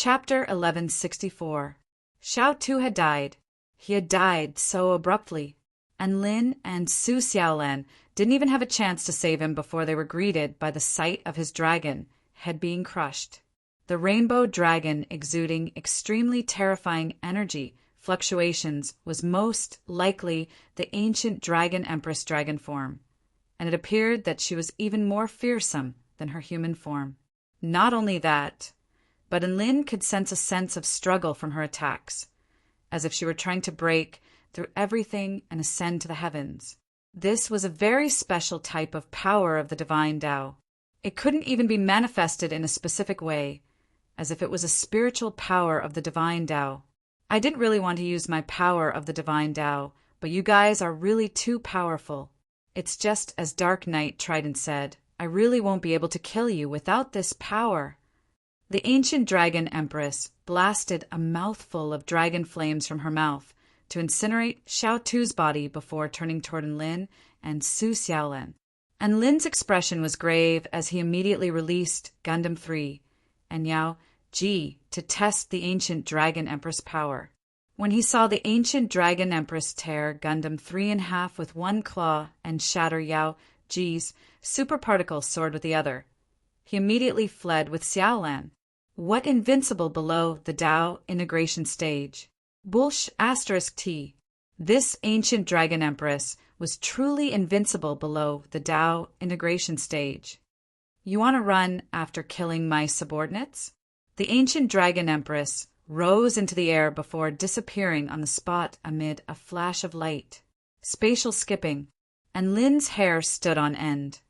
Chapter 1164. Xiao Tu had died. He had died so abruptly, and Lin and Su Xiaolan didn't even have a chance to save him before they were greeted by the sight of his dragon head being crushed. The rainbow dragon, exuding extremely terrifying energy fluctuations, was most likely the ancient dragon empress dragon form, and it appeared that she was even more fearsome than her human form. Not only that, but Lin could sense a sense of struggle from her attacks, as if she were trying to break through everything and ascend to the heavens. This was a very special type of power of the divine Tao. It couldn't even be manifested in a specific way, as if it was a spiritual power of the divine Tao. I didn't really want to use my power of the divine Tao, but you guys are really too powerful. It's just as Dark Knight Trident said, I really won't be able to kill you without this power. The ancient dragon empress blasted a mouthful of dragon flames from her mouth to incinerate Xiao Tu's body before turning toward Lin and Su Xiaolan. And Lin's expression was grave as he immediately released Gundam 3 and Yao Ji to test the ancient dragon empress power. When he saw the ancient dragon empress tear Gundam 3 in half with one claw and shatter Yao Ji's superparticle sword with the other, he immediately fled with Xiaolan. What invincible below the Tao integration stage? Bullsh *T. This ancient dragon empress was truly invincible below the Tao integration stage. You want to run after killing my subordinates? The ancient dragon empress rose into the air before disappearing on the spot amid a flash of light. Spatial skipping, and Lin's hair stood on end,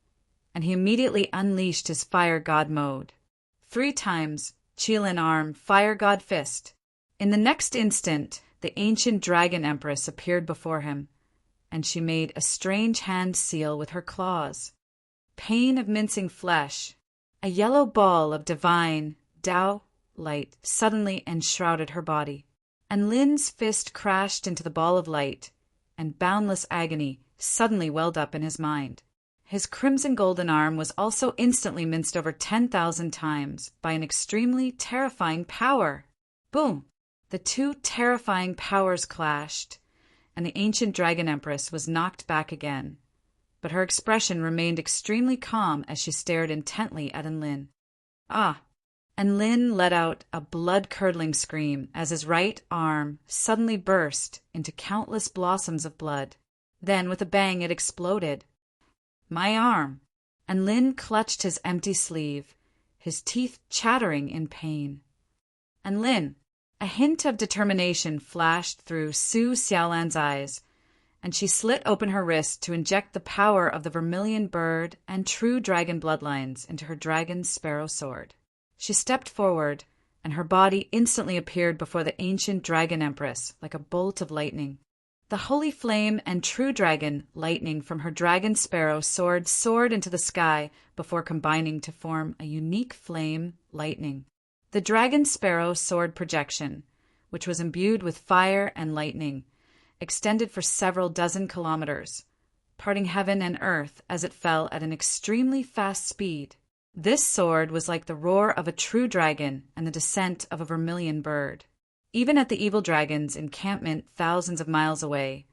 and he immediately unleashed his fire god mode. 3 times, Qilin arm, fire god fist. In the next instant, the ancient dragon empress appeared before him, and she made a strange hand seal with her claws. Pain of mincing flesh. A yellow ball of divine Tao light suddenly enshrouded her body, and Lin's fist crashed into the ball of light, and boundless agony suddenly welled up in his mind. His crimson golden arm was also instantly minced over 10,000 times by an extremely terrifying power. Boom! The 2 terrifying powers clashed, and the ancient dragon empress was knocked back again. But her expression remained extremely calm as she stared intently at Lin. Ah! And Lin let out a blood-curdling scream as his right arm suddenly burst into countless blossoms of blood. Then, with a bang, it exploded. My arm! And Lin clutched his empty sleeve, his teeth chattering in pain. And Lin! A hint of determination flashed through Su Xiaolan's eyes, and she slit open her wrist to inject the power of the vermilion bird and true dragon bloodlines into her dragon sparrow sword. She stepped forward, and her body instantly appeared before the ancient dragon empress like a bolt of lightning. The holy flame and true dragon lightning from her dragon sparrow sword soared into the sky before combining to form a unique flame lightning. The dragon sparrow sword projection, which was imbued with fire and lightning, extended for several dozen kilometers, parting heaven and earth as it fell at an extremely fast speed. This sword was like the roar of a true dragon and the descent of a vermilion bird. Even at the evil dragon's encampment thousands of miles away,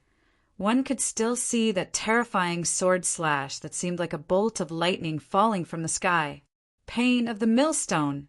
one could still see that terrifying sword slash that seemed like a bolt of lightning falling from the sky. Pain of the millstone!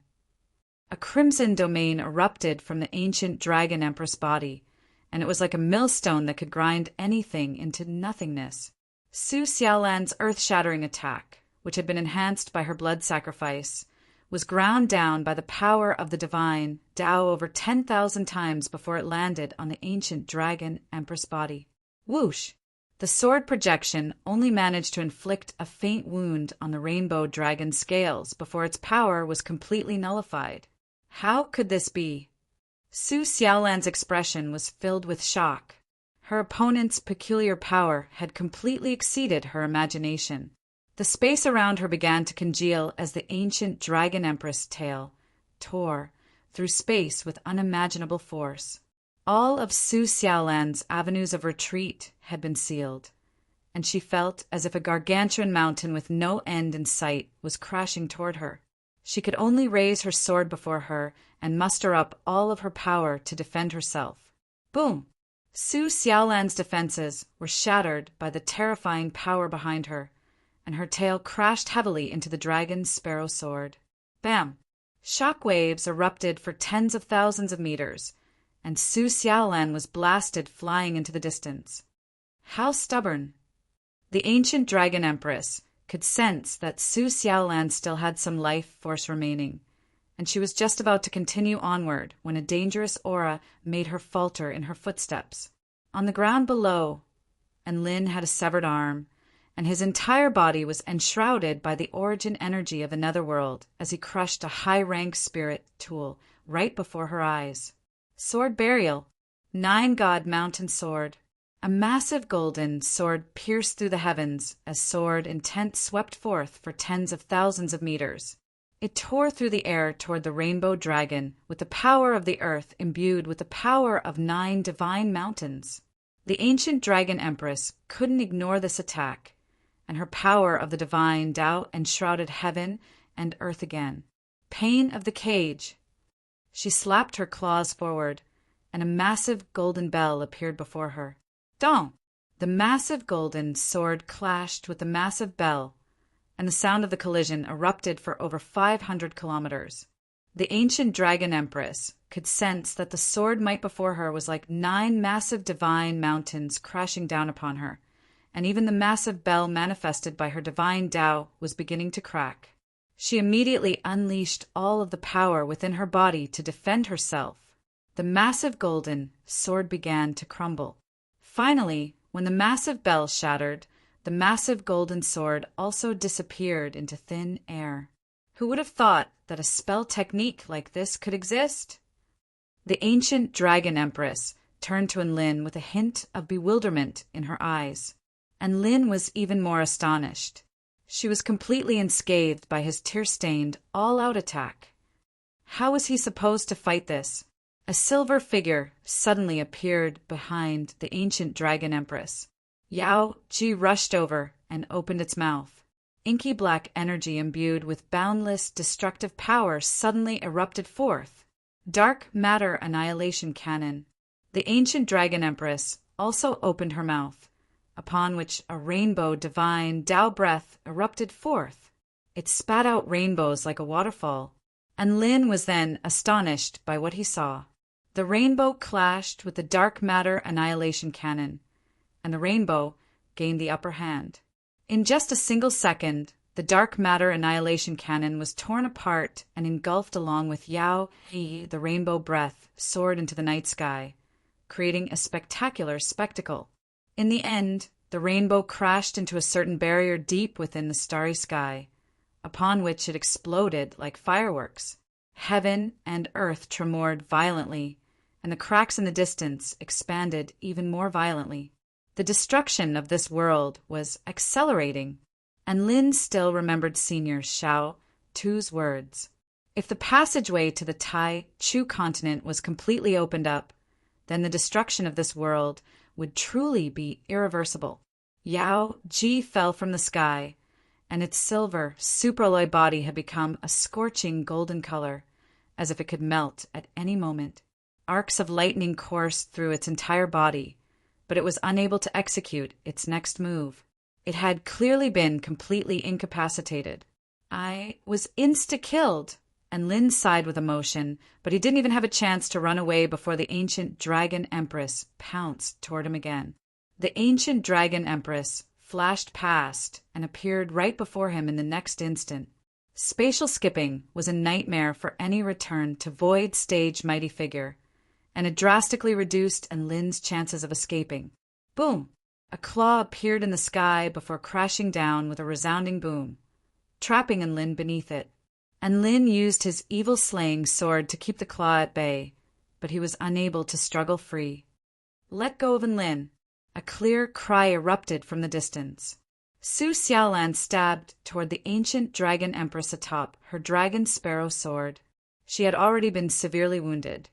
A crimson domain erupted from the ancient dragon empress body, and it was like a millstone that could grind anything into nothingness. Su Xiaolan's earth-shattering attack, which had been enhanced by her blood sacrifice, was ground down by the power of the divine Tao over 10,000 times before it landed on the ancient dragon empress body. Whoosh! The sword projection only managed to inflict a faint wound on the rainbow dragon scales before its power was completely nullified. How could this be? Su Xiaolan's expression was filled with shock. Her opponent's peculiar power had completely exceeded her imagination. The space around her began to congeal as the ancient dragon empress tail tore through space with unimaginable force. All of Su Xiaolan's avenues of retreat had been sealed, and she felt as if a gargantuan mountain with no end in sight was crashing toward her. She could only raise her sword before her and muster up all of her power to defend herself. Boom! Su Xiaolan's defenses were shattered by the terrifying power behind her, and her tail crashed heavily into the dragon's sparrow sword. Bam! Shock waves erupted for tens of thousands of meters, and Su Xiaolan was blasted flying into the distance. How stubborn! The ancient dragon empress could sense that Su Xiaolan still had some life force remaining, and she was just about to continue onward when a dangerous aura made her falter in her footsteps. On the ground below, Enlin had a severed arm, and his entire body was enshrouded by the origin energy of another world as he crushed a high-rank spirit tool right before her eyes. Sword burial. 9-god mountain sword. A massive golden sword pierced through the heavens as sword intent swept forth for tens of thousands of meters. It tore through the air toward the rainbow dragon with the power of the earth imbued with the power of 9 divine mountains. The ancient dragon empress couldn't ignore this attack, and her power of the divine Tao enshrouded heaven and earth again. Pain of the cage. She slapped her claws forward, and a massive golden bell appeared before her. Dong! The massive golden sword clashed with the massive bell, and the sound of the collision erupted for over 500 kilometers. The ancient dragon empress could sense that the sword might before her was like 9 massive divine mountains crashing down upon her, and even the massive bell manifested by her divine Tao was beginning to crack. She immediately unleashed all of the power within her body to defend herself. The massive golden sword began to crumble. Finally, when the massive bell shattered, the massive golden sword also disappeared into thin air. Who would have thought that a spell technique like this could exist? The ancient dragon empress turned to Enlin with a hint of bewilderment in her eyes. Enlin was even more astonished. She was completely unscathed by his tear-stained, all-out attack. How was he supposed to fight this? A silver figure suddenly appeared behind the ancient dragon empress. Yao Ji rushed over and opened its mouth. Inky black energy imbued with boundless destructive power suddenly erupted forth. Dark matter annihilation cannon. The ancient dragon empress also opened her mouth, upon which a rainbow divine Tao breath erupted forth. It spat out rainbows like a waterfall, and Lin was then astonished by what he saw. The rainbow clashed with the dark matter annihilation cannon, and the rainbow gained the upper hand. In just a single second, the dark matter annihilation cannon was torn apart and engulfed along with Yao He, the rainbow breath, soared into the night sky, creating a spectacular spectacle. In the end, the rainbow crashed into a certain barrier deep within the starry sky, upon which it exploded like fireworks. Heaven and earth tremored violently, and the cracks in the distance expanded even more violently. The destruction of this world was accelerating, and Lin still remembered Senior Xiao Tu's words. If the passageway to the Tai Chu continent was completely opened up, then the destruction of this world would truly be irreversible. Yao Ji fell from the sky, and its silver, superalloy body had become a scorching golden color, as if it could melt at any moment. Arcs of lightning coursed through its entire body, but it was unable to execute its next move. It had clearly been completely incapacitated. I was insta-killed, and Lin sighed with emotion, but he didn't even have a chance to run away before the ancient dragon empress pounced toward him again. The ancient dragon empress flashed past and appeared right before him in the next instant. Spatial skipping was a nightmare for any return to void stage mighty figure, and it drastically reduced Enlin's chances of escaping. Boom! A claw appeared in the sky before crashing down with a resounding boom, trapping Enlin beneath it. Enlin used his evil slaying sword to keep the claw at bay, but he was unable to struggle free. Let go of Enlin! A clear cry erupted from the distance. Su Xiaolan stabbed toward the ancient dragon empress atop her dragon sparrow sword. She had already been severely wounded,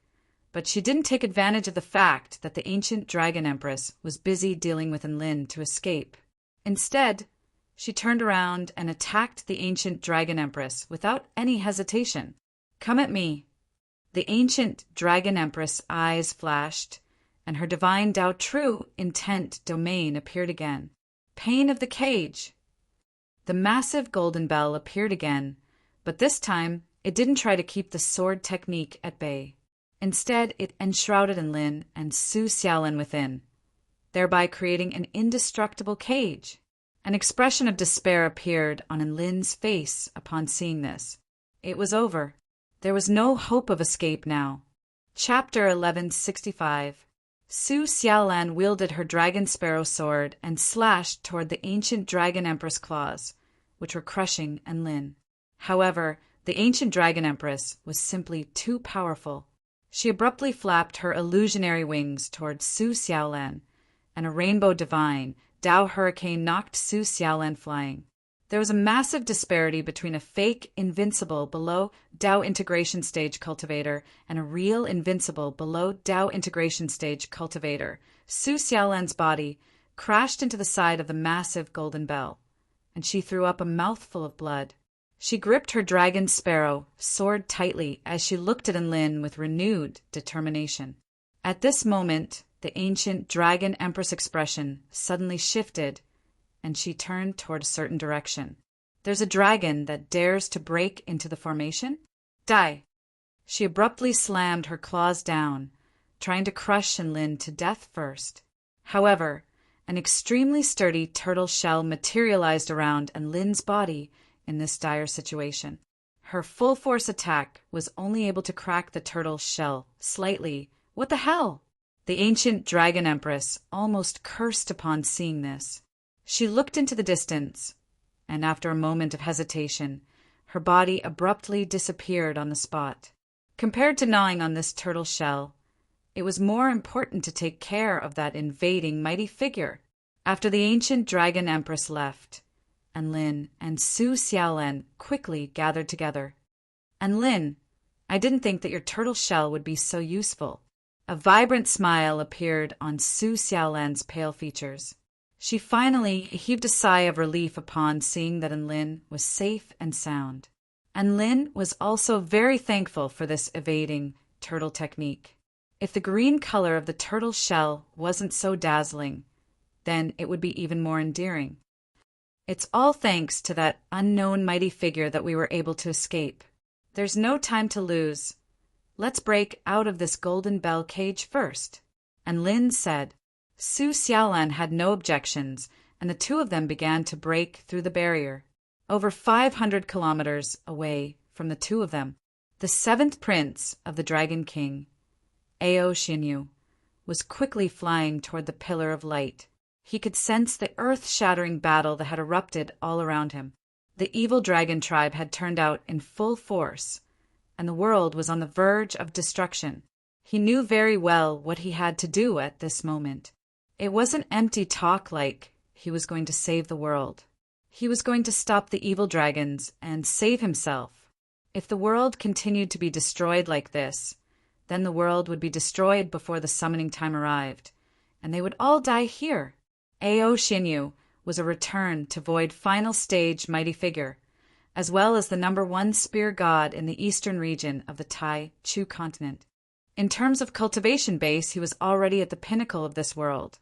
but she didn't take advantage of the fact that the ancient dragon empress was busy dealing with Enlin to escape. Instead, She turned around and attacked the ancient Dragon Empress without any hesitation. "Come at me." The ancient Dragon Empress' eyes flashed, and her divine Tao True intent domain appeared again. "Pain of the cage." The massive golden bell appeared again, but this time it didn't try to keep the sword technique at bay. Instead, it enshrouded Lin and Su Xiaolin within, thereby creating an indestructible cage. An expression of despair appeared on Lin's face upon seeing this. It was over. There was no hope of escape now. Chapter 1165. Su Xiaolan wielded her dragon sparrow sword and slashed toward the ancient Dragon Empress claws, which were crushing Lin. However, the ancient Dragon Empress was simply too powerful. She abruptly flapped her illusionary wings toward Su Xiaolan, and a rainbow divine Tao hurricane knocked Su Xiaolan flying. There was a massive disparity between a fake invincible below Tao integration stage cultivator and a real invincible below Tao integration stage cultivator. Su Xiaolan's body crashed into the side of the massive golden bell, and she threw up a mouthful of blood. She gripped her dragon sparrow sword tightly as she looked at Lin with renewed determination. At this moment, the ancient Dragon Empress expression suddenly shifted, and she turned toward a certain direction. "There's a dragon that dares to break into the formation? Die!" She abruptly slammed her claws down, trying to crush Lin to death first. However, an extremely sturdy turtle shell materialized around Lin's body in this dire situation. Her full force attack was only able to crack the turtle shell slightly. What the hell? The ancient Dragon Empress almost cursed upon seeing this. She looked into the distance, and after a moment of hesitation, her body abruptly disappeared on the spot. Compared to gnawing on this turtle shell, it was more important to take care of that invading mighty figure. After the ancient Dragon Empress left, Lin and Su Xiaolan quickly gathered together. "Lin, I didn't think that your turtle shell would be so useful." A vibrant smile appeared on Su Xiaolan's pale features. She finally heaved a sigh of relief upon seeing that Lin was safe and sound. Lin was also very thankful for this evading turtle technique. If the green color of the turtle shell wasn't so dazzling, then it would be even more endearing. "It's all thanks to that unknown mighty figure that we were able to escape. There's no time to lose. Let's break out of this golden bell cage first." Lin said. Su Xiaolan had no objections, and the two of them began to break through the barrier. Over 500 kilometers away from the two of them, the seventh prince of the Dragon King, Ao Xinyu, was quickly flying toward the pillar of light. He could sense the earth-shattering battle that had erupted all around him. The evil dragon tribe had turned out in full force, and the world was on the verge of destruction. He knew very well what he had to do at this moment. It wasn't empty talk like he was going to save the world. He was going to stop the evil dragons and save himself. If the world continued to be destroyed like this, then the world would be destroyed before the summoning time arrived, and they would all die here. Ao Xinyu was a return to Void final stage mighty figure, as well as the #1 spear god in the eastern region of the Tai Chu continent. In terms of cultivation base, he was already at the pinnacle of this world,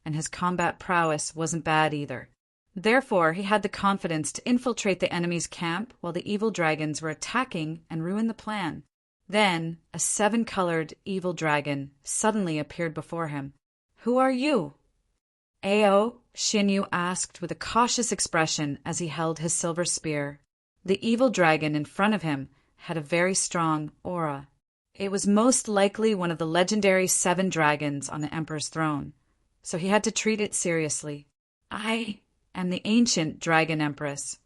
and his combat prowess wasn't bad either. Therefore, he had the confidence to infiltrate the enemy's camp while the evil dragons were attacking and ruin the plan. Then, a 7-colored evil dragon suddenly appeared before him. "Who are you?" Ao Xinyu asked with a cautious expression as he held his silver spear. The evil dragon in front of him had a very strong aura. It was most likely one of the legendary 7 dragons on the Emperor's throne, so he had to treat it seriously. "I am the ancient Dragon Empress."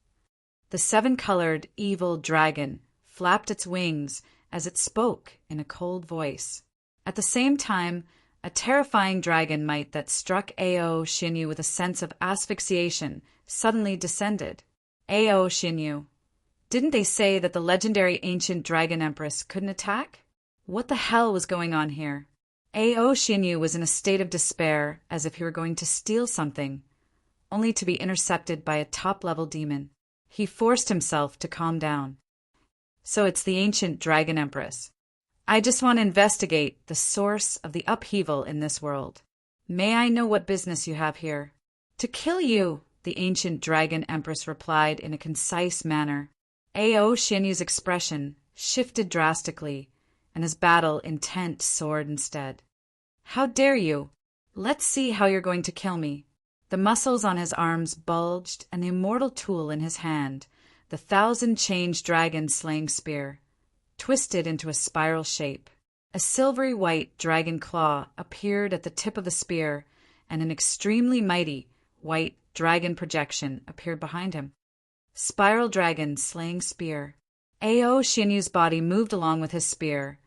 The 7-colored evil dragon flapped its wings as it spoke in a cold voice. At the same time, a terrifying dragon might that struck Ao Xinyu with a sense of asphyxiation suddenly descended. "Ao Xinyu, didn't they say that the legendary ancient Dragon Empress couldn't attack? What the hell was going on here?" Ao Xinyu was in a state of despair, as if he were going to steal something, only to be intercepted by a top-level demon. He forced himself to calm down. So it's the ancient Dragon Empress. I just want to investigate the source of the upheaval in this world. May I know what business you have here? To kill you, the ancient Dragon Empress replied in a concise manner. Ao Xinyu's expression shifted drastically, and his battle intent soared instead. How dare you? Let's see how you're going to kill me. The muscles on his arms bulged, and the immortal tool in his hand, the 1,000-change dragon slaying spear, twisted into a spiral shape. A silvery white dragon claw appeared at the tip of the spear, and an extremely mighty white dragon projection appeared behind him. Spiral dragon slaying spear. Ao Xinyu's body moved along with his spear,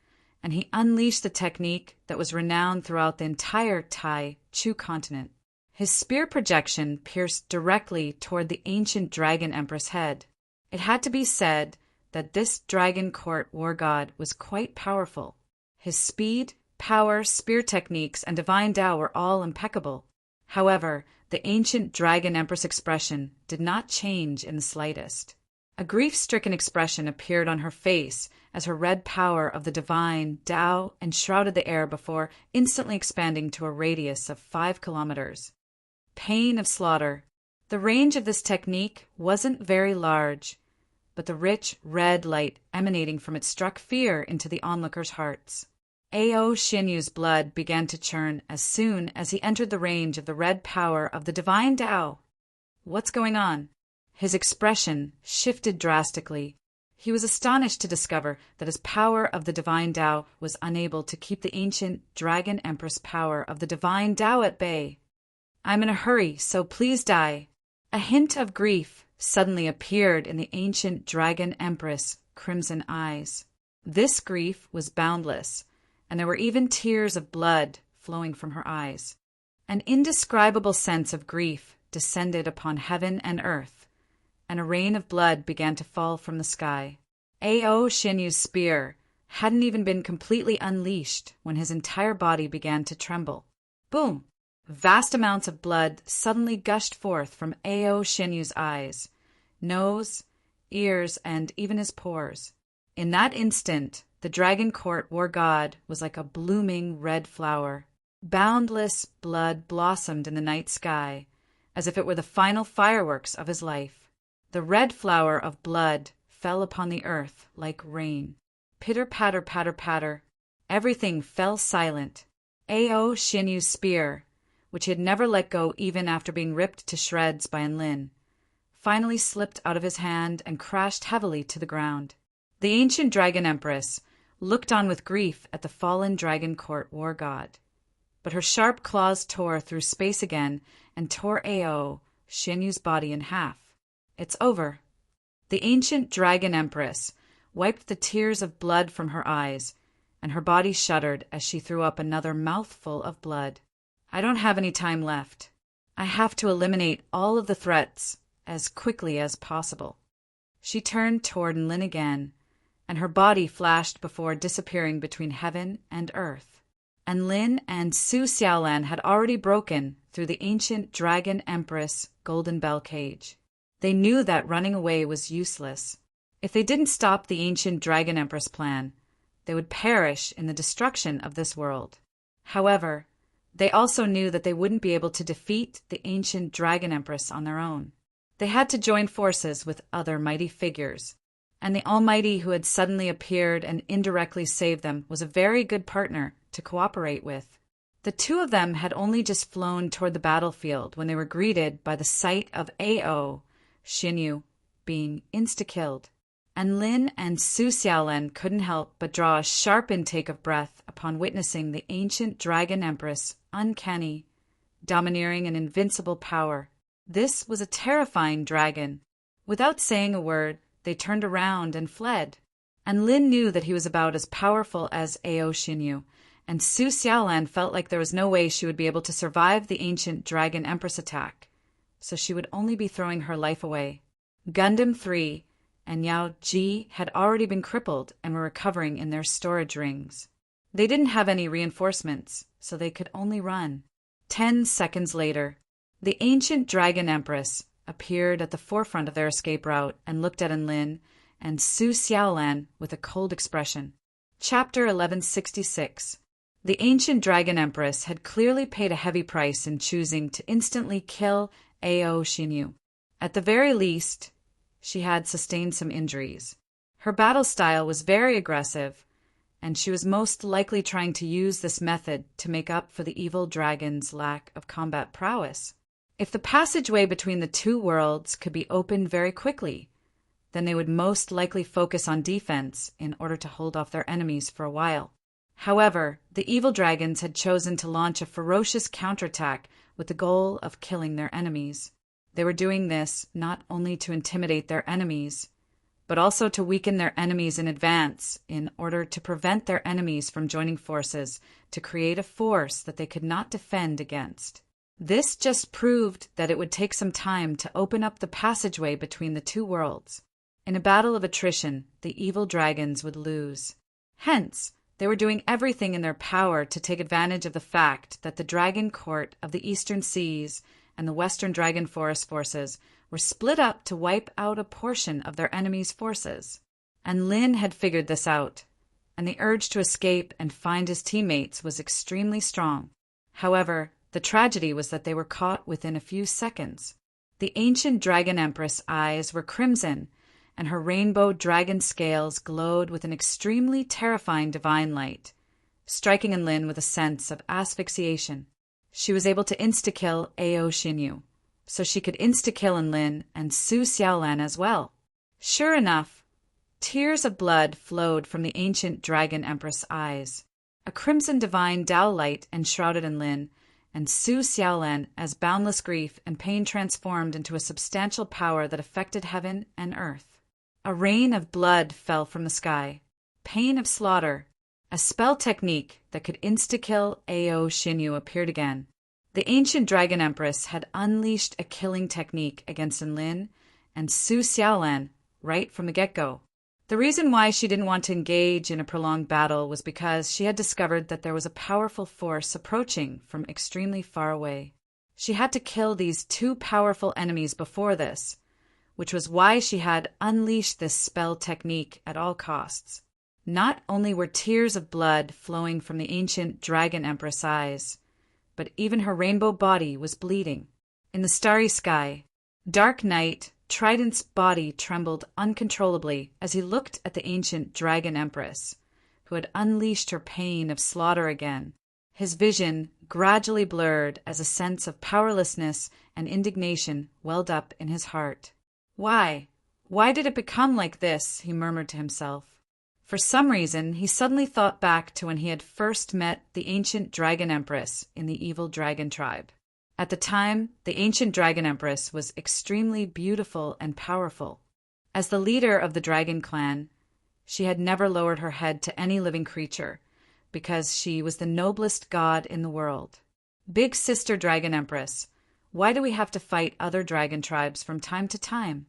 and he unleashed the technique that was renowned throughout the entire Tai Chu continent. His spear projection pierced directly toward the ancient Dragon Empress' head. It had to be said that this Dragon Court war god was quite powerful. His speed, power, spear techniques, and divine Tao were all impeccable. However, the ancient Dragon Empress' expression did not change in the slightest. A grief-stricken expression appeared on her face as her red power of the divine Tao enshrouded the air before instantly expanding to a radius of 5 kilometers. Pain of slaughter. The range of this technique wasn't very large, but the rich red light emanating from it struck fear into the onlookers' hearts. Ao Xinyu's blood began to churn as soon as he entered the range of the red power of the divine Tao. What's going on? His expression shifted drastically. He was astonished to discover that his power of the divine Tao was unable to keep the ancient Dragon Empress power of the divine Tao at bay. I'm in a hurry, so please die. A hint of grief suddenly appeared in the ancient Dragon Empress' crimson eyes. This grief was boundless, and there were even tears of blood flowing from her eyes. An indescribable sense of grief descended upon heaven and earth, and a rain of blood began to fall from the sky. Ao Xinyu's spear hadn't even been completely unleashed when his entire body began to tremble. Boom! Vast amounts of blood suddenly gushed forth from Ao Xinyu's eyes, nose, ears, and even his pores. In that instant, the Dragon Court war god was like a blooming red flower. Boundless blood blossomed in the night sky, as if it were the final fireworks of his life. The red flower of blood fell upon the earth like rain. Pitter patter patter patter. Everything fell silent. Ao Xinyu's spear, which he had never let go even after being ripped to shreds by Enlin, finally slipped out of his hand and crashed heavily to the ground. The ancient Dragon Empress looked on with grief at the fallen Dragon Court war god, but her sharp claws tore through space again and tore Ao Xinyu's body in half. It's over. The ancient Dragon Empress wiped the tears of blood from her eyes, and her body shuddered as she threw up another mouthful of blood. I don't have any time left. I have to eliminate all of the threats as quickly as possible. She turned toward Enlin again, and her body flashed before disappearing between heaven and earth. Enlin and Su Xiaolan had already broken through the ancient Dragon Empress golden bell cage. They knew that running away was useless. If they didn't stop the ancient Dragon Empress plan, they would perish in the destruction of this world. However, they also knew that they wouldn't be able to defeat the ancient Dragon Empress on their own. They had to join forces with other mighty figures, and the Almighty who had suddenly appeared and indirectly saved them was a very good partner to cooperate with. The two of them had only just flown toward the battlefield when they were greeted by the sight of Ao Xinyu being insta-killed. Enlin and Su Xiaolan couldn't help but draw a sharp intake of breath upon witnessing the ancient Dragon Empress' uncanny, domineering, and invincible power. This was a terrifying dragon. Without saying a word, they turned around and fled. Enlin knew that he was about as powerful as Ao Xinyu, and Su Xiaolan felt like there was no way she would be able to survive the ancient Dragon Empress attack, so she would only be throwing her life away. Gundam 3 and Yao Ji had already been crippled and were recovering in their storage rings. They didn't have any reinforcements, so they could only run. 10 seconds later, The ancient dragon empress appeared at the forefront of their escape route and looked at Enlin and Su Xiaolan with a cold expression. Chapter 1166. The ancient dragon empress had clearly paid a heavy price in choosing to instantly kill Ao Xinyu. At the very least, she had sustained some injuries. Her battle style was very aggressive, and she was most likely trying to use this method to make up for the evil dragon's lack of combat prowess. If the passageway between the two worlds could be opened very quickly, then they would most likely focus on defense in order to hold off their enemies for a while. However, the evil dragons had chosen to launch a ferocious counterattack with the goal of killing their enemies. They were doing this not only to intimidate their enemies, but also to weaken their enemies in advance in order to prevent their enemies from joining forces to create a force that they could not defend against. This just proved that it would take some time to open up the passageway between the two worlds. In a battle of attrition, the evil dragons would lose. Hence, they were doing everything in their power to take advantage of the fact that the Dragon Court of the Eastern Seas and the Western Dragon Forest forces were split up to wipe out a portion of their enemies' forces. And Lin had figured this out, and the urge to escape and find his teammates was extremely strong. However, the tragedy was that they were caught within a few seconds. The ancient dragon empress' eyes were crimson, and her rainbow dragon scales glowed with an extremely terrifying divine light, striking Enlin with a sense of asphyxiation. She was able to insta-kill Ao Xinyu, so she could insta-kill Enlin and Su Xiaolan as well. Sure enough, tears of blood flowed from the ancient dragon empress' eyes. A crimson divine Tao light enshrouded Enlin and Su Xiaolan as boundless grief and pain transformed into a substantial power that affected heaven and earth. A rain of blood fell from the sky. Pain of slaughter. A spell technique that could insta-kill Ao Xinyu appeared again. The ancient dragon empress had unleashed a killing technique against Enlin and Su Xiaolan right from the get-go. The reason why she didn't want to engage in a prolonged battle was because she had discovered that there was a powerful force approaching from extremely far away. She had to kill these two powerful enemies before this, which was why she had unleashed this spell technique at all costs. Not only were tears of blood flowing from the ancient dragon empress' eyes, but even her rainbow body was bleeding. In the starry sky, Dark Knight, Trident's body trembled uncontrollably as he looked at the ancient dragon empress, who had unleashed her pain of slaughter again. His vision gradually blurred as a sense of powerlessness and indignation welled up in his heart. Why? Why did it become like this? He murmured to himself. For some reason, he suddenly thought back to when he had first met the ancient dragon empress in the evil dragon tribe. At the time, the ancient dragon empress was extremely beautiful and powerful. As the leader of the dragon clan, she had never lowered her head to any living creature, because she was the noblest god in the world. Big sister dragon empress, why do we have to fight other dragon tribes from time to time?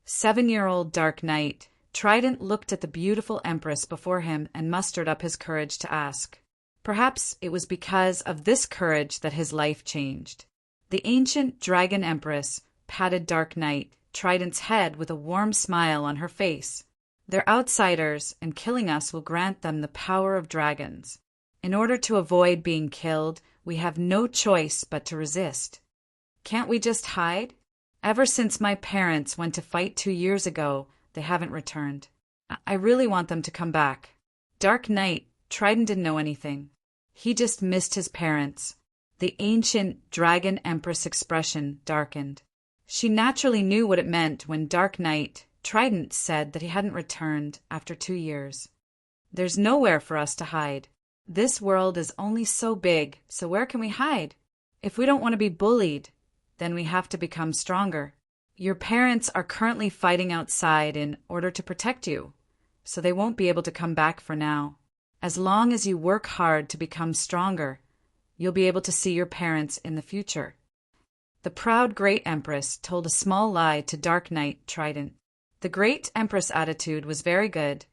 7-year-old Dark Knight, Trident looked at the beautiful empress before him and mustered up his courage to ask. Perhaps it was because of this courage that his life changed. The ancient dragon empress patted Dark Knight, Trident's head with a warm smile on her face. They're outsiders, and killing us will grant them the power of dragons. In order to avoid being killed, we have no choice but to resist. Can't we just hide? Ever since my parents went to fight 2 years ago, they haven't returned. I really want them to come back. Dark Knight, Trident didn't know anything. He just missed his parents. The ancient dragon empress expression darkened. She naturally knew what it meant when Dark Knight, Trident, said that he hadn't returned after 2 years. There's nowhere for us to hide. This world is only so big, so where can we hide? If we don't want to be bullied, then we have to become stronger. Your parents are currently fighting outside in order to protect you, so they won't be able to come back for now. As long as you work hard to become stronger, you'll be able to see your parents in the future. The proud Great Empress told a small lie to Dark Knight, Trident. The Great Empress attitude was very good,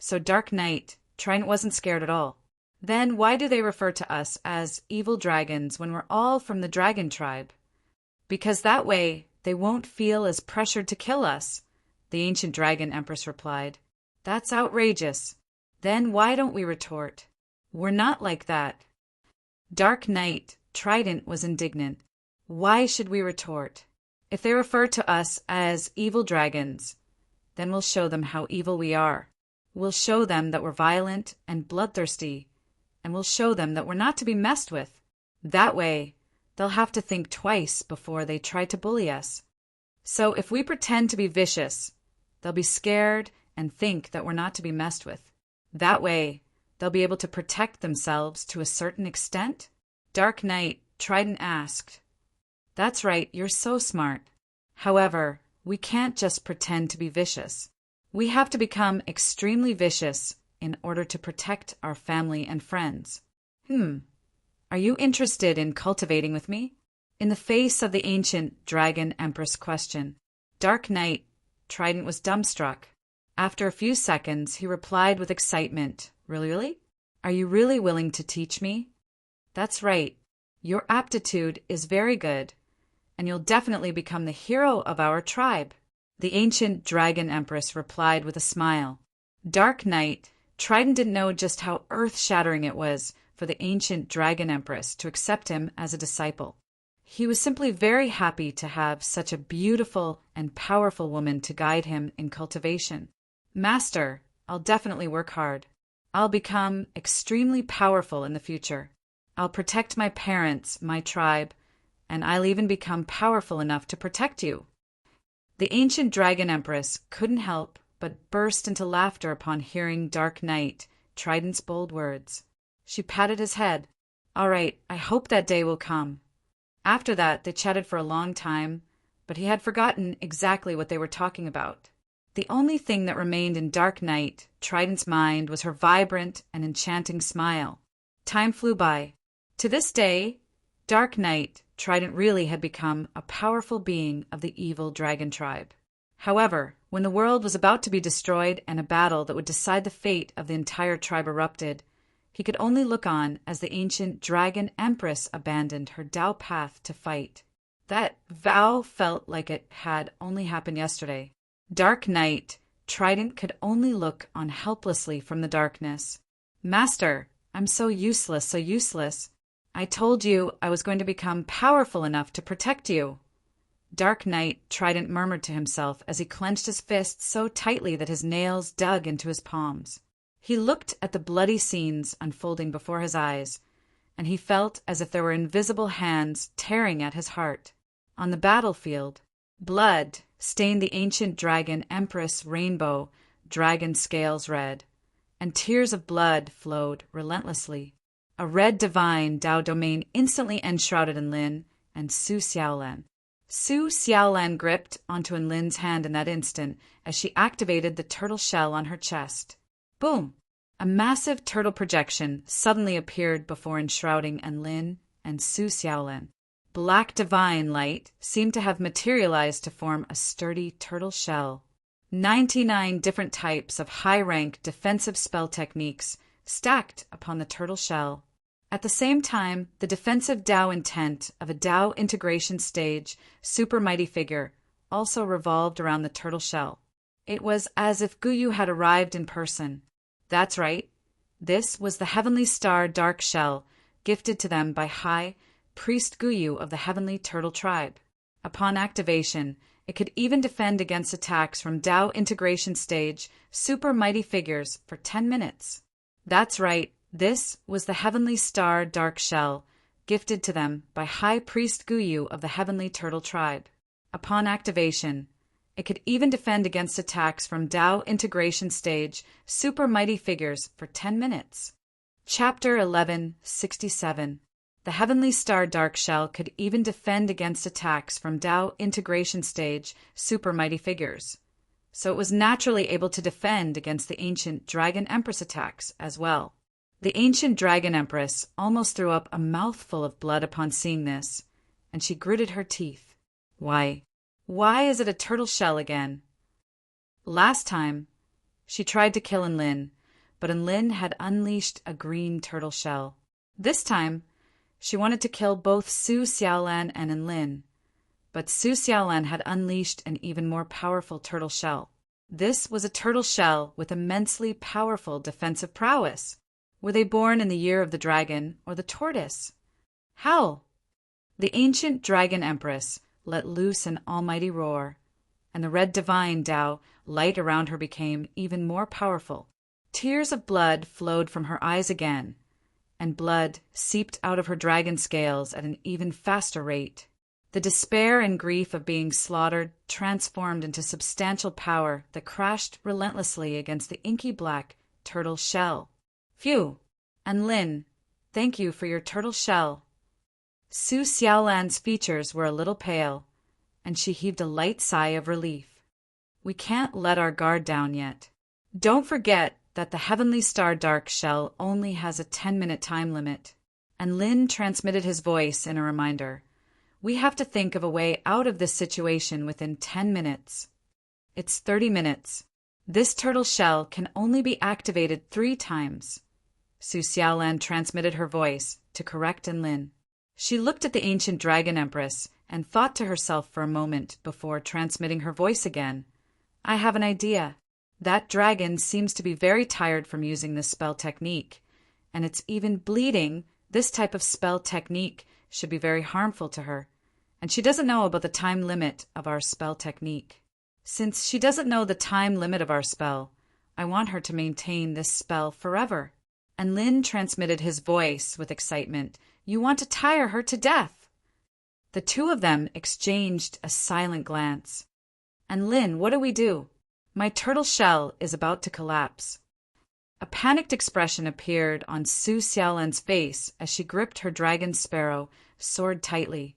so Dark Knight, Trident wasn't scared at all. Then why do they refer to us as evil dragons when we're all from the dragon tribe? Because that way they won't feel as pressured to kill us, the ancient dragon empress replied. That's outrageous. Then why don't we retort? We're not like that. Dark Knight Trident was indignant. Why should we retort? If they refer to us as evil dragons, then we'll show them how evil we are. We'll show them that we're violent and bloodthirsty, and we'll show them that we're not to be messed with. That way, they'll have to think twice before they try to bully us. So if we pretend to be vicious, they'll be scared and think that we're not to be messed with. That way, they'll be able to protect themselves to a certain extent. Dark Knight Trident asked. That's right, you're so smart. However, we can't just pretend to be vicious. We have to become extremely vicious in order to protect our family and friends. Are you interested in cultivating with me? In the face of the ancient dragon empress question, Dark Knight Trident was dumbstruck. After a few seconds, he replied with excitement, Really? Are you really willing to teach me? That's right. Your aptitude is very good, and you'll definitely become the hero of our tribe. The ancient dragon empress replied with a smile. Dark Knight Trident didn't know just how earth-shattering it was for the ancient dragon empress to accept him as a disciple. He was simply very happy to have such a beautiful and powerful woman to guide him in cultivation. Master, I'll definitely work hard. I'll become extremely powerful in the future. I'll protect my parents, my tribe, and I'll even become powerful enough to protect you. The ancient dragon empress couldn't help but burst into laughter upon hearing Dark Knight Trident's bold words. She patted his head. All right, I hope that day will come. After that, they chatted for a long time, but he had forgotten exactly what they were talking about. The only thing that remained in Dark Knight Trident's mind was her vibrant and enchanting smile. Time flew by. To this day, Dark Knight Trident really had become a powerful being of the evil dragon tribe. However, when the world was about to be destroyed and a battle that would decide the fate of the entire tribe erupted, he could only look on as the ancient dragon empress abandoned her Tao path to fight. That vow felt like it had only happened yesterday. Dark Knight Trident could only look on helplessly from the darkness. Master, I'm so useless. I told you I was going to become powerful enough to protect you. Dark Knight Trident murmured to himself as he clenched his fists so tightly that his nails dug into his palms. He looked at the bloody scenes unfolding before his eyes, and he felt as if there were invisible hands tearing at his heart. On the battlefield, blood stained the ancient dragon empress rainbow dragon scales red, and tears of blood flowed relentlessly. A red divine Tao domain instantly enshrouded Enlin and Su Xiaolan. Su Xiaolan gripped onto Enlin's hand in that instant as she activated the turtle shell on her chest. Boom! A massive turtle projection suddenly appeared before enshrouding Enlin and Su Xiaolan. Black divine light seemed to have materialized to form a sturdy turtle shell. 99 different types of high-rank defensive spell techniques stacked upon the turtle shell. At the same time, the defensive Tao intent of a Tao integration stage super mighty figure also revolved around the turtle shell. It was as if Guyu had arrived in person. That's right. This was the Heavenly Star Dark Shell, gifted to them by High Priest Guyu of the Heavenly Turtle Tribe. Upon activation, it could even defend against attacks from Tao integration stage super mighty figures for 10 minutes. That's right. This was the Heavenly Star Dark Shell, gifted to them by High Priest Guyu of the Heavenly Turtle Tribe. Upon activation, it could even defend against attacks from Tao integration stage super mighty figures for 10 minutes. Chapter 1167. The Heavenly Star Dark Shell could even defend against attacks from Tao integration stage super mighty figures. So it was naturally able to defend against the ancient Dragon Empress attacks as well. The ancient Dragon Empress almost threw up a mouthful of blood upon seeing this, and she gritted her teeth. Why is it a turtle shell again? Last time, she tried to kill Enlin, but Enlin had unleashed a green turtle shell. This time, she wanted to kill both Su Xiaolan and Enlin, but Su Xiaolan had unleashed an even more powerful turtle shell. This was a turtle shell with immensely powerful defensive prowess. Were they born in the year of the dragon or the tortoise? How? The ancient dragon empress let loose an almighty roar, and the red divine Tao light around her became even more powerful. Tears of blood flowed from her eyes again, and blood seeped out of her dragon scales at an even faster rate. The despair and grief of being slaughtered transformed into substantial power that crashed relentlessly against the inky black turtle shell. Phew! And Lin, thank you for your turtle shell. Su Xiaolan's features were a little pale, and she heaved a light sigh of relief. We can't let our guard down yet. Don't forget that the Heavenly Star Dark Shell only has a 10-minute time limit. And Lin transmitted his voice in a reminder. We have to think of a way out of this situation within 10 minutes. It's 30 minutes. This turtle shell can only be activated 3 times. Su Xiaolan transmitted her voice to correct Lin. She looked at the ancient dragon empress and thought to herself for a moment before transmitting her voice again. I have an idea. That dragon seems to be very tired from using this spell technique, and it's even bleeding. This type of spell technique should be very harmful to her, and she doesn't know about the time limit of our spell technique. Since she doesn't know the time limit of our spell, I want her to maintain this spell forever. And Lin transmitted his voice with excitement. You want to tire her to death. The two of them exchanged a silent glance. And Lin, what do we do? My turtle shell is about to collapse. A panicked expression appeared on Su Xiaolan's face as she gripped her dragon sparrow sword tightly,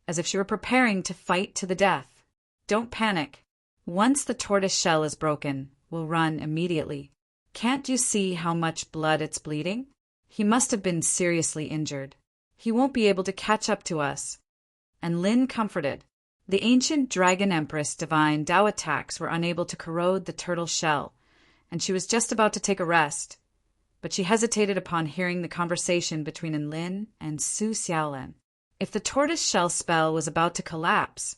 as if she were preparing to fight to the death. Don't panic. Once the tortoise shell is broken, we'll run immediately. Can't you see how much blood it's bleeding? He must have been seriously injured. He won't be able to catch up to us. And Lin comforted. The ancient dragon empress divine Tao attacks were unable to corrode the turtle shell, and she was just about to take a rest, but she hesitated upon hearing the conversation between Lin and Su Xiaolan. If the tortoise shell spell was about to collapse,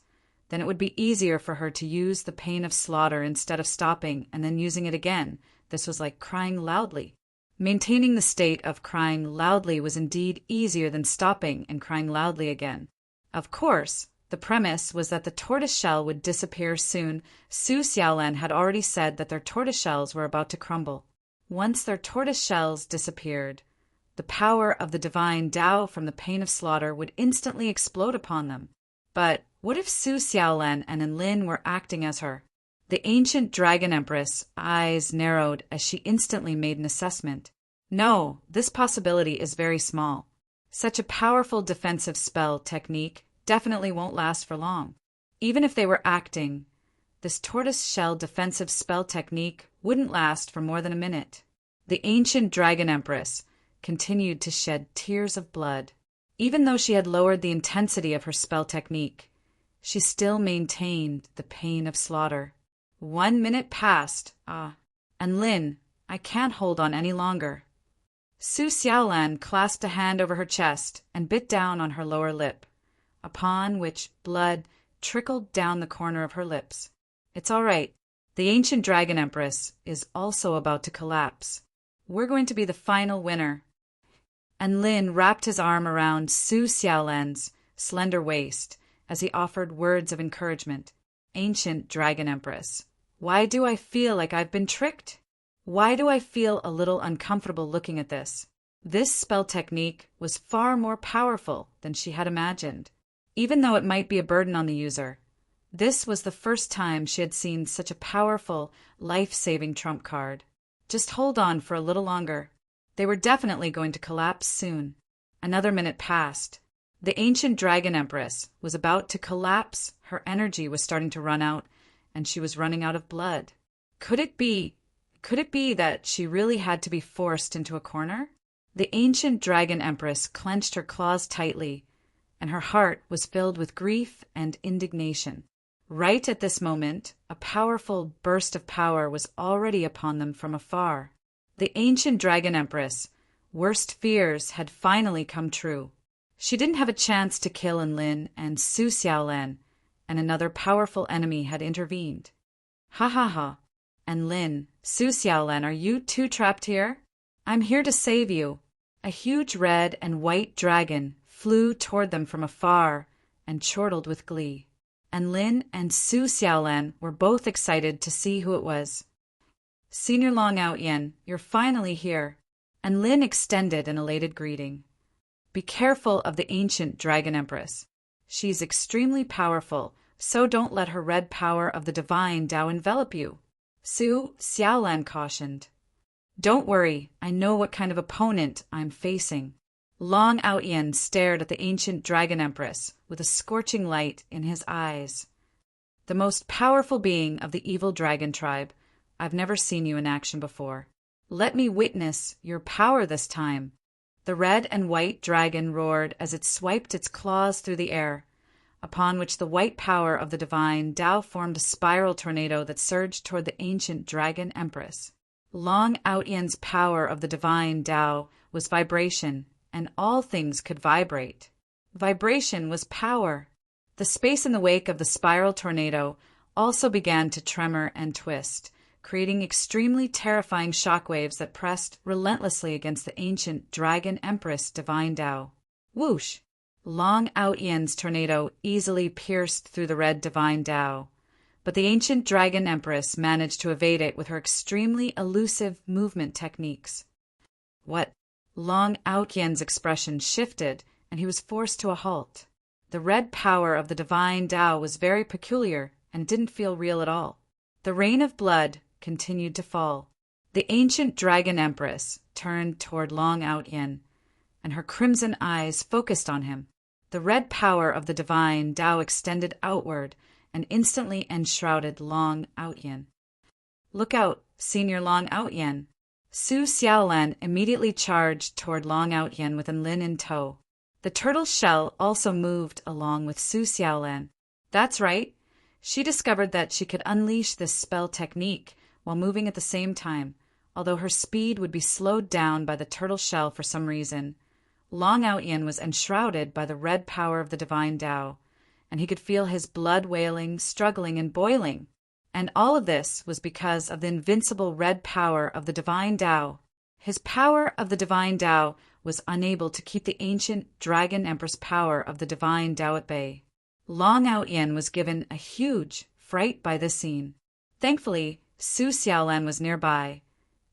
then it would be easier for her to use the pain of slaughter instead of stopping and then using it again. This was like crying loudly. Maintaining the state of crying loudly was indeed easier than stopping and crying loudly again. Of course, the premise was that the tortoise shell would disappear soon. Su Xiaolan had already said that their tortoise shells were about to crumble. Once their tortoise shells disappeared, the power of the divine Tao from the pain of slaughter would instantly explode upon them. But what if Su Xiaolan and Lin were acting as her? The ancient dragon empress' eyes narrowed as she instantly made an assessment. No, this possibility is very small. Such a powerful defensive spell technique definitely won't last for long. Even if they were acting, this tortoise shell defensive spell technique wouldn't last for more than a minute. The ancient dragon empress continued to shed tears of blood. Even though she had lowered the intensity of her spell technique, she still maintained the pain of slaughter. 1 minute passed. And Lin, I can't hold on any longer. Su Xiaolan clasped a hand over her chest and bit down on her lower lip, upon which blood trickled down the corner of her lips. It's all right. The ancient dragon empress is also about to collapse. We're going to be the final winner. And Lin wrapped his arm around Su Xiaolan's slender waist as he offered words of encouragement. Ancient dragon empress, why do I feel like I've been tricked? Why do I feel a little uncomfortable looking at this? This spell technique was far more powerful than she had imagined. Even though it might be a burden on the user, this was the first time she had seen such a powerful, life-saving trump card. Just hold on for a little longer. They were definitely going to collapse soon. Another minute passed. The ancient dragon empress was about to collapse. Her energy was starting to run out, and she was running out of blood. Could it be that she really had to be forced into a corner? The ancient dragon empress clenched her claws tightly, and her heart was filled with grief and indignation. Right at this moment, a powerful burst of power was already upon them from afar. The ancient dragon empress' worst fears had finally come true. She didn't have a chance to kill Lin and Su Xiaolan, and another powerful enemy had intervened. Ha ha ha. And Lin, Su Xiaolan, are you two trapped here? I'm here to save you. A huge red and white dragon flew toward them from afar and chortled with glee. And Lin and Su Xiaolan were both excited to see who it was. Senior Long Outyen, you're finally here. And Lin extended an elated greeting. Be careful of the ancient Dragon Empress. She's extremely powerful, so don't let her red power of the divine Tao envelop you. Su Xiaolan cautioned. Don't worry, I know what kind of opponent I'm facing. Long Outyen stared at the ancient Dragon Empress with a scorching light in his eyes. The most powerful being of the evil dragon tribe, I've never seen you in action before. Let me witness your power this time. The red and white dragon roared as it swiped its claws through the air, upon which the white power of the divine Tao formed a spiral tornado that surged toward the ancient Dragon Empress. Long Outyen's power of the divine Tao was vibration, and all things could vibrate. Vibration was power. The space in the wake of the spiral tornado also began to tremor and twist, creating extremely terrifying shockwaves that pressed relentlessly against the ancient Dragon Empress divine Tao. Whoosh! Long Outyen's tornado easily pierced through the red divine Tao, but the ancient Dragon Empress managed to evade it with her extremely elusive movement techniques. What? Long Outyen's expression shifted, and he was forced to a halt. The red power of the divine Tao was very peculiar and didn't feel real at all. The rain of blood continued to fall. The ancient Dragon Empress turned toward Long Outyen, and her crimson eyes focused on him. The red power of the divine Tao extended outward and instantly enshrouded Long Outyen. Look out, Senior Long Outyen. Su Xiaolan immediately charged toward Long Outyen with Lin in tow. The turtle shell also moved along with Su Xiaolan. That's right. She discovered that she could unleash this spell technique while moving at the same time, although her speed would be slowed down by the turtle shell for some reason. Long Outyen was enshrouded by the red power of the divine Tao, and he could feel his blood wailing, struggling, and boiling. And all of this was because of the invincible red power of the divine Tao. His power of the divine Tao was unable to keep the ancient Dragon Empress power of the divine Tao at bay. Long Outyen was given a huge fright by this scene. Thankfully, Su Xiaolan was nearby,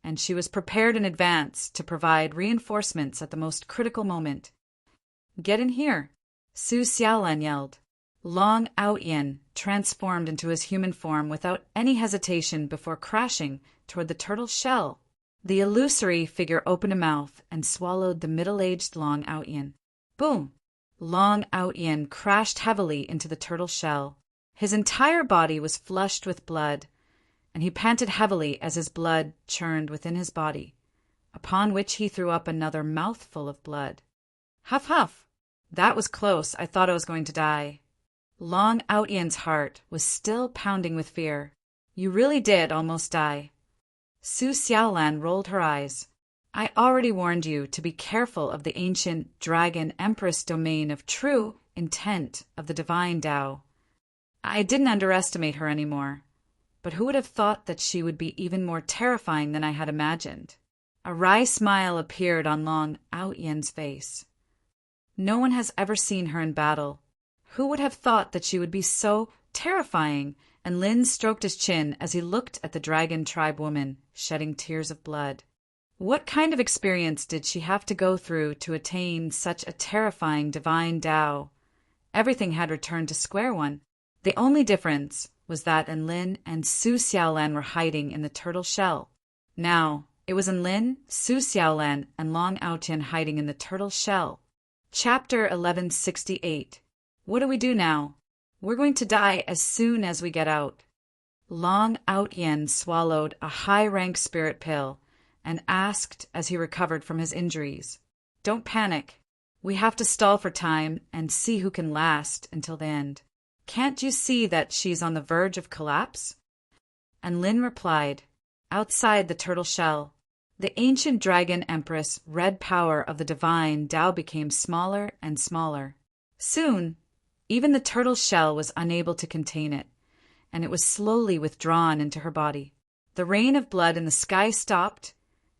and she was prepared in advance to provide reinforcements at the most critical moment. Get in here, Su Xiaolan yelled. Long Outyen transformed into his human form without any hesitation before crashing toward the turtle's shell. The illusory figure opened a mouth and swallowed the middle-aged Long Outyen. Boom! Long Outyen crashed heavily into the turtle's shell. His entire body was flushed with blood, and he panted heavily as his blood churned within his body, upon which he threw up another mouthful of blood. Huff, huff! That was close. I thought I was going to die. Long Outyen's heart was still pounding with fear. You really did almost die. Su Xiaolan rolled her eyes. I already warned you to be careful of the ancient Dragon Empress domain of true intent of the divine Tao. I didn't underestimate her anymore, but who would have thought that she would be even more terrifying than I had imagined? A wry smile appeared on Long Outyen's face. No one has ever seen her in battle. Who would have thought that she would be so terrifying? And Lin stroked his chin as he looked at the dragon tribe woman, shedding tears of blood. What kind of experience did she have to go through to attain such a terrifying divine Tao? Everything had returned to square one. The only difference was that Lin and Su Xiaolan were hiding in the turtle shell. Now, it was Lin, Su Xiaolan, and Long Outyen hiding in the turtle shell. Chapter 1168. What do we do now? We're going to die as soon as we get out. Long Outyen swallowed a high-rank spirit pill and asked as he recovered from his injuries. Don't panic. We have to stall for time and see who can last until the end. Can't you see that she's on the verge of collapse? And Lin replied, outside the turtle shell, the ancient Dragon Empress' red power of the divine Tao became smaller and smaller. Soon, Even the turtle's shell was unable to contain it, and it was slowly withdrawn into her body. The rain of blood in the sky stopped,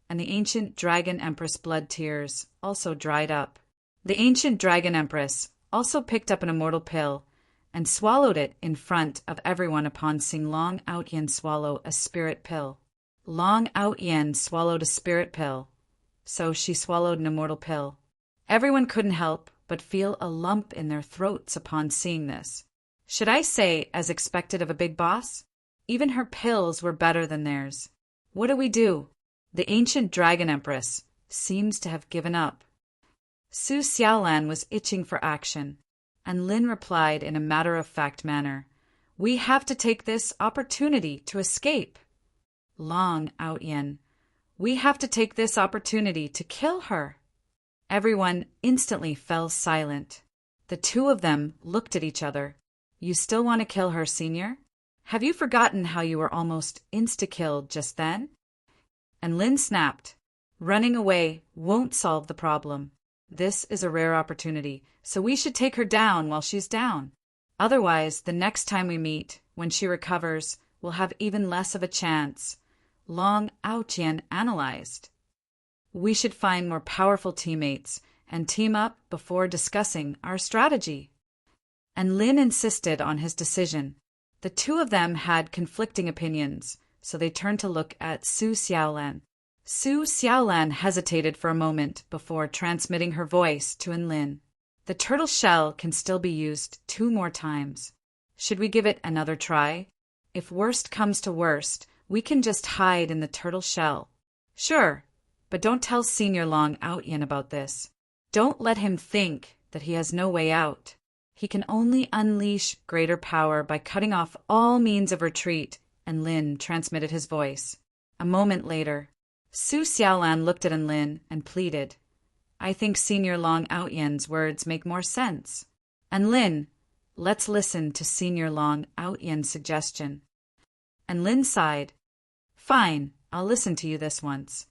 and the ancient dragon empress' blood tears also dried up. The ancient dragon empress also picked up an immortal pill and swallowed it in front of everyone upon seeing Long Outyen swallow a spirit pill. Long Outyen swallowed a spirit pill, so she swallowed an immortal pill. Everyone couldn't help but feel a lump in their throats upon seeing this. Should I say, as expected of a big boss? Even her pills were better than theirs. What do we do? The ancient dragon empress seems to have given up. Su Xiaolan was itching for action, and Lin replied in a matter-of-fact manner, "We have to take this opportunity to escape." Long Outyen, "We have to take this opportunity to kill her." Everyone instantly fell silent. The two of them looked at each other. "You still want to kill her, Senior? Have you forgotten how you were almost insta-killed just then?" And Lin snapped, "Running away won't solve the problem. This is a rare opportunity, so we should take her down while she's down. Otherwise, the next time we meet, when she recovers, we'll have even less of a chance." Long Outyen analyzed. "We should find more powerful teammates and team up before discussing our strategy." And Lin insisted on his decision. The two of them had conflicting opinions, so they turned to look at Su Xiaolan. Su Xiaolan hesitated for a moment before transmitting her voice to Enlin. "The turtle shell can still be used 2 more times. Should we give it another try? If worst comes to worst, we can just hide in the turtle shell." "Sure, but don't tell Senior Long Outyen about this. Don't let him think that he has no way out. He can only unleash greater power by cutting off all means of retreat," and Lin transmitted his voice. A moment later, Su Xiaolan looked at Enlin and pleaded, "I think Senior Long Outyen's words make more sense. Enlin, let's listen to Senior Long Outyen's suggestion." And Lin sighed, "Fine, I'll listen to you this once."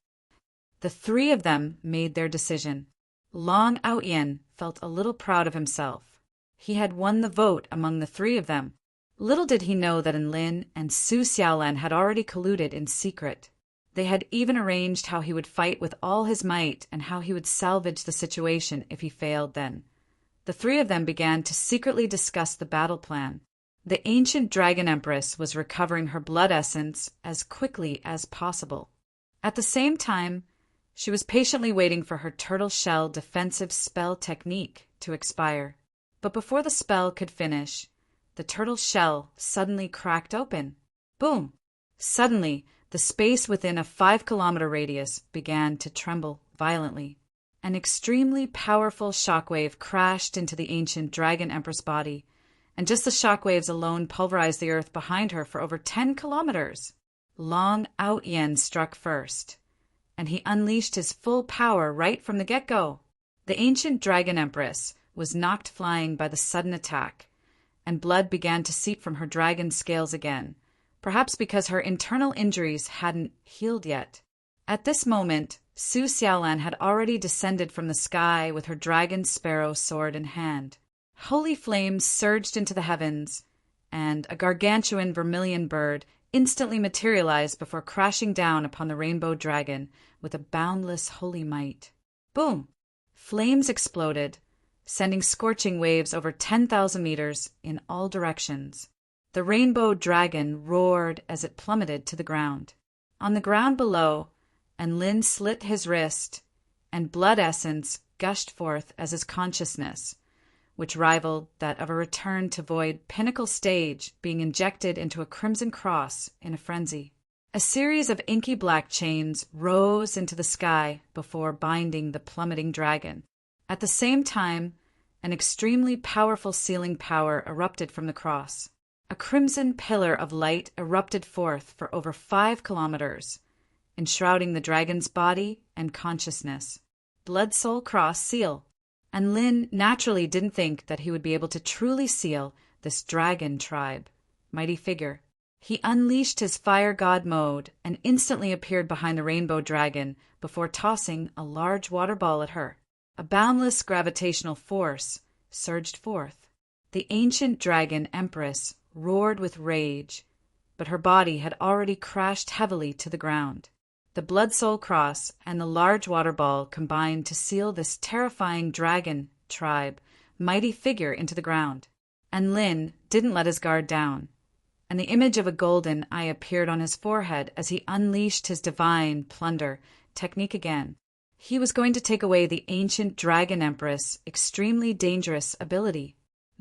The 3 of them made their decision. Long Outyen felt a little proud of himself. He had won the vote among the 3 of them. Little did he know that Enlin and Su Xiaolan had already colluded in secret. They had even arranged how he would fight with all his might and how he would salvage the situation if he failed then. The 3 of them began to secretly discuss the battle plan. The ancient dragon empress was recovering her blood essence as quickly as possible. At the same time, she was patiently waiting for her turtle shell defensive spell technique to expire. But before the spell could finish, the turtle shell suddenly cracked open. Boom! Suddenly, the space within a 5-kilometer radius began to tremble violently. An extremely powerful shockwave crashed into the ancient dragon empress body, and just the shockwaves alone pulverized the earth behind her for over 10 kilometers. Long Outyen struck first, and he unleashed his full power right from the get-go. The ancient dragon empress was knocked flying by the sudden attack, and blood began to seep from her dragon scales again, perhaps because her internal injuries hadn't healed yet. At this moment, Su Xiaolan had already descended from the sky with her dragon sparrow sword in hand. Holy flames surged into the heavens, and a gargantuan vermilion bird instantly materialized before crashing down upon the rainbow dragon with a boundless holy might. Boom! Flames exploded, sending scorching waves over 10,000 meters in all directions. The rainbow dragon roared as it plummeted to the ground. On the ground below, Enlin slit his wrist, and blood essence gushed forth as his consciousness, which rivaled that of a return to void pinnacle stage being injected into a crimson cross in a frenzy. A series of inky black chains rose into the sky before binding the plummeting dragon. At the same time, an extremely powerful sealing power erupted from the cross. A crimson pillar of light erupted forth for over 5 kilometers, enshrouding the dragon's body and consciousness. Blood Soul Cross Seal. And Lin naturally didn't think that he would be able to truly seal this dragon tribe. Mighty figure. He unleashed his fire god mode and instantly appeared behind the rainbow dragon before tossing a large water ball at her. A boundless gravitational force surged forth. The ancient dragon empress roared with rage, but her body had already crashed heavily to the ground. The Blood Soul Cross and the large water ball combined to seal this terrifying dragon tribe mighty figure into the ground. And Lin didn't let his guard down, and the image of a golden eye appeared on his forehead as he unleashed his divine plunder technique again. He was going to take away the ancient dragon empress' extremely dangerous ability.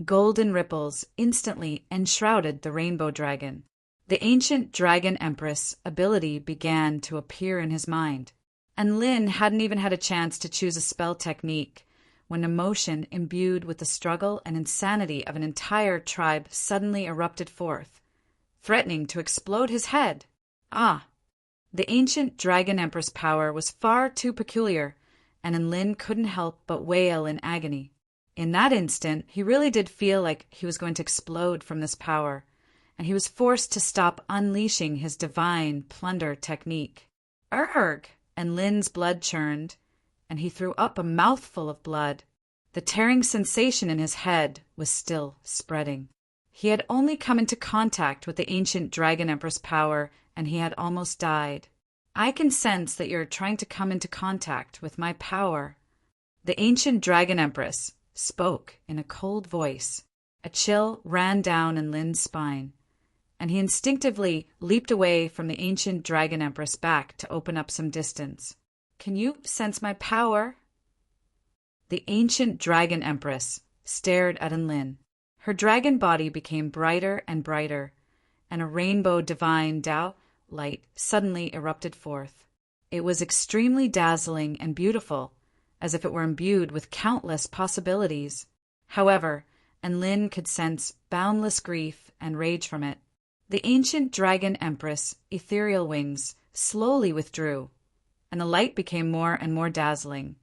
Golden ripples instantly enshrouded the rainbow dragon. The ancient dragon empress ability began to appear in his mind, and Lin hadn't even had a chance to choose a spell technique when emotion imbued with the struggle and insanity of an entire tribe suddenly erupted forth, threatening to explode his head. The ancient dragon empress power was far too peculiar, and Lin couldn't help but wail in agony. In that instant, he really did feel like he was going to explode from this power, and he was forced to stop unleashing his divine plunder technique. Urgh! And Lin's blood churned, and he threw up a mouthful of blood. The tearing sensation in his head was still spreading. He had only come into contact with the ancient dragon empress power, and he had almost died. I can sense that you're trying to come into contact with my power. The ancient dragon empress spoke in a cold voice. A chill ran down Lin's spine, and he instinctively leaped away from the ancient dragon empress back to open up some distance. Can you sense my power? The ancient dragon empress stared at Lin. Her dragon body became brighter and brighter, and a rainbow divine Tao light suddenly erupted forth. It was extremely dazzling and beautiful, as if it were imbued with countless possibilities. However, Lin could sense boundless grief and rage from it. The ancient dragon empress' ethereal wings slowly withdrew, and the light became more and more dazzling,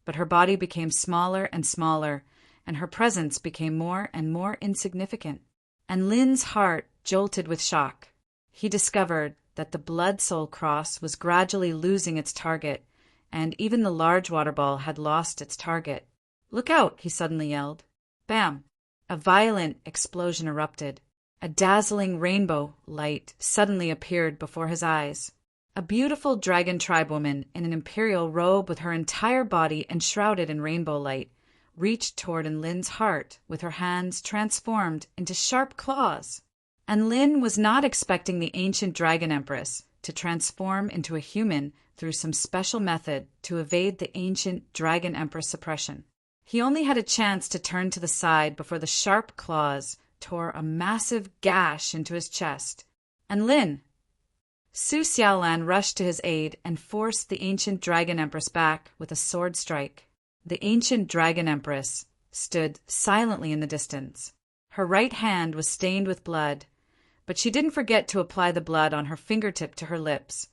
but her body became smaller and smaller, and her presence became more and more insignificant. And Lin's heart jolted with shock. He discovered that the Blood Soul Cross was gradually losing its target, and even the large water ball had lost its target. "Look out!" he suddenly yelled. Bam! A violent explosion erupted. A dazzling rainbow light suddenly appeared before his eyes. A beautiful dragon tribewoman in an imperial robe with her entire body enshrouded in rainbow light reached toward Lin's heart with her hands transformed into sharp claws. And Lin was not expecting the ancient dragon empress to transform into a human through some special method to evade the ancient dragon empress suppression. He only had a chance to turn to the side before the sharp claws tore a massive gash into his chest. And Lin! Su Xiaolan rushed to his aid and forced the ancient dragon empress back with a sword strike. The ancient dragon empress stood silently in the distance. Her right hand was stained with blood, but she didn't forget to apply the blood on her fingertip to her lips,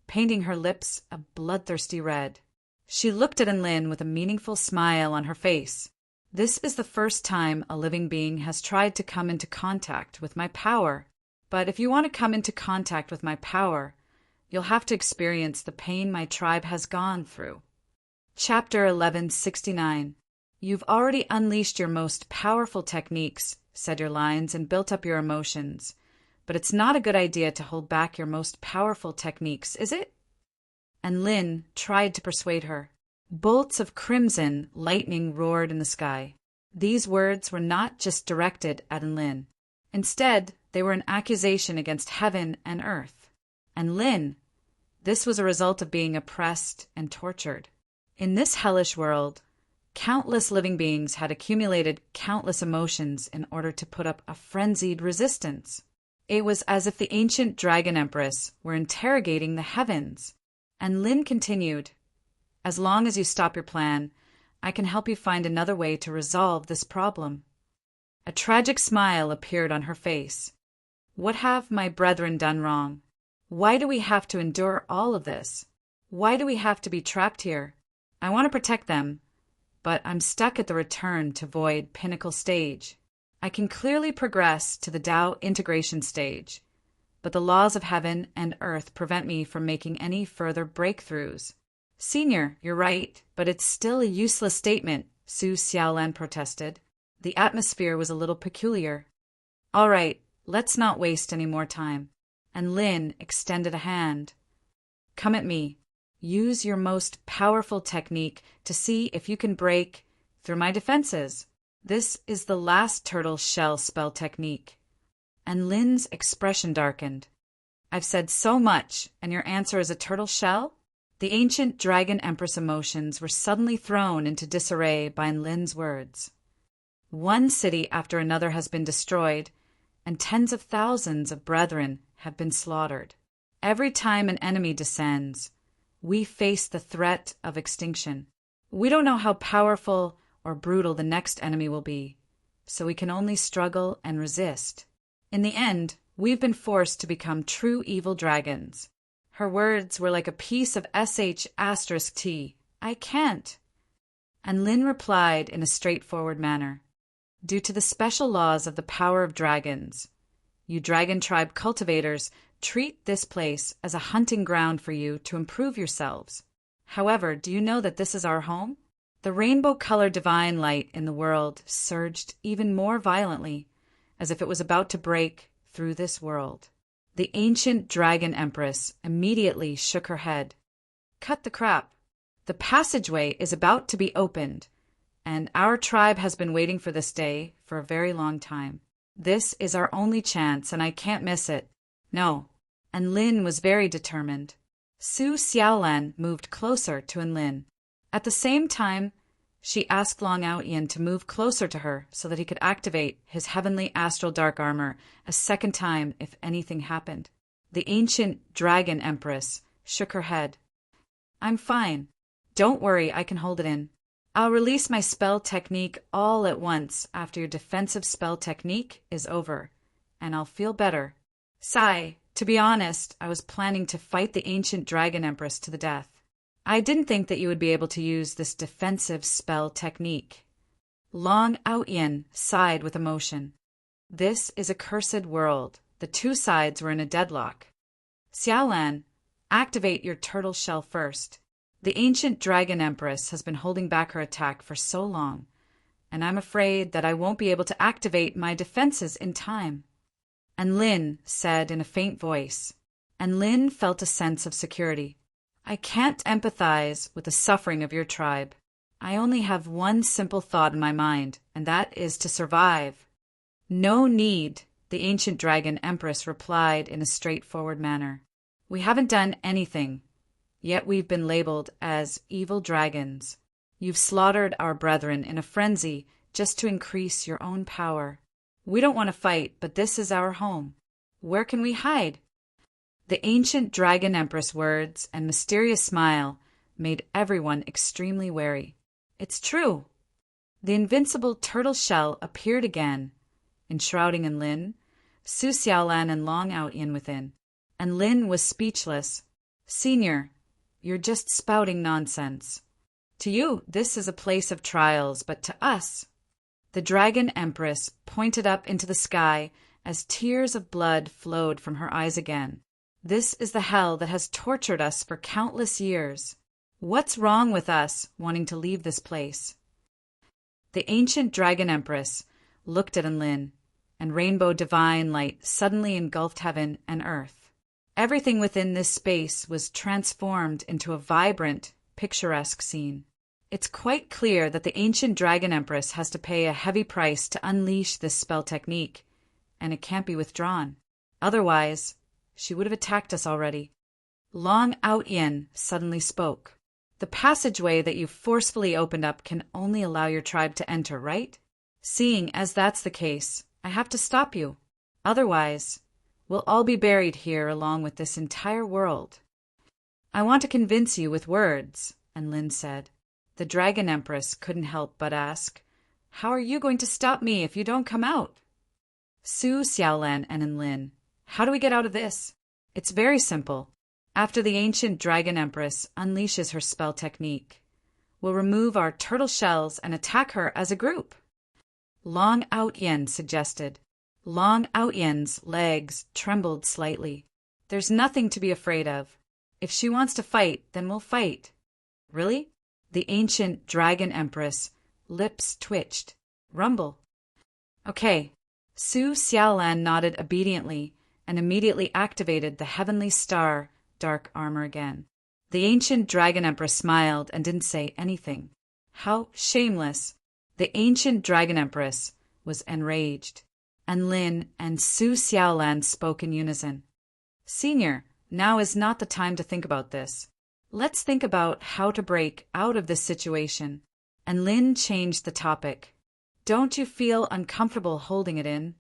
painting her lips a bloodthirsty red. She looked at Lin with a meaningful smile on her face. "This is the first time a living being has tried to come into contact with my power. But if you want to come into contact with my power, you'll have to experience the pain my tribe has gone through." Chapter 1169. "You've already unleashed your most powerful techniques," said your lines, "and built up your emotions. But it's not a good idea to hold back your most powerful techniques, is it?" And Lin tried to persuade her. Bolts of crimson lightning roared in the sky. These words were not just directed at Lin. Instead, they were an accusation against heaven and earth. And Lin, this was a result of being oppressed and tortured. In this hellish world, countless living beings had accumulated countless emotions in order to put up a frenzied resistance. It was as if the ancient dragon empress were interrogating the heavens. And Lin continued, "As long as you stop your plan, I can help you find another way to resolve this problem." A tragic smile appeared on her face. "What have my brethren done wrong? Why do we have to endure all of this? Why do we have to be trapped here? I want to protect them, but I'm stuck at the return to void pinnacle stage. I can clearly progress to the Tao integration stage, but the laws of heaven and earth prevent me from making any further breakthroughs." "Senior, you're right, but it's still a useless statement," Su Xiaolan protested. The atmosphere was a little peculiar. All right, let's not waste any more time. And Lin extended a hand. Come at me. Use your most powerful technique to see if you can break through my defenses. This is the last turtle shell spell technique. And Lin's expression darkened. I've said so much, and your answer is a turtle shell? The ancient dragon empress emotions were suddenly thrown into disarray by Lin's words. One city after another has been destroyed, and tens of thousands of brethren have been slaughtered. Every time an enemy descends, we face the threat of extinction. We don't know how powerful or brutal the next enemy will be, so we can only struggle and resist. In the end, we've been forced to become true evil dragons. Her words were like a piece of **T. I can't. And Lin replied in a straightforward manner. Due to the special laws of the power of dragons, you dragon tribe cultivators treat this place as a hunting ground for you to improve yourselves. However, do you know that this is our home? The rainbow-colored divine light in the world surged even more violently, as if it was about to break through this world. The ancient dragon empress immediately shook her head. Cut the crap. The passageway is about to be opened, and our tribe has been waiting for this day for a very long time. This is our only chance, and I can't miss it. No. And Lin was very determined. Su Xiaolan moved closer to Lin. At the same time, she asked Long Outyin to move closer to her so that he could activate his heavenly astral dark armor a second time if anything happened. The ancient dragon empress shook her head. I'm fine. Don't worry, I can hold it in. I'll release my spell technique all at once after your defensive spell technique is over, and I'll feel better. Sigh, to be honest, I was planning to fight the ancient dragon empress to the death. I didn't think that you would be able to use this defensive spell technique. Long Outyin sighed with emotion. This is a cursed world. The two sides were in a deadlock. Xiaolan, activate your turtle shell first. The ancient dragon empress has been holding back her attack for so long, and I'm afraid that I won't be able to activate my defenses in time. And Lin said in a faint voice, and Lin felt a sense of security. I can't empathize with the suffering of your tribe. I only have one simple thought in my mind, and that is to survive. No need, the ancient dragon empress replied in a straightforward manner. We haven't done anything, yet we've been labeled as evil dragons. You've slaughtered our brethren in a frenzy just to increase your own power. We don't want to fight, but this is our home. Where can we hide? The ancient dragon empress words and mysterious smile made everyone extremely wary. It's true. The invincible turtle shell appeared again, enshrouding Lin, Su Xiaolan and Long Outyin within. And Lin was speechless. Senior, you're just spouting nonsense. To you, this is a place of trials, but to us... The dragon empress pointed up into the sky as tears of blood flowed from her eyes again. This is the hell that has tortured us for countless years. What's wrong with us wanting to leave this place? The ancient dragon empress looked at Lin, and rainbow divine light suddenly engulfed heaven and earth. Everything within this space was transformed into a vibrant, picturesque scene. It's quite clear that the ancient dragon empress has to pay a heavy price to unleash this spell technique, and it can't be withdrawn. Otherwise, she would have attacked us already. Long Outyin suddenly spoke. The passageway that you forcefully opened up can only allow your tribe to enter, right? Seeing as that's the case, I have to stop you. Otherwise, we'll all be buried here along with this entire world. I want to convince you with words, and Lin said. The dragon empress couldn't help but ask, how are you going to stop me if you don't come out? Su Xiaolan and Lin, how do we get out of this? It's very simple. After the ancient dragon empress unleashes her spell technique, we'll remove our turtle shells and attack her as a group. Long Outyin suggested. Long Outyin's legs trembled slightly. There's nothing to be afraid of. If she wants to fight, then we'll fight. Really? The ancient dragon empress lips twitched. Rumble. Okay. Su Xiaolan nodded obediently and immediately activated the Heavenly Star dark armor again. The ancient Dragon Empress smiled and didn't say anything. How shameless! The ancient Dragon Empress was enraged, and Lin and Su Xiaolan spoke in unison. Senior, now is not the time to think about this. Let's think about how to break out of this situation. And Lin changed the topic. Don't you feel uncomfortable holding it in?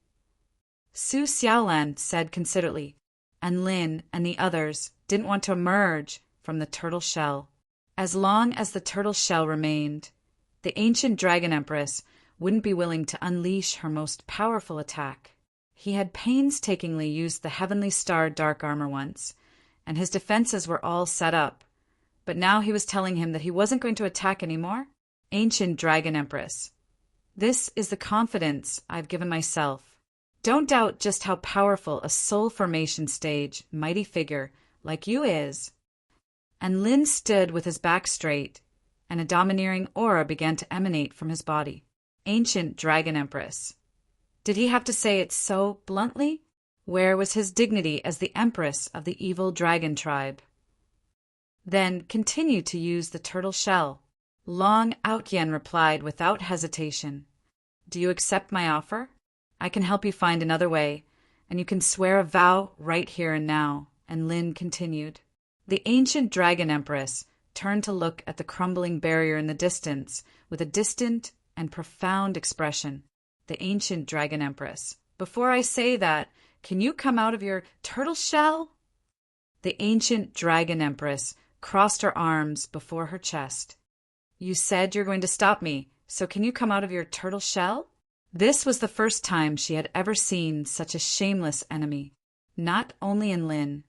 Su Xiaolan said considerately, and Lin and the others didn't want to emerge from the turtle shell. As long as the turtle shell remained, the ancient Dragon Empress wouldn't be willing to unleash her most powerful attack. He had painstakingly used the Heavenly Star dark armor once, and his defenses were all set up. But now he was telling him that he wasn't going to attack anymore? Ancient Dragon Empress, this is the confidence I've given myself. Don't doubt just how powerful a soul formation stage mighty figure like you is. And Lin stood with his back straight, and a domineering aura began to emanate from his body. Ancient Dragon Empress. Did he have to say it so bluntly? Where was his dignity as the Empress of the evil dragon tribe? Then continue to use the turtle shell. Long Outyen replied without hesitation. Do you accept my offer? I can help you find another way, and you can swear a vow right here and now. And Lin continued. The ancient Dragon Empress turned to look at the crumbling barrier in the distance with a distant and profound expression. The ancient Dragon Empress. Before I say that, can you come out of your turtle shell? The ancient Dragon Empress crossed her arms before her chest. You said you're going to stop me, so can you come out of your turtle shell? This was the first time she had ever seen such a shameless enemy. Not only in Lin,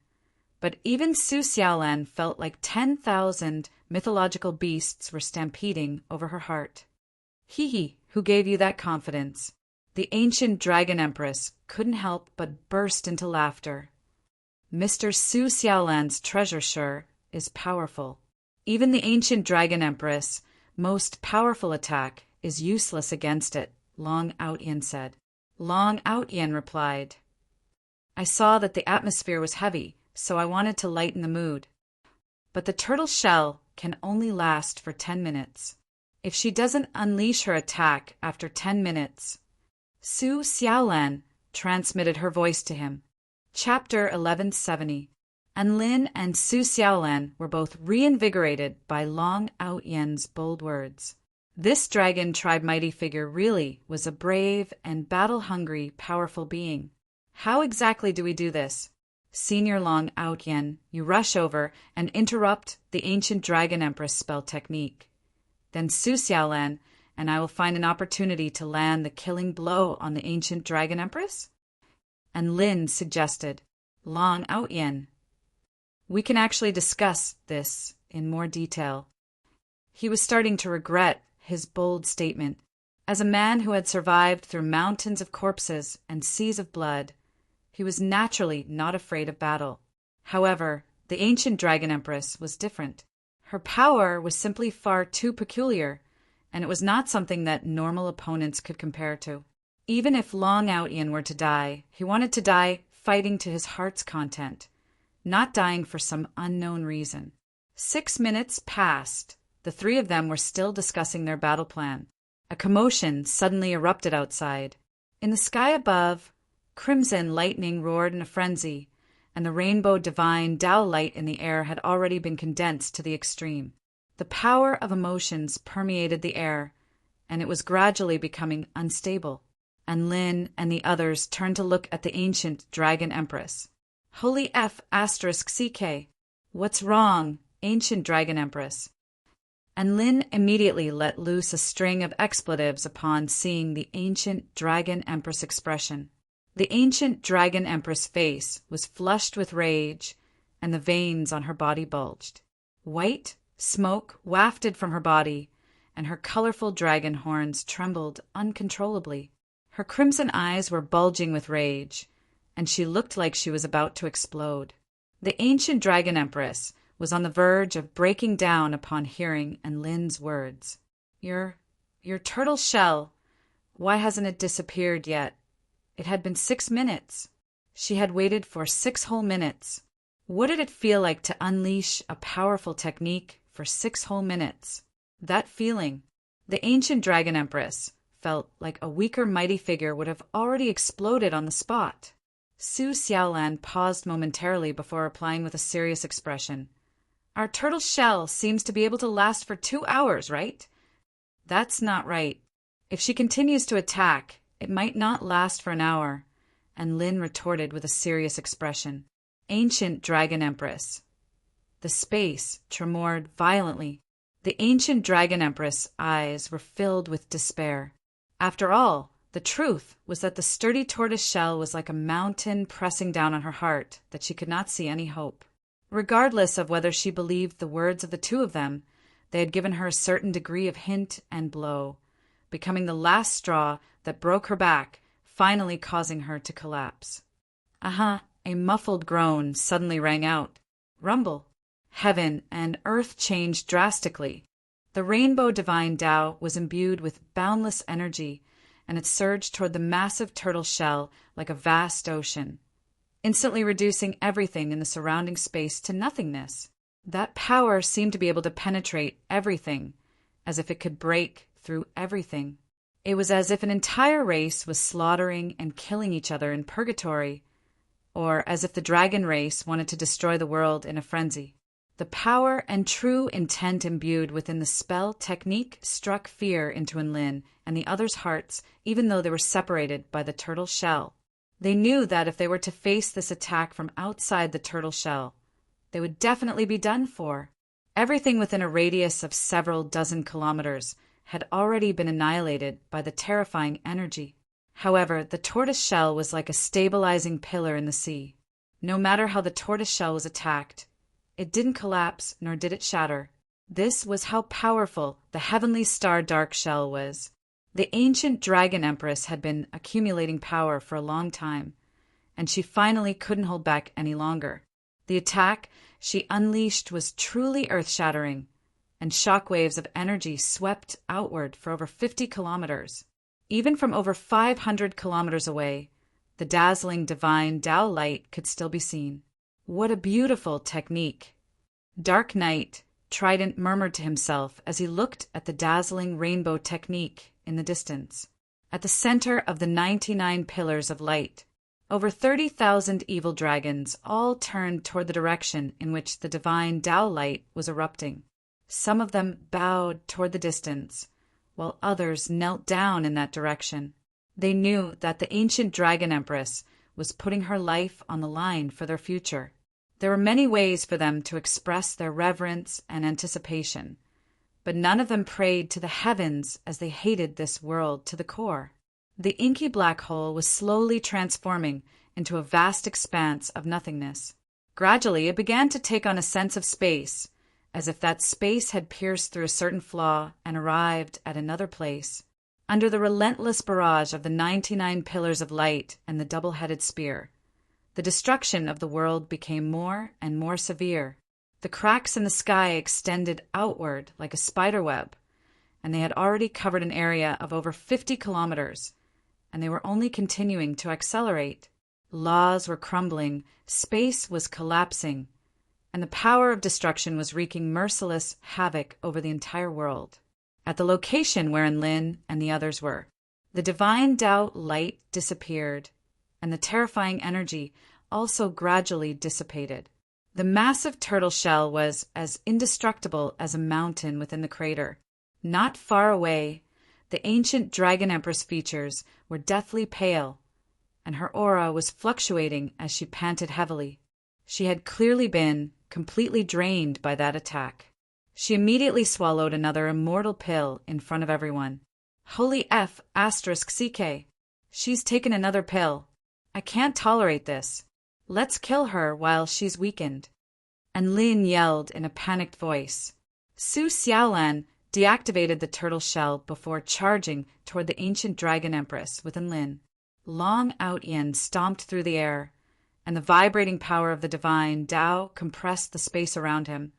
but even Su Xiaolan felt like 10,000 mythological beasts were stampeding over her heart. He who gave you that confidence? The ancient Dragon Empress couldn't help but burst into laughter. Mr. Su Xiaolan's treasure sure is powerful. Even the ancient Dragon Empress' most powerful attack is useless against it, Long Outyen said. Long Outyen replied, I saw that the atmosphere was heavy, so I wanted to lighten the mood. But the turtle shell can only last for 10 minutes. If she doesn't unleash her attack after 10 minutes, Su Xiaolan transmitted her voice to him. Chapter 1170. And Lin and Su Xiaolan were both reinvigorated by Long Outyen's bold words. This dragon tribe mighty figure really was a brave and battle-hungry, powerful being. How exactly do we do this? Senior Long Outyen, you rush over and interrupt the ancient Dragon Empress spell technique. Then Su Xiaolan and I will find an opportunity to land the killing blow on the ancient Dragon Empress? And Lin suggested, Long Outyen. We can actually discuss this in more detail. He was starting to regret his bold statement. As a man who had survived through mountains of corpses and seas of blood, he was naturally not afraid of battle. However, the ancient Dragon Empress was different. Her power was simply far too peculiar, and it was not something that normal opponents could compare to. Even if Long Outyen were to die, he wanted to die fighting to his heart's content, not dying for some unknown reason. 6 minutes passed. The three of them were still discussing their battle plan. A commotion suddenly erupted outside. In the sky above, crimson lightning roared in a frenzy, and the rainbow divine Tao light in the air had already been condensed to the extreme. The power of emotions permeated the air, and it was gradually becoming unstable. And Lin and the others turned to look at the ancient Dragon Empress. Holy F asterisk CK. What's wrong, ancient Dragon Empress? And Lin immediately let loose a string of expletives upon seeing the ancient Dragon Empress expression. The ancient Dragon Empress face was flushed with rage, and the veins on her body bulged. White smoke wafted from her body, and her colorful dragon horns trembled uncontrollably. Her crimson eyes were bulging with rage, and she looked like she was about to explode. The ancient Dragon Empress was on the verge of breaking down upon hearing Lin's words. Your turtle shell. Why hasn't it disappeared yet? It had been 6 minutes. She had waited for 6 whole minutes. What did it feel like to unleash a powerful technique for 6 whole minutes? That feeling, the ancient Dragon Empress felt like a weaker mighty figure would have already exploded on the spot. Su Xiaolan paused momentarily before replying with a serious expression. Our turtle shell seems to be able to last for 2 hours, right? That's not right. If she continues to attack, it might not last for an hour. And Lin retorted with a serious expression. Ancient Dragon Empress. The space tremored violently. The ancient Dragon Empress' eyes were filled with despair. After all, the truth was that the sturdy tortoise shell was like a mountain pressing down on her heart, that she could not see any hope. Regardless of whether she believed the words of the two of them, they had given her a certain degree of hint and blow, becoming the last straw that broke her back, finally causing her to collapse. A muffled groan suddenly rang out. Rumble. Heaven and earth changed drastically. The rainbow divine Tao was imbued with boundless energy, and it surged toward the massive turtle shell like a vast ocean, instantly reducing everything in the surrounding space to nothingness. That power seemed to be able to penetrate everything, as if it could break through everything. It was as if an entire race was slaughtering and killing each other in purgatory, or as if the dragon race wanted to destroy the world in a frenzy. The power and true intent imbued within the spell technique struck fear into Enlin and the others' hearts, even though they were separated by the turtle shell. They knew that if they were to face this attack from outside the turtle shell, they would definitely be done for. Everything within a radius of several dozen kilometers had already been annihilated by the terrifying energy. However, the tortoise shell was like a stabilizing pillar in the sea. No matter how the tortoise shell was attacked, it didn't collapse nor did it shatter. This was how powerful the heavenly star dark shell was. The ancient Dragon Empress had been accumulating power for a long time, and she finally couldn't hold back any longer. The attack she unleashed was truly earth-shattering, and shockwaves of energy swept outward for over 50 kilometers. Even from over 500 kilometers away, the dazzling divine Tao light could still be seen. What a beautiful technique! Dark Knight, Trident murmured to himself as he looked at the dazzling rainbow technique in the distance. At the center of the 99 pillars of light, over 30,000 evil dragons all turned toward the direction in which the divine Tao light was erupting. Some of them bowed toward the distance, while others knelt down in that direction. They knew that the ancient Dragon Empress was putting her life on the line for their future. There were many ways for them to express their reverence and anticipation, but none of them prayed to the heavens as they hated this world to the core. The inky black hole was slowly transforming into a vast expanse of nothingness. Gradually, it began to take on a sense of space, as if that space had pierced through a certain flaw and arrived at another place. Under the relentless barrage of the 99 pillars of light and the double-headed spear, the destruction of the world became more and more severe. The cracks in the sky extended outward like a spider web, and they had already covered an area of over 50 kilometers, and they were only continuing to accelerate. Laws were crumbling, space was collapsing, and the power of destruction was wreaking merciless havoc over the entire world. At the location wherein Lin and the others were, the divine Tao light disappeared, and the terrifying energy also gradually dissipated. The massive turtle shell was as indestructible as a mountain within the crater. Not far away, the ancient Dragon Empress features were deathly pale, and her aura was fluctuating as she panted heavily. She had clearly been completely drained by that attack. She immediately swallowed another immortal pill in front of everyone. Holy F asterisk CK. She's taken another pill. I can't tolerate this. Let's kill her while she's weakened. And Lin yelled in a panicked voice. Su Xiaolan deactivated the turtle shell before charging toward the ancient Dragon Empress within Lin. Long Out Yin stomped through the air, and the vibrating power of the divine Tao compressed the space around him,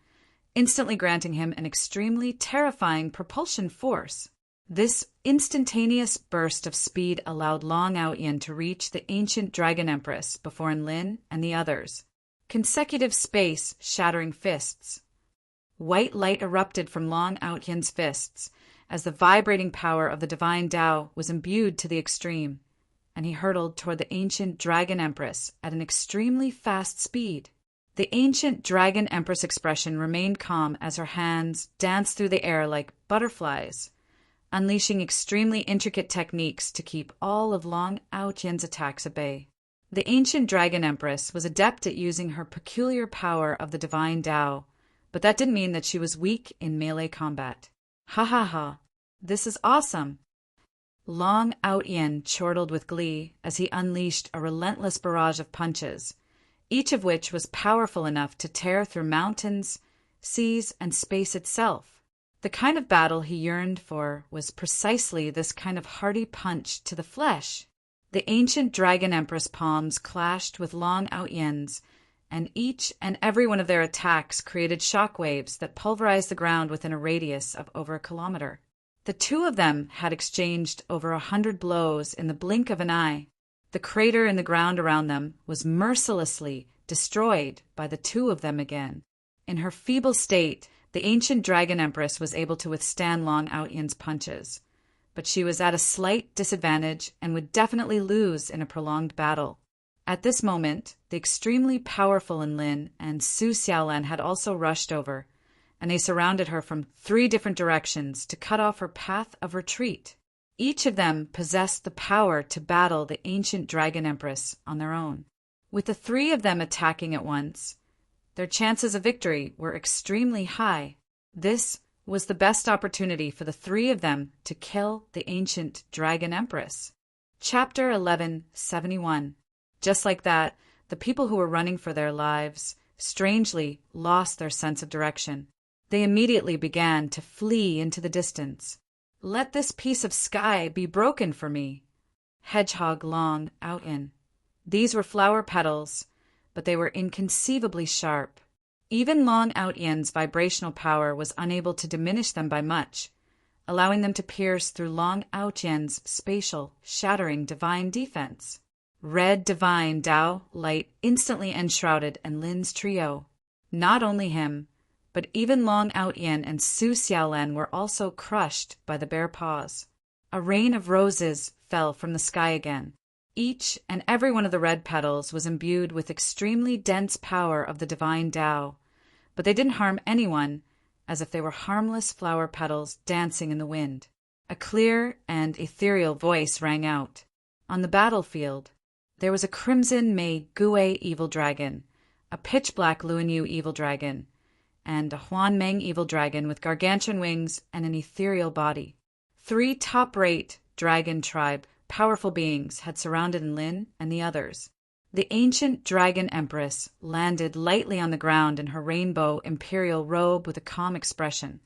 instantly granting him an extremely terrifying propulsion force. This instantaneous burst of speed allowed Long Outyin to reach the ancient Dragon Empress before Lin and the others. Consecutive space-shattering fists. White light erupted from Long Outyin's fists as the vibrating power of the divine Tao was imbued to the extreme, and he hurtled toward the ancient Dragon Empress at an extremely fast speed. The ancient Dragon Empress expression remained calm as her hands danced through the air like butterflies, unleashing extremely intricate techniques to keep all of Long Outyin's attacks at bay. The ancient Dragon Empress was adept at using her peculiar power of the divine Tao, but that didn't mean that she was weak in melee combat. Ha ha ha, this is awesome! Long Outyin chortled with glee as he unleashed a relentless barrage of punches, each of which was powerful enough to tear through mountains, seas, and space itself. The kind of battle he yearned for was precisely this kind of hearty punch to the flesh. The ancient Dragon Empress palms clashed with Long Outyin's, and each and every one of their attacks created shockwaves that pulverized the ground within a radius of over a kilometer. The two of them had exchanged over 100 blows in the blink of an eye. The crater in the ground around them was mercilessly destroyed by the two of them again. In her feeble state, the ancient Dragon Empress was able to withstand Long Outyin's punches, but she was at a slight disadvantage and would definitely lose in a prolonged battle. At this moment, the extremely powerful Lin and Su Xiaolan had also rushed over, and they surrounded her from 3 different directions to cut off her path of retreat. Each of them possessed the power to battle the ancient Dragon Empress on their own. With the 3 of them attacking at once, their chances of victory were extremely high. This was the best opportunity for the 3 of them to kill the ancient Dragon Empress. Chapter 1171. Just like that, the people who were running for their lives strangely lost their sense of direction. They immediately began to flee into the distance. "Let this piece of sky be broken for me." Hedgehog Long Outyin. These were flower petals, but they were inconceivably sharp. Even Long Outyin's vibrational power was unable to diminish them by much, allowing them to pierce through Long Outyin's spatial, shattering divine defense. Red divine Tao light instantly enshrouded Lin's trio. Not only him, but even Long Outyin and Su Xiaolan were also crushed by the bare paws. A rain of roses fell from the sky again. Each and every one of the red petals was imbued with extremely dense power of the divine Tao, but they didn't harm anyone, as if they were harmless flower petals dancing in the wind. A clear and ethereal voice rang out. On the battlefield, there was a crimson Mei Gui evil dragon, a pitch-black Luanyu evil dragon, and a Huanmeng evil dragon with gargantuan wings and an ethereal body. 3 top-rate dragon tribe powerful beings had surrounded Lin and the others. The ancient Dragon Empress landed lightly on the ground in her rainbow imperial robe with a calm expression.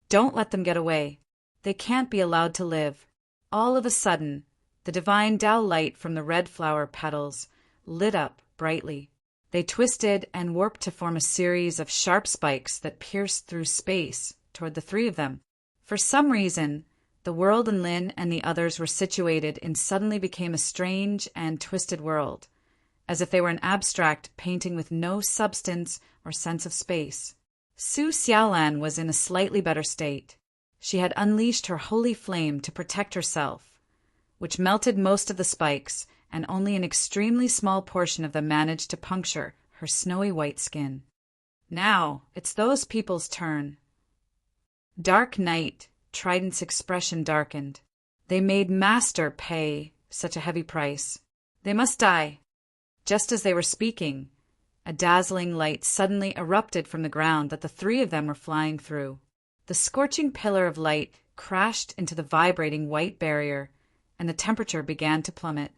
"Don't let them get away. They can't be allowed to live." All of a sudden, the divine Tao light from the red flower petals lit up brightly. They twisted and warped to form a series of sharp spikes that pierced through space toward the 3 of them. For some reason, the world Lin and the others were situated in suddenly became a strange and twisted world, as if they were an abstract painting with no substance or sense of space. Su Xiaolan was in a slightly better state. She had unleashed her holy flame to protect herself, which melted most of the spikes, and only an extremely small portion of them managed to puncture her snowy white skin. Now it's those people's turn. Dark night, Trident's expression darkened. They made Master pay such a heavy price. They must die. Just as they were speaking, a dazzling light suddenly erupted from the ground that the 3 of them were flying through. The scorching pillar of light crashed into the vibrating white barrier, and the temperature began to plummet.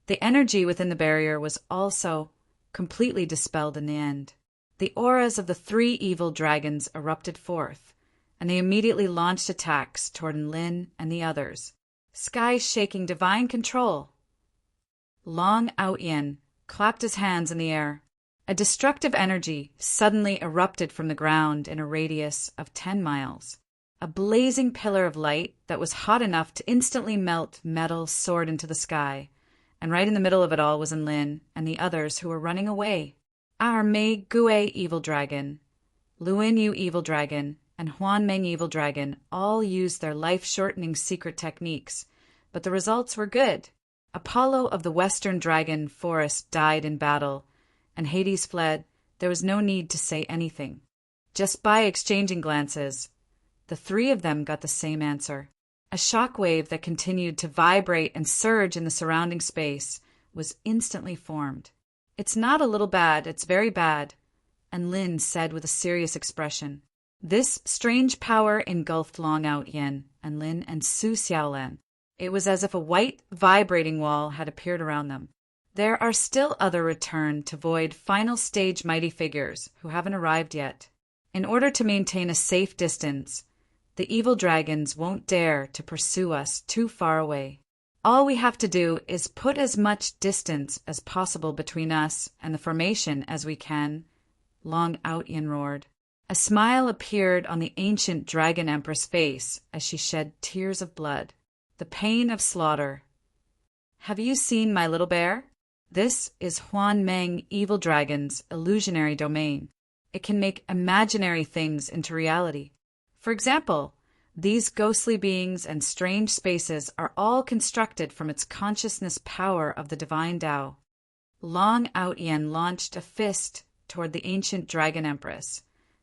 The energy within the barrier was also completely dispelled in the end. The auras of the 3 evil dragons erupted forth, and they immediately launched attacks toward Lin and the others. Sky-shaking divine control. Long Outyin clapped his hands in the air. A destructive energy suddenly erupted from the ground in a radius of 10 miles. A blazing pillar of light that was hot enough to instantly melt metal soared into the sky, and right in the middle of it all was Lin and the others who were running away. Our Mei Gue Evil Dragon, Luin Yu Evil Dragon, and Huan Meng Evil Dragon all used their life-shortening secret techniques, but the results were good. Apollo of the Western Dragon Forest died in battle, and Hades fled. There was no need to say anything. Just by exchanging glances, the three of them got the same answer. A shockwave that continued to vibrate and surge in the surrounding space was instantly formed. "It's not a little bad, it's very bad," and Lin said with a serious expression. This strange power engulfed Long Out Yen and Lin and Su Xiaolan. It was as if a white, vibrating wall had appeared around them. There are still other return to void final stage mighty figures who haven't arrived yet. In order to maintain a safe distance, the evil dragons won't dare to pursue us too far away. All we have to do is put as much distance as possible between us and the formation as we can, Long Out Yen roared. A smile appeared on the ancient dragon empress' face as she shed tears of blood. The pain of slaughter. "Have you seen my little bear? This is Huan Meng Evil Dragon's illusionary domain. It can make imaginary things into reality. For example, these ghostly beings and strange spaces are all constructed from its consciousness power of the divine Tao." Long Out Yen launched a fist toward the ancient dragon empress,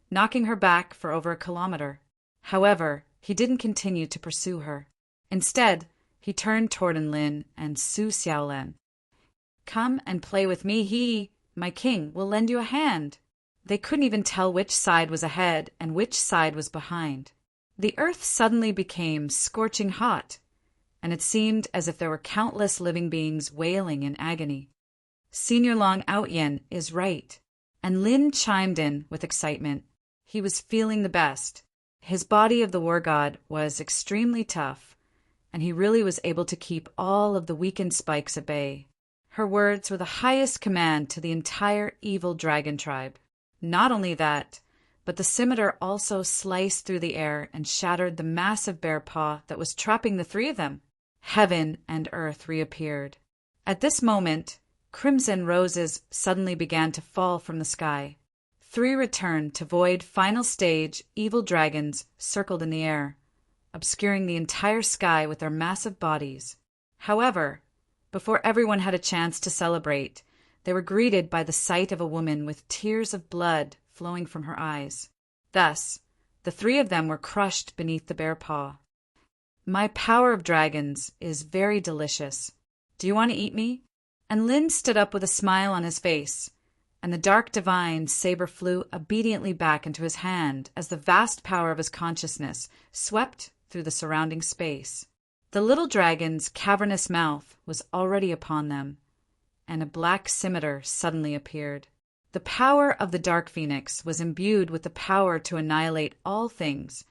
knocking her back for over a kilometer. However, he didn't continue to pursue her. Instead, he turned toward Lin and Su Xiaolan. "Come and play with me. He, my king, will lend you a hand." They couldn't even tell which side was ahead and which side was behind. The earth suddenly became scorching hot, and it seemed as if there were countless living beings wailing in agony. "Senior Long Out Yen is right," and Lin chimed in with excitement. He was feeling the best. His body of the war god was extremely tough, and he really was able to keep all of the weakened spikes at bay. Her words were the highest command to the entire evil dragon tribe. Not only that, but the scimitar also sliced through the air and shattered the massive bear paw that was trapping the three of them. Heaven and earth reappeared. At this moment, crimson roses suddenly began to fall from the sky. 3 returned to void final stage evil dragons circled in the air, obscuring the entire sky with their massive bodies. However, before everyone had a chance to celebrate, they were greeted by the sight of a woman with tears of blood flowing from her eyes. Thus, the 3 of them were crushed beneath the bear paw. "My power of dragons is very delicious. Do you want to eat me?" And Lin stood up with a smile on his face, and the dark divine saber flew obediently back into his hand as the vast power of his consciousness swept through the surrounding space. The little dragon's cavernous mouth was already upon them, and a black scimitar suddenly appeared. The power of the Dark Phoenix was imbued with the power to annihilate all things,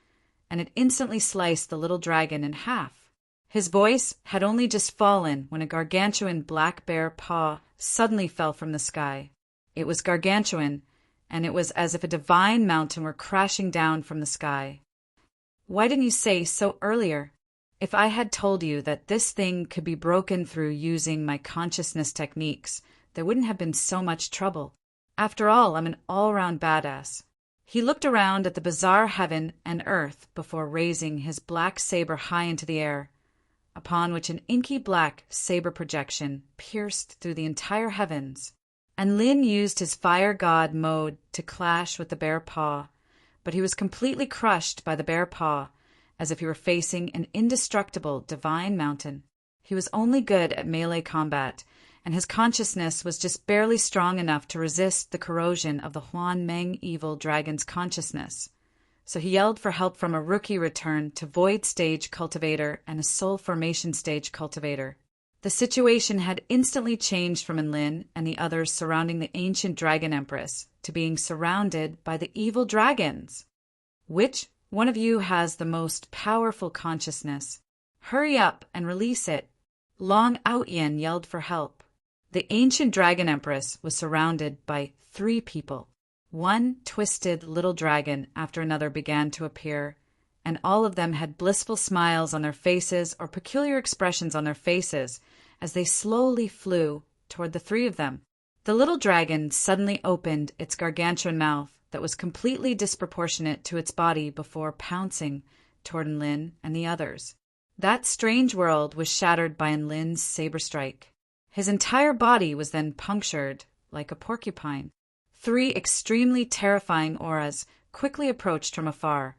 and it instantly sliced the little dragon in half. His voice had only just fallen when a gargantuan black bear paw suddenly fell from the sky. It was gargantuan, and it was as if a divine mountain were crashing down from the sky. "Why didn't you say so earlier? If I had told you that this thing could be broken through using my consciousness techniques, there wouldn't have been so much trouble. After all, I'm an all-round badass." He looked around at the bizarre heaven and earth before raising his black saber high into the air, upon which an inky black saber projection pierced through the entire heavens. And Lin used his fire god mode to clash with the bear paw, but he was completely crushed by the bear paw, as if he were facing an indestructible divine mountain. He was only good at melee combat, and his consciousness was just barely strong enough to resist the corrosion of the Huan Meng Evil Dragon's consciousness. So he yelled for help from a rookie return to Void Stage Cultivator and a Soul Formation Stage Cultivator. The situation had instantly changed from Lin and the others surrounding the ancient dragon empress to being surrounded by the evil dragons. "Which one of you has the most powerful consciousness? Hurry up and release it." Long Out Yen yelled for help. The ancient dragon empress was surrounded by 3 people. One twisted little dragon after another began to appear, and all of them had blissful smiles on their faces or peculiar expressions on their faces as they slowly flew toward the three of them. The little dragon suddenly opened its gargantuan mouth that was completely disproportionate to its body before pouncing toward Enlin and the others. That strange world was shattered by Enlin's saber strike. His entire body was then punctured like a porcupine. Three extremely terrifying auras quickly approached from afar,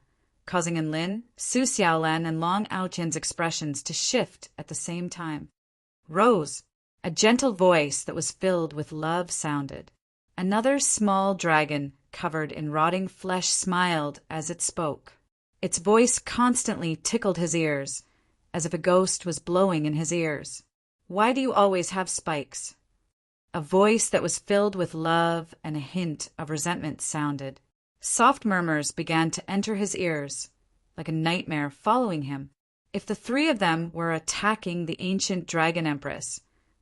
causing Enlin, Su Xiaolan, and Long Aotian's expressions to shift at the same time. Rose, a gentle voice that was filled with love, sounded. Another small dragon covered in rotting flesh smiled as it spoke. Its voice constantly tickled his ears, as if a ghost was blowing in his ears. Why do you always have spikes? A voice that was filled with love and a hint of resentment sounded. Soft murmurs began to enter his ears, like a nightmare following him. If the three of them were attacking the ancient Dragon Empress,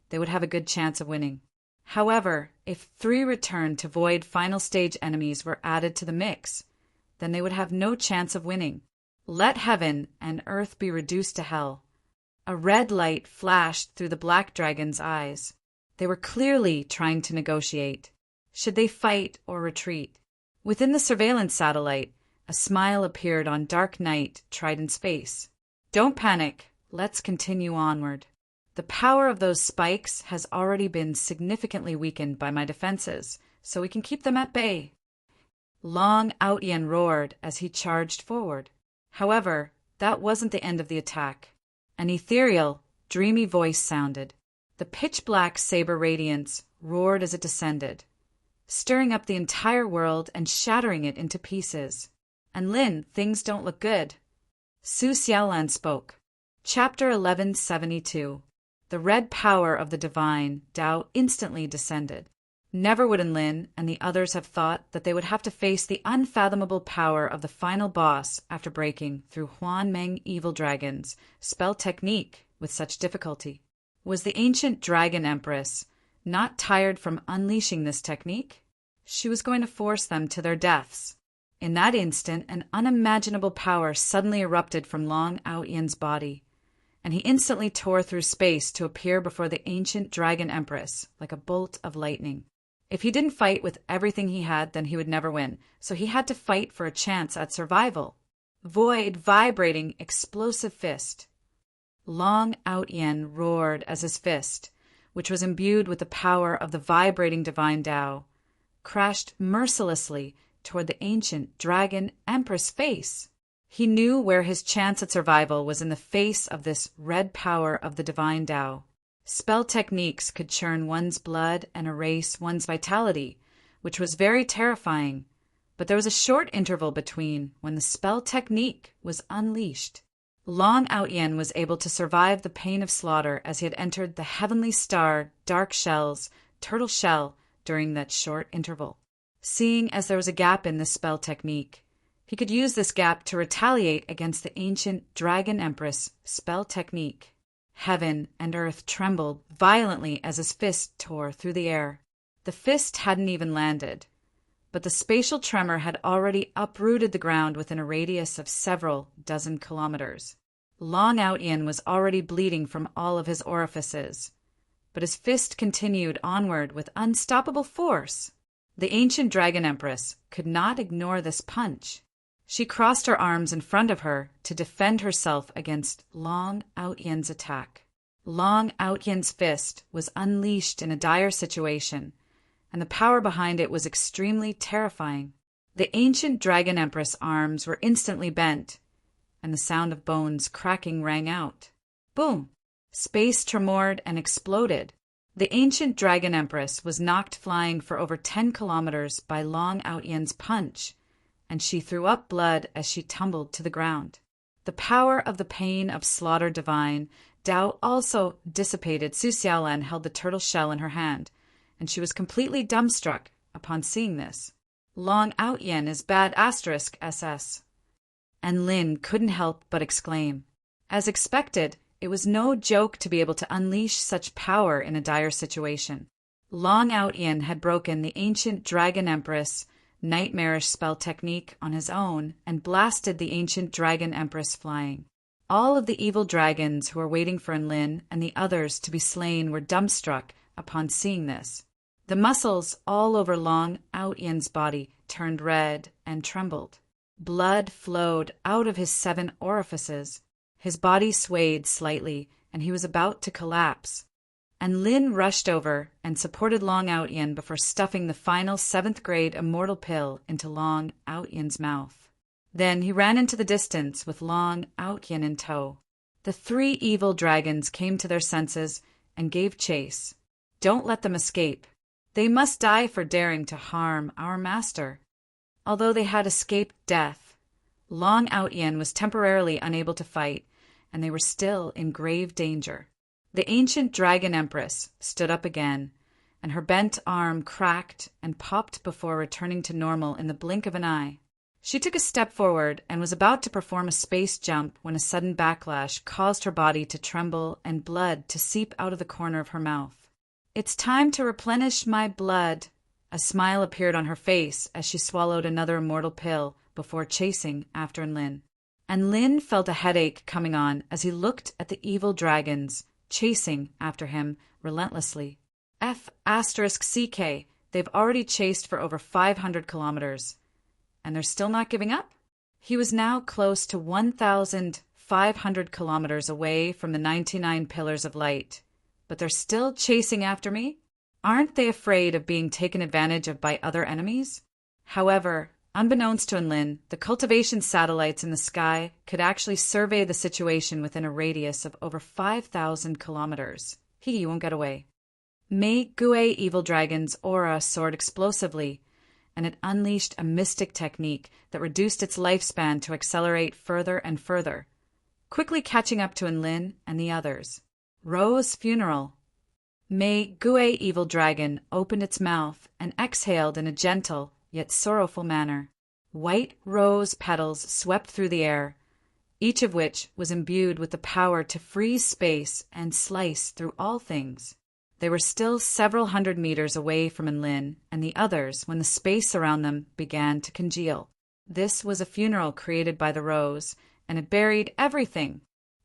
they would have a good chance of winning. However, if three returned to void final stage enemies were added to the mix, then they would have no chance of winning. Let heaven and earth be reduced to hell. A red light flashed through the black dragon's eyes. They were clearly trying to negotiate. Should they fight or retreat? Within the surveillance satellite, a smile appeared on Dark Knight Trident's face. Don't panic. Let's continue onward. The power of those spikes has already been significantly weakened by my defenses, so we can keep them at bay. Long Aotian roared as he charged forward. However, that wasn't the end of the attack. An ethereal, dreamy voice sounded. The pitch-black saber radiance roared as it descended, stirring up the entire world and shattering it into pieces. Enlin, things don't look good. Su Xiaolan spoke. Chapter 1172. The red power of the divine Tao instantly descended. Never would Enlin and the others have thought that they would have to face the unfathomable power of the final boss after breaking through Huan Meng Evil Dragon's spell technique with such difficulty. Was the ancient Dragon Empress not tired from unleashing this technique? She was going to force them to their deaths. In that instant, an unimaginable power suddenly erupted from Long Aotian's body, and he instantly tore through space to appear before the ancient Dragon Empress like a bolt of lightning. If he didn't fight with everything he had, then he would never win, so he had to fight for a chance at survival. Void, vibrating, explosive fist. Long Aotian roared as his fist, which was imbued with the power of the vibrating divine Tao, crashed mercilessly toward the ancient Dragon Empress' face. He knew where his chance at survival was in the face of this red power of the divine Tao. Spell techniques could churn one's blood and erase one's vitality, which was very terrifying, but there was a short interval between when the spell technique was unleashed. Long Aotian was able to survive the pain of slaughter as he had entered the Heavenly Star Dark Shell's turtle shell during that short interval. Seeing as there was a gap in this spell technique, he could use this gap to retaliate against the ancient Dragon Empress spell technique. Heaven and earth trembled violently as his fist tore through the air. The fist hadn't even landed, but the spatial tremor had already uprooted the ground within a radius of several dozen kilometers. Long Aotian was already bleeding from all of his orifices, but his fist continued onward with unstoppable force. The ancient Dragon Empress could not ignore this punch. She crossed her arms in front of her to defend herself against Long Aotian's attack. Long Aotian's fist was unleashed in a dire situation, and the power behind it was extremely terrifying. The ancient Dragon Empress' arms were instantly bent, and the sound of bones cracking rang out. Boom! Space tremored and exploded. The ancient Dragon Empress was knocked flying for over 10 kilometers by Long Aotian's punch, and she threw up blood as she tumbled to the ground. The power of the pain of slaughter divine Tao also dissipated. Su Xiaolan held the turtle shell in her hand, and she was completely dumbstruck upon seeing this. Long Aotian is bad *SS. And Lin couldn't help but exclaim. As expected, it was no joke to be able to unleash such power in a dire situation. Long Aotian had broken the ancient Dragon Empress' nightmarish spell technique on his own and blasted the ancient dragon empress flying. All of the evil dragons who were waiting for Enlin and the others to be slain were dumbstruck upon seeing this. The muscles all over Long Out-Yin's body turned red and trembled. Blood flowed out of his 7 orifices. His body swayed slightly, and he was about to collapse. And Lin rushed over and supported Long Out-Yin before stuffing the final 7th-grade immortal pill into Long Out-Yin's mouth. Then he ran into the distance with Long Out-Yin in tow. The 3 evil dragons came to their senses and gave chase. Don't let them escape. They must die for daring to harm our master. Although they had escaped death, Long Out-Yin was temporarily unable to fight, and they were still in grave danger. The ancient dragon empress stood up again, and her bent arm cracked and popped before returning to normal in the blink of an eye. She took a step forward and was about to perform a space jump when a sudden backlash caused her body to tremble and blood to seep out of the corner of her mouth. "It's time to replenish my blood." A smile appeared on her face as she swallowed another immortal pill before chasing after Enlin. And Lin felt a headache coming on as he looked at the evil dragons chasing after him relentlessly. F*CK, they've already chased for over 500 kilometers. And they're still not giving up? He was now close to 1,500 kilometers away from the 99 pillars of light. But they're still chasing after me? Aren't they afraid of being taken advantage of by other enemies? However, unbeknownst to Enlin, the cultivation satellites in the sky could actually survey the situation within a radius of over 5,000 kilometers. He won't get away. Mei Gue Evil Dragon's aura soared explosively, and it unleashed a mystic technique that reduced its lifespan to accelerate further and further, quickly catching up to Enlin and the others. Rose Funeral. Mei Gue Evil Dragon opened its mouth and exhaled in a gentle yet sorrowful manner. White rose petals swept through the air, each of which was imbued with the power to freeze space and slice through all things. They were still several hundred meters away from Enlin and the others when the space around them began to congeal. This was a funeral created by the rose, and it buried everything.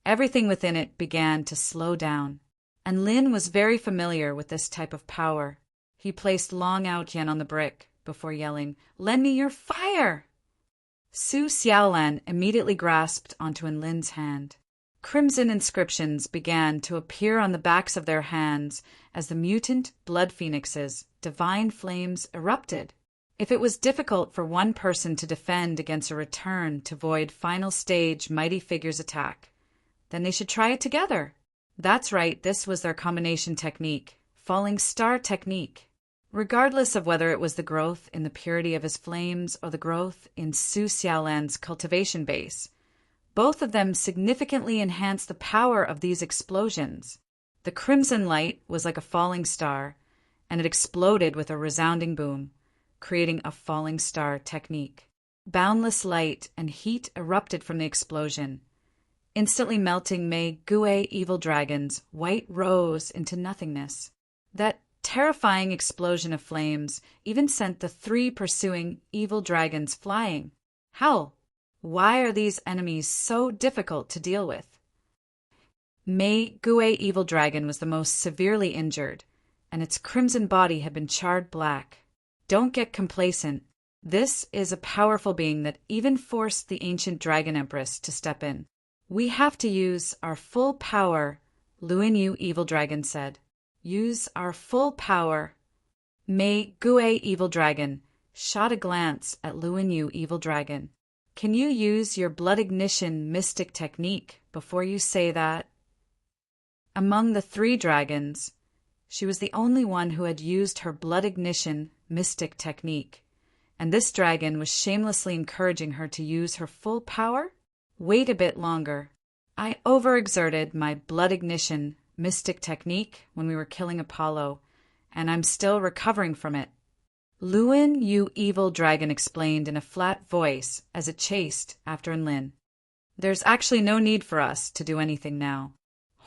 Everything within it began to slow down. And Lin was very familiar with this type of power. He placed Long Out-Yin on the brick before yelling, "Lend me your fire!" Su Xiaolan immediately grasped onto Enlin's hand. Crimson inscriptions began to appear on the backs of their hands as the mutant blood phoenixes, divine flames, erupted. If it was difficult for one person to defend against a return to void final stage mighty figure's attack, then they should try it together. That's right, this was their combination technique, falling star technique. Regardless of whether it was the growth in the purity of his flames or the growth in Su Xiaolan's cultivation base, both of them significantly enhanced the power of these explosions. The crimson light was like a falling star, and it exploded with a resounding boom, creating a falling star technique. Boundless light and heat erupted from the explosion, instantly melting Mei Gue Evil Dragon's white rose into nothingness. That terrifying explosion of flames even sent the 3 pursuing evil dragons flying. Hell, why are these enemies so difficult to deal with? Mei Gue Evil Dragon was the most severely injured, and its crimson body had been charred black. Don't get complacent. This is a powerful being that even forced the ancient dragon empress to step in. "We have to use our full power," Luin Yu Evil Dragon said. "Use our full power." Mei Gue Evil Dragon shot a glance at Luin Yu Evil Dragon. "Can you use your blood ignition mystic technique before you say that?" Among the 3 dragons, she was the only one who had used her blood ignition mystic technique, and this dragon was shamelessly encouraging her to use her full power? Wait a bit longer. I overexerted my blood ignition mystic technique when we were killing Apollo, and I'm still recovering from it. Luin Yu Evil Dragon explained in a flat voice as it chased after Enlin. "There's actually no need for us to do anything now."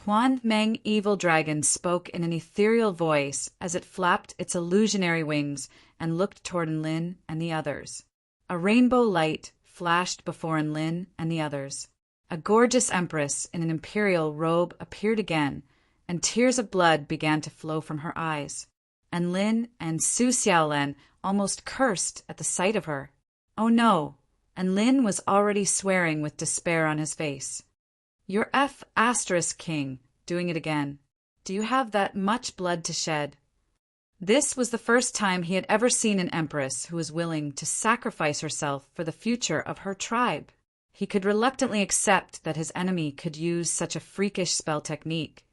Huan Meng Evil Dragon spoke in an ethereal voice as it flapped its illusionary wings and looked toward Enlin and the others. A rainbow light flashed before Enlin and the others. A gorgeous empress in an imperial robe appeared again, and tears of blood began to flow from her eyes. Enlin and Su Xiaolan almost cursed at the sight of her. Oh no! Enlin was already swearing with despair on his face. Your King, doing it again. Do you have that much blood to shed? This was the first time he had ever seen an empress who was willing to sacrifice herself for the future of her tribe. He could reluctantly accept that his enemy could use such a freakish spell technique,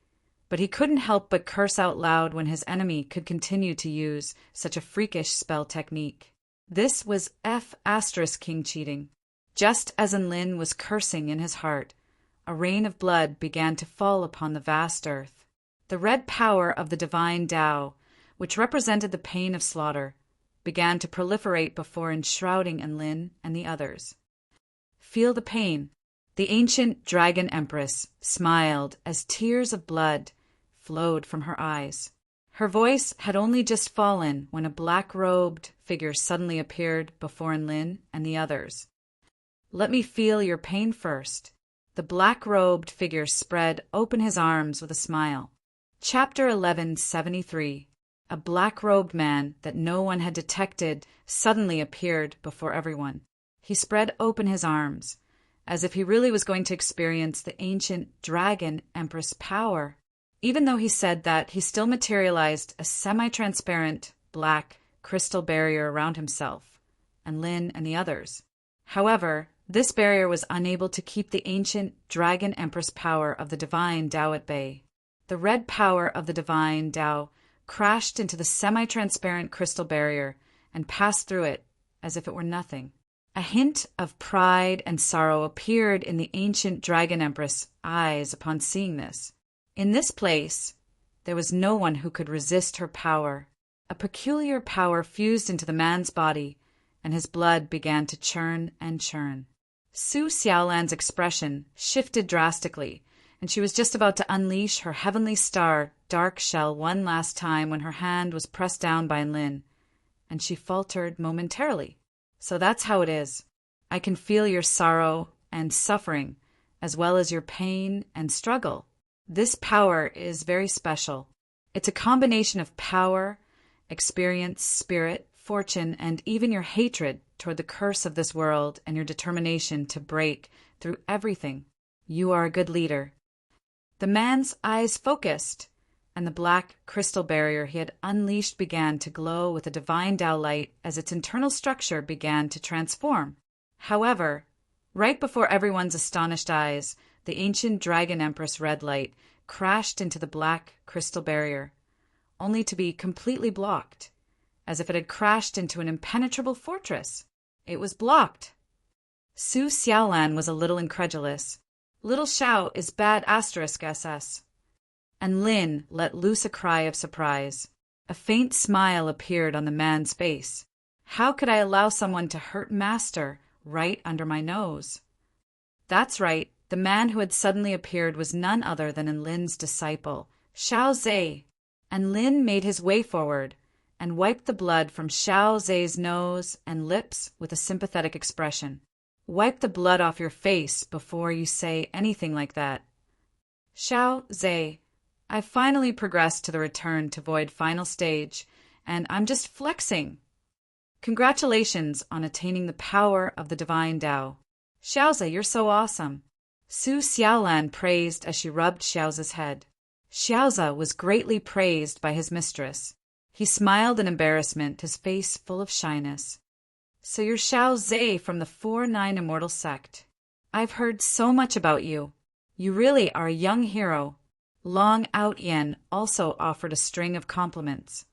but he couldn't help but curse out loud when his enemy could continue to use such a freakish spell technique. This was King cheating. Just as Enlin was cursing in his heart, a rain of blood began to fall upon the vast earth. The red power of the divine Tao, which represented the pain of slaughter, began to proliferate before enshrouding Enlin and the others. Feel the pain. The ancient dragon empress smiled as tears of blood flowed from her eyes. Her voice had only just fallen when a black-robed figure suddenly appeared before Enlin and the others. Let me feel your pain first. The black-robed figure spread open his arms with a smile. Chapter 1173. A black-robed man that no one had detected suddenly appeared before everyone. He spread open his arms, as if he really was going to experience the ancient dragon empress power. Even though he said that, he still materialized a semi-transparent, black, crystal barrier around himself, and Lin and the others. However, this barrier was unable to keep the ancient dragon empress power of the divine Tao at bay. The red power of the divine Tao crashed into the semi-transparent crystal barrier and passed through it as if it were nothing. A hint of pride and sorrow appeared in the ancient dragon empress' eyes upon seeing this. In this place, there was no one who could resist her power. A peculiar power fused into the man's body, and his blood began to churn and churn. Su Xiaolan's expression shifted drastically, and she was just about to unleash her heavenly star dark shell one last time when her hand was pressed down by Enlin, and she faltered momentarily. So that's how it is. I can feel your sorrow and suffering, as well as your pain and struggle. This power is very special. It's a combination of power, experience, spirit, fortune, and even your hatred toward the curse of this world and your determination to break through everything. You are a good leader. The man's eyes focused, and the black crystal barrier he had unleashed began to glow with a divine Tao light as its internal structure began to transform. However, right before everyone's astonished eyes, the ancient dragon empress red light crashed into the black crystal barrier, only to be completely blocked, as if it had crashed into an impenetrable fortress. It was blocked. Su Xiaolan was a little incredulous. Little Xiao is bad SS. And Lin let loose a cry of surprise. A faint smile appeared on the man's face. How could I allow someone to hurt Master right under my nose? That's right, the man who had suddenly appeared was none other than Enlin's disciple, Xiao Zhe. Enlin made his way forward and wiped the blood from Xiao Zhe's nose and lips with a sympathetic expression. Wipe the blood off your face before you say anything like that. Xiao Zhe, I've finally progressed to the return to void final stage, and I'm just flexing. Congratulations on attaining the power of the divine Tao. Xiaoze, you're so awesome. Su Xiaolan praised as she rubbed Xiaoze's head. Xiaoze was greatly praised by his mistress. He smiled in embarrassment, his face full of shyness. So you're Xiaoze from the 4-9 Immortal Sect. I've heard so much about you. You really are a young hero. Long Out Yen also offered a string of compliments.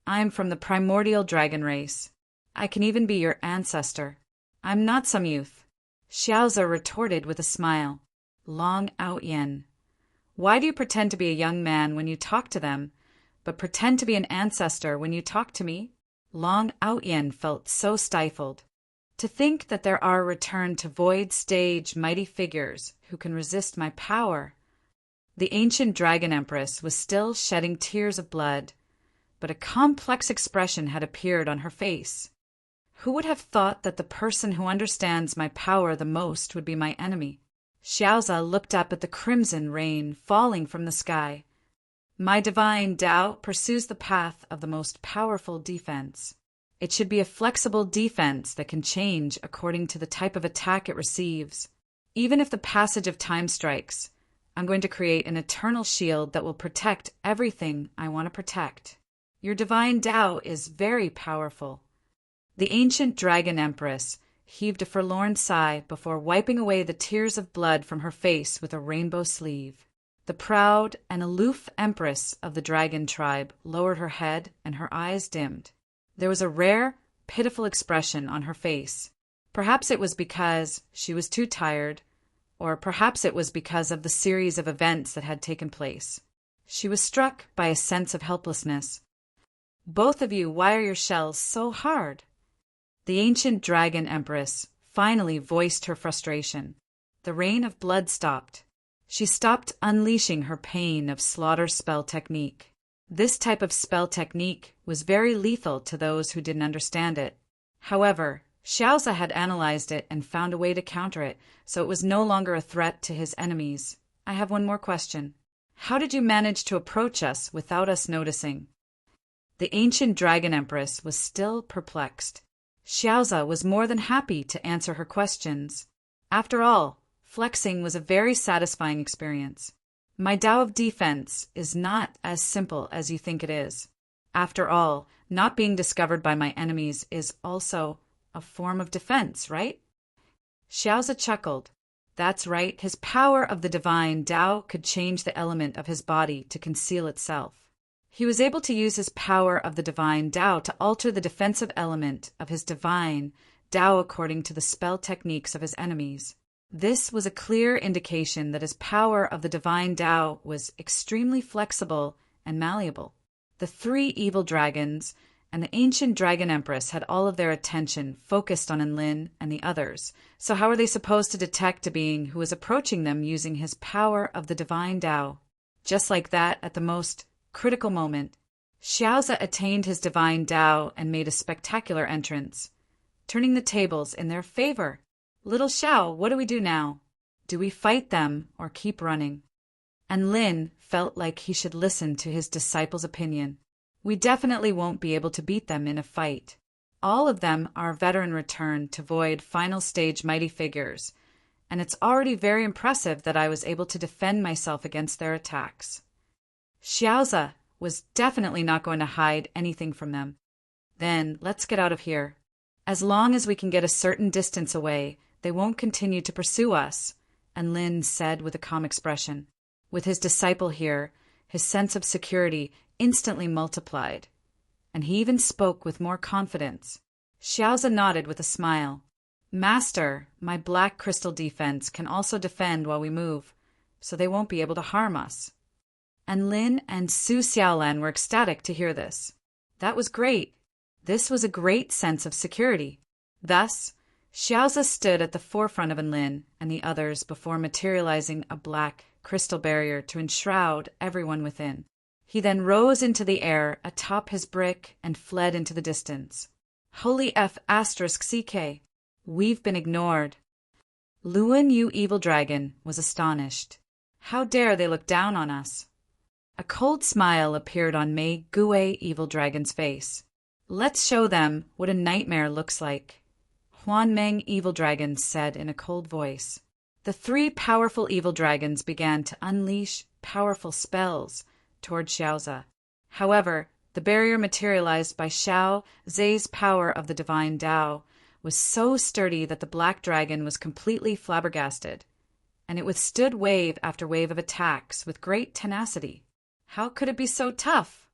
I'm from the primordial dragon race. I can even be your ancestor. I'm not some youth. Xiaoze retorted with a smile. Long Out Yen. Why do you pretend to be a young man when you talk to them, but pretend to be an ancestor when you talk to me? Long Out Yen felt so stifled. To think that there are returned to void stage mighty figures who can resist my power. The ancient dragon empress was still shedding tears of blood, but a complex expression had appeared on her face. Who would have thought that the person who understands my power the most would be my enemy? Xiaoza looked up at the crimson rain falling from the sky. My divine Tao pursues the path of the most powerful defense. It should be a flexible defense that can change according to the type of attack it receives. Even if the passage of time strikes, I'm going to create an eternal shield that will protect everything I want to protect. Your divine Tao is very powerful. The ancient dragon empress heaved a forlorn sigh before wiping away the tears of blood from her face with a rainbow sleeve. The proud and aloof empress of the dragon tribe lowered her head and her eyes dimmed. There was a rare, pitiful expression on her face. Perhaps it was because she was too tired, or perhaps it was because of the series of events that had taken place. She was struck by a sense of helplessness. Both of you, why are your shells so hard? The ancient dragon empress finally voiced her frustration. The rain of blood stopped. She stopped unleashing her pain of slaughter spell technique. This type of spell technique was very lethal to those who didn't understand it. However, Xiaoza had analyzed it and found a way to counter it, so it was no longer a threat to his enemies. I have one more question. How did you manage to approach us without us noticing? The ancient dragon empress was still perplexed. Xiaoza was more than happy to answer her questions. After all, flexing was a very satisfying experience. My Tao of defense is not as simple as you think it is. After all, not being discovered by my enemies is also a form of defense, right? Xiaoza chuckled. That's right, his power of the divine Tao could change the element of his body to conceal itself. He was able to use his power of the divine Tao to alter the defensive element of his divine Tao according to the spell techniques of his enemies. This was a clear indication that his power of the divine Tao was extremely flexible and malleable. The three evil dragons and the ancient dragon empress had all of their attention focused on Enlin and the others, so how were they supposed to detect a being who was approaching them using his power of the divine Tao? Just like that, at the most critical moment, Xiaoza attained his divine Tao and made a spectacular entrance, turning the tables in their favor. Little Xiao, what do we do now? Do we fight them or keep running? And Lin felt like he should listen to his disciple's opinion. We definitely won't be able to beat them in a fight. All of them are veteran return to void final stage mighty figures, and it's already very impressive that I was able to defend myself against their attacks. Xiaoza was definitely not going to hide anything from them. Then let's get out of here. As long as we can get a certain distance away, they won't continue to pursue us, and Lin said with a calm expression. With his disciple here, his sense of security instantly multiplied, and he even spoke with more confidence. Xiaoza nodded with a smile. Master, my black crystal defense can also defend while we move, so they won't be able to harm us. And Lin and Su Xiaolan were ecstatic to hear this. That was great. This was a great sense of security. Thus, Xiaoza stood at the forefront of Enlin and the others before materializing a black crystal barrier to enshroud everyone within. He then rose into the air atop his brick and fled into the distance. Holy F asterisk CK, we've been ignored. Luan Yu Evil Dragon was astonished. How dare they look down on us? A cold smile appeared on Mei Gue Evil Dragon's face. Let's show them what a nightmare looks like, Huan Meng Evil Dragon said in a cold voice. The three powerful evil dragons began to unleash powerful spells toward Xiaoza. However, the barrier materialized by Xiao Zai's power of the divine Tao was so sturdy that the black dragon was completely flabbergasted, and it withstood wave after wave of attacks with great tenacity. How could it be so tough?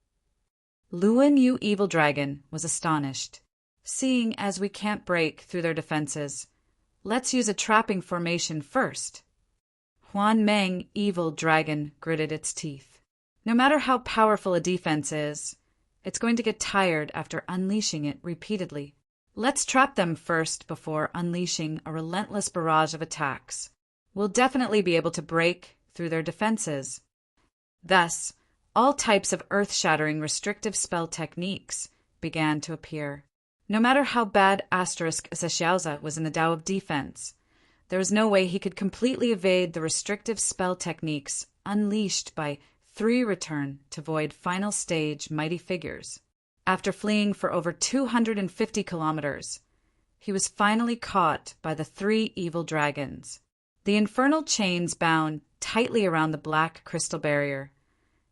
Luan Yu Evil Dragon was astonished. Seeing as we can't break through their defenses, let's use a trapping formation first. Huan Meng Evil Dragon gritted its teeth. No matter how powerful a defense is, it's going to get tired after unleashing it repeatedly. Let's trap them first before unleashing a relentless barrage of attacks. We'll definitely be able to break through their defenses. Thus, all types of earth-shattering restrictive spell techniques began to appear. No matter how bad Asterisk Xiaoza was in the Tao of Defense, there was no way he could completely evade the restrictive spell techniques unleashed by 3 return to void final stage mighty figures. After fleeing for over 250 kilometers, he was finally caught by the 3 evil dragons. The infernal chains bound tightly around the black crystal barrier,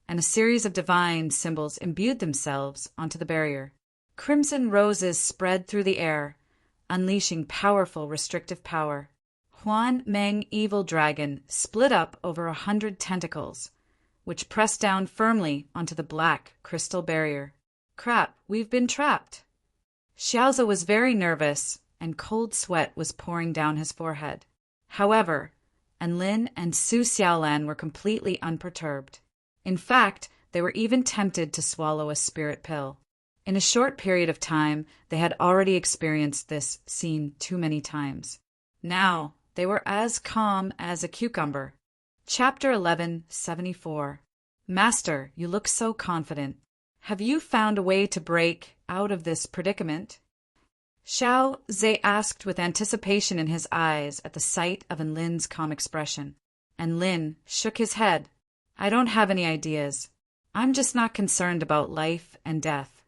and a series of divine symbols imbued themselves onto the barrier. Crimson roses spread through the air, unleashing powerful restrictive power. Huan Meng Evil Dragon split up over 100 tentacles, which pressed down firmly onto the black crystal barrier. Crap, we've been trapped. Xiaoza was very nervous, and cold sweat was pouring down his forehead. However, Enlin and Su Xiaolan were completely unperturbed. In fact, they were even tempted to swallow a spirit pill. In a short period of time, they had already experienced this scene too many times. Now, they were as calm as a cucumber. Chapter 1174. Master, you look so confident. Have you found a way to break out of this predicament? Xiao Zhe asked with anticipation in his eyes at the sight of Enlin's calm expression. Enlin shook his head. I don't have any ideas. I'm just not concerned about life and death.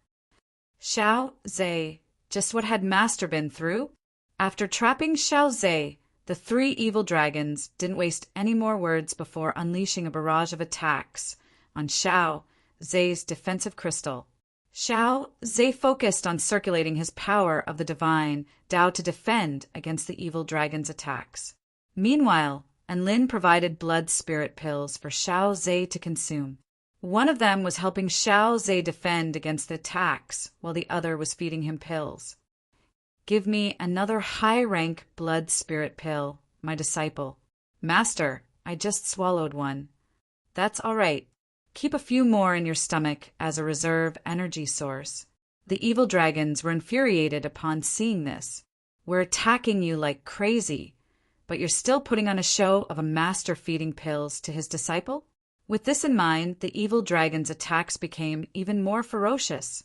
Xiao Zhe, just what had Master been through? After trapping Xiao Zhe, the 3 evil dragons didn't waste any more words before unleashing a barrage of attacks on Xiao Zhe's defensive crystal. Xiao Zhe focused on circulating his power of the divine Tao to defend against the evil dragon's attacks. Meanwhile, Enlin provided blood spirit pills for Xiao Zhe to consume. One of them was helping Xiao Zhe defend against the attacks, while the other was feeding him pills. Give me another high-rank blood spirit pill, my disciple. Master, I just swallowed one. That's all right. Keep a few more in your stomach as a reserve energy source. The evil dragons were infuriated upon seeing this. We're attacking you like crazy, but you're still putting on a show of a master feeding pills to his disciple? With this in mind, the evil dragon's attacks became even more ferocious.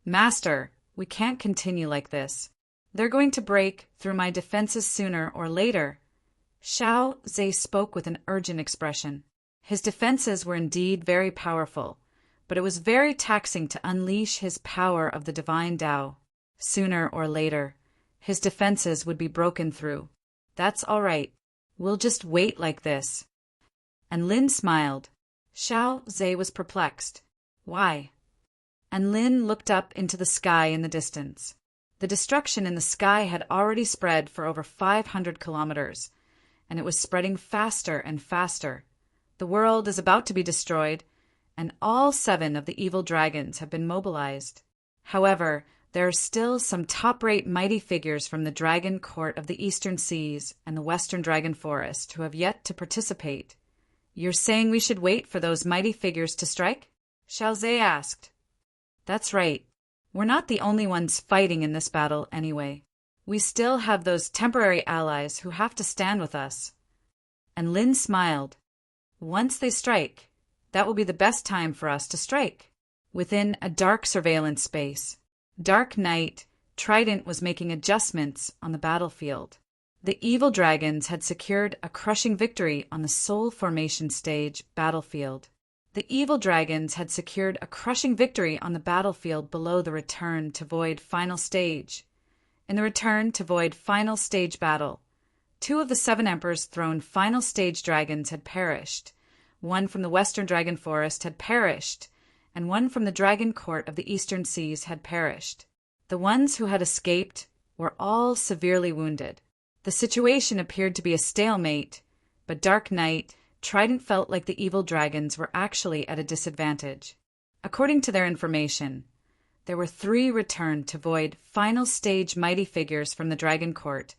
Master, we can't continue like this. They're going to break through my defenses sooner or later. Xiao Zhe spoke with an urgent expression. His defenses were indeed very powerful, but it was very taxing to unleash his power of the divine Tao. Sooner or later, his defenses would be broken through. That's all right. We'll just wait like this. And Lin smiled. Xiao Zhe was perplexed. Why? And Lin looked up into the sky in the distance. The destruction in the sky had already spread for over 500 kilometers, and it was spreading faster and faster. The world is about to be destroyed, and all 7 of the evil dragons have been mobilized. However, there are still some top-rate mighty figures from the Dragon Court of the Eastern Seas and the Western Dragon Forest who have yet to participate. You're saying we should wait for those mighty figures to strike? Xiao Zhe asked. That's right. We're not the only ones fighting in this battle anyway. We still have those temporary allies who have to stand with us. And Lin smiled. Once they strike, that will be the best time for us to strike. Within a dark surveillance space, Dark Knight Trident was making adjustments on the battlefield. The evil dragons had secured a crushing victory on the Soul Formation stage battlefield. The evil dragons had secured a crushing victory on the battlefield below the Return to Void final stage. In the Return to Void final stage battle, 2 of the 7 Emperor's Throne final stage dragons had perished. 1 from the Western Dragon Forest had perished, and 1 from the Dragon Court of the Eastern Seas had perished. The ones who had escaped were all severely wounded. The situation appeared to be a stalemate, but Dark Knight Trident felt like the evil dragons were actually at a disadvantage. According to their information, there were 3 Return to Void final stage mighty figures from the Dragon Court,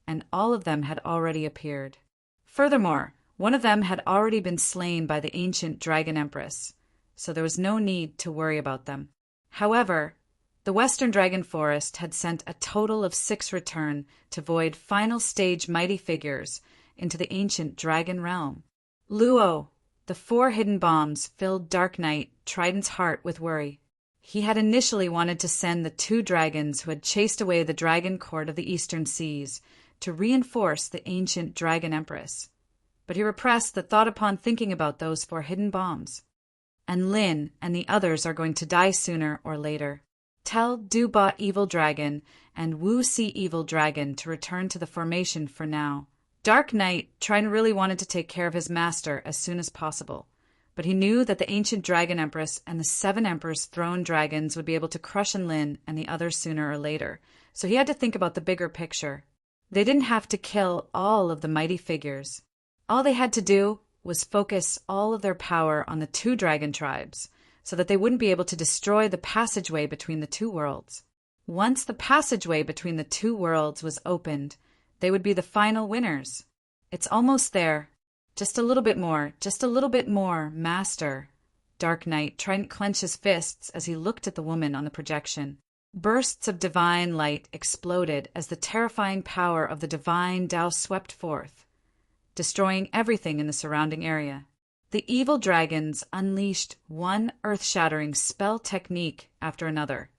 and all of them had already appeared. Furthermore, one of them had already been slain by the ancient Dragon Empress, so there was no need to worry about them. However, the Western Dragon Forest had sent a total of 6 Return to Void final stage mighty figures into the ancient Dragon Realm. Luo, The 4 hidden bombs filled Dark Knight Trident's heart with worry. He had initially wanted to send the 2 dragons who had chased away the dragon court of the Eastern Seas to reinforce the ancient Dragon Empress. But he repressed the thought upon thinking about those 4 hidden bombs. And Lin and the others are going to die sooner or later. Tell Dubot Evil Dragon and Wu Si Evil Dragon to return to the formation for now. Dark Knight really wanted to take care of his master as soon as possible, but he knew that the ancient Dragon Empress and the 7 Emperor's throne dragons would be able to crush Lin and the others sooner or later, so he had to think about the bigger picture. They didn't have to kill all of the mighty figures. All they had to do was focus all of their power on the 2 dragon tribes, so that they wouldn't be able to destroy the passageway between the 2 worlds. Once the passageway between the 2 worlds was opened, they would be the final winners. It's almost there. Just a little bit more, Master. Dark Knight tried to clench his fists as he looked at the woman on the projection. Bursts of divine light exploded as the terrifying power of the divine Tao swept forth, destroying everything in the surrounding area. The evil dragons unleashed one earth-shattering spell technique after another,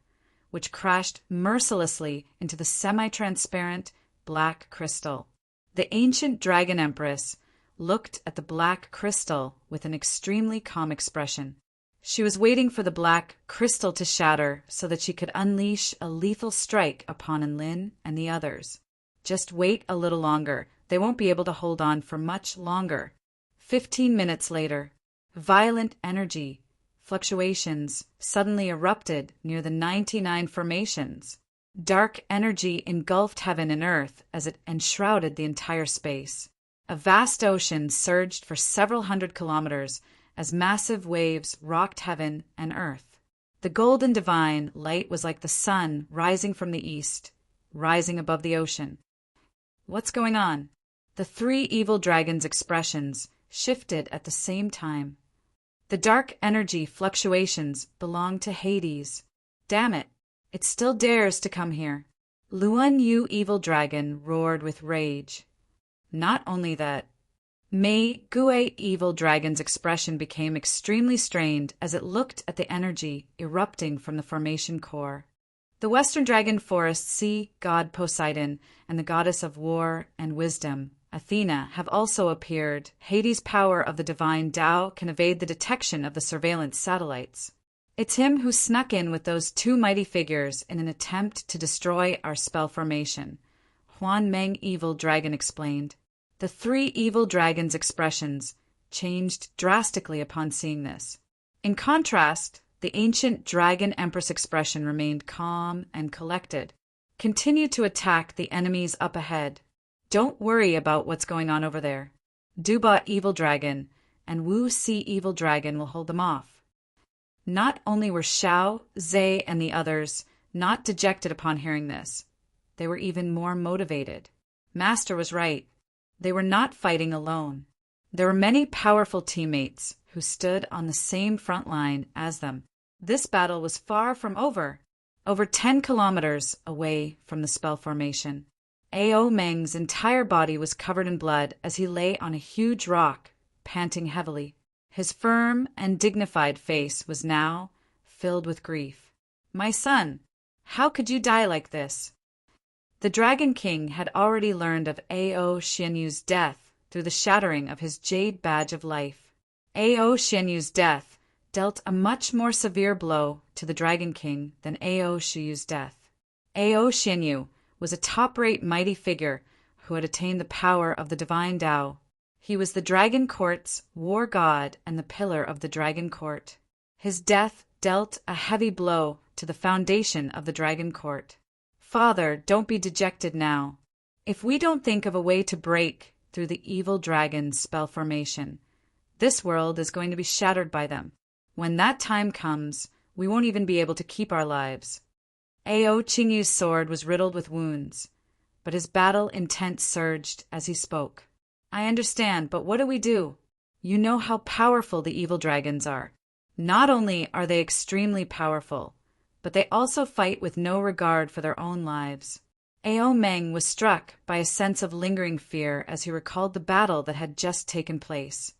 which crashed mercilessly into the semi-transparent black crystal. The ancient Dragon Empress looked at the black crystal with an extremely calm expression. She was waiting for the black crystal to shatter so that she could unleash a lethal strike upon Lin and the others. Just wait a little longer. They won't be able to hold on for much longer. 15 minutes later, violent energy fluctuations suddenly erupted near the 99 formations. Dark energy engulfed heaven and earth as it enshrouded the entire space. A vast ocean surged for several hundred kilometers as massive waves rocked heaven and earth. The golden divine light was like the sun rising from the east, rising above the ocean. What's going on? The 3 evil dragons' expressions shifted at the same time. The dark energy fluctuations belong to Hades. Damn it, it still dares to come here. Luan Yu Evil Dragon roared with rage. Not only that, Mei Gue Evil Dragon's expression became extremely strained as it looked at the energy erupting from the formation core. The Western Dragon Forest Sea God Poseidon and the goddess of war and wisdom, Athena, have also appeared. Hades' power of the divine Tao can evade the detection of the surveillance satellites. It's him who snuck in with those 2 mighty figures in an attempt to destroy our spell formation, Huan Meng Evil Dragon explained. The 3 evil dragons' expressions changed drastically upon seeing this. In contrast, the ancient Dragon Empress expression remained calm and collected. Continue to attack the enemies up ahead. Don't worry about what's going on over there. Dubot Evil Dragon and Wu Si Evil Dragon will hold them off. Not only were Xiao, Zhe, and the others not dejected upon hearing this, they were even more motivated. Master was right. They were not fighting alone. There were many powerful teammates who stood on the same front line as them. This battle was far from over 10 kilometers away from the spell formation. Ao Meng's entire body was covered in blood as he lay on a huge rock, panting heavily. His firm and dignified face was now filled with grief. My son, how could you die like this? The Dragon King had already learned of Ao Xianyu's death through the shattering of his jade badge of life. Ao Xianyu's death dealt a much more severe blow to the Dragon King than Ao Shiyu's death. Ao Xianyu was a top-rate mighty figure who had attained the power of the divine Tao. He was the Dragon Court's war god and the pillar of the Dragon Court. His death dealt a heavy blow to the foundation of the Dragon Court. Father, don't be dejected now. If we don't think of a way to break through the evil dragon's spell formation, this world is going to be shattered by them. When that time comes, we won't even be able to keep our lives. Ao Qingyu's sword was riddled with wounds, but his battle intent surged as he spoke. I understand, but what do we do? You know how powerful the evil dragons are. Not only are they extremely powerful, but they also fight with no regard for their own lives. Ao Meng was struck by a sense of lingering fear as he recalled the battle that had just taken place.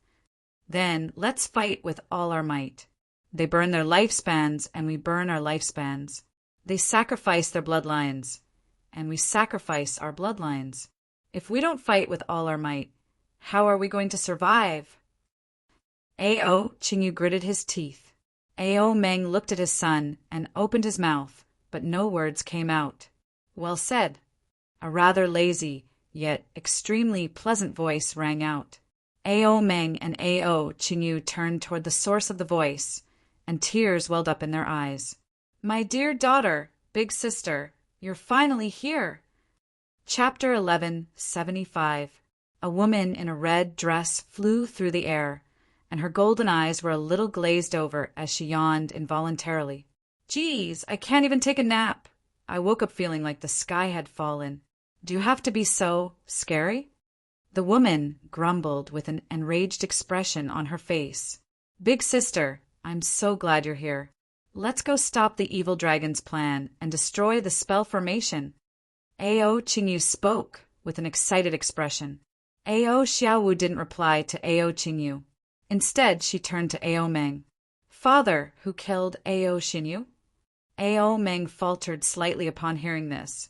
Then let's fight with all our might. They burn their lifespans, and we burn our lifespans. They sacrifice their bloodlines, and we sacrifice our bloodlines. If we don't fight with all our might, how are we going to survive? Ao Qingyu gritted his teeth. Ao Meng looked at his son and opened his mouth, but no words came out. Well said. A rather lazy, yet extremely pleasant voice rang out. Ao Meng and Ao Qingyu turned toward the source of the voice, and tears welled up in their eyes. My dear daughter, big sister, you're finally here. Chapter 1175. A woman in a red dress flew through the air, and her golden eyes were a little glazed over as she yawned involuntarily. Geez, I can't even take a nap. I woke up feeling like the sky had fallen. Do you have to be so scary? The woman grumbled with an enraged expression on her face. Big sister, I'm so glad you're here. Let's go stop the evil dragon's plan and destroy the spell formation. Ao Qingyu spoke with an excited expression. Ao Xiaowu didn't reply to Ao Qingyu. Instead, she turned to Ao Meng. Father, who killed Ao Qingyu? Ao Meng faltered slightly upon hearing this,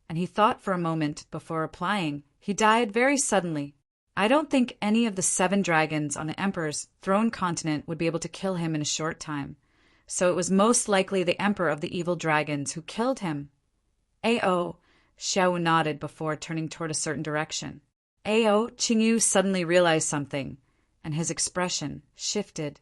and he thought for a moment before replying. He died very suddenly. I don't think any of the 7 dragons on the Emperor's throne continent would be able to kill him in a short time, so it was most likely the Emperor of the evil dragons who killed him. Ao Xiao nodded before turning toward a certain direction. Ao Qingyu suddenly realized something, and his expression shifted.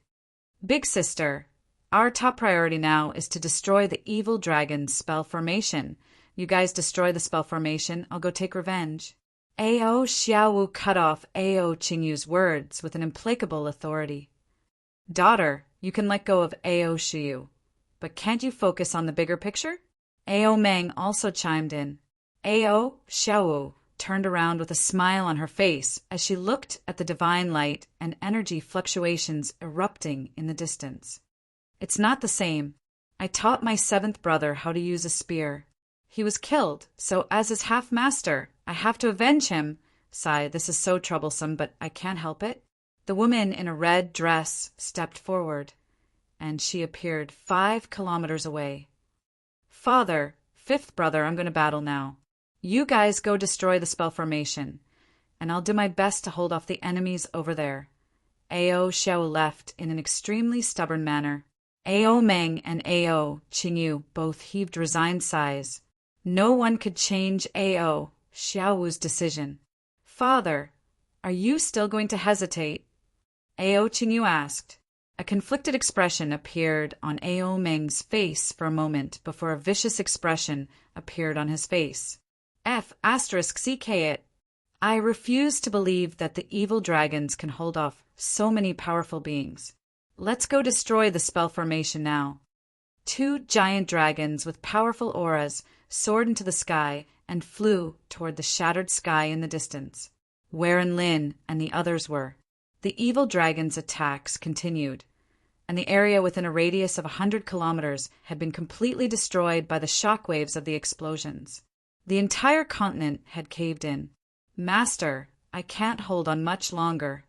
Big sister, our top priority now is to destroy the evil dragon's spell formation. You guys destroy the spell formation, I'll go take revenge. Ao Xiaowu cut off Ao Qingyu's words with an implacable authority. Daughter, you can let go of Ao Xiu, but can't you focus on the bigger picture? Ao Meng also chimed in. Ao Xiaowu turned around with a smile on her face as she looked at the divine light and energy fluctuations erupting in the distance. It's not the same. I taught my 7th brother how to use a spear. He was killed, so as his half-master, I have to avenge him. Sigh, this is so troublesome, but I can't help it. The woman in a red dress stepped forward, and she appeared 5 kilometers away. Father, 5th brother, I'm going to battle now. You guys go destroy the spell formation, and I'll do my best to hold off the enemies over there. Ao Xiao left in an extremely stubborn manner. Ao Meng and Ao Qingyu both heaved resigned sighs. No one could change Ao Xiaowu's decision. Father, are you still going to hesitate? Ao Qingyu asked. A conflicted expression appeared on Ao Meng's face for a moment before a vicious expression appeared on his face. *CK it. I refuse to believe that the evil dragons can hold off so many powerful beings. Let's go destroy the spell formation now. 2 giant dragons with powerful auras soared into the sky and flew toward the shattered sky in the distance, wherein Lin and the others were. The evil dragon's attacks continued, and the area within a radius of 100 kilometers had been completely destroyed by the shockwaves of the explosions. The entire continent had caved in. Master, I can't hold on much longer.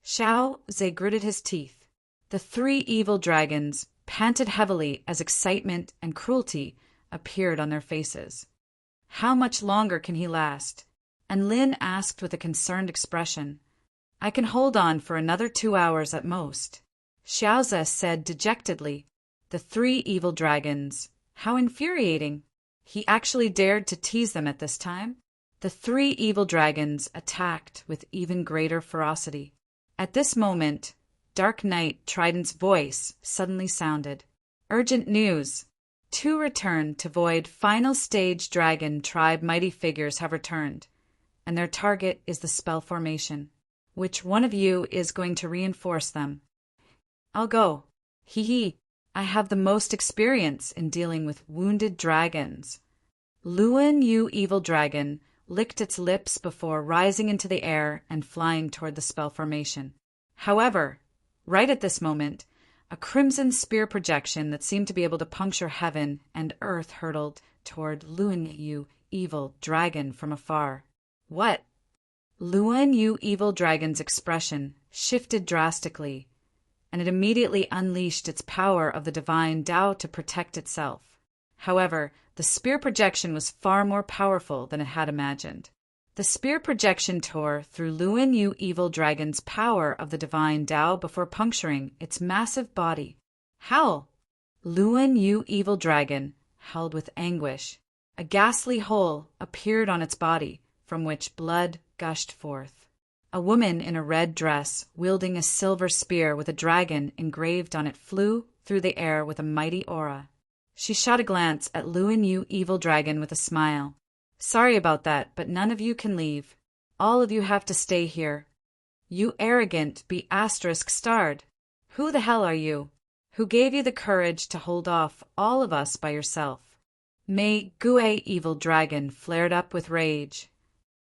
Xiao Zhe gritted his teeth. The 3 evil dragons panted heavily as excitement and cruelty appeared on their faces. How much longer can he last? And Lin asked with a concerned expression. I can hold on for another 2 hours at most. Xiaoze said dejectedly. The 3 evil dragons. How infuriating. He actually dared to tease them at this time. The 3 evil dragons attacked with even greater ferocity. At this moment, Dark Knight Trident's voice suddenly sounded. Urgent news. 2 return to void final stage dragon tribe mighty figures have returned, and their target is the spell formation. Which one of you is going to reinforce them? I'll go. Hee hee. I have the most experience in dealing with wounded dragons. Luan Yu Evil Dragon licked its lips before rising into the air and flying toward the spell formation. However, right at this moment, a crimson spear projection that seemed to be able to puncture heaven and earth hurtled toward Luan Yu Evil Dragon from afar. What? Luan Yu Evil Dragon's expression shifted drastically, and it immediately unleashed its power of the divine Tao to protect itself. However, the spear projection was far more powerful than it had imagined. The spear projection tore through Luan Yu evil dragon's power of the divine Tao before puncturing its massive body. Howl! Luan Yu evil dragon howled with anguish. A ghastly hole appeared on its body, from which blood gushed forth. A woman in a red dress, wielding a silver spear with a dragon engraved on it, flew through the air with a mighty aura. She shot a glance at Luan Yu evil dragon with a smile. Sorry about that, but none of you can leave. All of you have to stay here. You arrogant be*starred. Who the hell are you? Who gave you the courage to hold off all of us by yourself? Mei Gue evil dragon flared up with rage.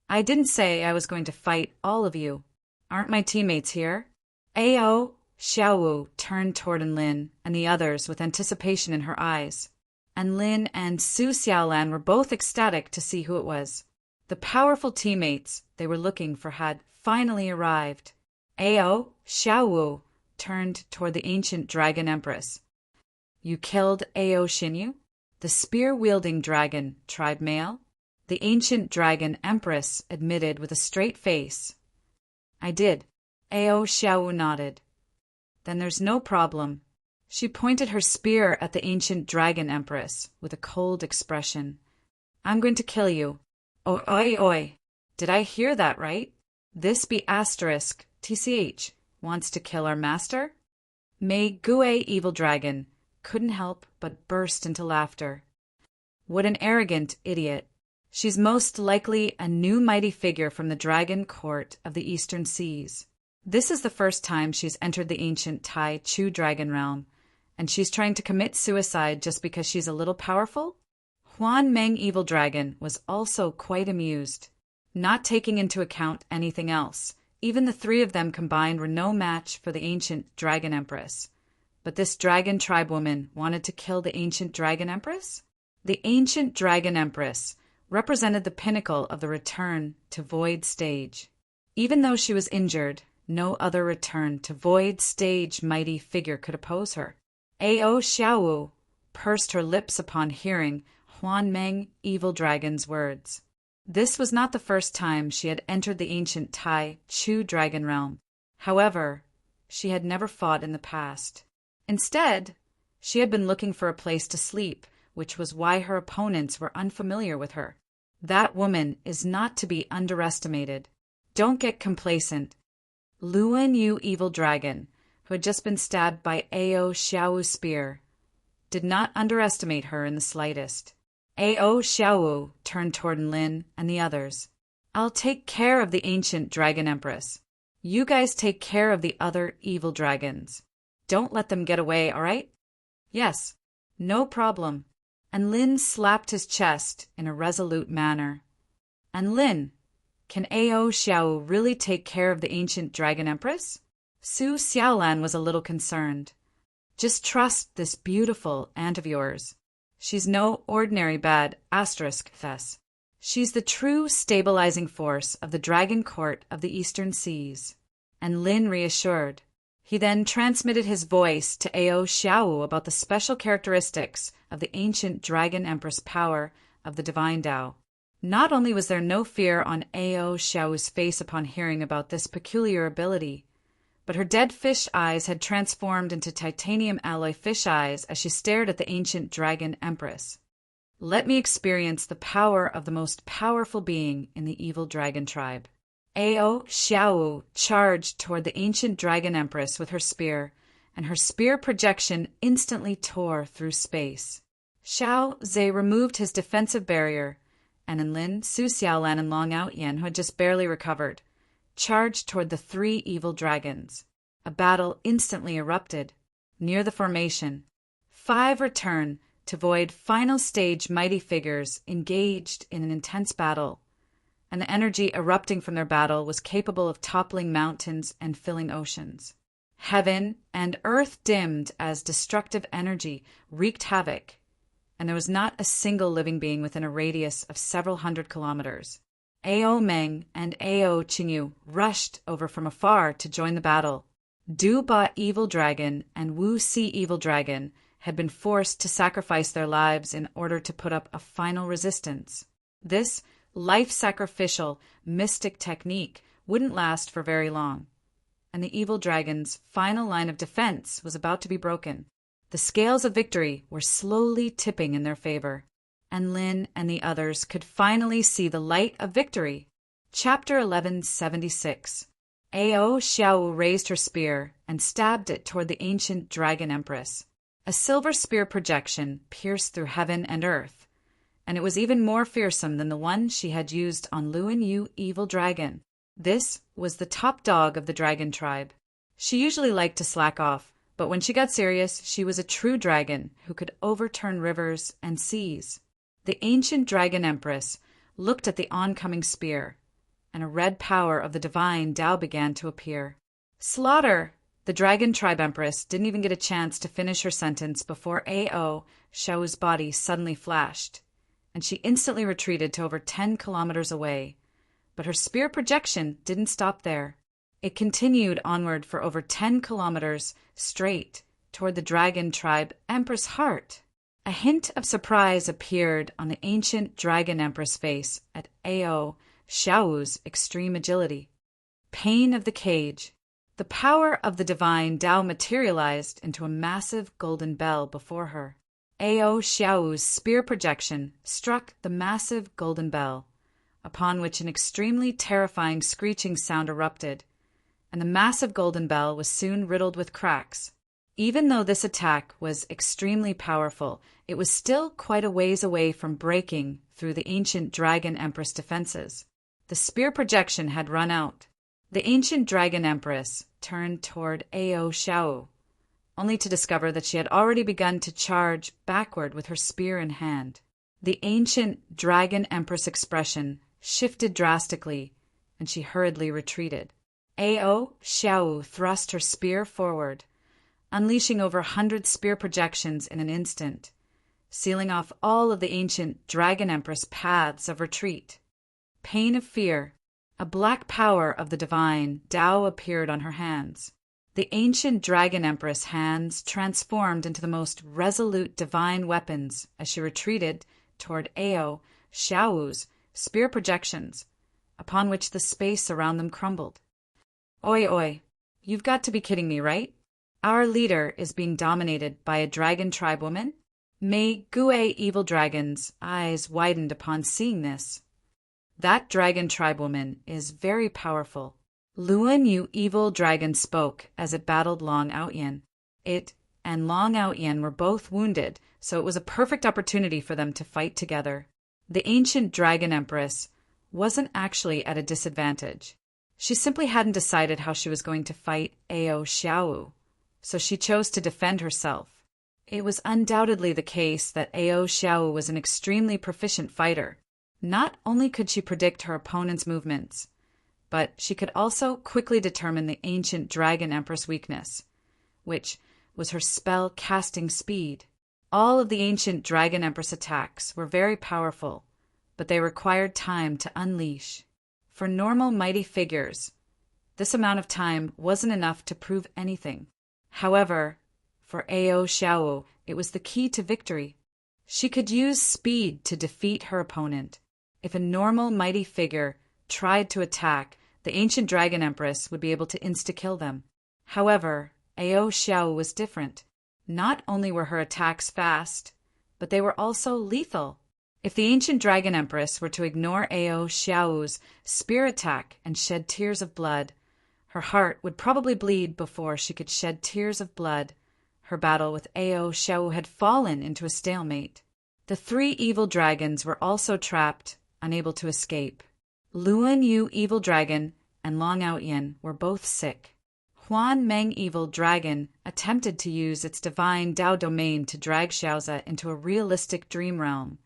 I didn't say I was going to fight all of you. Aren't my teammates here? Ao Xiaowu turned toward Lin and the others with anticipation in her eyes. And Lin and Su Xiaolan were both ecstatic to see who it was. The powerful teammates they were looking for had finally arrived. Ao Xiaowu turned toward the ancient dragon empress. You killed Ao Xinyu, the spear-wielding dragon tribe male? The ancient dragon empress admitted with a straight face. I did. Ao Xiaowu nodded. Then there's no problem. She pointed her spear at the ancient dragon empress with a cold expression. I'm going to kill you. Oi, oi, oi. Did I hear that right? This *TCH wants to kill our master? Mei Gue evil dragon couldn't help but burst into laughter. What an arrogant idiot. She's most likely a new mighty figure from the dragon court of the eastern seas. This is the first time she's entered the ancient Tai Chu dragon realm, and she's trying to commit suicide just because she's a little powerful? Huan Meng evil dragon was also quite amused, not taking into account anything else. Even the three of them combined were no match for the ancient dragon empress. But this dragon tribe woman wanted to kill the ancient dragon empress? The ancient dragon empress represented the pinnacle of the return to void stage. Even though she was injured, no other return to void stage mighty figure could oppose her. Ao Xiaowu pursed her lips upon hearing Huan Meng evil dragon's words. This was not the first time she had entered the ancient Tai Chu dragon realm. However, she had never fought in the past. Instead, she had been looking for a place to sleep, which was why her opponents were unfamiliar with her. That woman is not to be underestimated. Don't get complacent. Luan Yu evil dragon, who had just been stabbed by Ao Xiaowu's spear, did not underestimate her in the slightest. Ao Xiaowu turned toward Lin and the others. I'll take care of the ancient dragon empress. You guys take care of the other evil dragons. Don't let them get away, all right? Yes, no problem. And Lin slapped his chest in a resolute manner. And Lin, can Ao Xiaowu really take care of the ancient dragon empress? Su Xiaolan was a little concerned. Just trust this beautiful aunt of yours. She's no ordinary bad *thess. She's the true stabilizing force of the dragon court of the eastern seas. And Lin reassured. He then transmitted his voice to Ao Xiaowu about the special characteristics of the ancient dragon empress power of the divine Tao. Not only was there no fear on Ao Xiaowu's face upon hearing about this peculiar ability, but her dead fish eyes had transformed into titanium alloy fish eyes as she stared at the ancient dragon empress. Let me experience the power of the most powerful being in the evil dragon tribe. Ao Xiaowu charged toward the ancient dragon empress with her spear, and her spear projection instantly tore through space. Xiao Zhe removed his defensive barrier, and Enlin, Su Xiaolan, and Long Outyen, who had just barely recovered, charged toward the three evil dragons. A battle instantly erupted. Near the formation, 5 return to void final stage mighty figures engaged in an intense battle, and the energy erupting from their battle was capable of toppling mountains and filling oceans. Heaven and earth dimmed as destructive energy wreaked havoc, and there was not a single living being within a radius of several hundred kilometers. Ao Meng and Ao Qingyu rushed over from afar to join the battle. Du Ba Evil Dragon and Wu Si Evil Dragon had been forced to sacrifice their lives in order to put up a final resistance. This life-sacrificial mystic technique wouldn't last for very long, and the evil dragon's final line of defense was about to be broken. The scales of victory were slowly tipping in their favor, and Lin and the others could finally see the light of victory. Chapter 1176. Ao Xiao raised her spear and stabbed it toward the ancient dragon empress. A silver spear projection pierced through heaven and earth, and it was even more fearsome than the one she had used on Luan Yu Evil Dragon. This was the top dog of the dragon tribe. She usually liked to slack off, but when she got serious, she was a true dragon who could overturn rivers and seas. The ancient dragon empress looked at the oncoming spear, and a red power of the divine Tao began to appear. Slaughter! The dragon tribe empress didn't even get a chance to finish her sentence before Ao Xiao's body suddenly flashed, and she instantly retreated to over 10 kilometers away. But her spear projection didn't stop there. It continued onward for over 10 kilometers straight toward the dragon tribe empress heart. A hint of surprise appeared on the ancient dragon empress face at Ao Xiao's extreme agility. Pain of the cage. The power of the divine Tao materialized into a massive golden bell before her. Ao Xiao's spear projection struck the massive golden bell, upon which an extremely terrifying screeching sound erupted, and the massive golden bell was soon riddled with cracks. Even though this attack was extremely powerful, it was still quite a ways away from breaking through the ancient dragon empress defenses. The spear projection had run out. The ancient dragon empress turned toward Ao Xiao, only to discover that she had already begun to charge backward with her spear in hand. The ancient dragon empress expression shifted drastically, and she hurriedly retreated. Ao Xiao thrust her spear forward, unleashing over 100 spear projections in an instant, sealing off all of the ancient dragon empress paths of retreat. Pain of fear. A black power of the divine Tao appeared on her hands. The ancient dragon empress hands transformed into the most resolute divine weapons as she retreated toward Ao Xiao's spear projections, upon which the space around them crumbled. Oi, oi, you've got to be kidding me, right? Our leader is being dominated by a dragon tribe woman? Mei Gue Evil Dragon's eyes widened upon seeing this. That dragon tribewoman is very powerful. Luan Yu Evil Dragon spoke as it battled Long Outyen. It and Long Outyen were both wounded, so it was a perfect opportunity for them to fight together. The ancient dragon empress wasn't actually at a disadvantage. She simply hadn't decided how she was going to fight Ao Xiao, so she chose to defend herself. It was undoubtedly the case that Ao Xiao was an extremely proficient fighter. Not only could she predict her opponent's movements, but she could also quickly determine the ancient dragon empress weakness, which was her spell casting speed. All of the ancient dragon empress attacks were very powerful, but they required time to unleash. For normal mighty figures, this amount of time wasn't enough to prove anything. However, for Ao Xiao, it was the key to victory. She could use speed to defeat her opponent. If a normal mighty figure tried to attack, the ancient dragon empress would be able to insta-kill them. However, Ao Xiao was different. Not only were her attacks fast, but they were also lethal. If the ancient dragon empress were to ignore Ao Xiao's spear attack and shed tears of blood, her heart would probably bleed before she could shed tears of blood. Her battle with Ao Xiao had fallen into a stalemate. The 3 evil dragons were also trapped, unable to escape. Luan Yu Evil Dragon and Long Outyen were both sick. Huan Meng Evil Dragon attempted to use its divine Tao domain to drag Xiaoza into a realistic dream realm,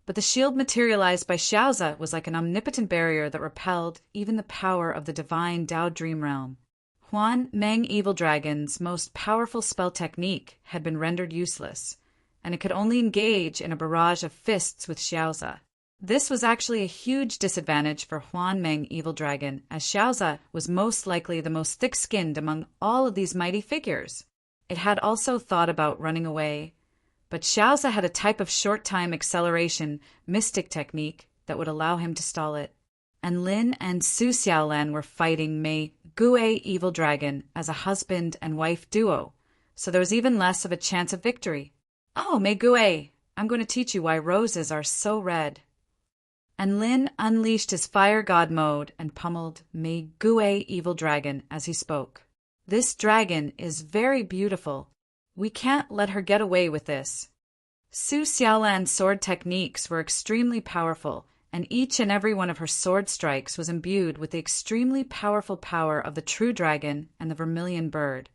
but the shield materialized by Xiaoza was like an omnipotent barrier that repelled even the power of the divine Tao dream realm. Huan Meng Evil Dragon's most powerful spell technique had been rendered useless, and it could only engage in a barrage of fists with Xiaoza. This was actually a huge disadvantage for Huan Meng Evil Dragon, as Xiaoza was most likely the most thick-skinned among all of these mighty figures. It had also thought about running away, but Xiaoza had a type of short-time acceleration mystic technique that would allow him to stall it. And Lin and Su Xiaolan were fighting Mei Gue Evil Dragon as a husband and wife duo, so there was even less of a chance of victory. "Oh, Mei Gue, I'm going to teach you why roses are so red." And Lin unleashed his fire god mode and pummeled Mei Gue Evil Dragon as he spoke. "This dragon is very beautiful. We can't let her get away with this." Su Xiaolan's sword techniques were extremely powerful, and each and every one of her sword strikes was imbued with the extremely powerful power of the true dragon and the vermilion bird,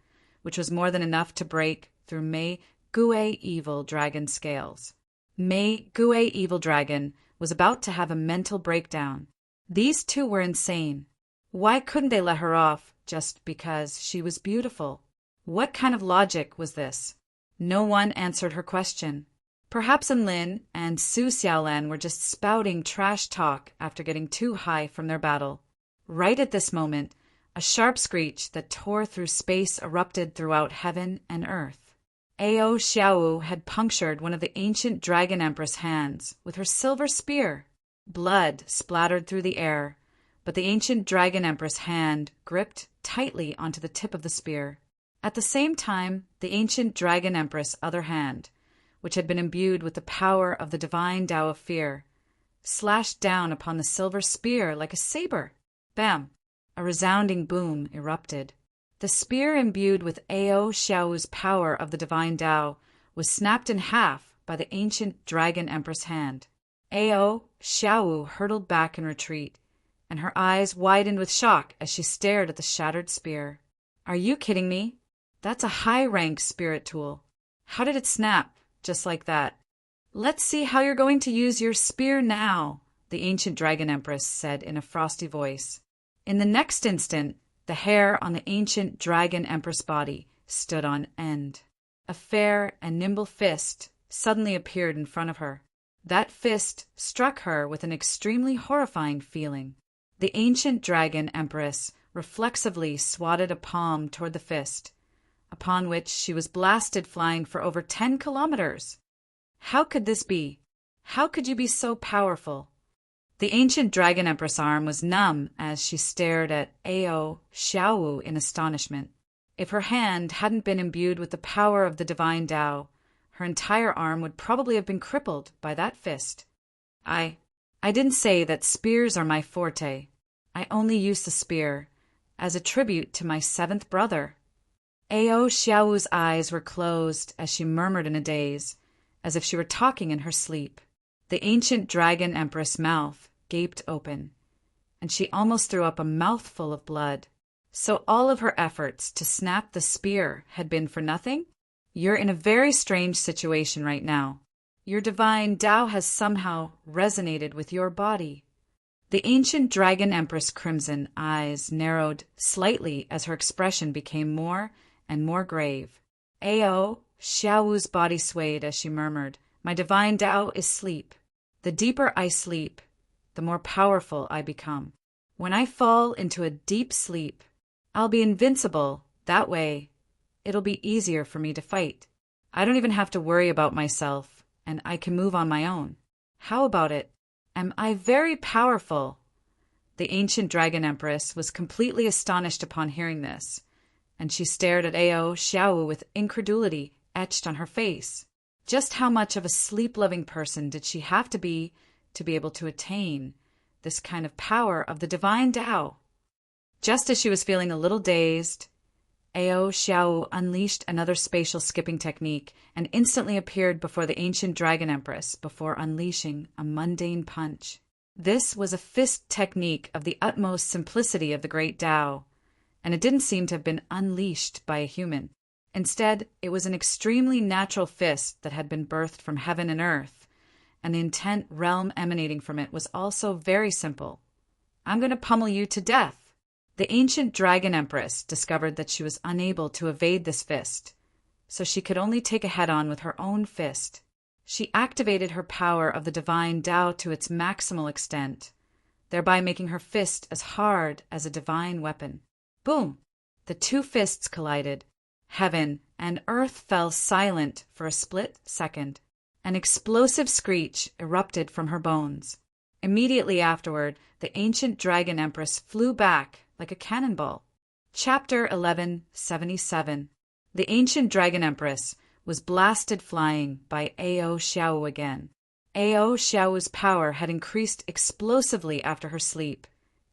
which was more than enough to break through Mei Gue Evil Dragon's scales. Mei Gue Evil Dragon was about to have a mental breakdown. These two were insane. Why couldn't they let her off just because she was beautiful? What kind of logic was this? No one answered her question. Perhaps Lin and Su Xiaolan were just spouting trash talk after getting too high from their battle. Right at this moment, a sharp screech that tore through space erupted throughout heaven and earth. Ao Xiaowu had punctured one of the ancient Dragon Empress' hands with her silver spear. Blood splattered through the air, but the ancient Dragon Empress' hand gripped tightly onto the tip of the spear. At the same time, the ancient Dragon Empress' other hand, which had been imbued with the power of the divine Tao of fear, slashed down upon the silver spear like a saber. Bam! A resounding boom erupted. The spear imbued with Ao Xiaowu's power of the divine Tao was snapped in half by the ancient Dragon Empress' hand. Ao Xiaowu hurtled back in retreat, and her eyes widened with shock as she stared at the shattered spear. "Are you kidding me? That's a high-rank spirit tool. How did it snap? Just like that?" "Let's see how you're going to use your spear now," the ancient Dragon Empress said in a frosty voice. In the next instant, the hair on the ancient Dragon Empress body stood on end. A fair and nimble fist suddenly appeared in front of her. That fist struck her with an extremely horrifying feeling. The ancient Dragon Empress reflexively swatted a palm toward the fist, upon which she was blasted flying for over 10 kilometers. How could this be? How could you be so powerful? The ancient Dragon Empress arm was numb as she stared at Ao Xiaowu in astonishment. If her hand hadn't been imbued with the power of the divine Tao, her entire arm would probably have been crippled by that fist. I didn't say that spears are my forte. I only used the spear as a tribute to my seventh brother. Ao Xiaowu's eyes were closed as she murmured in a daze, as if she were talking in her sleep. The ancient Dragon Empress' mouth gaped open, and she almost threw up a mouthful of blood. So all of her efforts to snap the spear had been for nothing? You're in a very strange situation right now. Your divine Tao has somehow resonated with your body. The ancient Dragon Empress' crimson eyes narrowed slightly as her expression became more and more grave. Ao Xiaowu's body swayed as she murmured, "My divine Tao is sleep. The deeper I sleep, the more powerful I become. When I fall into a deep sleep, I'll be invincible. That way, it'll be easier for me to fight. I don't even have to worry about myself, and I can move on my own. How about it? Am I very powerful?" The ancient Dragon Empress was completely astonished upon hearing this, and she stared at Ao Xiaowu with incredulity etched on her face. Just how much of a sleep-loving person did she have to be able to attain this kind of power of the divine Tao? Just as she was feeling a little dazed, Ao Xiaowu unleashed another spatial skipping technique and instantly appeared before the ancient Dragon Empress before unleashing a mundane punch. This was a fist technique of the utmost simplicity of the great Tao, and it didn't seem to have been unleashed by a human. Instead, it was an extremely natural fist that had been birthed from heaven and earth, and the intent realm emanating from it was also very simple. "I'm going to pummel you to death." The ancient Dragon Empress discovered that she was unable to evade this fist, so she could only take a head-on with her own fist. She activated her power of the divine Tao to its maximal extent, thereby making her fist as hard as a divine weapon. Boom! The two fists collided. Heaven and earth fell silent for a split second. An explosive screech erupted from her bones. Immediately afterward, the ancient dragon empress flew back like a cannonball. Chapter 1177. The ancient dragon empress was blasted flying by Ao Xiao again. Ao Xiao's power had increased explosively after her sleep,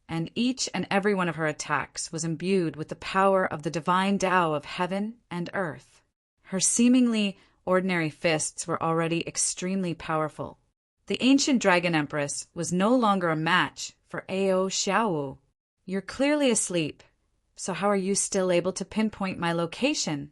and each and every one of her attacks was imbued with the power of the divine Tao of heaven and earth. Her seemingly ordinary fists were already extremely powerful. The ancient dragon empress was no longer a match for Ao Xiao. You're clearly asleep, so how are you still able to pinpoint my location?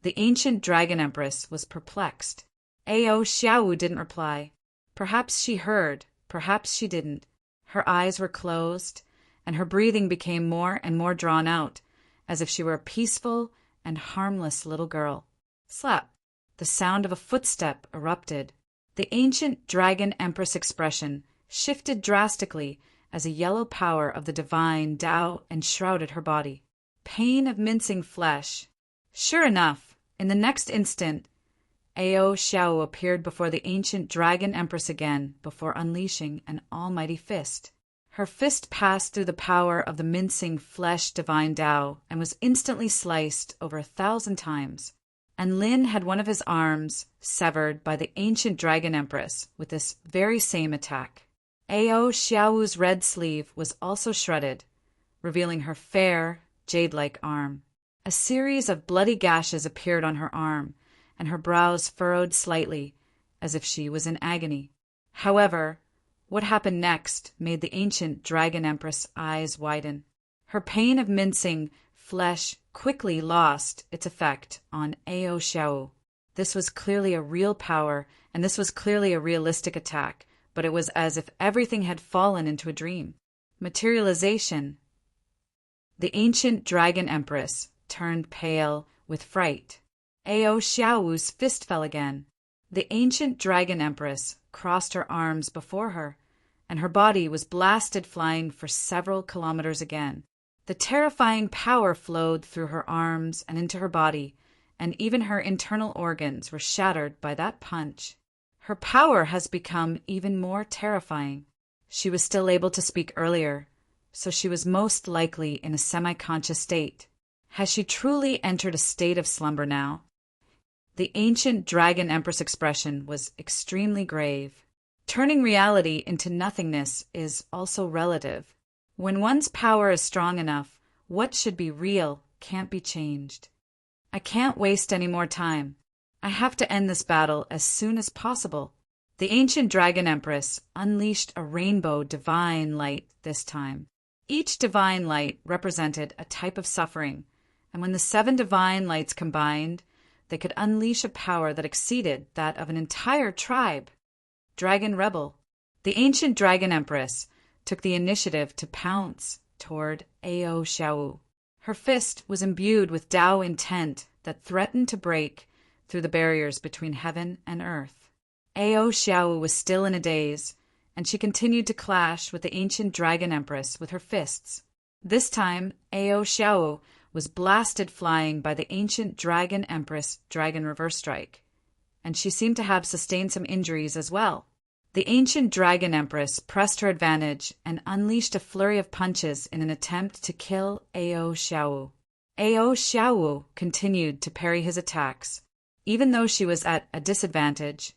The ancient dragon empress was perplexed. Ao Xiao didn't reply. Perhaps she heard, perhaps she didn't. Her eyes were closed, and her breathing became more and more drawn out, as if she were a peaceful and harmless little girl. Slap! The sound of a footstep erupted. The ancient dragon empress expression shifted drastically as a yellow power of the divine Tao enshrouded her body. Pain of mincing flesh. Sure enough, in the next instant, Ao Xiao appeared before the ancient dragon empress again before unleashing an almighty fist. Her fist passed through the power of the mincing flesh divine Tao and was instantly sliced over 1,000 times. And Lin had one of his arms severed by the ancient dragon empress with this very same attack. Ao Xiao's red sleeve was also shredded, revealing her fair, jade-like arm. A series of bloody gashes appeared on her arm, and her brows furrowed slightly, as if she was in agony. However, what happened next made the ancient dragon empress' eyes widen. Her pain of mincing flesh quickly lost its effect on Ao Xiao. This was clearly a real power, and this was clearly a realistic attack, but it was as if everything had fallen into a dream. Materialization. The ancient dragon empress turned pale with fright. Ao Xiao's fist fell again. The ancient dragon empress crossed her arms before her, and her body was blasted flying for several kilometers again. The terrifying power flowed through her arms and into her body, and even her internal organs were shattered by that punch. Her power has become even more terrifying. She was still able to speak earlier, so she was most likely in a semi-conscious state. Has she truly entered a state of slumber now? The ancient dragon empress expression was extremely grave. Turning reality into nothingness is also relative. When one's power is strong enough, what should be real can't be changed. I can't waste any more time. I have to end this battle as soon as possible. The ancient dragon empress unleashed a rainbow divine light this time. Each divine light represented a type of suffering, and when the 7 divine lights combined, they could unleash a power that exceeded that of an entire tribe. Dragon Rebel. The ancient dragon empress took the initiative to pounce toward Ao Xiao. Her fist was imbued with Tao intent that threatened to break through the barriers between heaven and earth. Ao Xiao was still in a daze, and she continued to clash with the ancient dragon empress with her fists. This time, Ao Xiao was blasted flying by the ancient dragon empress dragon reverse strike, and she seemed to have sustained some injuries as well. The ancient dragon empress pressed her advantage and unleashed a flurry of punches in an attempt to kill Ao Xiao. Ao Xiao continued to parry his attacks. Even though she was at a disadvantage,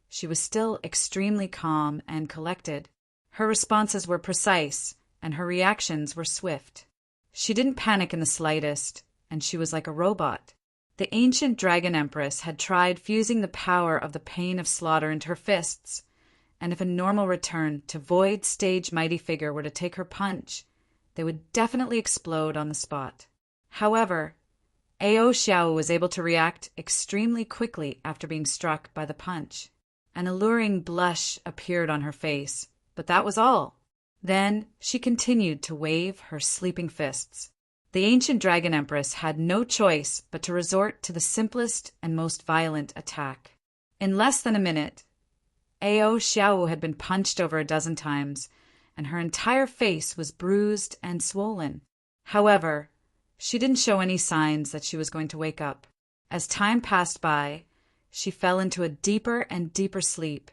she was still extremely calm and collected. Her responses were precise, and her reactions were swift. She didn't panic in the slightest, and she was like a robot. The ancient dragon empress had tried fusing the power of the pain of slaughter into her fists, and if a normal return to void stage mighty figure were to take her punch, they would definitely explode on the spot. However, Ao Xiao was able to react extremely quickly after being struck by the punch. An alluring blush appeared on her face, but that was all. Then she continued to wave her sleeping fists. The ancient dragon empress had no choice but to resort to the simplest and most violent attack. In less than a minute, Ao Xiao had been punched over a dozen times, and her entire face was bruised and swollen. However, she didn't show any signs that she was going to wake up. As time passed by, she fell into a deeper and deeper sleep,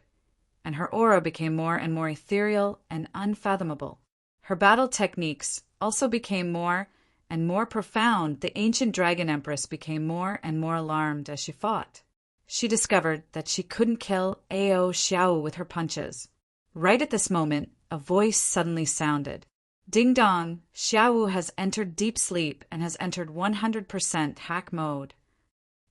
and her aura became more and more ethereal and unfathomable. Her battle techniques also became more and more profound. The ancient dragon empress became more and more alarmed as she fought. She discovered that she couldn't kill Ao Xiao with her punches. Right at this moment, a voice suddenly sounded. Ding dong, Xiao has entered deep sleep and has entered 100% hack mode.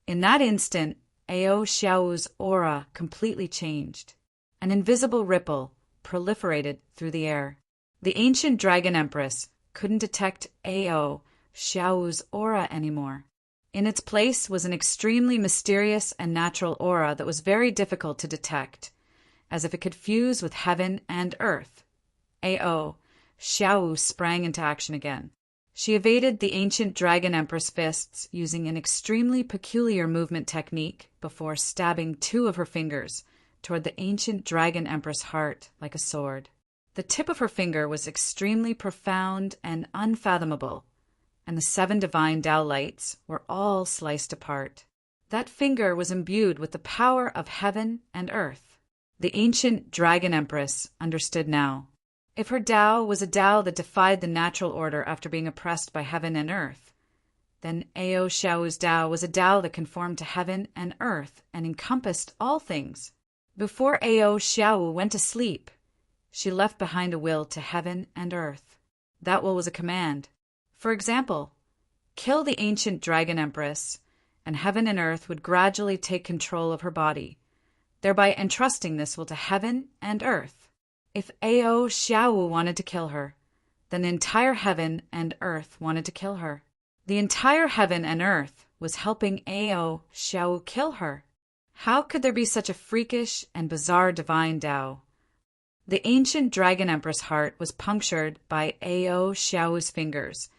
In that instant, Ao Xiao's aura completely changed. An invisible ripple proliferated through the air. The ancient dragon empress couldn't detect Ao Xiao's aura anymore. In its place was an extremely mysterious and natural aura that was very difficult to detect, as if it could fuse with heaven and earth. Ao Xiao sprang into action again. She evaded the ancient dragon empress fists using an extremely peculiar movement technique before stabbing two of her fingers toward the ancient dragon empress heart like a sword. The tip of her finger was extremely profound and unfathomable, and the 7 divine Tao lights were all sliced apart. That finger was imbued with the power of heaven and earth. The ancient dragon empress understood now. If her Tao was a Tao that defied the natural order after being oppressed by heaven and earth, then Ao Xiao's Tao was a Tao that conformed to heaven and earth and encompassed all things. Before Ao Xiao went to sleep, she left behind a will to heaven and earth. That will was a command. For example, kill the ancient dragon empress, and heaven and earth would gradually take control of her body, thereby entrusting this will to heaven and earth. If Ao Xiao wanted to kill her, then the entire heaven and earth wanted to kill her. The entire heaven and earth was helping Ao Xiao kill her. How could there be such a freakish and bizarre divine Tao? The ancient dragon empress heart was punctured by Ao Xiao's fingers,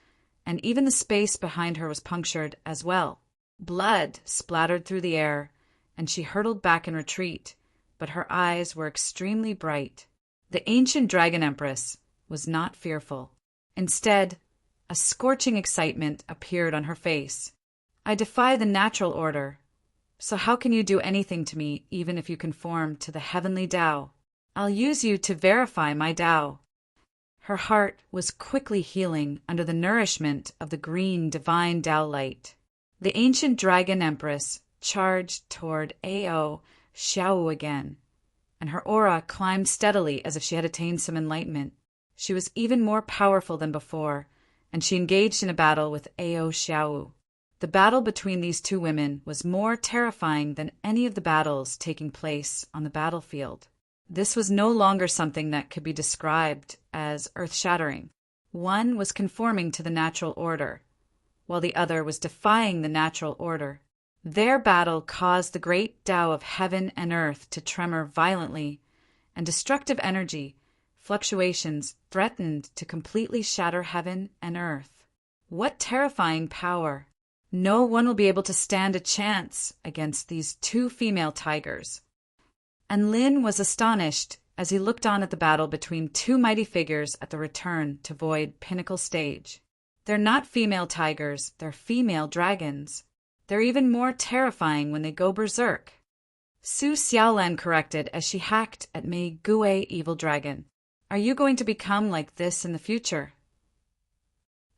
and even the space behind her was punctured as well. Blood splattered through the air, and she hurtled back in retreat, but her eyes were extremely bright. The ancient dragon empress was not fearful. Instead, a scorching excitement appeared on her face. I defy the natural order, so how can you do anything to me even if you conform to the heavenly Tao? I'll use you to verify my Tao. Her heart was quickly healing under the nourishment of the green divine Tao light. The ancient dragon empress charged toward Ao Xiao again, and her aura climbed steadily as if she had attained some enlightenment. She was even more powerful than before, and she engaged in a battle with Ao Xiao. The battle between these two women was more terrifying than any of the battles taking place on the battlefield. This was no longer something that could be described as earth-shattering. One was conforming to the natural order, while the other was defying the natural order. Their battle caused the great Tao of heaven and earth to tremor violently, and destructive energy fluctuations threatened to completely shatter heaven and earth. What terrifying power! No one will be able to stand a chance against these two female tigers. And Lin was astonished as he looked on at the battle between two mighty figures at the return to Void Pinnacle stage. They're not female tigers, they're female dragons. They're even more terrifying when they go berserk. Su Xiaolan corrected as she hacked at Mei Gui Evil Dragon. Are you going to become like this in the future?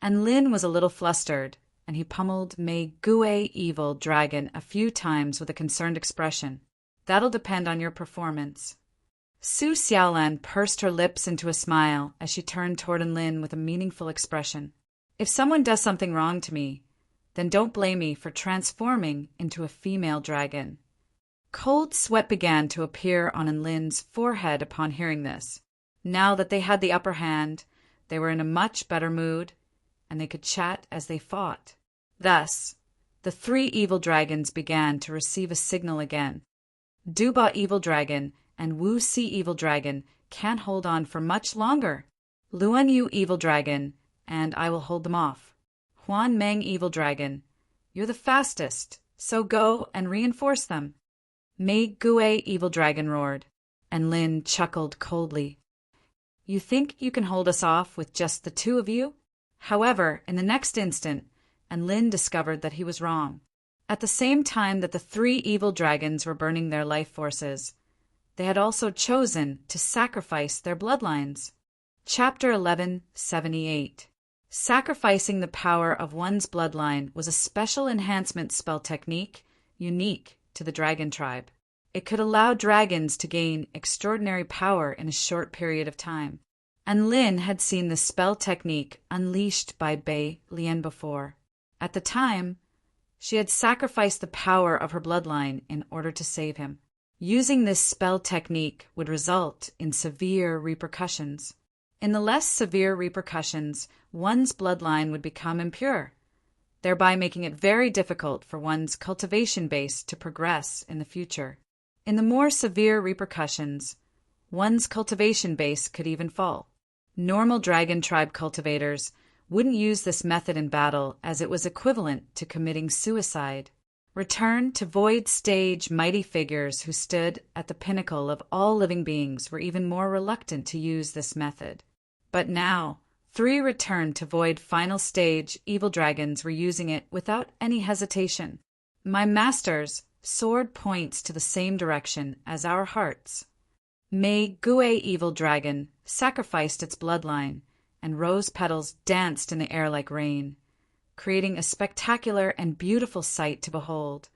And Lin was a little flustered, and he pummeled Mei Gui Evil Dragon a few times with a concerned expression. That'll depend on your performance. Su Xiaolan pursed her lips into a smile as she turned toward Lin with a meaningful expression. If someone does something wrong to me, then don't blame me for transforming into a female dragon. Cold sweat began to appear on Lin's forehead upon hearing this. Now that they had the upper hand, they were in a much better mood, and they could chat as they fought. Thus, the 3 evil dragons began to receive a signal again. Duba Evil Dragon and Wu Si Evil Dragon can't hold on for much longer. Luan Yu Evil Dragon, and I will hold them off. Huan Meng Evil Dragon, you're the fastest, so go and reinforce them. Mei Gue Evil Dragon roared, and Lin chuckled coldly. You think you can hold us off with just the two of you? However, in the next instant, and Lin discovered that he was wrong. At the same time that the three evil dragons were burning their life forces, they had also chosen to sacrifice their bloodlines. Chapter 1178. Sacrificing the power of one's bloodline was a special enhancement spell technique unique to the dragon tribe. It could allow dragons to gain extraordinary power in a short period of time, and Lin had seen this spell technique unleashed by Bei Lian before. At the time, she had sacrificed the power of her bloodline in order to save him. Using this spell technique would result in severe repercussions. In the less severe repercussions, one's bloodline would become impure, thereby making it very difficult for one's cultivation base to progress in the future. In the more severe repercussions, one's cultivation base could even fall. Normal dragon tribe cultivators wouldn't use this method in battle as it was equivalent to committing suicide. Return to Void Stage mighty figures who stood at the pinnacle of all living beings were even more reluctant to use this method. But now, 3 Return to Void Final Stage evil dragons were using it without any hesitation. My master's sword points to the same direction as our hearts. Mei Gue Evil Dragon sacrificed its bloodline, and rose petals danced in the air like rain, creating a spectacular and beautiful sight to behold,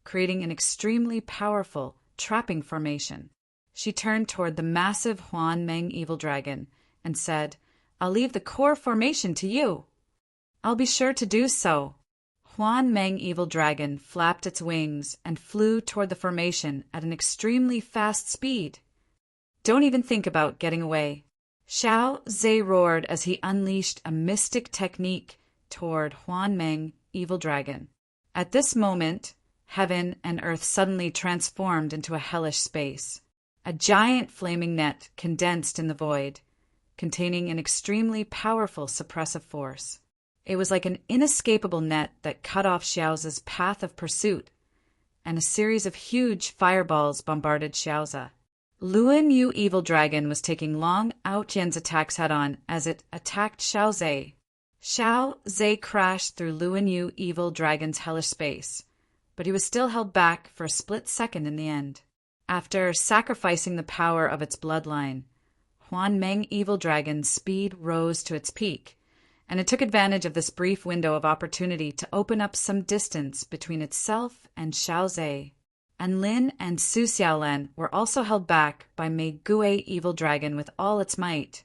creating an extremely powerful trapping formation. She turned toward the massive Huan Meng Evil Dragon and said, I'll leave the core formation to you. I'll be sure to do so. Huan Meng Evil Dragon flapped its wings and flew toward the formation at an extremely fast speed. Don't even think about getting away. Xiao Zhe roared as he unleashed a mystic technique toward Huan Meng Evil Dragon. At this moment, heaven and earth suddenly transformed into a hellish space. A giant flaming net condensed in the void, containing an extremely powerful suppressive force. It was like an inescapable net that cut off Xiaoza's path of pursuit, and a series of huge fireballs bombarded Xiaoza. Luan Yu Evil Dragon was taking Long Aotian's attacks head-on as it attacked Xiao Zhe. Xiao Zhe crashed through Luan Yu Evil Dragon's hellish space, but he was still held back for a split second in the end. After sacrificing the power of its bloodline, Huan Meng Evil Dragon's speed rose to its peak, and it took advantage of this brief window of opportunity to open up some distance between itself and Xiao Zhe. And Lin and Su Xiaolan were also held back by Mei Gue Evil Dragon with all its might,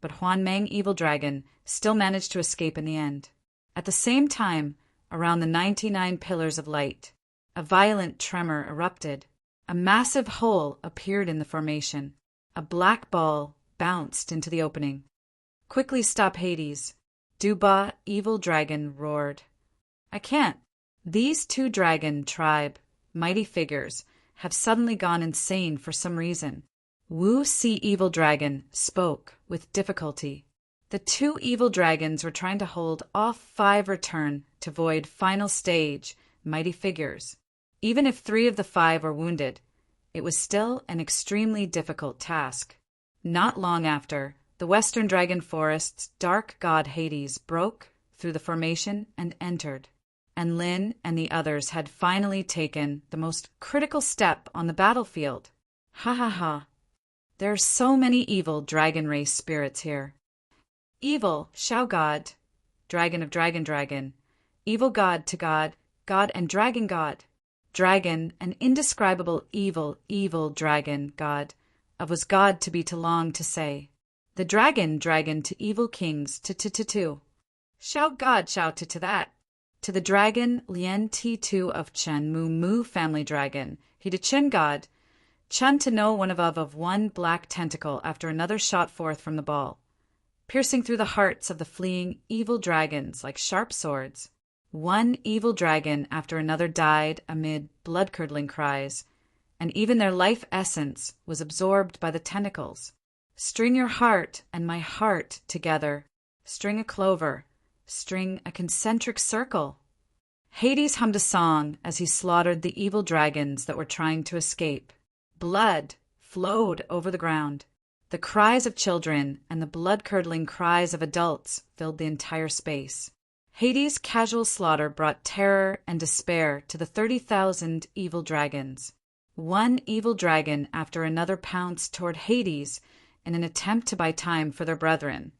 but Huan Meng Evil Dragon still managed to escape in the end. At the same time, around the 99 Pillars of Light, a violent tremor erupted. A massive hole appeared in the formation. A black ball bounced into the opening. Quickly stop Hades, Duba Evil Dragon roared. I can't. These 2 dragon tribe mighty figures have suddenly gone insane for some reason. Wu Si Evil Dragon spoke with difficulty. The 2 evil dragons were trying to hold off 5 Return to Void Final Stage mighty figures. Even if 3 of the 5 were wounded, it was still an extremely difficult task. Not long after, the Western Dragon Forest's dark god Hades broke through the formation and entered. And Lin and the others had finally taken the most critical step on the battlefield. Ha ha ha. There are so many evil dragon race spirits here. Evil, Xiao God, Dragon of Dragon, Evil God to God, God and Dragon God, Dragon, an indescribable evil dragon God, of was God to be to long to say. The dragon to evil kings to. Xiao God shouted to that. To the dragon Lian T2 of Chen Mu family dragon, he to Chen God, Chen to know one of one black tentacle after another shot forth from the ball, piercing through the hearts of the fleeing evil dragons like sharp swords. One evil dragon after another died amid blood-curdling cries, and even their life essence was absorbed by the tentacles. String your heart and my heart together. String a clover. String a concentric circle. Hades hummed a song as he slaughtered the evil dragons that were trying to escape. Blood flowed over the ground. The cries of children and the blood-curdling cries of adults filled the entire space. Hades' casual slaughter brought terror and despair to the 30,000 evil dragons. One evil dragon after another pounced toward Hades in an attempt to buy time for their brethren.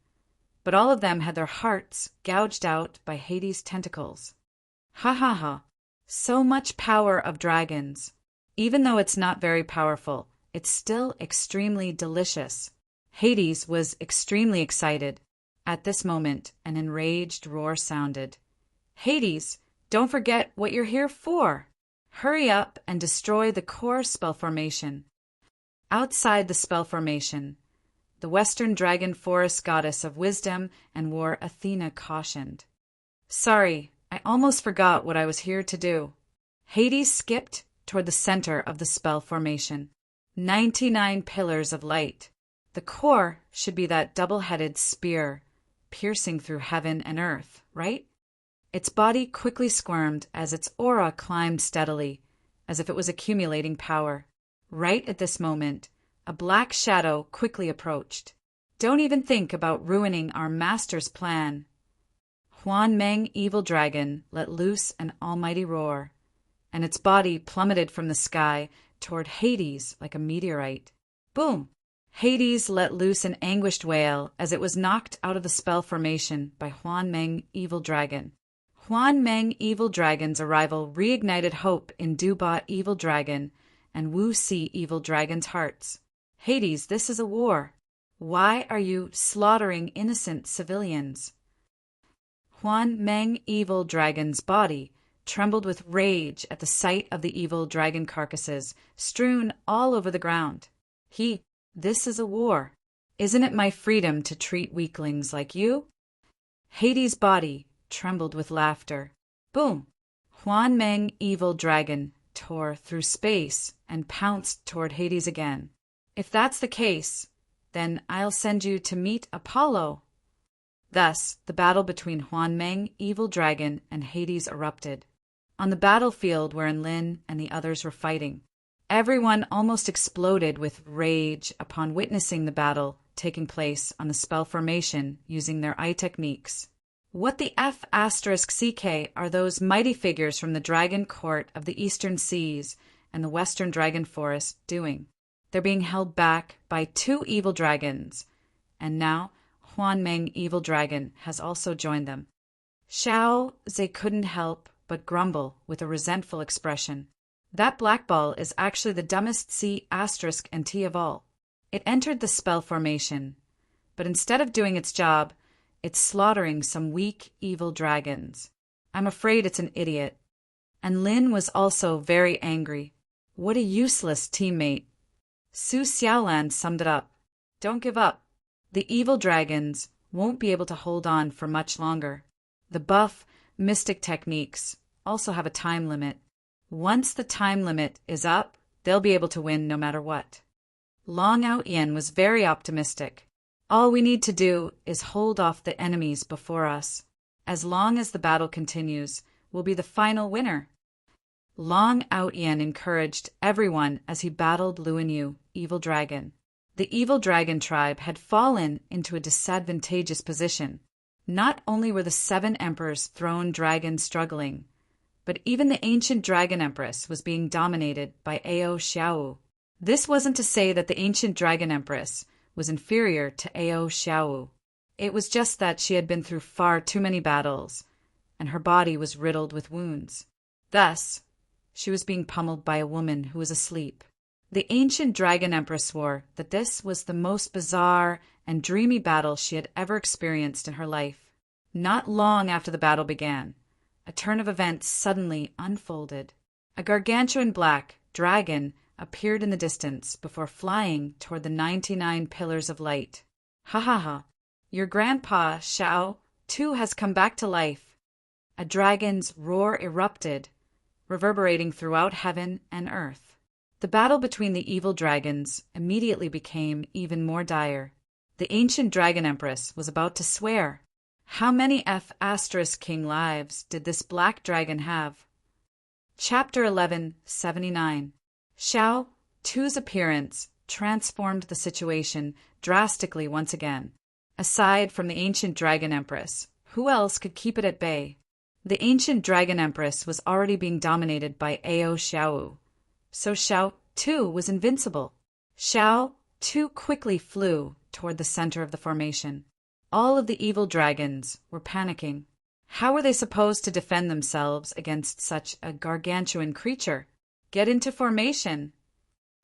But all of them had their hearts gouged out by Hades' tentacles. Ha ha ha! So much power of dragons. Even though it's not very powerful, it's still extremely delicious. Hades was extremely excited. At this moment, an enraged roar sounded. Hades, don't forget what you're here for! Hurry up and destroy the core spell formation. Outside the spell formation, the Western Dragon Forest goddess of wisdom and war Athena cautioned. Sorry, I almost forgot what I was here to do. Hades skipped toward the center of the spell formation. 99 pillars of light. The core should be that double-headed spear, piercing through heaven and earth, right? Its body quickly squirmed as its aura climbed steadily, as if it was accumulating power. Right at this moment, a black shadow quickly approached. Don't even think about ruining our master's plan. Huan Meng Evil Dragon let loose an almighty roar, and its body plummeted from the sky toward Hades like a meteorite. Boom! Hades let loose an anguished wail as it was knocked out of the spell formation by Huan Meng Evil Dragon. Huan Meng Evil Dragon's arrival reignited hope in Dubot Evil Dragon and Wu Si Evil Dragon's hearts. Hades, this is a war. Why are you slaughtering innocent civilians? Huan Meng Evil Dragon's body trembled with rage at the sight of the evil dragon carcasses strewn all over the ground. This is a war. Isn't it my freedom to treat weaklings like you? Hades' body trembled with laughter. Boom! Huan Meng Evil Dragon tore through space and pounced toward Hades again. If that's the case, then I'll send you to meet Apollo. Thus, the battle between Huan Meng Evil Dragon and Hades erupted. On the battlefield wherein Lin and the others were fighting, everyone almost exploded with rage upon witnessing the battle taking place on the spell formation using their eye techniques. What the F***CK are those mighty figures from the Dragon Court of the Eastern Seas and the Western Dragon Forest doing? They're being held back by 2 evil dragons, and now Huan Meng Evil Dragon has also joined them. Xiao Zhe couldn't help but grumble with a resentful expression. That black ball is actually the dumbest C***T of all. It entered the spell formation, but instead of doing its job, it's slaughtering some weak, evil dragons. I'm afraid it's an idiot. And Lin was also very angry. What a useless teammate. Su Xiaolan summed it up. Don't give up. The evil dragons won't be able to hold on for much longer. The buff, mystic techniques also have a time limit. Once the time limit is up, they'll be able to win no matter what. Long Out Yin was very optimistic. All we need to do is hold off the enemies before us. As long as the battle continues, we'll be the final winner. Long Out Yin encouraged everyone as he battled Luan Yu, Evil Dragon. The Evil Dragon tribe had fallen into a disadvantageous position. Not only were the 7 emperors throne dragons struggling, but even the ancient Dragon Empress was being dominated by Ao Xiao. This wasn't to say that the ancient Dragon Empress was inferior to Ao Xiao. It was just that she had been through far too many battles, and her body was riddled with wounds. Thus, she was being pummeled by a woman who was asleep. The ancient Dragon Empress swore that this was the most bizarre and dreamy battle she had ever experienced in her life. Not long after the battle began, a turn of events suddenly unfolded. A gargantuan black dragon appeared in the distance before flying toward the 99 pillars of light. Ha ha ha! Your grandpa, Xiao, too has come back to life. A dragon's roar erupted, reverberating throughout heaven and earth. The battle between the evil dragons immediately became even more dire. The ancient Dragon Empress was about to swear. How many King lives did this black dragon have? Chapter 1179. Xiao Tu's appearance transformed the situation drastically once again. Aside from the ancient Dragon Empress, who else could keep it at bay? The ancient Dragon Empress was already being dominated by Ao Xiao, so Xiao Tu was invincible. Xiao Tu quickly flew toward the center of the formation. All of the evil dragons were panicking. How were they supposed to defend themselves against such a gargantuan creature? Get into formation.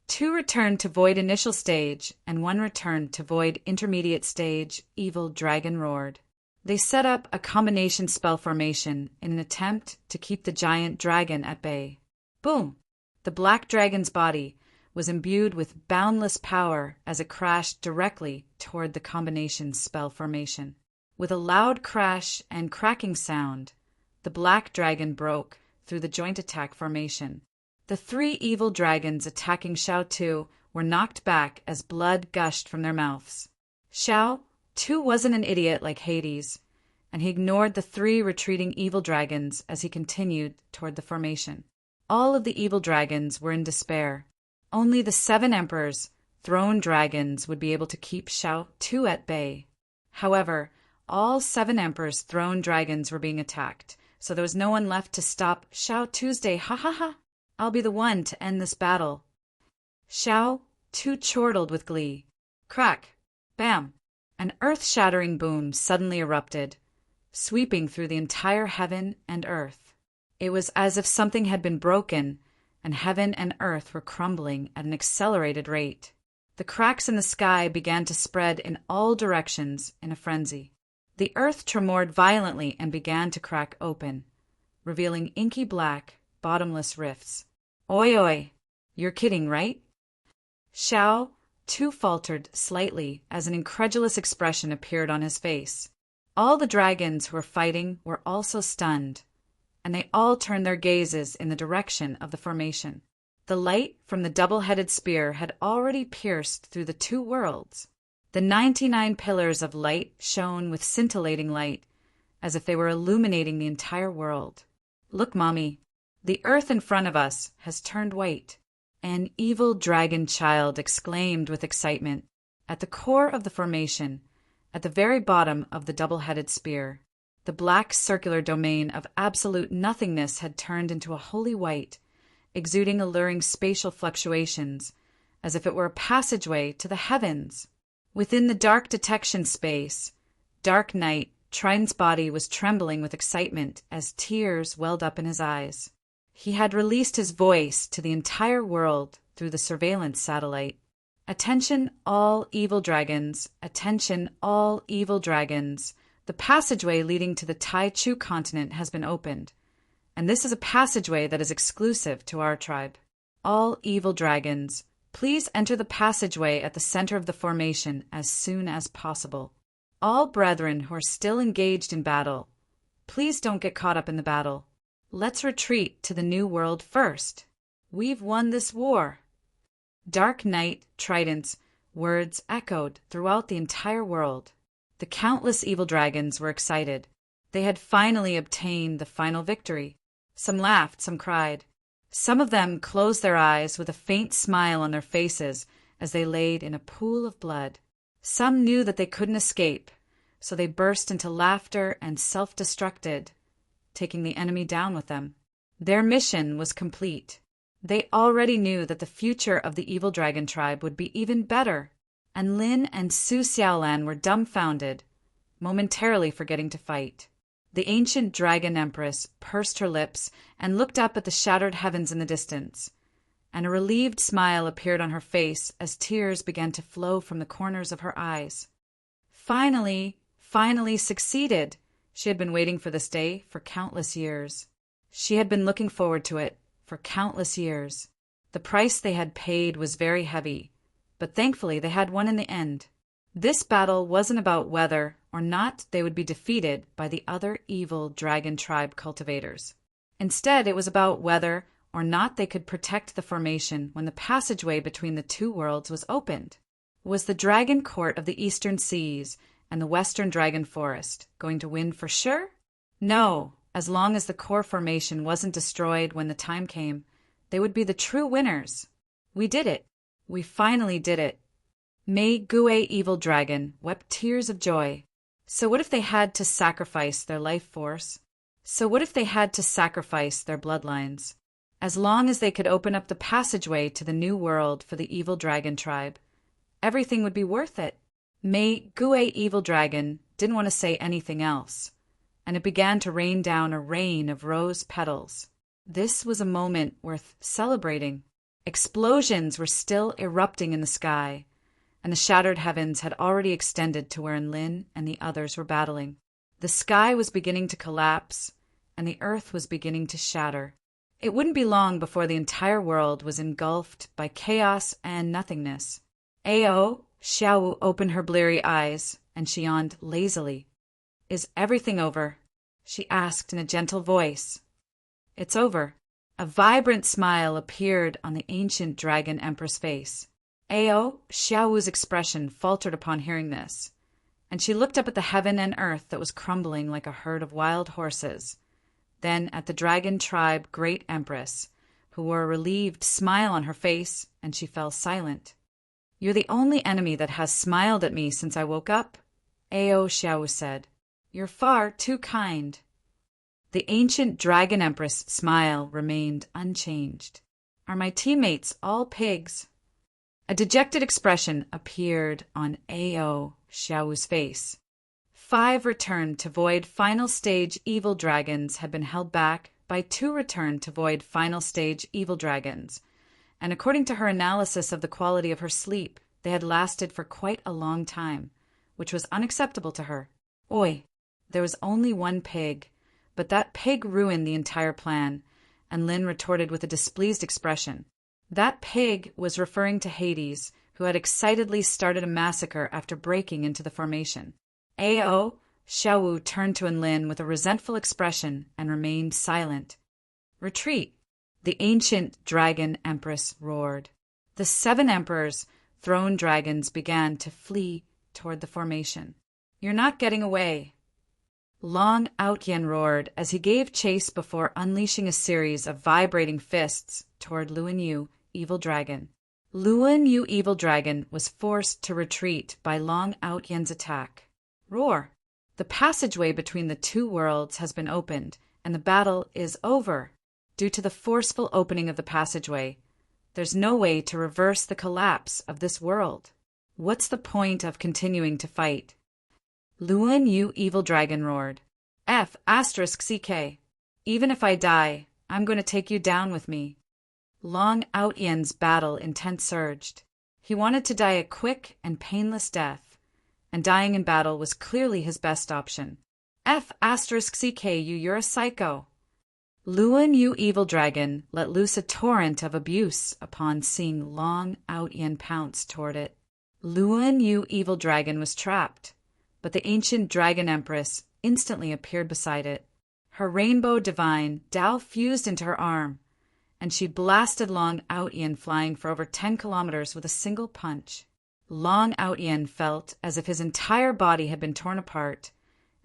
2 returned to Void Initial Stage, and 1 returned to Void Intermediate Stage. Evil Dragon roared. They set up a combination spell formation in an attempt to keep the giant dragon at bay. Boom! The black dragon's body was imbued with boundless power as it crashed directly toward the combination spell formation. With a loud crash and cracking sound, the black dragon broke through the joint attack formation. The 3 evil dragons attacking Xiao Tu were knocked back as blood gushed from their mouths. Xiao Tu wasn't an idiot like Hades, and he ignored the 3 retreating evil dragons as he continued toward the formation. All of the evil dragons were in despair. Only the 7 emperors, throne dragons, would be able to keep Xiao Tu at bay. However, all 7 emperors' throne dragons were being attacked, so there was no one left to stop Xiao Tuesday. Ha ha ha! I'll be the one to end this battle. Xiao Tu chortled with glee. Crack! Bam! An earth-shattering boom suddenly erupted, sweeping through the entire heaven and earth. It was as if something had been broken, and heaven and earth were crumbling at an accelerated rate. The cracks in the sky began to spread in all directions in a frenzy. The earth tremored violently and began to crack open, revealing inky black, bottomless rifts. Oi oi, you're kidding, right? Xiao Tu faltered slightly as an incredulous expression appeared on his face. All the dragons who were fighting were also stunned, and they all turned their gazes in the direction of the formation. The light from the double-headed spear had already pierced through the 2 worlds. The 99 pillars of light shone with scintillating light, as if they were illuminating the entire world. Look, Mommy, the earth in front of us has turned white. An evil dragon child exclaimed with excitement. At the core of the formation, at the very bottom of the double-headed spear, the black circular domain of absolute nothingness had turned into a holy white, exuding alluring spatial fluctuations, as if it were a passageway to the heavens. Within the dark detection space, Dark Knight, Trident's body was trembling with excitement as tears welled up in his eyes. He had released his voice to the entire world through the surveillance satellite. Attention, all evil dragons. Attention, all evil dragons. The passageway leading to the Tai Chu continent has been opened, and this is a passageway that is exclusive to our tribe. All evil dragons, please enter the passageway at the center of the formation as soon as possible. All brethren who are still engaged in battle, please don't get caught up in the battle. Let's retreat to the new world first. We've won this war. Dark Knight Trident's words echoed throughout the entire world. The countless evil dragons were excited. They had finally obtained the final victory. Some laughed, some cried. Some of them closed their eyes with a faint smile on their faces as they laid in a pool of blood. Some knew that they couldn't escape, so they burst into laughter and self-destructed, taking the enemy down with them. Their mission was complete. They already knew that the future of the evil dragon tribe would be even better, and Lin and Su Xiaolan were dumbfounded, momentarily forgetting to fight. The ancient dragon empress pursed her lips and looked up at the shattered heavens in the distance, and a relieved smile appeared on her face as tears began to flow from the corners of her eyes. Finally succeeded! She had been waiting for this day for countless years. She had been looking forward to it for countless years. The price they had paid was very heavy, but thankfully they had won in the end. This battle wasn't about whether or not they would be defeated by the other evil dragon tribe cultivators. Instead, it was about whether or not they could protect the formation when the passageway between the 2 worlds was opened. Was the dragon court of the eastern seas and the Western Dragon Forest going to win for sure? No, as long as the core formation wasn't destroyed when the time came, they would be the true winners. We did it. We finally did it. Mei Gue Evil Dragon wept tears of joy. So what if they had to sacrifice their life force? So what if they had to sacrifice their bloodlines? As long as they could open up the passageway to the new world for the evil dragon tribe, everything would be worth it. Mei Gue Evil Dragon didn't want to say anything else, and it began to rain down a rain of rose petals. This was a moment worth celebrating. Explosions were still erupting in the sky, and the shattered heavens had already extended to where Lin and the others were battling. The sky was beginning to collapse, and the earth was beginning to shatter. It wouldn't be long before the entire world was engulfed by chaos and nothingness. Ao Xiao opened her bleary eyes, and she yawned lazily. "Is everything over?" she asked in a gentle voice. "It's over." A vibrant smile appeared on the ancient dragon empress face. Ao Xiao's expression faltered upon hearing this, and she looked up at the heaven and earth that was crumbling like a herd of wild horses, then at the dragon tribe great empress, who wore a relieved smile on her face, and she fell silent. "You're the only enemy that has smiled at me since I woke up," Ao Xiao said. "You're far too kind." The ancient dragon empress' smile remained unchanged. "Are my teammates all pigs?" A dejected expression appeared on Ao Xiao's face. 5 return to void final stage evil dragons had been held back by 2 return to void final stage evil dragons, and according to her analysis of the quality of her sleep, they had lasted for quite a long time, which was unacceptable to her. Oi, there was only 1 pig, but that pig ruined the entire plan, and Lin retorted with a displeased expression. That pig was referring to Hades, who had excitedly started a massacre after breaking into the formation. Ao Xiao turned to Lin with a resentful expression and remained silent. "Retreat," the ancient dragon empress roared. The 7 emperors, throne dragons, began to flee toward the formation. "You're not getting away." Long Outyen roared as he gave chase before unleashing a series of vibrating fists toward Luan Yu, Evil Dragon. Luan Yu Evil Dragon was forced to retreat by Long Outyen's attack. Roar! The passageway between the 2 worlds has been opened, and the battle is over. Due to the forceful opening of the passageway, there's no way to reverse the collapse of this world. What's the point of continuing to fight? Luan Yu Evil Dragon roared. F***CK. Even if I die, I'm going to take you down with me. Long Outyen's battle intent surged. He wanted to die a quick and painless death, and dying in battle was clearly his best option. F***CK, you're a psycho. Luan Yu Evil Dragon let loose a torrent of abuse upon seeing Long Outyen pounce toward it. Luan Yu Evil Dragon was trapped, but the ancient dragon empress instantly appeared beside it. Her rainbow divine Dao fused into her arm, and she blasted Long Outyen flying for over 10 kilometers with a single punch. Long Outyen felt as if his entire body had been torn apart,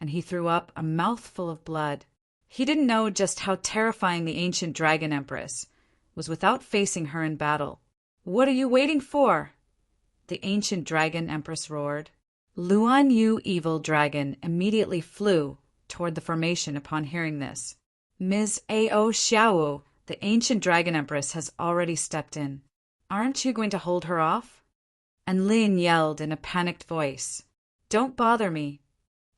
and he threw up a mouthful of blood. He didn't know just how terrifying the ancient dragon empress was without facing her in battle. "What are you waiting for?" the ancient dragon empress roared. Luan Yu Evil Dragon immediately flew toward the formation upon hearing this. Ms. Ao Xiao, the ancient dragon empress, has already stepped in. "Aren't you going to hold her off?" And Lin yelled in a panicked voice, "Don't bother me."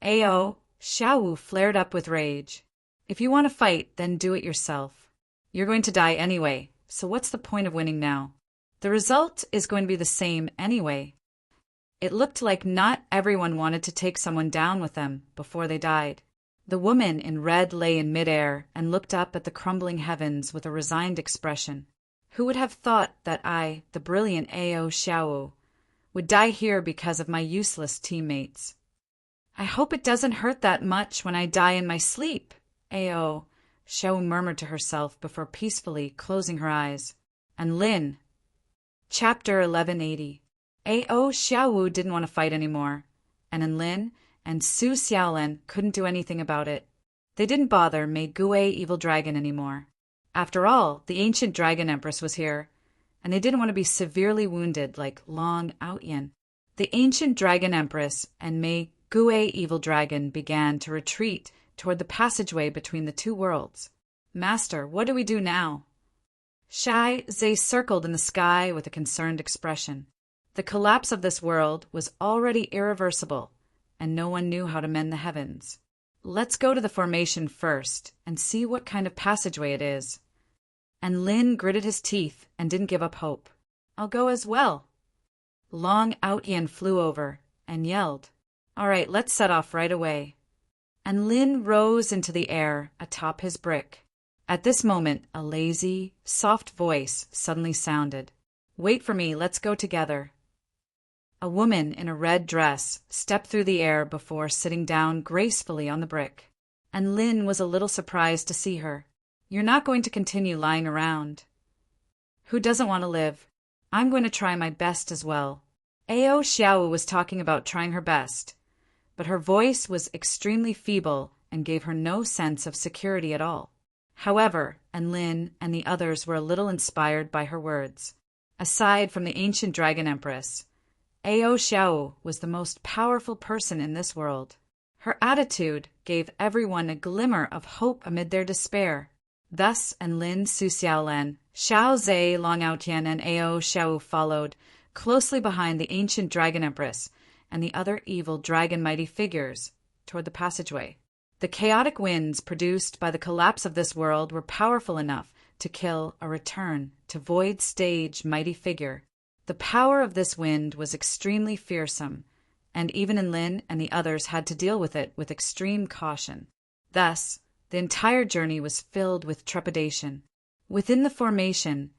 Ao Xiao flared up with rage. "If you want to fight, then do it yourself. You're going to die anyway, so what's the point of winning now? The result is going to be the same anyway." It looked like not everyone wanted to take someone down with them before they died. The woman in red lay in midair and looked up at the crumbling heavens with a resigned expression. Who would have thought that I, the brilliant Ao Xiao, would die here because of my useless teammates? "I hope it doesn't hurt that much when I die in my sleep," Ao Xiao murmured to herself before peacefully closing her eyes. And Lin. Chapter 1180. Ao Xiao didn't want to fight anymore, and Enlin and Su Xiaolan couldn't do anything about it. They didn't bother Mei Gui Evil Dragon anymore. After all, the ancient Dragon Empress was here, and they didn't want to be severely wounded like Long Outyin. The ancient Dragon Empress and Mei Gui Evil Dragon began to retreat toward the passageway between the two worlds. Master, what do we do now? Shai Zhe circled in the sky with a concerned expression. The collapse of this world was already irreversible, and no one knew how to mend the heavens. Let's go to the formation first and see what kind of passageway it is. And Lin gritted his teeth and didn't give up hope. I'll go as well. Long Outyin flew over and yelled, All right, let's set off right away. And Lin rose into the air atop his brick. At this moment, a lazy, soft voice suddenly sounded. Wait for me, let's go together. A woman in a red dress stepped through the air before sitting down gracefully on the brick, and Lin was a little surprised to see her. You're not going to continue lying around. Who doesn't want to live? I'm going to try my best as well. Ao Xiao was talking about trying her best, but her voice was extremely feeble and gave her no sense of security at all. However, Enlin and the others were a little inspired by her words. Aside from the ancient Dragon Empress, Ao Xiao was the most powerful person in this world. Her attitude gave everyone a glimmer of hope amid their despair. Thus Enlin, Su Xiaolan, Xiao Zhe, Long Outyin, and Ao Xiao followed, closely behind the ancient Dragon Empress and the other evil dragon mighty figures, toward the passageway. The chaotic winds produced by the collapse of this world were powerful enough to kill a return to void stage mighty figure. The power of this wind was extremely fearsome, and even Enlin and the others had to deal with it with extreme caution. Thus, the entire journey was filled with trepidation. Within the formation,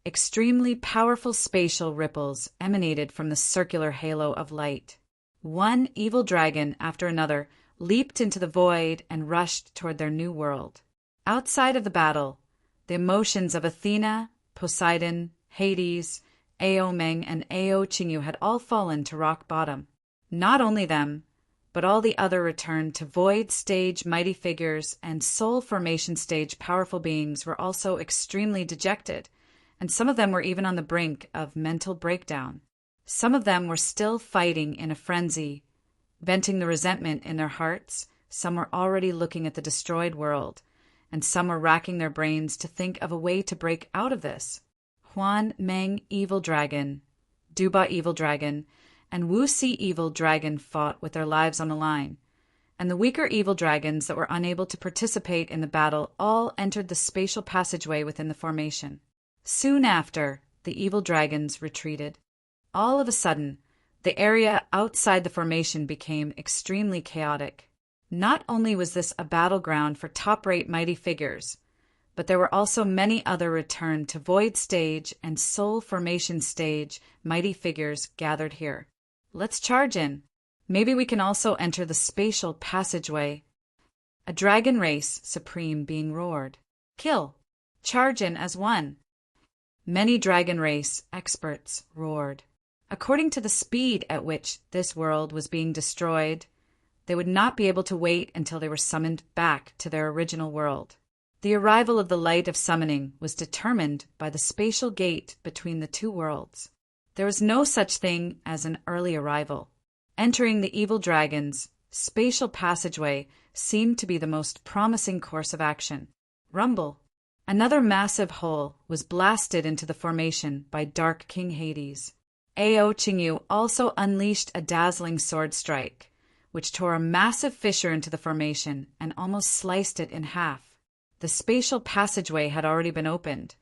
extremely powerful spatial ripples emanated from the circular halo of light. One evil dragon after another leaped into the void and rushed toward their new world. Outside of the battle, the emotions of Athena, Poseidon, Hades, Ao Meng, and Ao Qingyu had all fallen to rock bottom. Not only them, but all the other returned to void stage mighty figures and soul formation stage powerful beings were also extremely dejected, and some of them were even on the brink of mental breakdown. Some of them were still fighting in a frenzy, venting the resentment in their hearts. Some were already looking at the destroyed world, and some were racking their brains to think of a way to break out of this. Huan Meng Evil Dragon, Duba Evil Dragon, and Wu Si Evil Dragon fought with their lives on the line, and the weaker evil dragons that were unable to participate in the battle all entered the spatial passageway within the formation. Soon after, the evil dragons retreated. All of a sudden, the area outside the formation became extremely chaotic. Not only was this a battleground for top-rate mighty figures, but there were also many other returned to void stage and soul formation stage mighty figures gathered here. Let's charge in. Maybe we can also enter the spatial passageway. A dragon race supreme being roared. Kill. Charge in as one. Many dragon race experts roared. According to the speed at which this world was being destroyed, they would not be able to wait until they were summoned back to their original world. The arrival of the light of summoning was determined by the spatial gate between the two worlds. There was no such thing as an early arrival. Entering the evil dragon's spatial passageway seemed to be the most promising course of action. Rumble. Another massive hole was blasted into the formation by Dark King Hades. Ao Qingyu also unleashed a dazzling sword strike, which tore a massive fissure into the formation and almost sliced it in half. The spatial passageway had already been opened,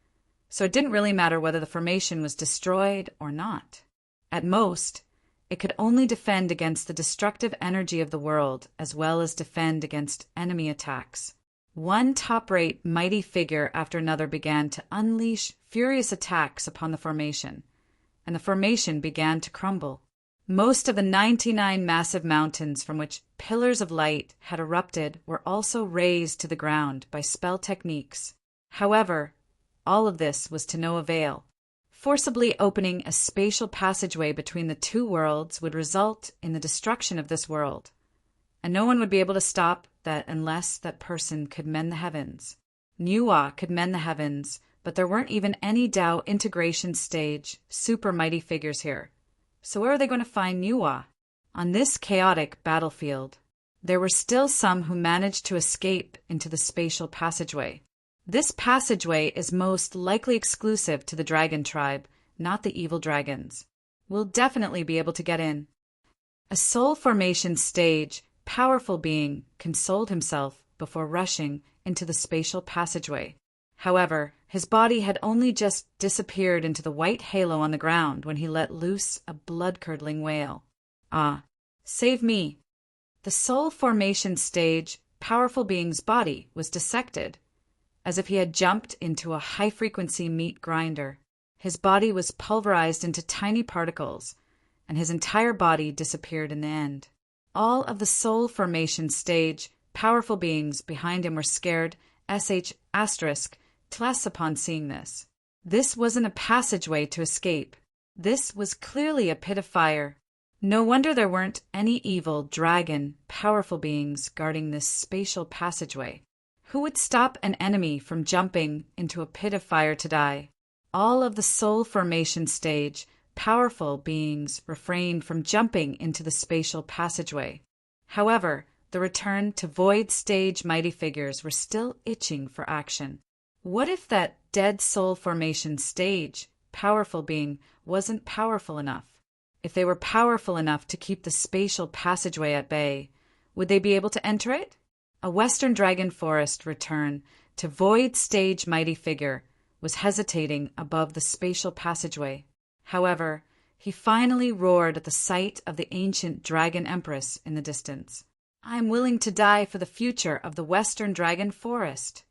so it didn't really matter whether the formation was destroyed or not. At most, it could only defend against the destructive energy of the world as well as defend against enemy attacks. One top-rate mighty figure after another began to unleash furious attacks upon the formation, and the formation began to crumble. Most of the 99 massive mountains from which pillars of light had erupted were also razed to the ground by spell techniques. However, all of this was to no avail. Forcibly opening a spatial passageway between the two worlds would result in the destruction of this world, and no one would be able to stop that unless that person could mend the heavens. Nuwa could mend the heavens, but there weren't even any Tao integration stage super mighty figures here. So where are they going to find Nuwa? On this chaotic battlefield, there were still some who managed to escape into the spatial passageway. This passageway is most likely exclusive to the dragon tribe, not the evil dragons. We'll definitely be able to get in. A soul formation stage, powerful being consoled himself before rushing into the spatial passageway. However, his body had only just disappeared into the white halo on the ground when he let loose a blood-curdling wail. Ah, save me. The soul formation stage, powerful being's body was dissected, as if he had jumped into a high-frequency meat grinder. His body was pulverized into tiny particles, and his entire body disappeared in the end. All of the soul formation stage, powerful beings behind him were scared, **, upon seeing this. This wasn't a passageway to escape. This was clearly a pit of fire. No wonder there weren't any evil, dragon, powerful beings guarding this spatial passageway. Who would stop an enemy from jumping into a pit of fire to die? All of the soul formation stage, powerful beings refrained from jumping into the spatial passageway. However, the return to void stage mighty figures were still itching for action. What if that dead soul formation stage, powerful being, wasn't powerful enough? If they were powerful enough to keep the spatial passageway at bay, would they be able to enter it? A Western Dragon Forest return to void stage mighty figure was hesitating above the spatial passageway. However, he finally roared at the sight of the ancient Dragon Empress in the distance. "I'm willing to die for the future of the Western Dragon Forest."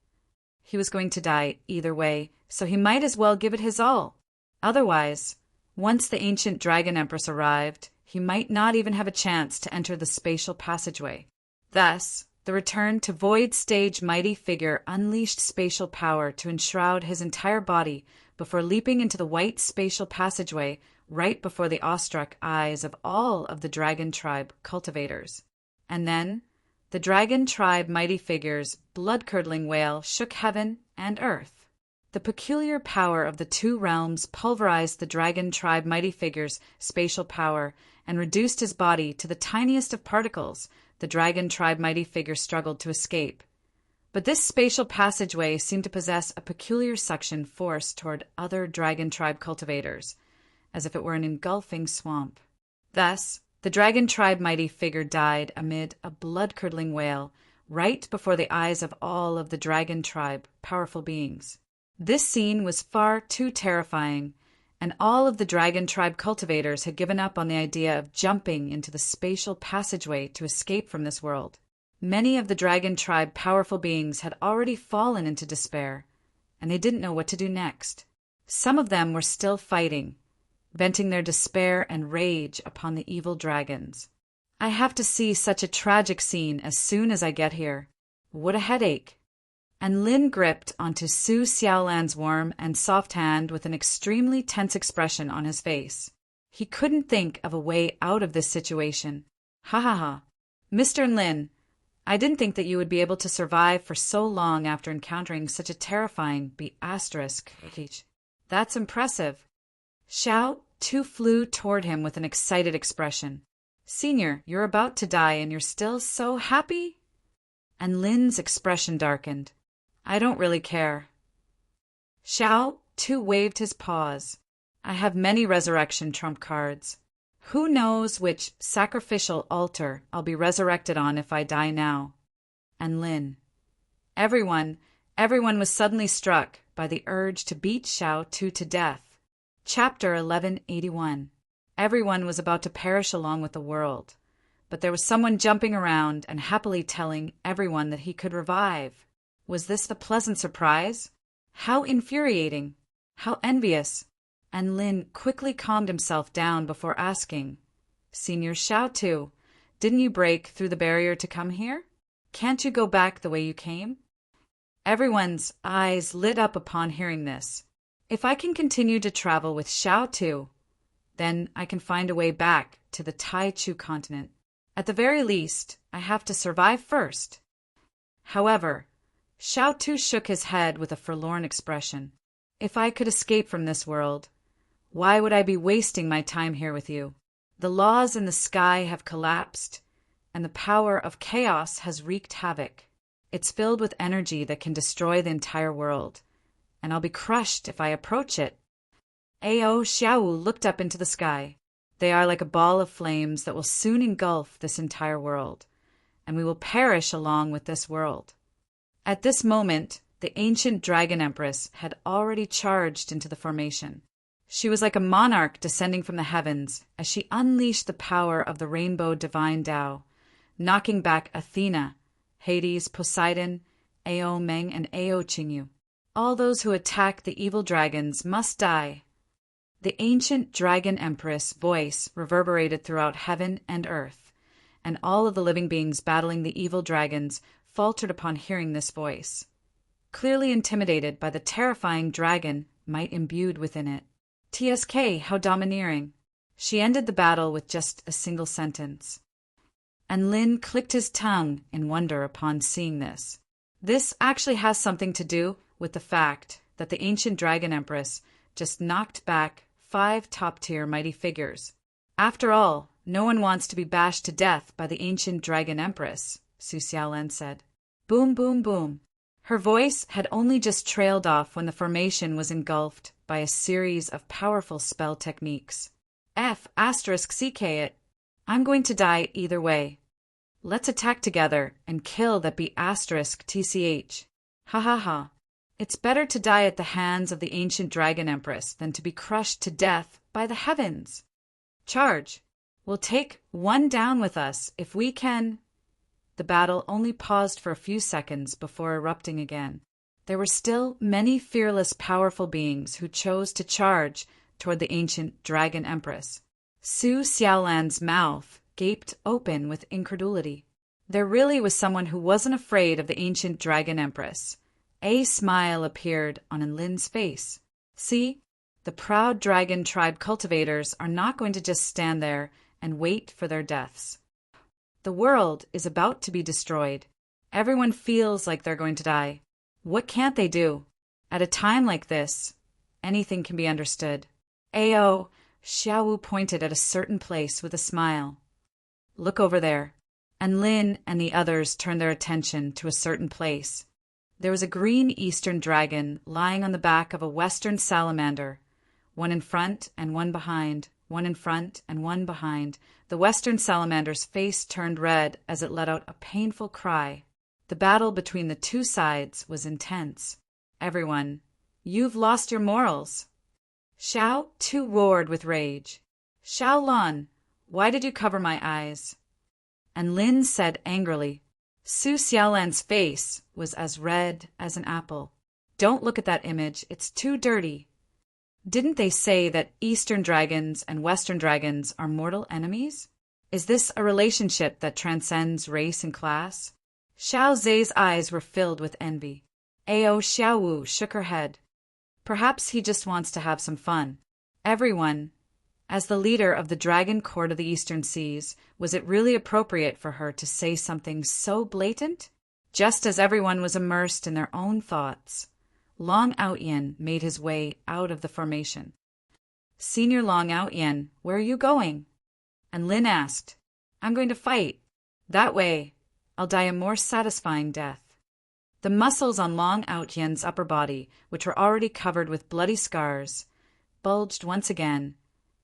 He was going to die either way, so he might as well give it his all. Otherwise, once the ancient Dragon Empress arrived, he might not even have a chance to enter the spatial passageway. Thus, the return to void stage mighty figure unleashed spatial power to enshroud his entire body before leaping into the white spatial passageway right before the awestruck eyes of all of the dragon tribe cultivators. And then, the dragon tribe mighty figure's blood-curdling wail shook heaven and earth. The peculiar power of the two realms pulverized the dragon tribe mighty figure's spatial power and reduced his body to the tiniest of particles. The dragon tribe mighty figure struggled to escape. But this spatial passageway seemed to possess a peculiar suction force toward other dragon tribe cultivators, as if it were an engulfing swamp. Thus, the dragon tribe mighty figure died amid a blood-curdling wail right before the eyes of all of the dragon tribe powerful beings. This scene was far too terrifying, and all of the dragon tribe cultivators had given up on the idea of jumping into the spatial passageway to escape from this world. Many of the dragon tribe powerful beings had already fallen into despair, and they didn't know what to do next. Some of them were still fighting, venting their despair and rage upon the evil dragons. "I have to see such a tragic scene as soon as I get here. What a headache." And Lin gripped onto Su Xiaolan's warm and soft hand with an extremely tense expression on his face. He couldn't think of a way out of this situation. "Ha ha ha. Mr. Lin, I didn't think that you would be able to survive for so long after encountering such a terrifying **. That's impressive." Xiao Tu flew toward him with an excited expression. "Senior, you're about to die and you're still so happy?" And Lin's expression darkened. "I don't really care." Xiao Tu waved his paws. "I have many resurrection trump cards. Who knows which sacrificial altar I'll be resurrected on if I die now?" And Lin. Everyone was suddenly struck by the urge to beat Xiao Tu to death. Chapter 1181. Everyone was about to perish along with the world, but there was someone jumping around and happily telling everyone that he could revive. Was this the pleasant surprise? How infuriating! How envious! And Lin quickly calmed himself down before asking, "Senior Xiao Tu, didn't you break through the barrier to come here? Can't you go back the way you came?" Everyone's eyes lit up upon hearing this. If I can continue to travel with Xiao Tu, then I can find a way back to the Taichu continent. At the very least, I have to survive first. However, Xiao Tu shook his head with a forlorn expression. If I could escape from this world, why would I be wasting my time here with you? The laws in the sky have collapsed, and the power of chaos has wreaked havoc. It's filled with energy that can destroy the entire world, and I'll be crushed if I approach it. Ao Xiaowu looked up into the sky. They are like a ball of flames that will soon engulf this entire world, and we will perish along with this world. At this moment, the ancient Dragon Empress had already charged into the formation. She was like a monarch descending from the heavens as she unleashed the power of the rainbow divine Tao, knocking back Athena, Hades, Poseidon, Ao Meng, and Ao Qingyu. All those who attack the evil dragons must die. The ancient Dragon Empress' voice reverberated throughout heaven and earth, and all of the living beings battling the evil dragons faltered upon hearing this voice, clearly intimidated by the terrifying dragon might imbued within it. TSK, how domineering. She ended the battle with just a single sentence. And Lin clicked his tongue in wonder upon seeing this. This actually has something to do with the fact that the ancient Dragon Empress just knocked back 5 top-tier mighty figures. After all, no one wants to be bashed to death by the ancient Dragon Empress, Su Xiaolan said. Boom, boom, boom. Her voice had only just trailed off when the formation was engulfed by a series of powerful spell techniques. *CK it. I'm going to die either way. Let's attack together and kill that be *TCH. Ha ha ha. It's better to die at the hands of the ancient Dragon Empress than to be crushed to death by the heavens. Charge. We'll take one down with us if we can. The battle only paused for a few seconds before erupting again. There were still many fearless, powerful beings who chose to charge toward the ancient Dragon Empress. Su Xiaolan's mouth gaped open with incredulity. There really was someone who wasn't afraid of the ancient Dragon Empress. A smile appeared on Lin's face. See, the proud dragon tribe cultivators are not going to just stand there and wait for their deaths. The world is about to be destroyed. Everyone feels like they're going to die. What can't they do? At a time like this, anything can be understood. Ao Xiaowu pointed at a certain place with a smile. Look over there. And Lin and the others turned their attention to a certain place. There was a green eastern dragon lying on the back of a western salamander, one in front and one behind, one in front and one behind. The western salamander's face turned red as it let out a painful cry. The battle between the two sides was intense. Everyone, you've lost your morals. Xiao Tu roared with rage. Xiao Lan, why did you cover my eyes? And Lin said angrily. Su Xiaolan's face was as red as an apple. Don't look at that image, it's too dirty. Didn't they say that Eastern dragons and Western dragons are mortal enemies? Is this a relationship that transcends race and class? Xiao Zhe's eyes were filled with envy. Ao Xiaowu shook her head. Perhaps he just wants to have some fun. Everyone, as the leader of the Dragon Court of the Eastern Seas, was it really appropriate for her to say something so blatant? Just as everyone was immersed in their own thoughts, Long Outyen made his way out of the formation. Senior Long Outyen, where are you going? And Lin asked, I'm going to fight. That way, I'll die a more satisfying death. The muscles on Long Outyen's upper body, which were already covered with bloody scars, bulged once again,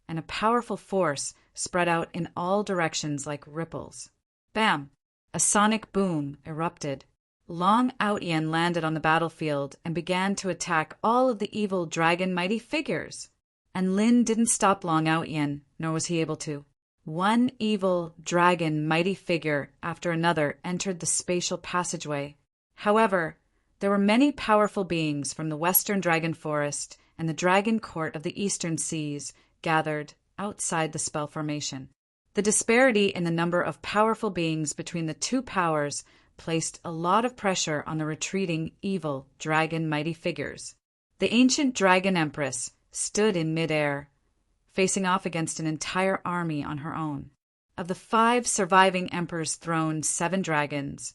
and a powerful force spread out in all directions like ripples. Bam! A sonic boom erupted. Long Outyen landed on the battlefield and began to attack all of the evil dragon mighty figures. And Lin didn't stop Long Outyen, nor was he able to. One evil dragon mighty figure after another entered the spatial passageway. However, there were many powerful beings from the Western Dragon Forest and the Dragon Court of the Eastern Seas gathered outside the spell formation. The disparity in the number of powerful beings between the two powers placed a lot of pressure on the retreating evil dragon mighty figures. The ancient dragon empress stood in midair, facing off against an entire army on her own. Of the 5 surviving emperor's throned 7 dragons,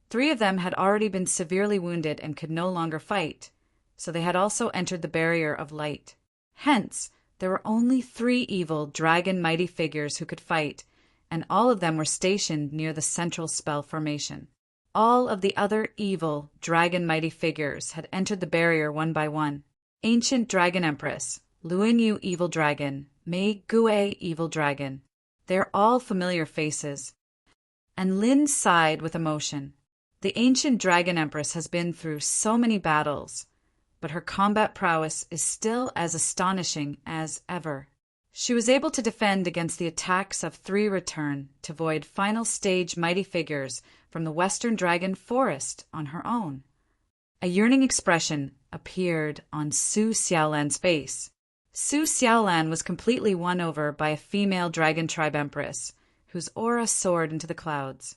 3 of them had already been severely wounded and could no longer fight, so they had also entered the barrier of light. Hence, there were only 3 evil dragon mighty figures who could fight, and all of them were stationed near the central spell formation. All of the other evil dragon mighty figures had entered the barrier one by one. Ancient Dragon Empress, Luinyu Evil Dragon, Mei Gue Evil Dragon. They're all familiar faces. And Lin sighed with emotion. The ancient Dragon Empress has been through so many battles, but her combat prowess is still as astonishing as ever. She was able to defend against the attacks of 3 return to void final stage mighty figures from the Western Dragon Forest on her own. A yearning expression appeared on Su Xiaolan's face. Su Xiaolan was completely won over by a female dragon tribe empress, whose aura soared into the clouds.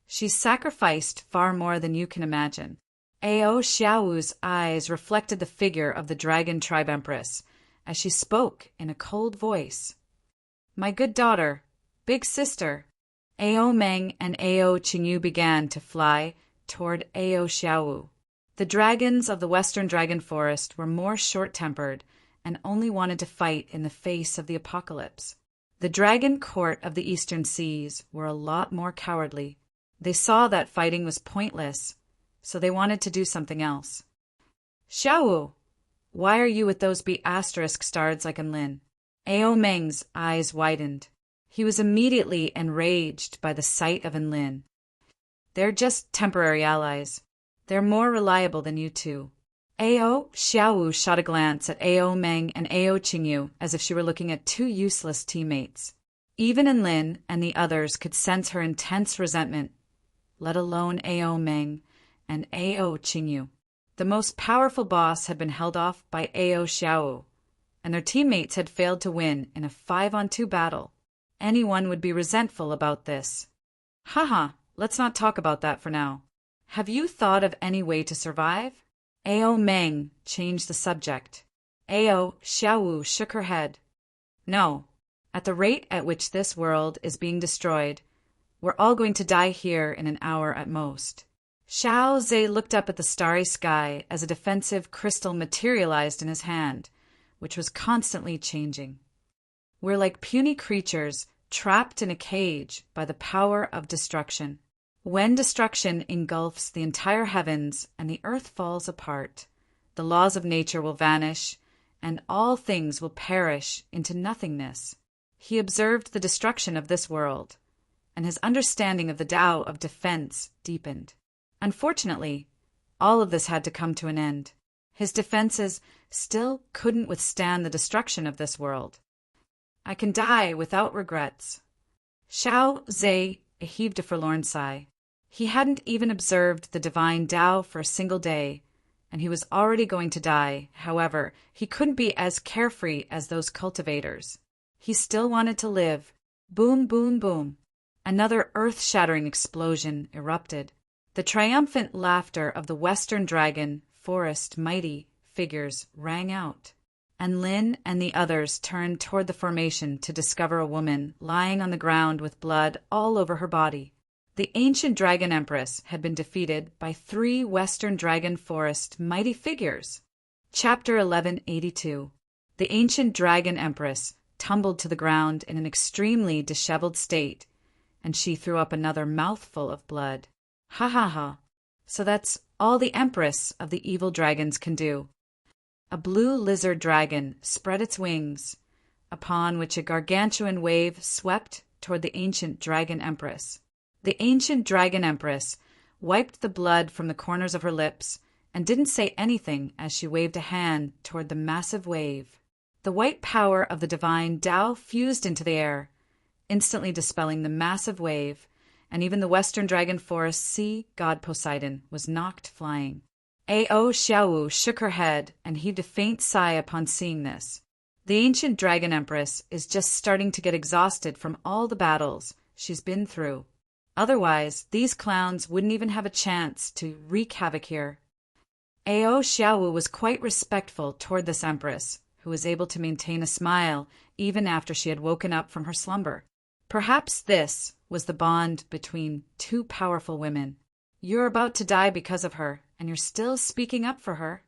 She sacrificed far more than you can imagine. Ao Xiaowu's eyes reflected the figure of the dragon tribe empress, as she spoke in a cold voice. "My good daughter, big sister." Ao Meng and Ao Qingyu began to fly toward Ao Xiaowu. The dragons of the Western Dragon Forest were more short-tempered and only wanted to fight in the face of the apocalypse. The dragon court of the Eastern Seas were a lot more cowardly. They saw that fighting was pointless, so they wanted to do something else. "Xiaowu, why are you with those B** stars like Enlin?" Ao Meng's eyes widened. He was immediately enraged by the sight of Enlin. "They're just temporary allies. They're more reliable than you two." Ao Xiaowu shot a glance at Ao Meng and Ao Qingyu as if she were looking at 2 useless teammates. Even Enlin and the others could sense her intense resentment, let alone Ao Meng and Ao Qingyu. The most powerful boss had been held off by Ao Xiaowu, and their teammates had failed to win in a 5-on-2 battle. Anyone would be resentful about this. Haha, let's not talk about that for now. Have you thought of any way to survive? Ao Meng changed the subject. Ao Xiaowu shook her head. No. At the rate at which this world is being destroyed, we're all going to die here in an hour at most. Xiao Zhe looked up at the starry sky as a defensive crystal materialized in his hand, which was constantly changing. We're like puny creatures trapped in a cage by the power of destruction. When destruction engulfs the entire heavens and the earth falls apart, the laws of nature will vanish, and all things will perish into nothingness. He observed the destruction of this world, and his understanding of the Tao of defense deepened. Unfortunately, all of this had to come to an end. His defenses still couldn't withstand the destruction of this world. I can die without regrets. Xiao Zhe heaved a forlorn sigh. He hadn't even observed the divine Tao for a single day, and he was already going to die. However, he couldn't be as carefree as those cultivators. He still wanted to live. Boom, boom, boom. Another earth-shattering explosion erupted. The triumphant laughter of the Western Dragon Forest mighty figures rang out, and Lin and the others turned toward the formation to discover a woman lying on the ground with blood all over her body. The ancient Dragon Empress had been defeated by 3 Western Dragon Forest mighty figures. Chapter 1182. The ancient Dragon Empress tumbled to the ground in an extremely disheveled state, and she threw up another mouthful of blood. Ha ha ha. So that's all the Empress of the evil dragons can do. A blue lizard dragon spread its wings, upon which a gargantuan wave swept toward the ancient Dragon Empress. The ancient Dragon Empress wiped the blood from the corners of her lips and didn't say anything as she waved a hand toward the massive wave. The white power of the divine Tao fused into the air, instantly dispelling the massive wave, and even the Western Dragon Forest sea god Poseidon was knocked flying. Ao Xiaowu shook her head and heaved a faint sigh upon seeing this. The ancient Dragon Empress is just starting to get exhausted from all the battles she's been through. Otherwise, these clowns wouldn't even have a chance to wreak havoc here. Ao Xiaowu was quite respectful toward this empress, who was able to maintain a smile even after she had woken up from her slumber. Perhaps this was the bond between two powerful women. You're about to die because of her, and you're still speaking up for her.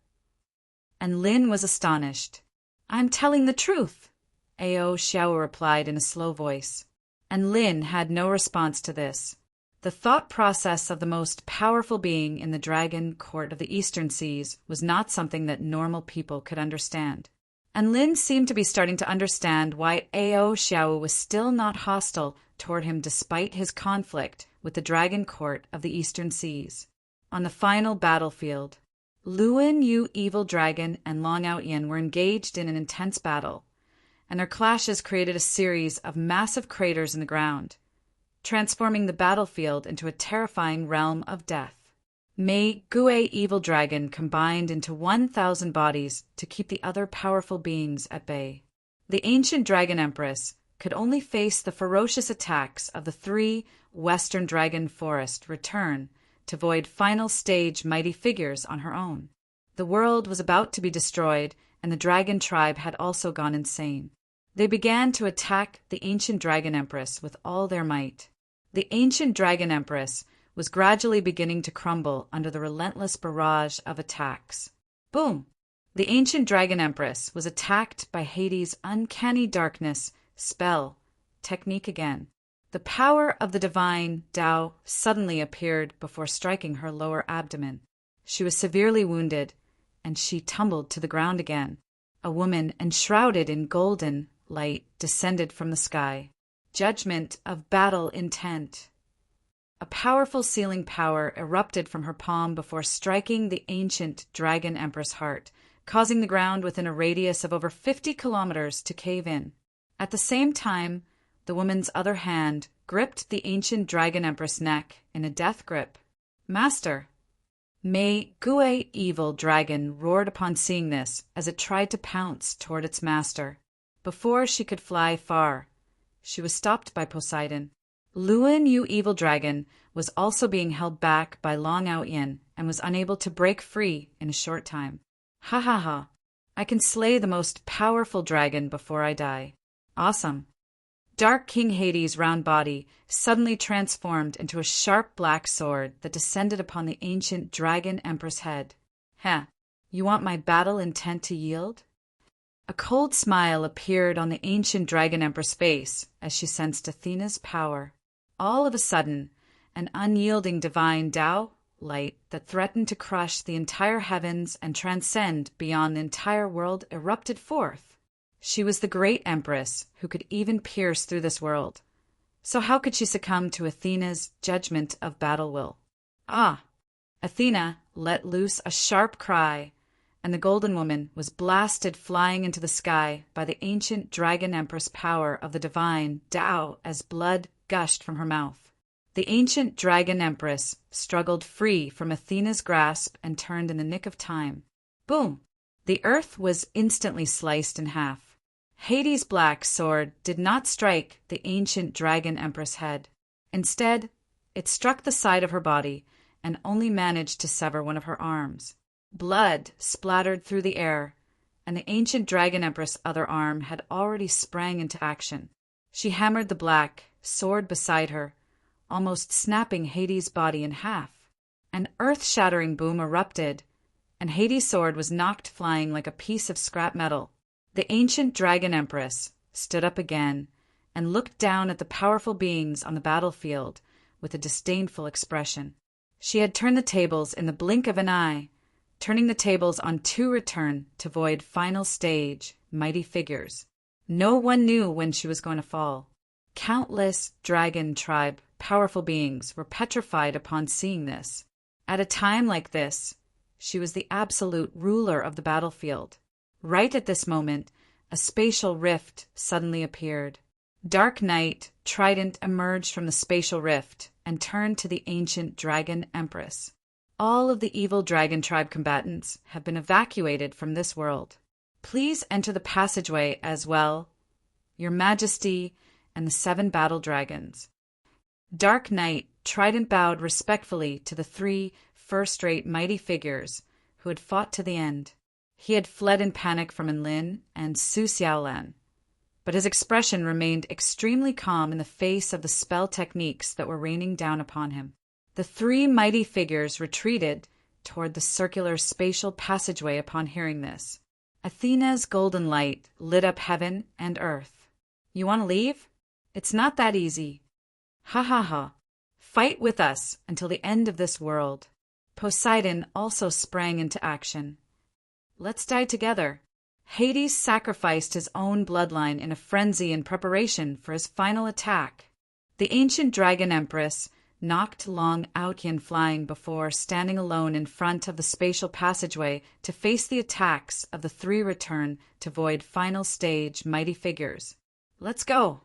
And Lin was astonished. I'm telling the truth, Ao Xiao replied in a slow voice. And Lin had no response to this. The thought process of the most powerful being in the dragon court of the Eastern Seas was not something that normal people could understand. And Lin seemed to be starting to understand why Ao Xiao was still not hostile toward him despite his conflict with the dragon court of the Eastern Seas. On the final battlefield, Luan Yu Evil Dragon and Long Out Yin were engaged in an intense battle, and their clashes created a series of massive craters in the ground, transforming the battlefield into a terrifying realm of death. Mei Gui Evil Dragon combined into 1,000 bodies to keep the other powerful beings at bay. The ancient Dragon Empress could only face the ferocious attacks of the 3 Western Dragon Forest return to void final stage mighty figures on her own. The world was about to be destroyed, and the dragon tribe had also gone insane. They began to attack the ancient Dragon Empress with all their might. The ancient Dragon Empress was gradually beginning to crumble under the relentless barrage of attacks. Boom! The ancient Dragon Empress was attacked by Hades' uncanny darkness spell technique again. The power of the divine Tao suddenly appeared before striking her lower abdomen. She was severely wounded, and she tumbled to the ground again. A woman enshrouded in golden light descended from the sky. Judgment of battle intent. A powerful sealing power erupted from her palm before striking the ancient Dragon Empress' heart, causing the ground within a radius of over 50 kilometers to cave in. At the same time, the woman's other hand gripped the ancient Dragon Empress' neck in a death grip. Master! Mei Gui Evil Dragon roared upon seeing this as it tried to pounce toward its master. Before she could fly far, she was stopped by Poseidon. Luan Yu Evil Dragon was also being held back by Long Out Yin and was unable to break free in a short time. Ha ha ha! I can slay the most powerful dragon before I die. Awesome! Dark King Hades' round body suddenly transformed into a sharp black sword that descended upon the ancient Dragon Empress' head. Heh, you want my battle intent to yield? A cold smile appeared on the ancient Dragon Empress' face as she sensed Athena's power. All of a sudden, an unyielding divine Tao light that threatened to crush the entire heavens and transcend beyond the entire world erupted forth. She was the great empress who could even pierce through this world. So how could she succumb to Athena's judgment of battle will? Ah! Athena let loose a sharp cry, and the Golden Woman was blasted flying into the sky by the ancient Dragon Empress power of the divine Tao as blood gushed from her mouth. The ancient Dragon Empress struggled free from Athena's grasp and turned in the nick of time. Boom! The earth was instantly sliced in half. Hades' black sword did not strike the ancient Dragon Empress' head. Instead, it struck the side of her body and only managed to sever one of her arms. Blood splattered through the air, and the ancient Dragon Empress' other arm had already sprang into action. She hammered the black sword beside her, almost snapping Hades' body in half. An earth-shattering boom erupted, and Hades' sword was knocked flying like a piece of scrap metal. The ancient Dragon Empress stood up again and looked down at the powerful beings on the battlefield with a disdainful expression. She had turned the tables in the blink of an eye, turning the tables on 2 return to void final stage mighty figures. No one knew when she was going to fall. Countless dragon tribe powerful beings were petrified upon seeing this. At a time like this, she was the absolute ruler of the battlefield. Right at this moment, a spatial rift suddenly appeared. Dark Night Trident emerged from the spatial rift and turned to the ancient Dragon Empress. All of the evil dragon tribe combatants have been evacuated from this world. Please enter the passageway as well, Your Majesty and the 7 battle dragons. Dark Night Trident bowed respectfully to the 3 first-rate mighty figures who had fought to the end. He had fled in panic from Enlin and Su Xiaolan, but his expression remained extremely calm in the face of the spell techniques that were raining down upon him. The three mighty figures retreated toward the circular spatial passageway upon hearing this. Athena's golden light lit up heaven and earth. You want to leave? It's not that easy. Ha ha ha. Fight with us until the end of this world. Poseidon also sprang into action. Let's die together. Hades sacrificed his own bloodline in a frenzy in preparation for his final attack. The ancient dragon empress knocked Long Outyen flying before standing alone in front of the spatial passageway to face the attacks of the three return to void final stage mighty figures. Let's go!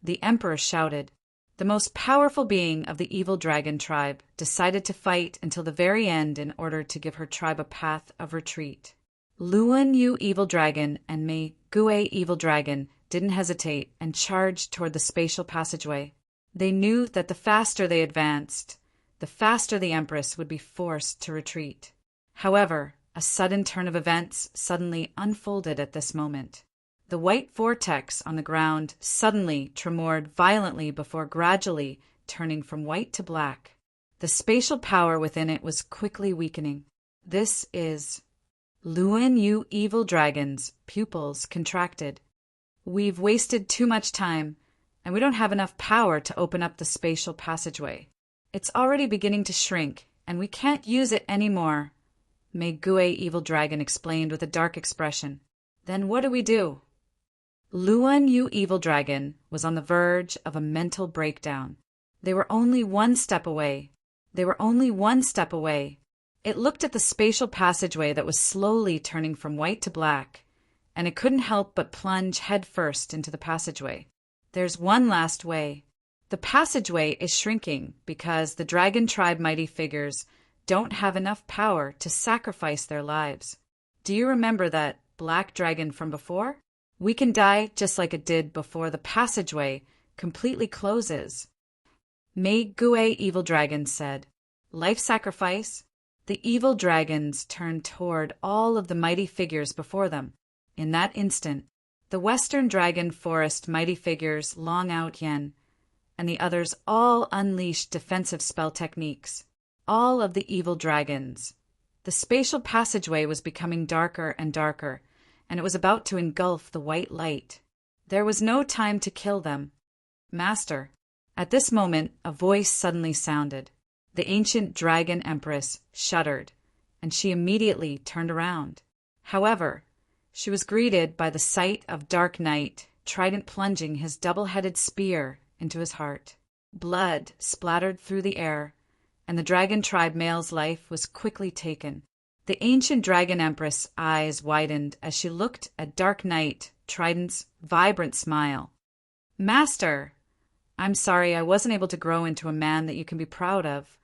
The emperor shouted. The most powerful being of the evil dragon tribe decided to fight until the very end in order to give her tribe a path of retreat. Luan Yu Evil Dragon and Mei Gue Evil Dragon didn't hesitate and charged toward the spatial passageway. They knew that the faster they advanced, the faster the Empress would be forced to retreat. However, a sudden turn of events suddenly unfolded at this moment. The white vortex on the ground suddenly tremored violently before gradually turning from white to black. The spatial power within it was quickly weakening. This is... Luan Yu Evil Dragon's pupils contracted. We've wasted too much time, and we don't have enough power to open up the spatial passageway. It's already beginning to shrink, and we can't use it anymore, Mei Gue Evil Dragon explained with a dark expression. Then what do we do? Luan Yu Evil Dragon was on the verge of a mental breakdown. They were only one step away. It looked at the spatial passageway that was slowly turning from white to black, and it couldn't help but plunge headfirst into the passageway. There's one last way. The passageway is shrinking because the dragon tribe mighty figures don't have enough power to sacrifice their lives. Do you remember that black dragon from before? We can die just like it did before the passageway completely closes. Mei Gue Evil Dragon said. Life sacrifice? The evil dragons turned toward all of the mighty figures before them. In that instant, the Western Dragon Forest mighty figures Long Outyen and the others all unleashed defensive spell techniques. All of the evil dragons. The spatial passageway was becoming darker and darker, and it was about to engulf the white light. There was no time to kill them. Master. At this moment, a voice suddenly sounded. The ancient dragon empress shuddered, and she immediately turned around. However, she was greeted by the sight of Dark Knight, trident plunging his double-headed spear into his heart. Blood splattered through the air, and the dragon tribe male's life was quickly taken. The ancient dragon empress' eyes widened as she looked at Dark Knight, Trident's vibrant smile. Master! I'm sorry I wasn't able to grow into a man that you can be proud of.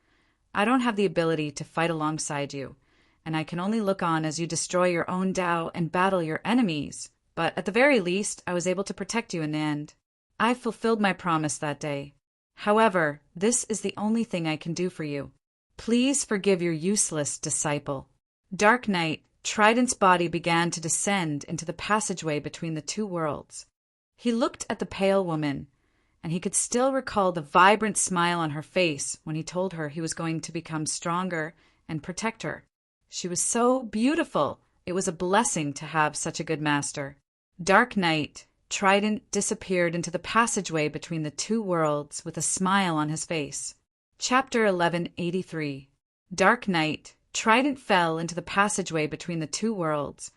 I don't have the ability to fight alongside you, and I can only look on as you destroy your own Tao and battle your enemies. But at the very least, I was able to protect you in the end. I fulfilled my promise that day. However, this is the only thing I can do for you. Please forgive your useless disciple. Dark Knight, Trident's body began to descend into the passageway between the two worlds. He looked at the pale woman, and he could still recall the vibrant smile on her face when he told her he was going to become stronger and protect her. She was so beautiful. It was a blessing to have such a good master. Dark Knight, Trident disappeared into the passageway between the two worlds with a smile on his face. Chapter 1183. Dark Knight, Trident fell into the passageway between the two worlds,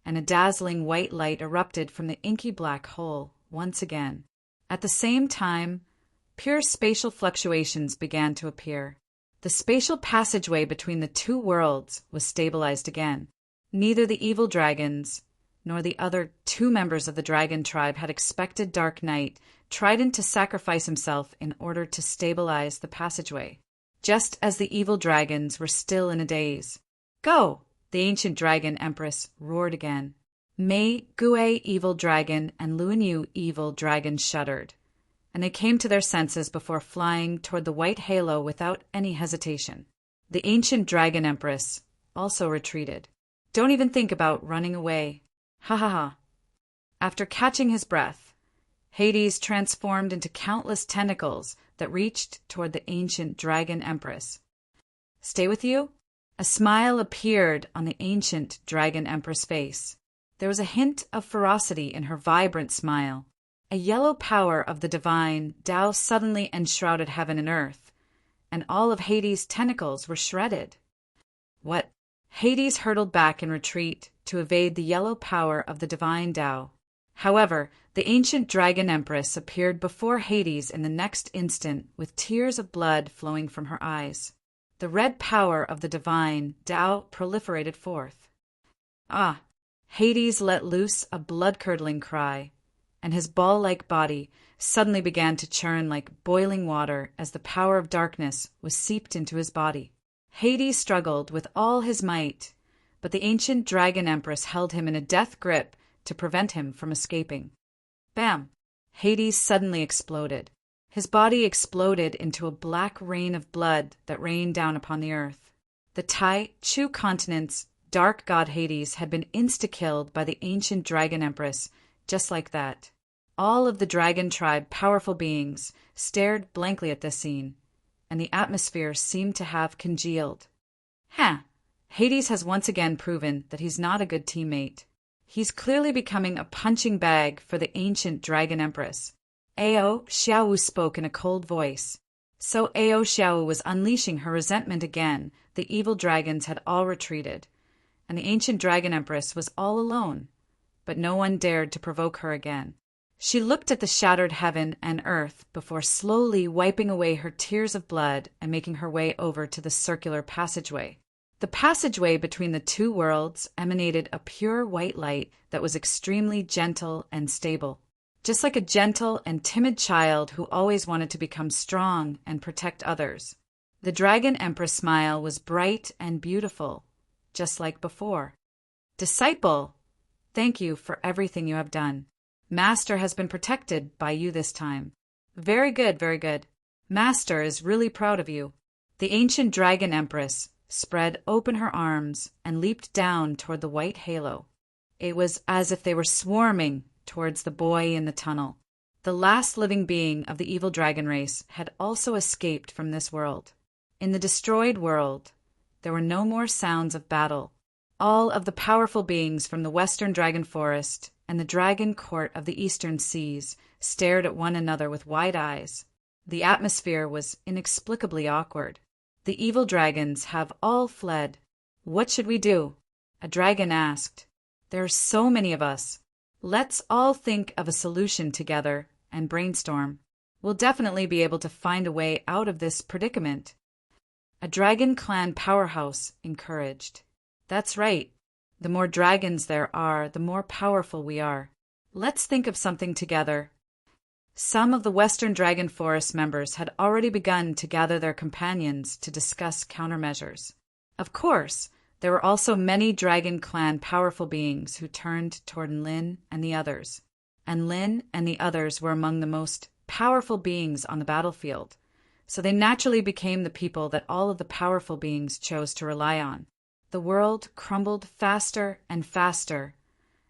and a dazzling white light erupted from the inky black hole once again. At the same time, pure spatial fluctuations began to appear. The spatial passageway between the two worlds was stabilized again. Neither the evil dragons nor the other two members of the dragon tribe had expected Dark Knight, Trident to sacrifice himself in order to stabilize the passageway. Just as the evil dragons were still in a daze. Go! The ancient dragon empress roared again. Mei Gue Evil Dragon and Luan Yu Evil Dragon shuddered, and they came to their senses before flying toward the white halo without any hesitation. The ancient dragon empress also retreated. Don't even think about running away. Ha ha ha. After catching his breath, Hades transformed into countless tentacles that reached toward the ancient dragon empress. Stay with you? A smile appeared on the ancient dragon empress' face. There was a hint of ferocity in her vibrant smile. A yellow power of the divine Tao suddenly enshrouded heaven and earth, and all of Hades' tentacles were shredded. What? Hades hurtled back in retreat to evade the yellow power of the divine Tao. However, the ancient dragon empress appeared before Hades in the next instant with tears of blood flowing from her eyes. The red power of the divine Tao proliferated forth. Ah! Hades let loose a blood-curdling cry, and his ball-like body suddenly began to churn like boiling water as the power of darkness was seeped into his body. Hades struggled with all his might, but the ancient dragon empress held him in a death grip to prevent him from escaping. Bam! Hades suddenly exploded. His body exploded into a black rain of blood that rained down upon the earth. The Tai-Chu continent's dark god Hades had been insta-killed by the ancient dragon empress, just like that. All of the dragon tribe powerful beings stared blankly at this scene, and the atmosphere seemed to have congealed. Hades has once again proven that he's not a good teammate. He's clearly becoming a punching bag for the ancient dragon empress. Ao Xiaowu spoke in a cold voice. So Ao Xiaowu was unleashing her resentment again. The evil dragons had all retreated, and the ancient dragon empress was all alone, but no one dared to provoke her again. She looked at the shattered heaven and earth before slowly wiping away her tears of blood and making her way over to the circular passageway. The passageway between the two worlds emanated a pure white light that was extremely gentle and stable, just like a gentle and timid child who always wanted to become strong and protect others. The dragon empress smile was bright and beautiful, just like before. Disciple, thank you for everything you have done. Master has been protected by you this time. Very good, very good. Master is really proud of you. The ancient dragon empress spread open her arms and leaped down toward the white halo. It was as if they were swarming towards the boy in the tunnel. The last living being of the evil dragon race had also escaped from this world. In the destroyed world, there were no more sounds of battle. All of the powerful beings from the western dragon forest and the dragon court of the eastern seas stared at one another with wide eyes. The atmosphere was inexplicably awkward. The evil dragons have all fled. What should we do? A dragon asked. There are so many of us. Let's all think of a solution together and brainstorm. We'll definitely be able to find a way out of this predicament. A dragon clan powerhouse encouraged. That's right. The more dragons there are, the more powerful we are. Let's think of something together. Some of the Western Dragon Forest members had already begun to gather their companions to discuss countermeasures. Of course, there were also many Dragon Clan powerful beings who turned toward Lin and the others. And Lin and the others were among the most powerful beings on the battlefield, so they naturally became the people that all of the powerful beings chose to rely on. The world crumbled faster and faster,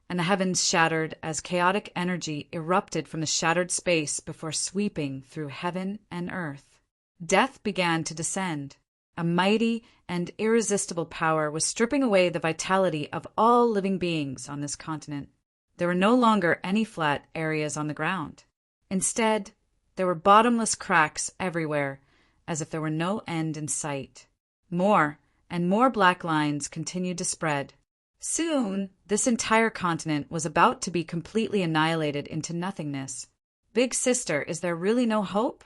and the heavens shattered as chaotic energy erupted from the shattered space before sweeping through heaven and earth. Death began to descend. A mighty and irresistible power was stripping away the vitality of all living beings on this continent. There were no longer any flat areas on the ground. Instead, there were bottomless cracks everywhere, as if there were no end in sight. More and more black lines continued to spread. Soon, this entire continent was about to be completely annihilated into nothingness. Big sister, is there really no hope?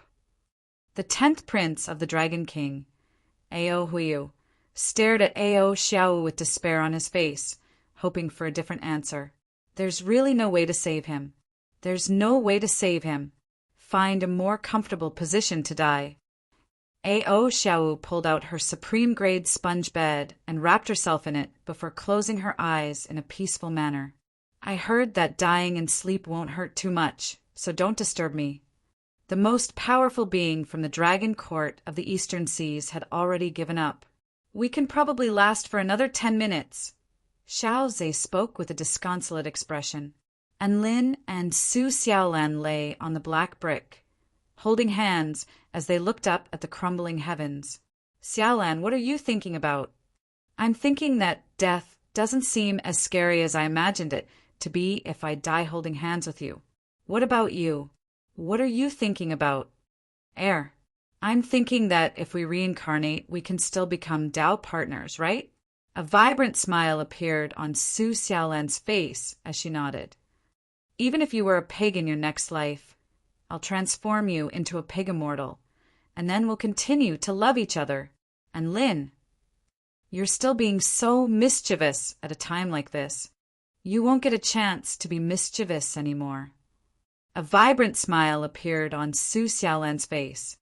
The 10th prince of the Dragon King, Ao Huiyu, stared at Ao Xiaowu with despair on his face, hoping for a different answer. There's really no way to save him. There's no way to save him. Find a more comfortable position to die. Ao Xiaowu pulled out her supreme-grade sponge bed and wrapped herself in it before closing her eyes in a peaceful manner. I heard that dying in sleep won't hurt too much, so don't disturb me. The most powerful being from the dragon court of the eastern seas had already given up. We can probably last for another 10 minutes. Xiao Zhe spoke with a disconsolate expression, and Lin and Su Xiaolan lay on the black brick, holding hands as they looked up at the crumbling heavens. Xiaolan, what are you thinking about? I'm thinking that death doesn't seem as scary as I imagined it to be if I die holding hands with you. What about you? What are you thinking about? I'm thinking that if we reincarnate, we can still become Dao partners, right? A vibrant smile appeared on Su Xiaolan's face as she nodded. Even if you were a pig in your next life, I'll transform you into a pig immortal, and then we'll continue to love each other. And Lin, you're still being so mischievous at a time like this. You won't get a chance to be mischievous anymore. A vibrant smile appeared on Su Xiaolan's face.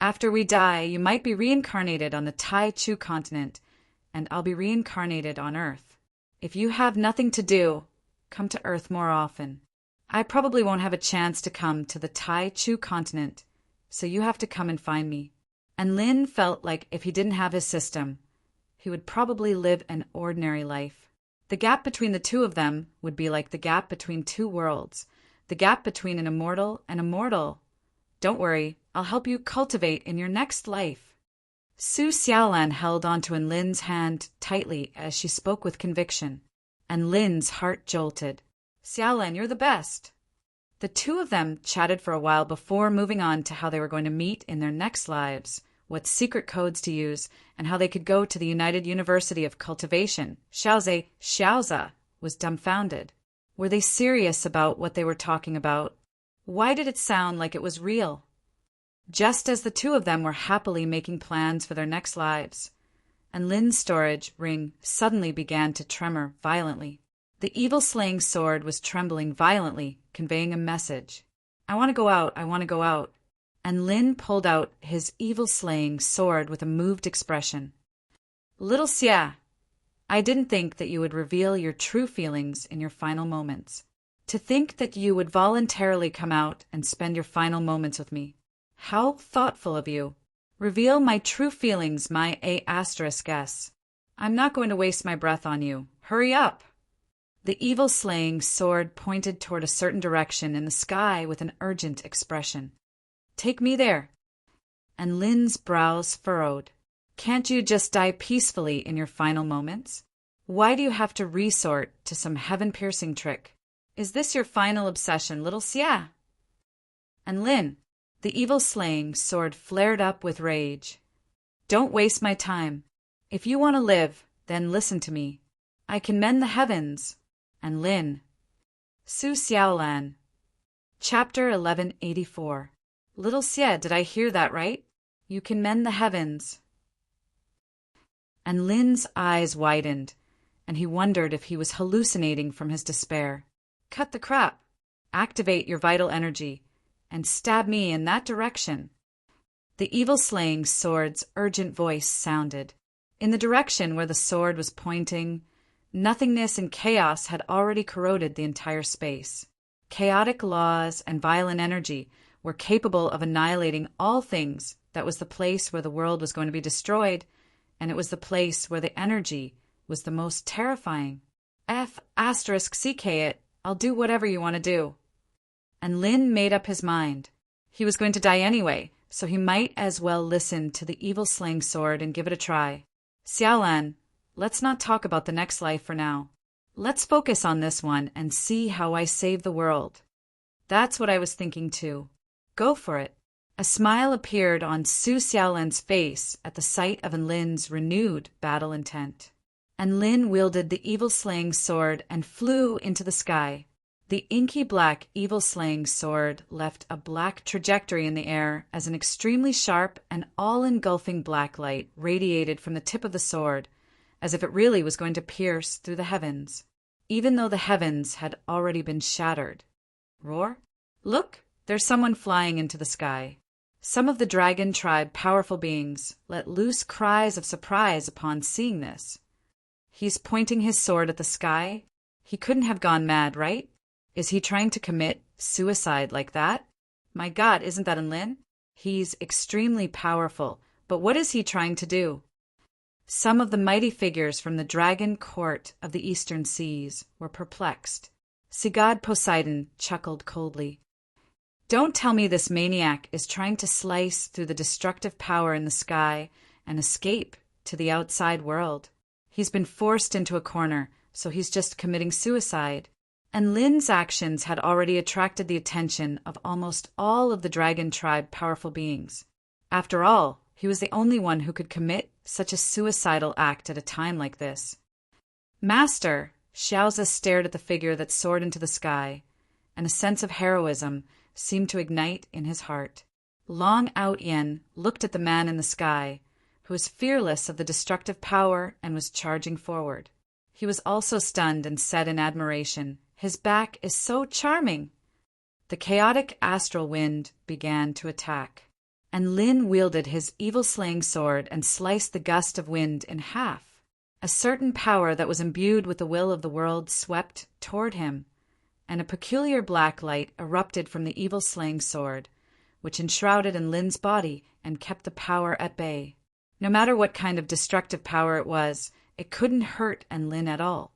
After we die, you might be reincarnated on the Tai Chu continent, and I'll be reincarnated on Earth. If you have nothing to do, come to Earth more often. I probably won't have a chance to come to the Tai Chu continent, so you have to come and find me. And Lin felt like if he didn't have his system, he would probably live an ordinary life. The gap between the two of them would be like the gap between two worlds, the gap between an immortal and a mortal. Don't worry, I'll help you cultivate in your next life. Su Xiaolan held onto Lin's hand tightly as she spoke with conviction, and Lin's heart jolted. Xiaolan, you're the best. The two of them chatted for a while before moving on to how they were going to meet in their next lives, what secret codes to use, and how they could go to the United University of Cultivation. Xiaoza was dumbfounded. Were they serious about what they were talking about? Why did it sound like it was real? Just as the two of them were happily making plans for their next lives, and Lin's storage ring suddenly began to tremor violently. The evil-slaying sword was trembling violently, conveying a message. I want to go out, I want to go out. And Lin pulled out his evil-slaying sword with a moved expression. Little Xia, I didn't think that you would reveal your true feelings in your final moments. To think that you would voluntarily come out and spend your final moments with me. How thoughtful of you. Reveal my true feelings, my A*S. I'm not going to waste my breath on you. Hurry up! The evil-slaying sword pointed toward a certain direction in the sky with an urgent expression. Take me there. And Lin's brows furrowed. Can't you just die peacefully in your final moments? Why do you have to resort to some heaven-piercing trick? Is this your final obsession, little Xia? And Lin, the evil-slaying sword flared up with rage. Don't waste my time. If you want to live, then listen to me. I can mend the heavens. And Lin. Su Xiaolan. Chapter 1184. Little Xie, did I hear that right? You can mend the heavens. And Lin's eyes widened, and he wondered if he was hallucinating from his despair. Cut the crap. Activate your vital energy, and stab me in that direction. The evil-slaying sword's urgent voice sounded. In the direction where the sword was pointing, nothingness and chaos had already corroded the entire space. Chaotic laws and violent energy were capable of annihilating all things. That was the place where the world was going to be destroyed, and it was the place where the energy was the most terrifying. *CK it, I'll do whatever you want to do. And Lin made up his mind. He was going to die anyway, so he might as well listen to the evil-slaying sword and give it a try. Xiaolan, let's not talk about the next life for now. Let's focus on this one and see how I save the world. That's what I was thinking too. Go for it. A smile appeared on Su Xiaolan's face at the sight of Lin's renewed battle intent. And Lin wielded the evil-slaying sword and flew into the sky. The inky black evil-slaying sword left a black trajectory in the air as an extremely sharp and all-engulfing black light radiated from the tip of the sword, as if it really was going to pierce through the heavens, even though the heavens had already been shattered. Roar! Look! There's someone flying into the sky. Some of the dragon tribe powerful beings let loose cries of surprise upon seeing this. He's pointing his sword at the sky. He couldn't have gone mad, right? Is he trying to commit suicide like that? My God, isn't that Lin? He's extremely powerful, but what is he trying to do? Some of the mighty figures from the dragon court of the eastern seas were perplexed. Sea god Poseidon chuckled coldly. Don't tell me this maniac is trying to slice through the destructive power in the sky and escape to the outside world. He's been forced into a corner, so he's just committing suicide. And Lin's actions had already attracted the attention of almost all of the dragon tribe powerful beings. After all, he was the only one who could commit such a suicidal act at a time like this. Master, Xiaozi stared at the figure that soared into the sky, and a sense of heroism seemed to ignite in his heart. Long Outyen looked at the man in the sky, who was fearless of the destructive power and was charging forward. He was also stunned and said in admiration, "His back is so charming." The chaotic astral wind began to attack, and Lin wielded his evil-slaying sword and sliced the gust of wind in half. A certain power that was imbued with the will of the world swept toward him, and a peculiar black light erupted from the evil-slaying sword, which enshrouded in Lin's body and kept the power at bay. No matter what kind of destructive power it was, it couldn't hurt Enlin at all.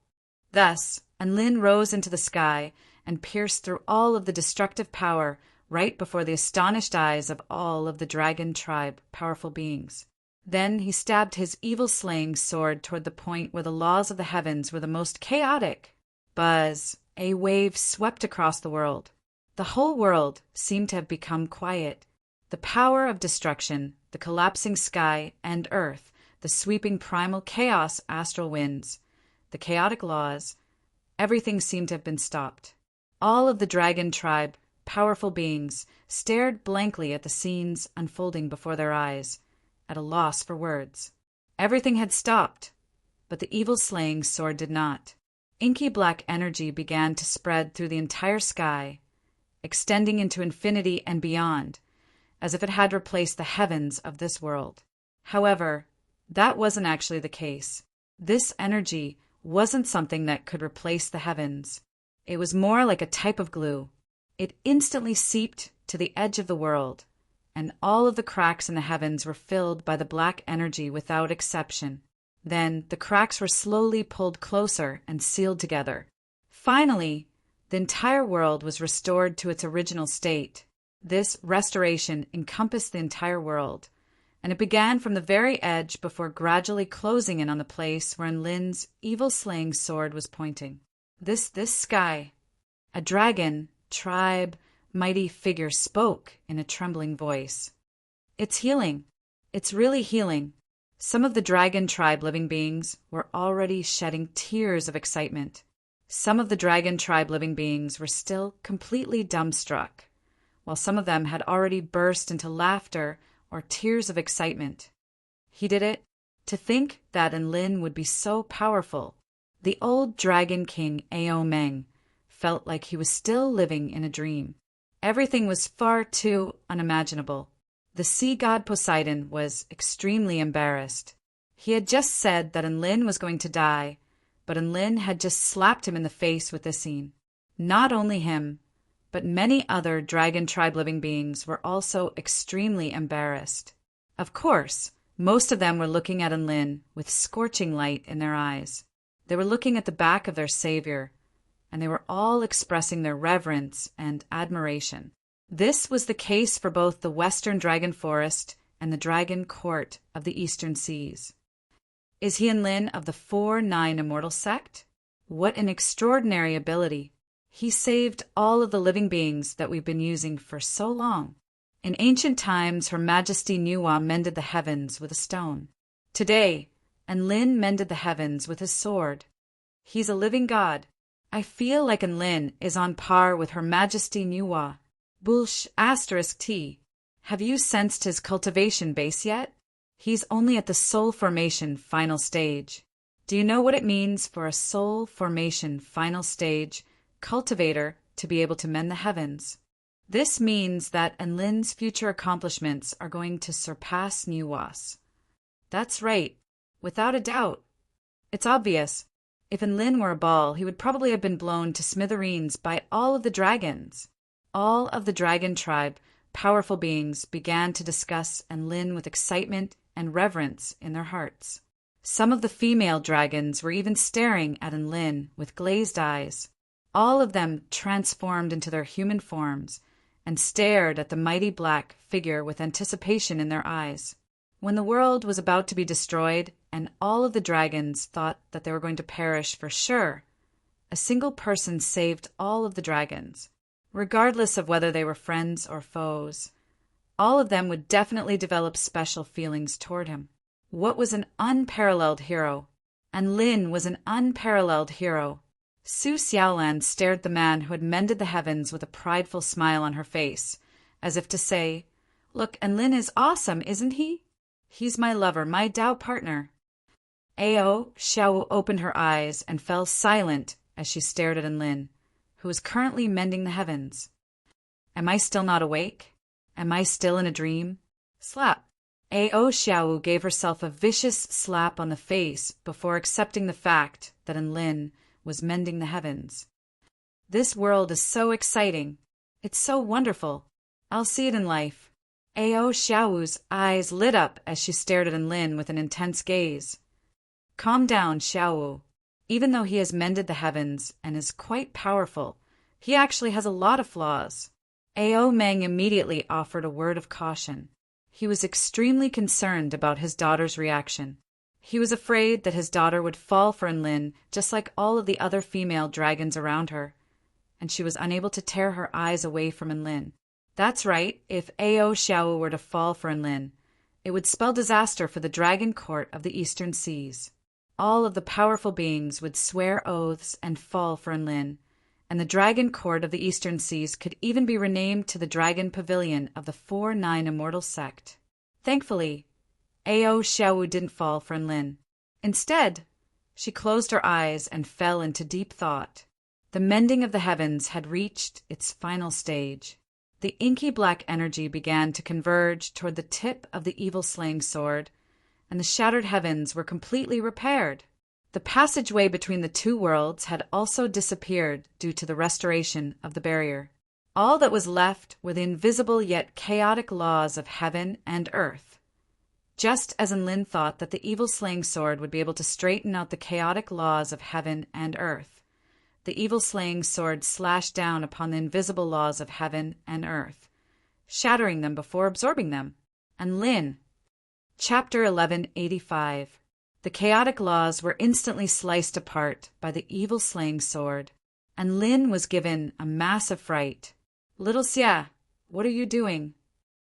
Thus, Enlin rose into the sky and pierced through all of the destructive power right before the astonished eyes of all of the dragon tribe powerful beings. Then he stabbed his evil-slaying sword toward the point where the laws of the heavens were the most chaotic. Buzz! A wave swept across the world. The whole world seemed to have become quiet. The power of destruction, the collapsing sky and earth, the sweeping primal chaos astral winds, the chaotic laws, everything seemed to have been stopped. All of the dragon tribe, powerful beings, stared blankly at the scenes unfolding before their eyes, at a loss for words. Everything had stopped, but the evil-slaying sword did not. Inky black energy began to spread through the entire sky, extending into infinity and beyond, as if it had replaced the heavens of this world. However, that wasn't actually the case. This energy wasn't something that could replace the heavens. It was more like a type of glue. It instantly seeped to the edge of the world, and all of the cracks in the heavens were filled by the black energy without exception. Then the cracks were slowly pulled closer and sealed together. Finally, the entire world was restored to its original state. This restoration encompassed the entire world, and it began from the very edge before gradually closing in on the place where Lin's evil-slaying sword was pointing. This sky. A dragon, tribe, mighty figure spoke in a trembling voice. It's healing. It's really healing. Some of the dragon tribe living beings were already shedding tears of excitement. Some of the dragon tribe living beings were still completely dumbstruck, while some of them had already burst into laughter or tears of excitement. He did it. To think that Enlin would be so powerful. The old dragon king Ao Meng felt like he was still living in a dream. Everything was far too unimaginable. The sea god Poseidon was extremely embarrassed. He had just said that Enlin was going to die, but Enlin had just slapped him in the face with this scene. Not only him, but many other dragon tribe living beings were also extremely embarrassed. Of course, most of them were looking at Enlin with scorching light in their eyes. They were looking at the back of their savior, and they were all expressing their reverence and admiration. This was the case for both the Western Dragon Forest and the Dragon Court of the Eastern Seas. Is he Enlin of the 4-9 Immortal Sect? What an extraordinary ability! He saved all of the living beings that we've been using for so long. In ancient times, Her Majesty Nuwa mended the heavens with a stone. Today, Enlin mended the heavens with his sword. He's a living god. I feel like Enlin is on par with Her Majesty Nuwa. Bulsh *T. Have you sensed his cultivation base yet? He's only at the soul formation final stage. Do you know what it means for a soul formation final stage cultivator to be able to mend the heavens? This means that Enlin's future accomplishments are going to surpass Nuwa's. That's right, without a doubt. It's obvious. If Enlin were a ball, he would probably have been blown to smithereens by all of the dragons. All of the dragon tribe, powerful beings, began to discuss Enlin with excitement and reverence in their hearts. Some of the female dragons were even staring at Enlin with glazed eyes. All of them transformed into their human forms and stared at the mighty black figure with anticipation in their eyes. When the world was about to be destroyed and all of the dragons thought that they were going to perish for sure, a single person saved all of the dragons. Regardless of whether they were friends or foes, all of them would definitely develop special feelings toward him. What was an unparalleled hero? And Lin was an unparalleled hero. Su Xiaolan stared at the man who had mended the heavens with a prideful smile on her face, as if to say, "Look, Enlin is awesome, isn't he? He's my lover, my Dao partner." Ao Xiao opened her eyes and fell silent as she stared at Enlin, who was currently mending the heavens. "Am I still not awake? Am I still in a dream?" Slap. Ao Xiao gave herself a vicious slap on the face before accepting the fact that Enlin was mending the heavens. "This world is so exciting. It's so wonderful. I'll see it in life." Ao Xiao's eyes lit up as she stared at Enlin with an intense gaze. "Calm down, Xiao. Even though he has mended the heavens and is quite powerful, he actually has a lot of flaws." Ao Meng immediately offered a word of caution. He was extremely concerned about his daughter's reaction. He was afraid that his daughter would fall for Enlin just like all of the other female dragons around her, and she was unable to tear her eyes away from Enlin. That's right, if Ao Xiao were to fall for Enlin, it would spell disaster for the Dragon Court of the Eastern Seas. All of the powerful beings would swear oaths and fall for Enlin, and the Dragon Court of the Eastern Seas could even be renamed to the Dragon Pavilion of the 4-9 Immortal Sect. Thankfully, Ao Xiao didn't fall for Enlin. Instead, she closed her eyes and fell into deep thought. The mending of the heavens had reached its final stage. The inky black energy began to converge toward the tip of the evil-slaying sword, and the shattered heavens were completely repaired. The passageway between the two worlds had also disappeared due to the restoration of the barrier. All that was left were the invisible yet chaotic laws of heaven and earth. Just as Enlin thought that the evil-slaying sword would be able to straighten out the chaotic laws of heaven and earth, the evil-slaying sword slashed down upon the invisible laws of heaven and earth, shattering them before absorbing them. Enlin. Chapter 1185. The chaotic laws were instantly sliced apart by the evil-slaying sword, and Lin was given a massive fright. "Little Xia, what are you doing?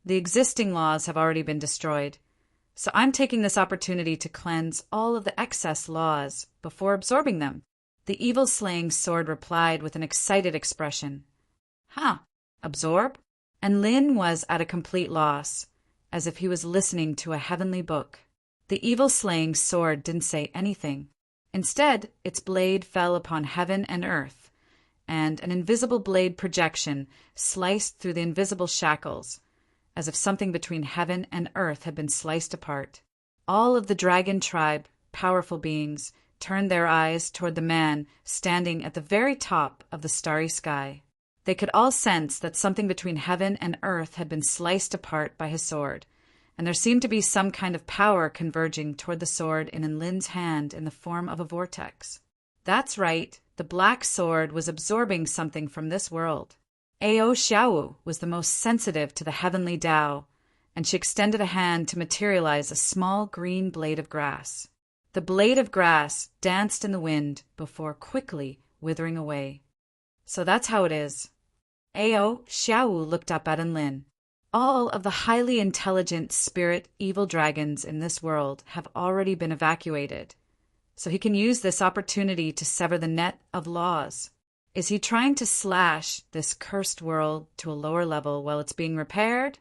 The existing laws have already been destroyed, so I'm taking this opportunity to cleanse all of the excess laws before absorbing them." The evil-slaying sword replied with an excited expression. "Huh, absorb?" And Lin was at a complete loss, as if he was listening to a heavenly book. The evil-slaying sword didn't say anything. Instead, its blade fell upon heaven and earth, and an invisible blade projection sliced through the invisible shackles, as if something between heaven and earth had been sliced apart. All of the dragon tribe, powerful beings, turned their eyes toward the man standing at the very top of the starry sky. They could all sense that something between heaven and earth had been sliced apart by his sword, and there seemed to be some kind of power converging toward the sword in Enlin's hand in the form of a vortex. That's right, the black sword was absorbing something from this world. Ao Xiao was the most sensitive to the heavenly Tao, and she extended a hand to materialize a small green blade of grass. The blade of grass danced in the wind before quickly withering away. So that's how it is. Ao Xiao looked up at Enlin. All of the highly intelligent spirit evil dragons in this world have already been evacuated, so he can use this opportunity to sever the net of laws. Is he trying to slash this cursed world to a lower level while it's being repaired?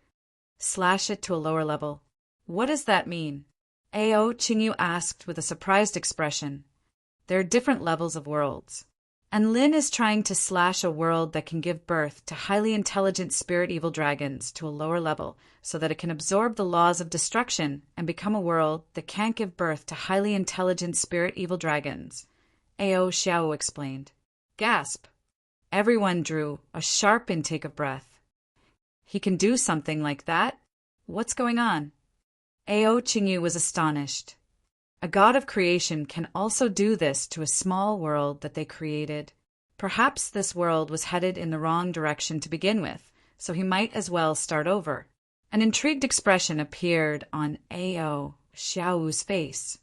Slash it to a lower level. What does that mean? Ao Qingyu asked with a surprised expression. There are different levels of worlds. And Lin is trying to slash a world that can give birth to highly intelligent spirit evil dragons to a lower level so that it can absorb the laws of destruction and become a world that can't give birth to highly intelligent spirit evil dragons, Ao Xiao explained. Gasp. Everyone drew a sharp intake of breath. He can do something like that? What's going on? Ao Qingyu was astonished. A god of creation can also do this to a small world that they created. Perhaps this world was headed in the wrong direction to begin with, so he might as well start over. An intrigued expression appeared on Ao Xiao's face.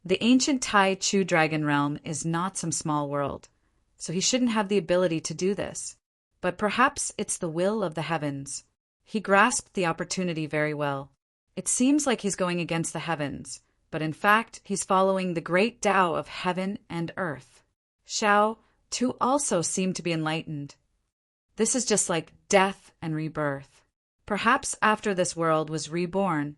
The ancient Tai Chu dragon realm is not some small world, so he shouldn't have the ability to do this. But perhaps it's the will of the heavens. He grasped the opportunity very well. It seems like he's going against the heavens, but in fact he's following the great Tao of heaven and earth. Xiao, too, also seemed to be enlightened. This is just like death and rebirth. Perhaps after this world was reborn,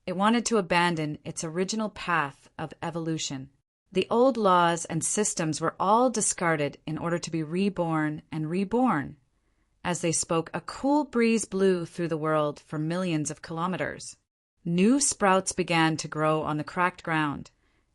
it wanted to abandon its original path of evolution. The old laws and systems were all discarded in order to be reborn and reborn. As they spoke, a cool breeze blew through the world for millions of kilometers. New sprouts began to grow on the cracked ground,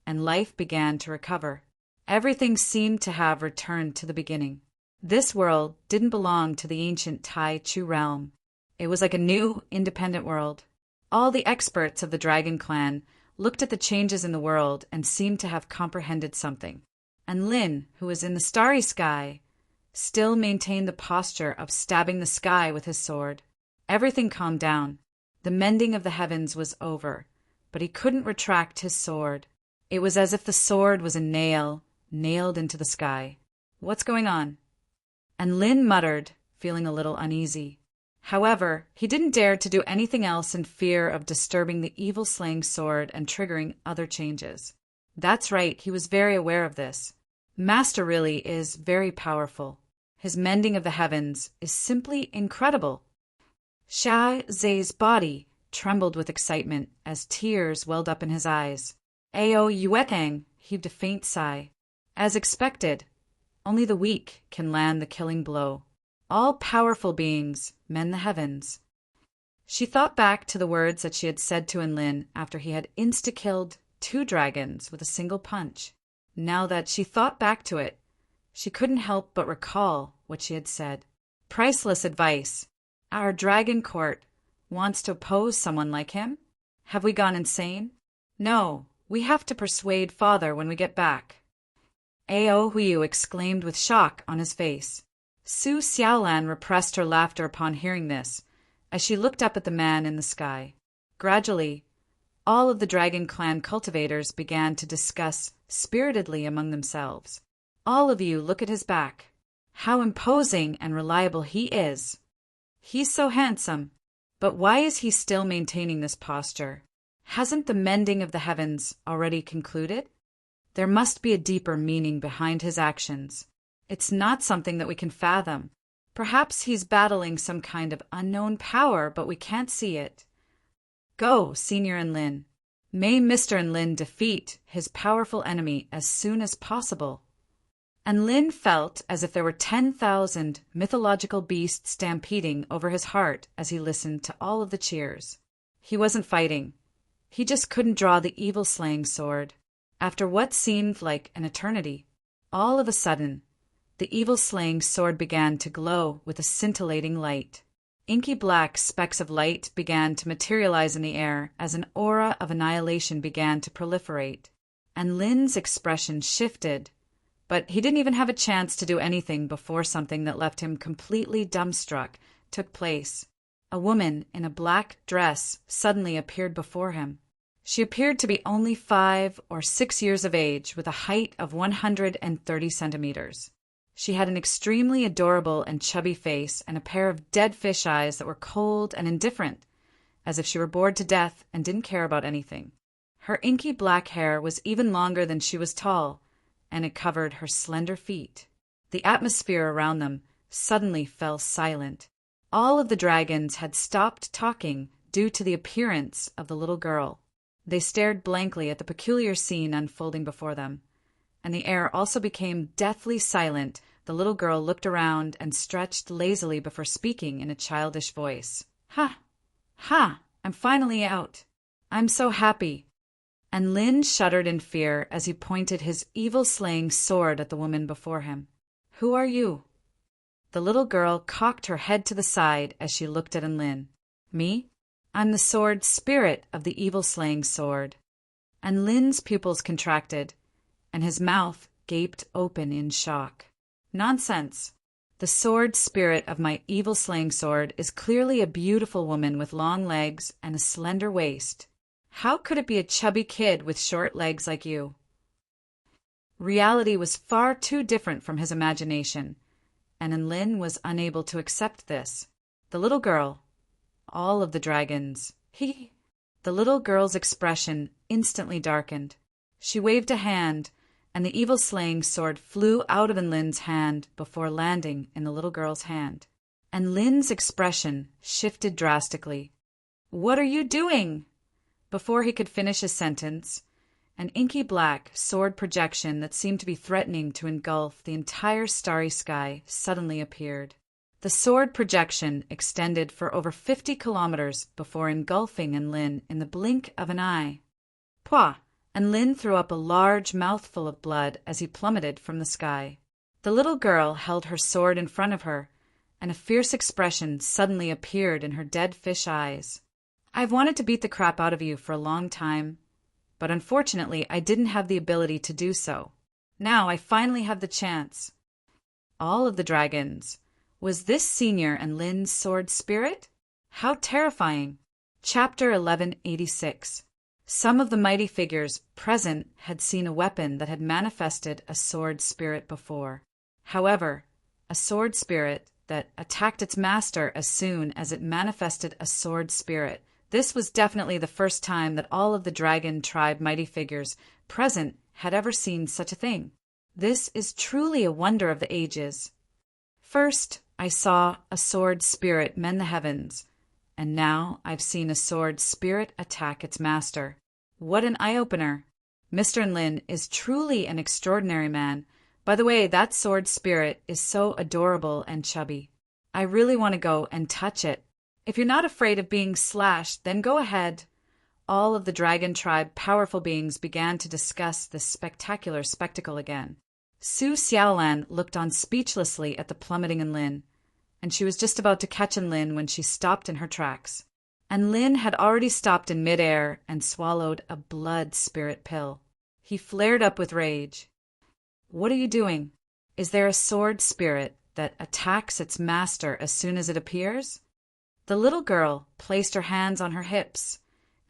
and life began to recover. Everything seemed to have returned to the beginning. This world didn't belong to the ancient Tai Chu realm. It was like a new, independent world. All the experts of the Dragon Clan looked at the changes in the world and seemed to have comprehended something. And Lin, who was in the starry sky, still maintained the posture of stabbing the sky with his sword. Everything calmed down. The mending of the heavens was over, but he couldn't retract his sword. It was as if the sword was a nail nailed into the sky. What's going on? And Lin muttered, feeling a little uneasy. However, he didn't dare to do anything else in fear of disturbing the evil-slaying sword and triggering other changes. That's right, he was very aware of this. Master really is very powerful. His mending of the heavens is simply incredible. Xia Zhe's body trembled with excitement as tears welled up in his eyes. Ao Yuetang heaved a faint sigh. As expected, only the weak can land the killing blow. All powerful beings mend the heavens. She thought back to the words that she had said to Enlin after he had insta-killed 2 dragons with a single punch. Now that she thought back to it, she couldn't help but recall what she had said. Priceless advice. Our dragon court wants to oppose someone like him? Have we gone insane? No, we have to persuade father when we get back. Ao Huiyu exclaimed with shock on his face. Su Xiaolan repressed her laughter upon hearing this, as she looked up at the man in the sky. Gradually, all of the Dragon Clan cultivators began to discuss spiritedly among themselves. All of you look at his back. How imposing and reliable he is. He's so handsome. But why is he still maintaining this posture? Hasn't the mending of the heavens already concluded? There must be a deeper meaning behind his actions. It's not something that we can fathom. Perhaps he's battling some kind of unknown power, but we can't see it. Go, Senior Enlin. May Mr. Enlin defeat his powerful enemy as soon as possible. Enlin felt as if there were 10,000 mythological beasts stampeding over his heart as he listened to all of the cheers. He wasn't fighting. He just couldn't draw the evil-slaying sword. After what seemed like an eternity, all of a sudden, the evil-slaying sword began to glow with a scintillating light. Inky black specks of light began to materialize in the air as an aura of annihilation began to proliferate. And Lin's expression shifted, but he didn't even have a chance to do anything before something that left him completely dumbstruck took place. A woman in a black dress suddenly appeared before him. She appeared to be only 5 or 6 years of age with a height of 130 centimeters. She had an extremely adorable and chubby face and a pair of dead fish eyes that were cold and indifferent, as if she were bored to death and didn't care about anything. Her inky black hair was even longer than she was tall, and it covered her slender feet. The atmosphere around them suddenly fell silent. All of the dragons had stopped talking due to the appearance of the little girl. They stared blankly at the peculiar scene unfolding before them, and the air also became deathly silent. The little girl looked around and stretched lazily before speaking in a childish voice. Ha! Ha! I'm finally out. I'm so happy. And Lin shuddered in fear as he pointed his evil-slaying sword at the woman before him. Who are you? The little girl cocked her head to the side as she looked at Enlin. Me? I'm the sword spirit of the evil-slaying sword. and Lin's pupils contracted, and his mouth gaped open in shock. Nonsense! The sword spirit of my evil slaying sword is clearly a beautiful woman with long legs and a slender waist. How could it be a chubby kid with short legs like you? Reality was far too different from his imagination, and Lin was unable to accept this. The little girl, all of the dragons, the little girl's expression instantly darkened. She waved a hand, and the evil slaying sword flew out of Lin's hand before landing in the little girl's hand. And Lin's expression shifted drastically. "What are you doing?" Before he could finish his sentence, an inky black sword projection that seemed to be threatening to engulf the entire starry sky suddenly appeared. The sword projection extended for over 50 kilometers before engulfing Lin in the blink of an eye. Pwah! And Lin threw up a large mouthful of blood as he plummeted from the sky. The little girl held her sword in front of her, and a fierce expression suddenly appeared in her dead fish eyes. "I've wanted to beat the crap out of you for a long time, but unfortunately I didn't have the ability to do so. Now I finally have the chance." All of the dragons. Was this Senior and Lin's sword spirit? How terrifying! Chapter 1186. Some of the mighty figures present had seen a weapon that had manifested a sword spirit before. However, a sword spirit that attacked its master as soon as it manifested a sword spirit. This was definitely the first time that all of the dragon tribe mighty figures present had ever seen such a thing. This is truly a wonder of the ages. First, I saw a sword spirit mend the heavens, and now I've seen a sword spirit attack its master. What an eye-opener! Mr. Lin is truly an extraordinary man. By the way, that sword spirit is so adorable and chubby. I really want to go and touch it. If you're not afraid of being slashed, then go ahead. All of the dragon tribe powerful beings began to discuss this spectacular spectacle again. Su Xiaolan looked on speechlessly at the plummeting Lin, and she was just about to catch Lin when she stopped in her tracks. And Lin had already stopped in midair and swallowed a blood spirit pill. He flared up with rage. "What are you doing? Is there a sword spirit that attacks its master as soon as it appears?" The little girl placed her hands on her hips,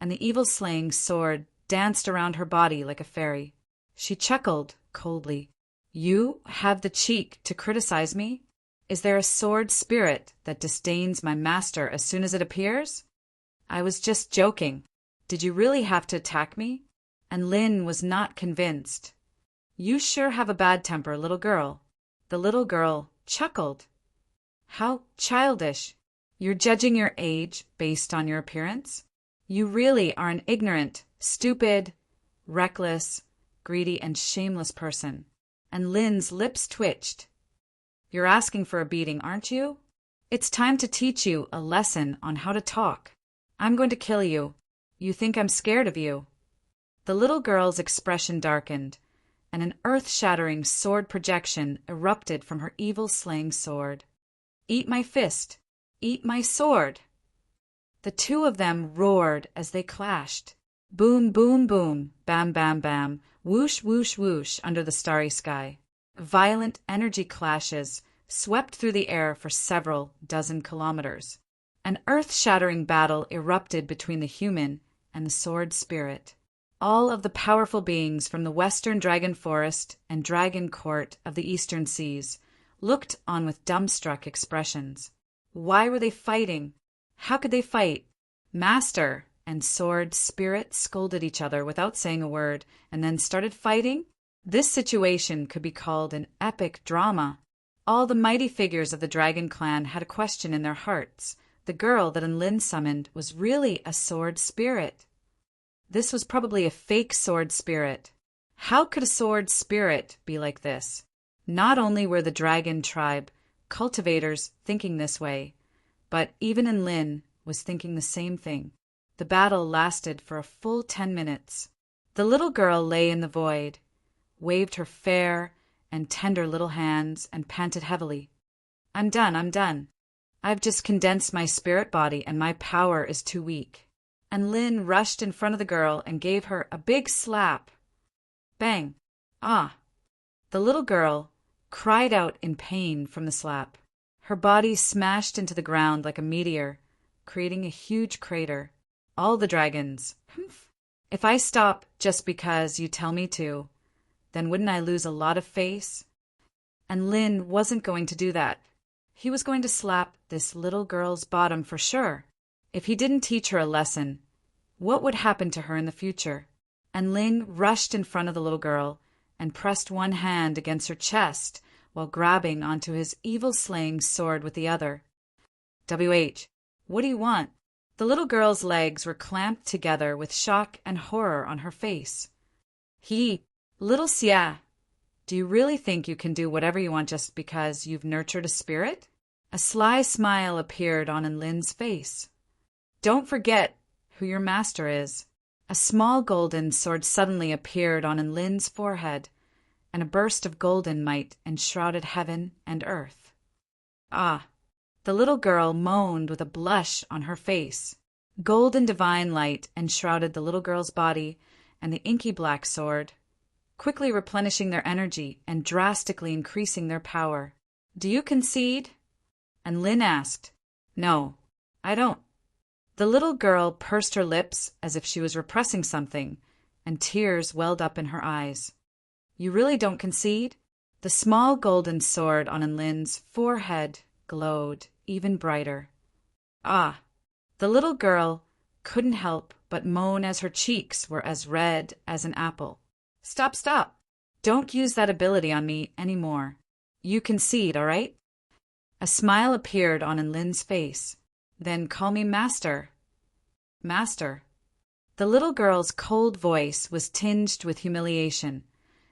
and the evil-slaying sword danced around her body like a fairy. She chuckled coldly. "You have the cheek to criticize me? Is there a sword spirit that disdains my master as soon as it appears? I was just joking. Did you really have to attack me?" And Lin was not convinced. "You sure have a bad temper, little girl." The little girl chuckled. "How childish. You're judging your age based on your appearance? You really are an ignorant, stupid, reckless, greedy, and shameless person." And Lin's lips twitched. "You're asking for a beating, aren't you? It's time to teach you a lesson on how to talk. I'm going to kill you. You think I'm scared of you?" The little girl's expression darkened, and an earth-shattering sword projection erupted from her evil-slaying sword. "Eat my fist! Eat my sword!" The two of them roared as they clashed. Boom, boom, boom, bam, bam, bam, whoosh, whoosh, whoosh under the starry sky. Violent energy clashes swept through the air for several dozen kilometers. An earth-shattering battle erupted between the human and the sword spirit. All of the powerful beings from the western dragon forest and dragon court of the eastern seas looked on with dumbstruck expressions. Why were they fighting? How could they fight? Master and sword spirit scolded each other without saying a word and then started fighting? This situation could be called an epic drama. All the mighty figures of the dragon clan had a question in their hearts. The girl that Lin summoned was really a sword spirit. This was probably a fake sword spirit. How could a sword spirit be like this? Not only were the dragon tribe cultivators thinking this way, but even Lin was thinking the same thing. The battle lasted for a full 10 minutes. The little girl lay in the void, waved her fair and tender little hands, and panted heavily. I'm done. I've just condensed my spirit body, and my power is too weak. and Lin rushed in front of the girl and gave her a big slap. Bang! Ah! The little girl cried out in pain from the slap. Her body smashed into the ground like a meteor, creating a huge crater. All the dragons. Humph. If I stop just because you tell me to, then wouldn't I lose a lot of face? And Lin wasn't going to do that. He was going to slap this little girl's bottom for sure. If he didn't teach her a lesson, what would happen to her in the future? And Lin rushed in front of the little girl and pressed one hand against her chest while grabbing onto his evil-slaying sword with the other. "WH, what do you want?" The little girl's legs were clamped together with shock and horror on her face. Little Xia, do you really think you can do whatever you want just because you've nurtured a spirit?" A sly smile appeared on Lin's face. "Don't forget who your master is." A small golden sword suddenly appeared on Lin's forehead, and a burst of golden might enshrouded heaven and earth. Ah! The little girl moaned with a blush on her face. Golden divine light enshrouded the little girl's body and the inky black sword, quickly replenishing their energy and drastically increasing their power. "Do you concede?" And Lin asked. "No, I don't." The little girl pursed her lips as if she was repressing something, and tears welled up in her eyes. "You really don't concede?" The small golden sword on Lin's forehead glowed even brighter. Ah! The little girl couldn't help but moan as her cheeks were as red as an apple. Stop. Don't use that ability on me anymore. You concede, all right?" A smile appeared on Lin's face. "Then call me Master." "Master." The little girl's cold voice was tinged with humiliation,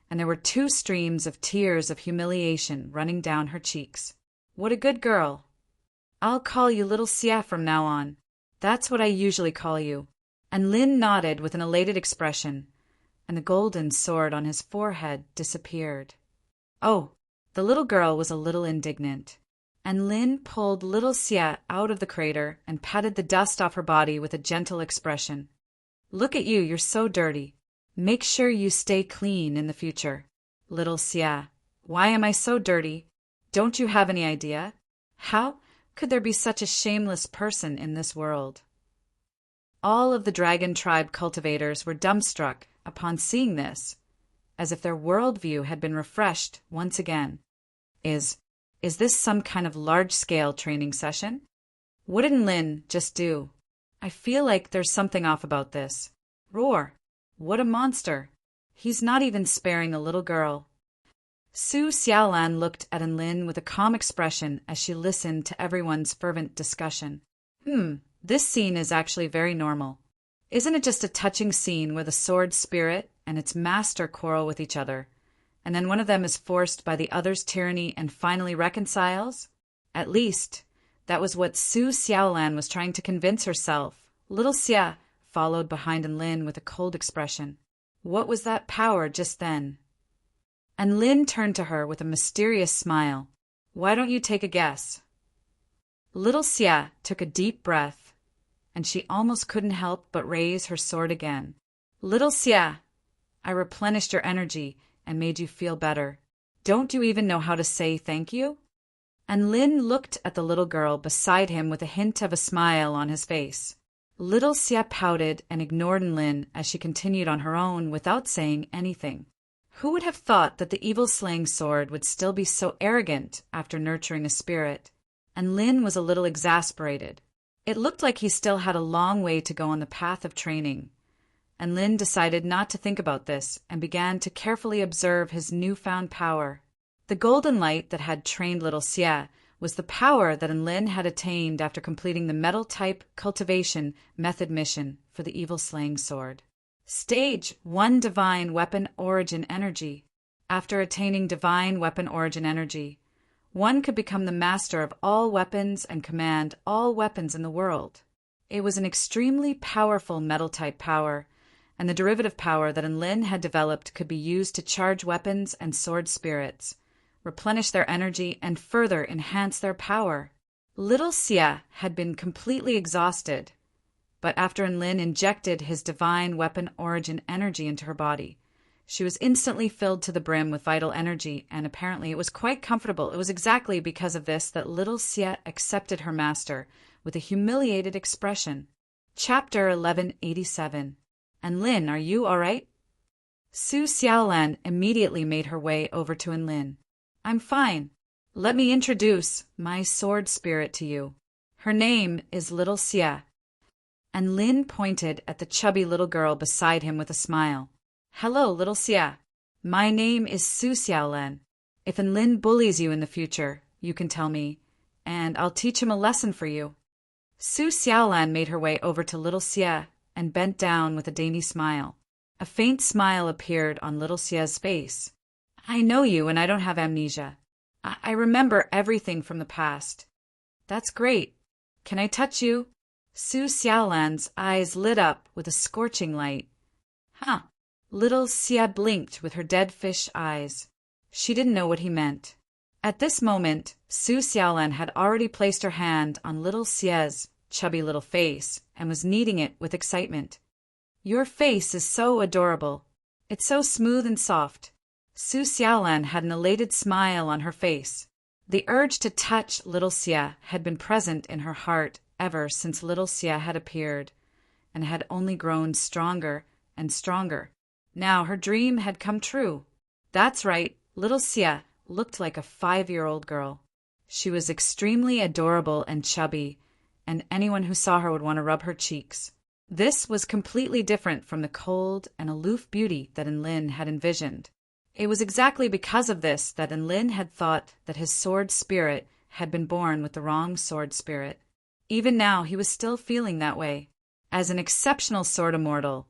and there were 2 streams of tears of humiliation running down her cheeks. "What a good girl. I'll call you Little Xia from now on. That's what I usually call you." And Lin nodded with an elated expression, and the golden sword on his forehead disappeared. Oh, the little girl was a little indignant, and Lin pulled little Xia out of the crater and patted the dust off her body with a gentle expression. "Look at you, you're so dirty. Make sure you stay clean in the future." "Little Xia, why am I so dirty? Don't you have any idea? How could there be such a shameless person in this world?" All of the dragon tribe cultivators were dumbstruck upon seeing this, as if their worldview had been refreshed once again. Is this some kind of large-scale training session? What did Lin just do? I feel like there's something off about this. Roar! What a monster! He's not even sparing the little girl. Su Xiaolan looked at Lin with a calm expression as she listened to everyone's fervent discussion. This scene is actually very normal. Isn't it just a touching scene where the sword spirit and its master quarrel with each other, and then one of them is forced by the other's tyranny and finally reconciles? At least, that was what Su Xiaolan was trying to convince herself. Little Xia followed behind Lin with a cold expression. What was that power just then? And Lin turned to her with a mysterious smile. "Why don't you take a guess?" Little Xia took a deep breath, and she almost couldn't help but raise her sword again. "Little Xia, I replenished your energy and made you feel better. Don't you even know how to say thank you?" And Lin looked at the little girl beside him with a hint of a smile on his face. Little Xia pouted and ignored Lin as she continued on her own without saying anything. Who would have thought that the evil-slaying sword would still be so arrogant after nurturing a spirit? And Lin was a little exasperated. It looked like he still had a long way to go on the path of training, and Lin decided not to think about this and began to carefully observe his newfound power. The golden light that had trained little Xia was the power that Lin had attained after completing the metal-type cultivation method mission for the evil-slaying sword. Stage 1 Divine Weapon Origin Energy. After attaining Divine Weapon Origin Energy, one could become the master of all weapons and command all weapons in the world. It was an extremely powerful metal-type power, and the derivative power that Lin had developed could be used to charge weapons and sword spirits, replenish their energy, and further enhance their power. Little Xia had been completely exhausted, but after Lin injected his divine weapon origin energy into her body, she was instantly filled to the brim with vital energy, and apparently it was quite comfortable. It was exactly because of this that little Xie accepted her master with a humiliated expression. Chapter 1187. And Lin, are you all right? Su Xiaolan immediately made her way over to Enlin. I'm fine. Let me introduce my sword spirit to you. Her name is Little Xie. And Lin pointed at the chubby little girl beside him with a smile. Hello, Little Xie. My name is Su Xiaolan. If Enlin bullies you in the future, you can tell me, and I'll teach him a lesson for you. Su Xiaolan made her way over to Little Xie and bent down with a dainty smile. A faint smile appeared on Little Xie's face. I know you and I don't have amnesia. I remember everything from the past. That's great. Can I touch you? Su Xiaolan's eyes lit up with a scorching light. Huh. Little Xie blinked with her dead fish eyes. She didn't know what he meant. At this moment, Su Xiaolan had already placed her hand on Little Xie's chubby little face and was kneading it with excitement. Your face is so adorable. It's so smooth and soft. Su Xiaolan had an elated smile on her face. The urge to touch Little Xie had been present in her heart ever since Little Xie had appeared, and had only grown stronger and stronger. Now her dream had come true. That's right, Little Xie looked like a 5-year-old girl. She was extremely adorable and chubby, and anyone who saw her would want to rub her cheeks. This was completely different from the cold and aloof beauty that Enlin had envisioned. It was exactly because of this that Enlin had thought that his sword spirit had been born with the wrong sword spirit. Even now he was still feeling that way. As an exceptional sword immortal,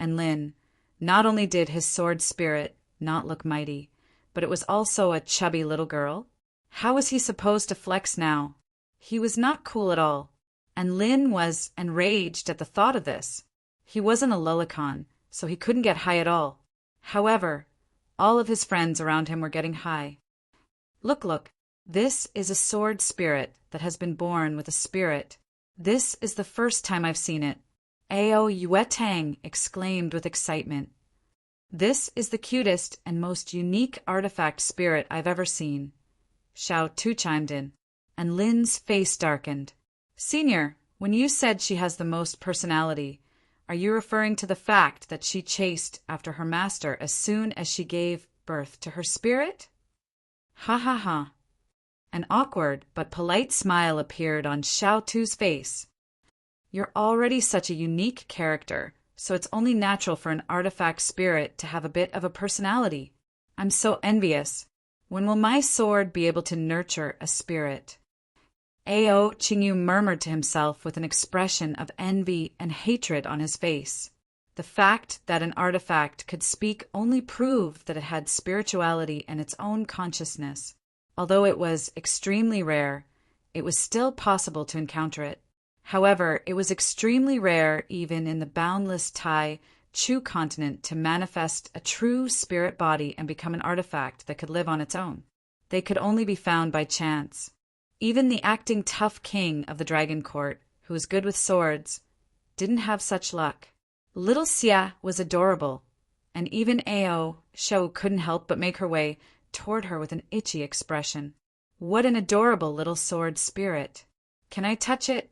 Enlin, not only did his sword spirit not look mighty, but it was also a chubby little girl. How was he supposed to flex now? He was not cool at all. And Lin was enraged at the thought of this. He wasn't a lolicon, so he couldn't get high at all. However, all of his friends around him were getting high. Look, this is a sword spirit that has been born with a spirit. This is the first time I've seen it. Ao Yuetang exclaimed with excitement. This is the cutest and most unique artifact spirit I've ever seen. Xiao Tu chimed in, and Lin's face darkened. Senior, when you said she has the most personality, are you referring to the fact that she chased after her master as soon as she gave birth to her spirit? Ha ha ha. An awkward but polite smile appeared on Xiao Tu's face. You're already such a unique character, so it's only natural for an artifact spirit to have a bit of a personality. I'm so envious. When will my sword be able to nurture a spirit? Ao Qingyu murmured to himself with an expression of envy and hatred on his face. The fact that an artifact could speak only proved that it had spirituality and its own consciousness. Although it was extremely rare, it was still possible to encounter it. However, it was extremely rare even in the boundless Tai Chu continent to manifest a true spirit body and become an artifact that could live on its own. They could only be found by chance. Even the acting tough king of the Dragon Court, who was good with swords, didn't have such luck. Little Xie was adorable, and even Ao Shou couldn't help but make her way toward her with an itchy expression. What an adorable little sword spirit. Can I touch it?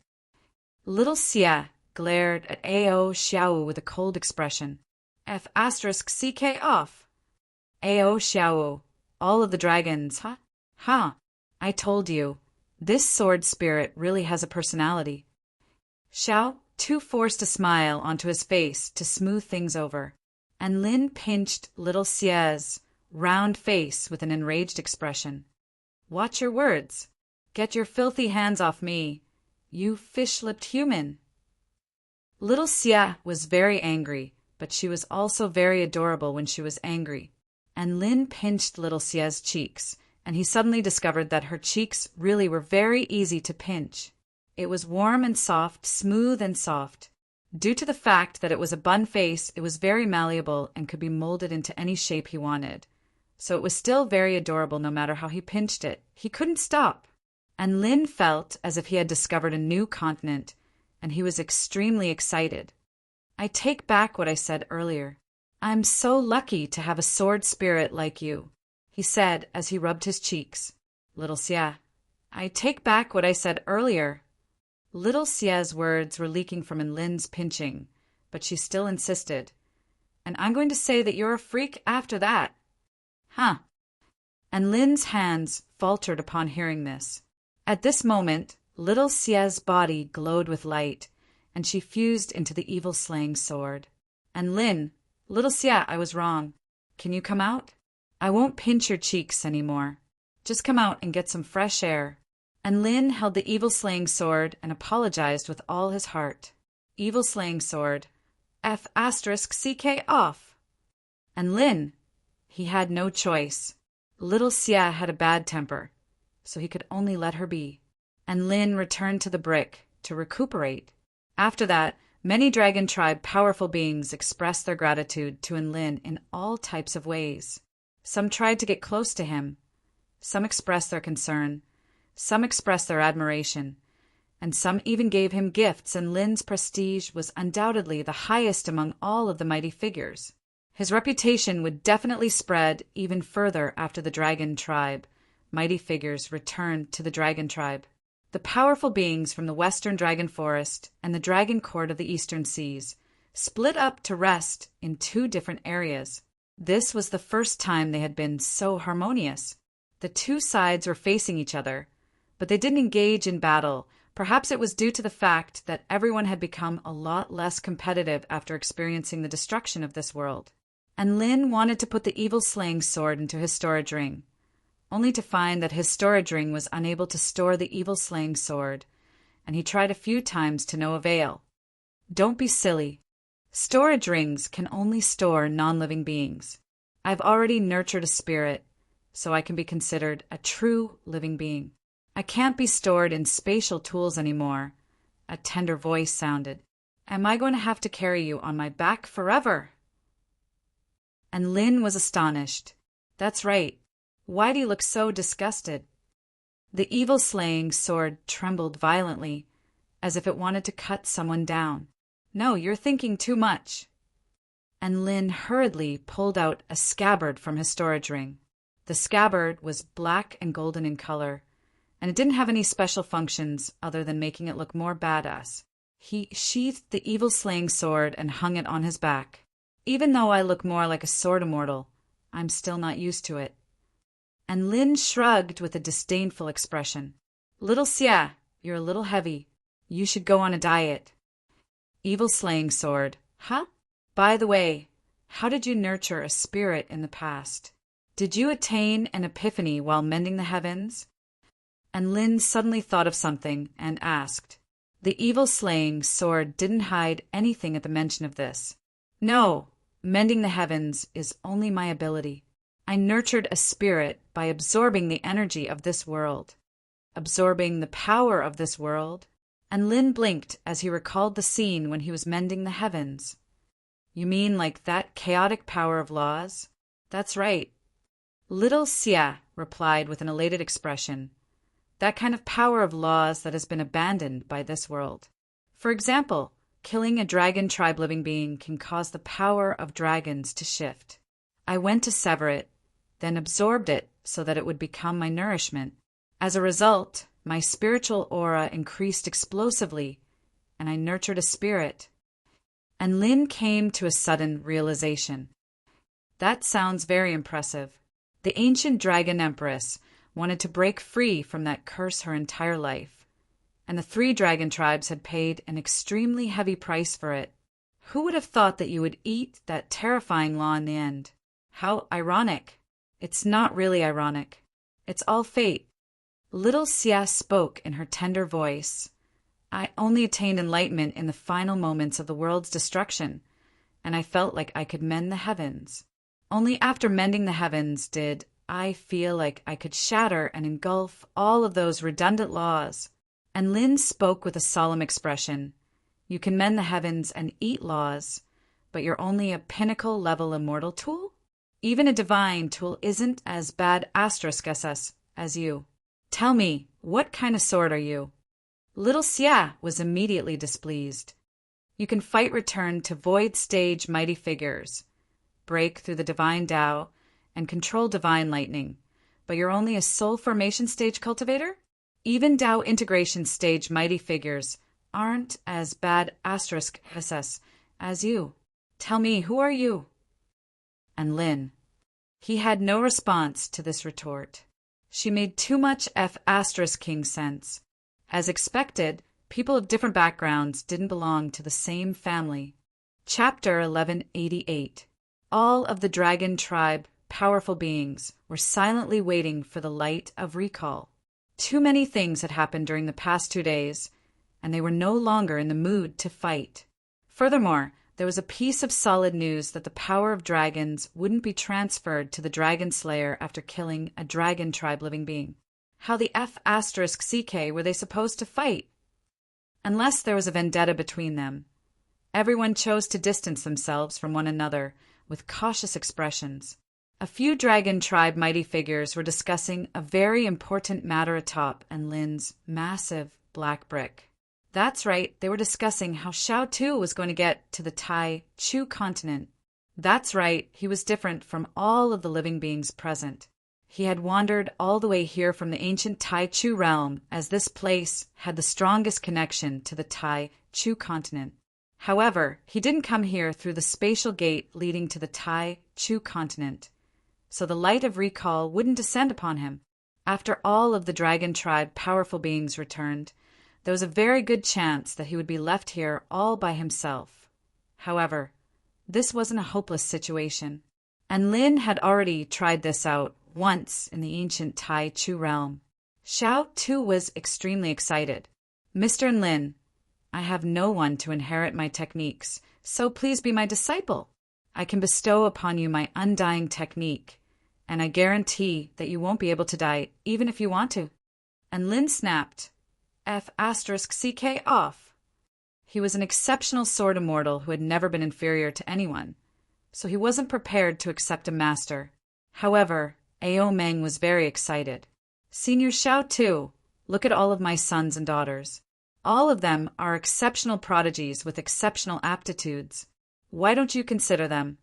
Little Xie glared at Ao Xiao with a cold expression. F***CK off. Ao Xiao, all of the dragons, huh? Huh, I told you. This sword spirit really has a personality. Xiao Tu forced a smile onto his face to smooth things over, and Lin pinched Little Xie's round face with an enraged expression. Watch your words. Get your filthy hands off me, you fish-lipped human. Little Xie was very angry, but she was also very adorable when she was angry, and Lin pinched Little Xie's cheeks, and he suddenly discovered that her cheeks really were very easy to pinch. It was warm and soft, smooth and soft. Due to the fact that it was a bun face, it was very malleable and could be molded into any shape he wanted. So it was still very adorable no matter how he pinched it. He couldn't stop. And Lin felt as if he had discovered a new continent, and he was extremely excited. I take back what I said earlier. I'm so lucky to have a sword spirit like you, he said as he rubbed his cheeks. Little Xia, I take back what I said earlier. Little Xia's words were leaking from Lin's pinching, but she still insisted. And I'm going to say that you're a freak after that. Huh. And Lin's hands faltered upon hearing this. At this moment, little Xia's body glowed with light, and she fused into the evil-slaying sword. And Lin, little Xia, I was wrong. Can you come out? I won't pinch your cheeks anymore. Just come out and get some fresh air. And Lin held the evil-slaying sword and apologized with all his heart. Evil-slaying sword. F***CK off. And Lin, he had no choice. Little Xia had a bad temper, so he could only let her be. And Lin returned to the brick to recuperate. After that, many Dragon Tribe powerful beings expressed their gratitude to Lin in all types of ways. Some tried to get close to him. Some expressed their concern. Some expressed their admiration. And some even gave him gifts, and Lin's prestige was undoubtedly the highest among all of the mighty figures. His reputation would definitely spread even further after the Dragon Tribe mighty figures returned to the Dragon Tribe. The powerful beings from the Western Dragon Forest and the Dragon Court of the Eastern Seas split up to rest in two different areas. This was the first time they had been so harmonious. The two sides were facing each other, but they didn't engage in battle. Perhaps it was due to the fact that everyone had become a lot less competitive after experiencing the destruction of this world. And Lin wanted to put the evil-slaying sword into his storage ring, only to find that his storage ring was unable to store the evil-slaying sword, and he tried a few times to no avail. Don't be silly. Storage rings can only store non-living beings. I've already nurtured a spirit, so I can be considered a true living being. I can't be stored in spatial tools anymore. A tender voice sounded. Am I going to have to carry you on my back forever? And Lin was astonished. That's right. Why do you look so disgusted? The evil-slaying sword trembled violently, as if it wanted to cut someone down. No, you're thinking too much. And Lin hurriedly pulled out a scabbard from his storage ring. The scabbard was black and golden in color, and it didn't have any special functions other than making it look more badass. He sheathed the evil-slaying sword and hung it on his back. Even though I look more like a sword immortal, I'm still not used to it. And Lin shrugged with a disdainful expression. Little Xia, you're a little heavy. You should go on a diet. Evil-slaying sword. Huh? By the way, how did you nurture a spirit in the past? Did you attain an epiphany while mending the heavens? And Lin suddenly thought of something and asked. The evil-slaying sword didn't hide anything at the mention of this. No, mending the heavens is only my ability. I nurtured a spirit by absorbing the energy of this world, absorbing the power of this world. And Lin blinked as he recalled the scene when he was mending the heavens. You mean like that chaotic power of laws? That's right. Little Xia replied with an elated expression. That kind of power of laws that has been abandoned by this world. For example, killing a dragon tribe living being can cause the power of dragons to shift. I went to sever it, then absorbed it so that it would become my nourishment. As a result, my spiritual aura increased explosively, and I nurtured a spirit. And Lin came to a sudden realization. That sounds very impressive. The ancient dragon empress wanted to break free from that curse her entire life, and the 3 dragon tribes had paid an extremely heavy price for it. Who would have thought that you would eat that terrifying law in the end? How ironic. It's not really ironic. It's all fate. Little Xia spoke in her tender voice. I only attained enlightenment in the final moments of the world's destruction, and I felt like I could mend the heavens. Only after mending the heavens did I feel like I could shatter and engulf all of those redundant laws. And Lin spoke with a solemn expression. You can mend the heavens and eat laws, but you're only a pinnacle-level immortal tool? Even a divine tool isn't as bad **SS as you. Tell me, what kind of sword are you? Little Xia was immediately displeased. You can fight return to void stage mighty figures, break through the divine Tao, and control divine lightning, but you're only a soul formation stage cultivator? Even Tao integration stage mighty figures aren't as bad SS as you. Tell me, who are you? And Lin. He had no response to this retort. She made too much King sense. As expected, people of different backgrounds didn't belong to the same family. Chapter 1188. All of the dragon tribe, powerful beings, were silently waiting for the light of recall. Too many things had happened during the past 2 days, and they were no longer in the mood to fight. Furthermore, there was a piece of solid news that the power of dragons wouldn't be transferred to the Dragon Slayer after killing a dragon tribe living being. How the CK were they supposed to fight? Unless there was a vendetta between them. Everyone chose to distance themselves from one another with cautious expressions. A few dragon tribe mighty figures were discussing a very important matter atop Lin's massive black brick. That's right, they were discussing how Xiao Tu was going to get to the Tai Chu continent. That's right, he was different from all of the living beings present. He had wandered all the way here from the ancient Tai Chu realm, as this place had the strongest connection to the Tai Chu continent. However, he didn't come here through the spatial gate leading to the Tai Chu continent, so the light of recall wouldn't descend upon him. After all of the dragon tribe powerful beings returned, there was a very good chance that he would be left here all by himself. However, this wasn't a hopeless situation, and Lin had already tried this out once in the ancient Tai Chu realm. Xiao Tu was extremely excited. Mr. Lin, I have no one to inherit my techniques, so please be my disciple. I can bestow upon you my undying technique, and I guarantee that you won't be able to die even if you want to. And Lin snapped CK off. He was an exceptional sword immortal who had never been inferior to anyone, so he wasn't prepared to accept a master. However, Ao Meng was very excited. Senior Xiao Tu, look at all of my sons and daughters. All of them are exceptional prodigies with exceptional aptitudes. Why don't you consider them?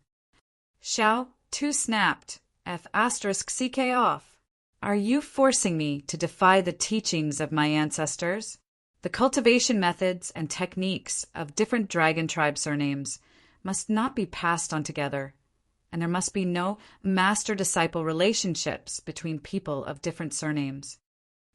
Xiao Tu snapped CK off. Are you forcing me to defy the teachings of my ancestors? The cultivation methods and techniques of different dragon tribe surnames must not be passed on together, and there must be no master-disciple relationships between people of different surnames.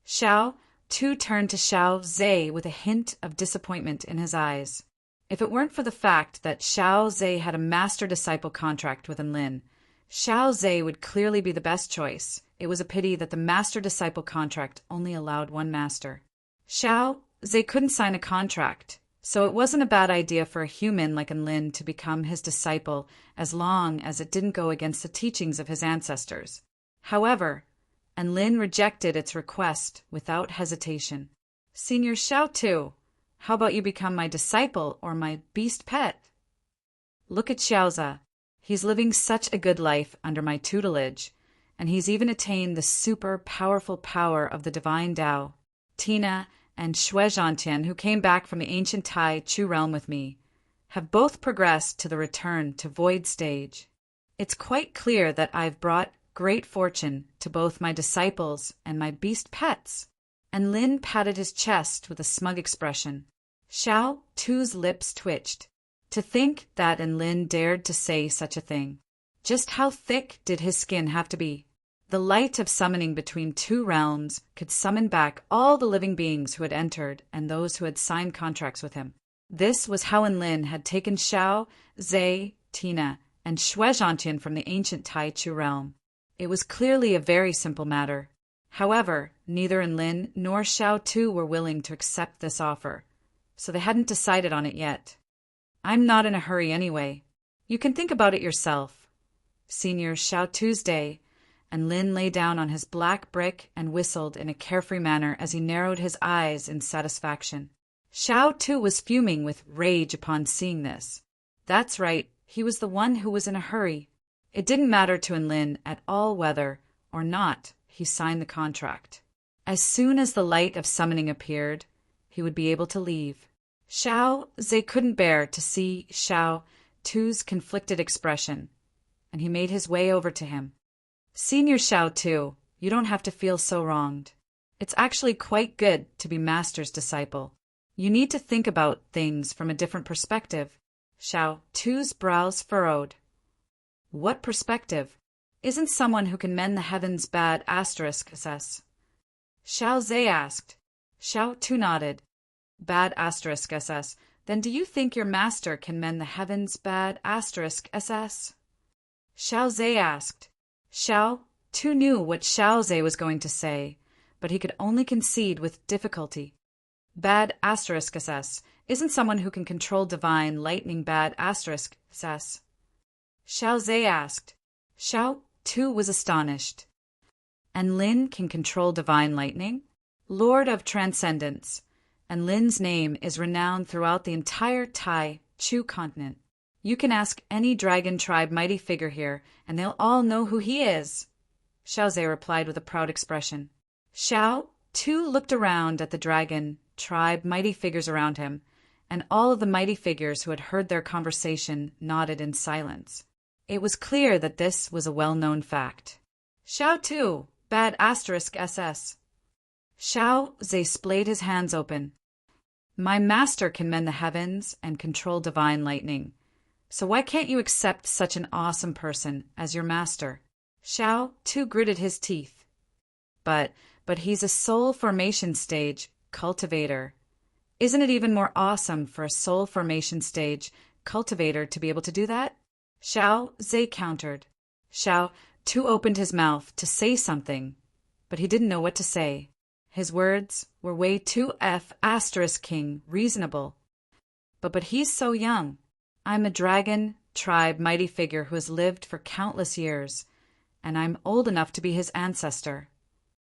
Xiao Tu turned to Xiao Zhe with a hint of disappointment in his eyes. If it weren't for the fact that Xiao Zhe had a master-disciple contract with Lin, Xiao Zhe would clearly be the best choice. It was a pity that the master-disciple contract only allowed one master. Xiao Zhe couldn't sign a contract, so it wasn't a bad idea for a human like Lin to become his disciple as long as it didn't go against the teachings of his ancestors. However, Lin rejected its request without hesitation. Senior Xiao Tu, how about you become my disciple or my beast pet? Look at Xiaoza. He's living such a good life under my tutelage, and he's even attained the super powerful power of the divine Tao. Tina and Shui Zhantian, who came back from the ancient Tai Chu realm with me, have both progressed to the return to void stage. It's quite clear that I've brought great fortune to both my disciples and my beast pets. And Lin patted his chest with a smug expression. Xiao Tu's lips twitched. To think that Lin dared to say such a thing. Just how thick did his skin have to be? The light of summoning between two realms could summon back all the living beings who had entered and those who had signed contracts with him. This was how Lin had taken Xiao, Zhe, Tina, and Shui Zhantian from the ancient Tai Chu realm. It was clearly a very simple matter. However, neither Lin nor Xiao Tu were willing to accept this offer, so they hadn't decided on it yet. I'm not in a hurry anyway. You can think about it yourself. Senior Xiao Tuesday, and Lin lay down on his black brick and whistled in a carefree manner as he narrowed his eyes in satisfaction. Xiao Tu was fuming with rage upon seeing this. That's right, he was the one who was in a hurry. It didn't matter to Lin at all whether, or not, he signed the contract. As soon as the light of summoning appeared, he he would be able to leave. Xiao Zhe couldn't bear to see Xiao Tu's conflicted expression, and he made his way over to him. Senior Xiao Tu, you don't have to feel so wronged. It's actually quite good to be Master's disciple. You need to think about things from a different perspective. Xiao Tu's brows furrowed. What perspective? Isn't someone who can mend the heavens bad *ss? Xiao Zhe asked. Xiao Tu nodded. Bad *ss. Then do you think your master can mend the heavens bad *ss? Xiao Zhe asked. Xiao Tu knew what Xiao Zhe was going to say, but he could only concede with difficulty. Bad *ss. Isn't someone who can control divine lightning bad *ss? Xiao Zhe asked. Xiao Tu was astonished. And Lin can control divine lightning? Lord of Transcendence. And Lin's name is renowned throughout the entire Tai Chu continent. You can ask any dragon tribe mighty figure here, and they'll all know who he is. Xiao Zhe replied with a proud expression. Xiao Tu looked around at the dragon tribe mighty figures around him, and all of the mighty figures who had heard their conversation nodded in silence. It was clear that this was a well-known fact. Xiao Tu, bad *ss. Xiao Zhe splayed his hands open. My master can mend the heavens and control divine lightning. So why can't you accept such an awesome person as your master? Xiao Tu gritted his teeth. But he's a soul formation stage cultivator. Isn't it even more awesome for a soul formation stage cultivator to be able to do that? Xiao Zhe countered. Xiao Tu opened his mouth to say something, but he didn't know what to say. His words were way too *king reasonable. But he's so young. I'm a dragon tribe mighty figure who has lived for countless years, and I'm old enough to be his ancestor.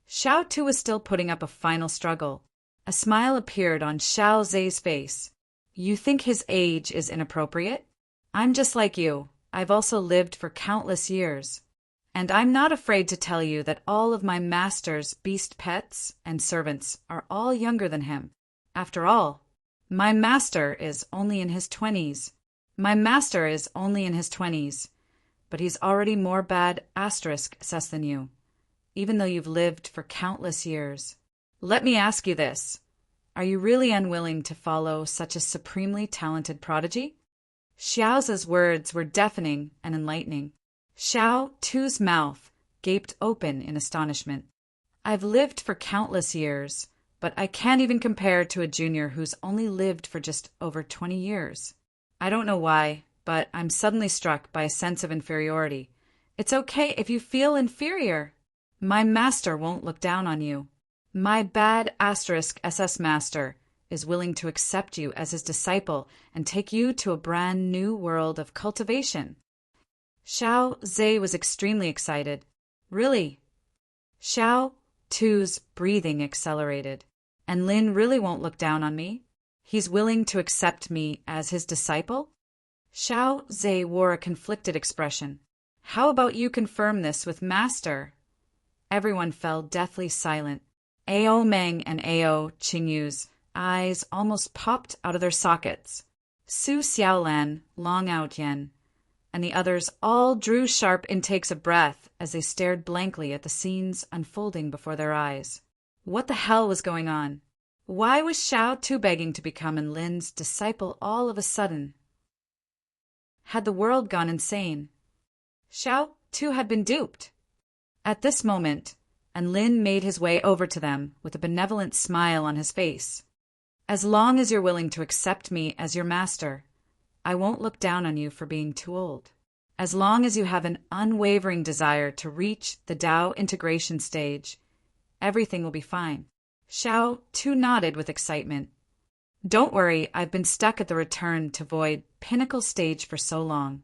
Xiao Tu was still putting up a final struggle. A smile appeared on Xiao Zhe's face. You think his age is inappropriate? I'm just like you. I've also lived for countless years. And I'm not afraid to tell you that all of my master's beast pets and servants are all younger than him. After all, my master is only in his 20s. But he's already more bad *ss than you, even though you've lived for countless years. Let me ask you this. Are you really unwilling to follow such a supremely talented prodigy? Xiao Zhe's words were deafening and enlightening. Xiao Tu's mouth gaped open in astonishment. I've lived for countless years, but I can't even compare to a junior who's only lived for just over 20 years. I don't know why, but I'm suddenly struck by a sense of inferiority. It's okay if you feel inferior. My master won't look down on you. My bad *ss master is willing to accept you as his disciple and take you to a brand new world of cultivation. Xiao Zhe was extremely excited. Really? Xiao Tu's breathing accelerated. And Lin really won't look down on me? He's willing to accept me as his disciple? Xiao Zhe wore a conflicted expression. How about you confirm this with Master? Everyone fell deathly silent. Ao Meng and Ao Qingyu's eyes almost popped out of their sockets. Su Xiaolan, Long Ao Tian, and the others all drew sharp intakes of breath as they stared blankly at the scenes unfolding before their eyes. What the hell was going on? Why was Xiao Tu begging to become Lin's disciple all of a sudden? Had the world gone insane? Xiao Tu had been duped. At this moment, Lin made his way over to them with a benevolent smile on his face. As long as you're willing to accept me as your master, I won't look down on you for being too old. As long as you have an unwavering desire to reach the Tao integration stage, everything will be fine. Xiao Tu nodded with excitement. Don't worry, I've been stuck at the return to void pinnacle stage for so long,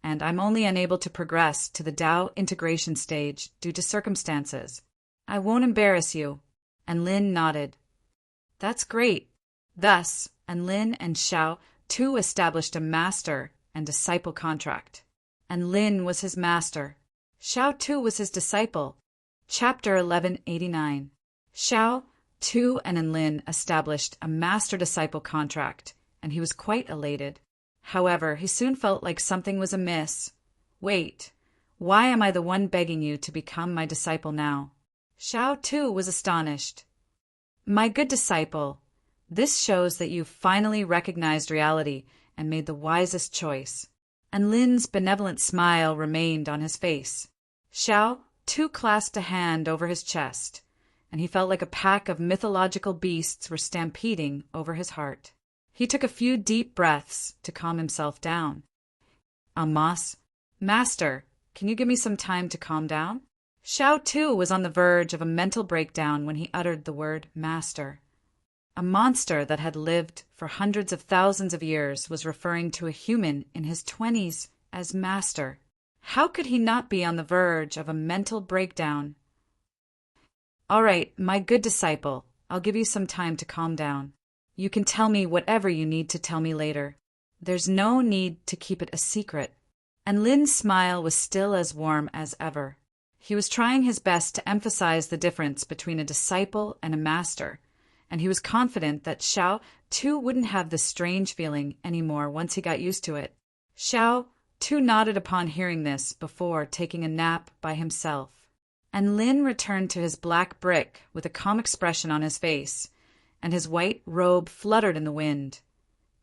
and I'm only unable to progress to the Tao integration stage due to circumstances. I won't embarrass you. And Lin nodded. That's great. Thus, Lin and Xiao Tu established a master and disciple contract. And Lin was his master. Xiao Tu was his disciple. Chapter 1189. Xiao Tu and Lin established a master-disciple contract, and he was quite elated. However, he soon felt like something was amiss. Wait, why am I the one begging you to become my disciple now? Xiao Tu was astonished. My good disciple, this shows that you finally recognized reality and made the wisest choice. And Lin's benevolent smile remained on his face. Xiao Tu clasped a hand over his chest, and he felt like a pack of mythological beasts were stampeding over his heart. He took a few deep breaths to calm himself down. Amos, Master, can you give me some time to calm down? Xiao Tu was on the verge of a mental breakdown when he uttered the word master. A monster that had lived for hundreds of thousands of years was referring to a human in his 20s as master. How could he not be on the verge of a mental breakdown? All right, my good disciple, I'll give you some time to calm down. You can tell me whatever you need to tell me later. There's no need to keep it a secret. And Lin's smile was still as warm as ever. He was trying his best to emphasize the difference between a disciple and a master, and he was confident that Xiao Tu wouldn't have this strange feeling anymore once he got used to it. Xiao Tu nodded upon hearing this before taking a nap by himself, and Lin returned to his black brick with a calm expression on his face, and his white robe fluttered in the wind,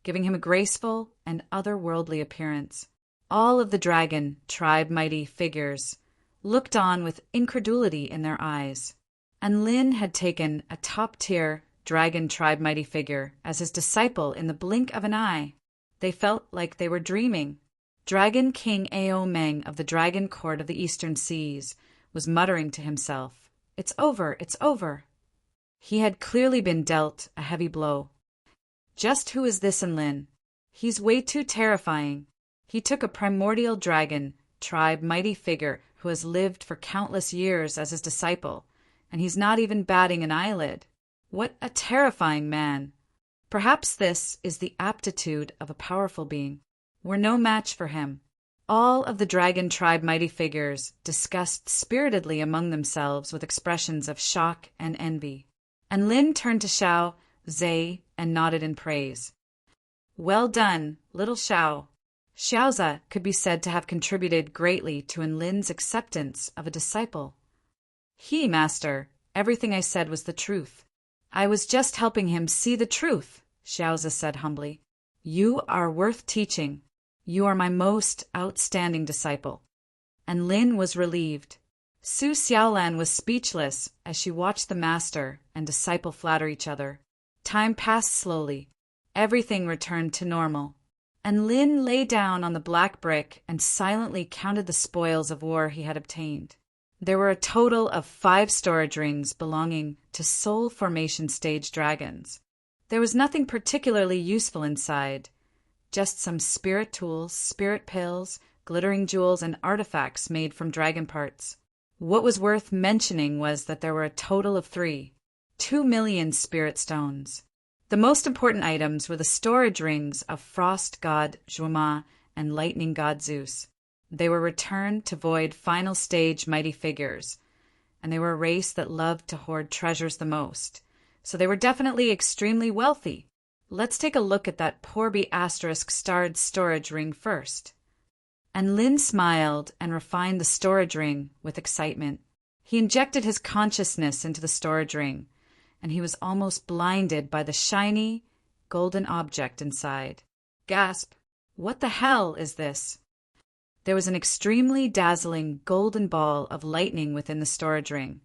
giving him a graceful and otherworldly appearance. All of the dragon tribe mighty figures looked on with incredulity in their eyes, and Lin had taken a top-tier dragon tribe mighty figure as his disciple in the blink of an eye. They felt like they were dreaming. Dragon King Ao Meng of the Dragon Court of the Eastern Seas was muttering to himself, "It's over, it's over." He had clearly been dealt a heavy blow. Just who is this Lin? He's way too terrifying. He took a primordial dragon tribe mighty figure who has lived for countless years as his disciple, and he's not even batting an eyelid. What a terrifying man! Perhaps this is the aptitude of a powerful being. We're no match for him. All of the dragon tribe mighty figures discussed spiritedly among themselves with expressions of shock and envy. And Lin turned to Xiao Zhe and nodded in praise. Well done, little Xiao. Xiaoza could be said to have contributed greatly to Lin's acceptance of a disciple. Master, everything I said was the truth. I was just helping him see the truth, Xiaoza said humbly. You are worth teaching. You are my most outstanding disciple. And Lin was relieved. Su Xiaolan was speechless as she watched the master and disciple flatter each other. Time passed slowly. Everything returned to normal. And Lin lay down on the black brick and silently counted the spoils of war he had obtained. There were a total of 5 storage rings belonging to soul formation stage dragons. There was nothing particularly useful inside, just some spirit tools, spirit pills, glittering jewels, and artifacts made from dragon parts. What was worth mentioning was that there were a total of 2 million spirit stones. The most important items were the storage rings of Frost God Zhuoma and Lightning God Zeus. They were returned to void final stage mighty figures, and they were a race that loved to hoard treasures the most, so they were definitely extremely wealthy. Let's take a look at that Porby asterisk starred storage ring first. And Lin smiled and refined the storage ring with excitement. He injected his consciousness into the storage ring, and he was almost blinded by the shiny, golden object inside. Gasp! What the hell is this? There was an extremely dazzling golden ball of lightning within the storage ring,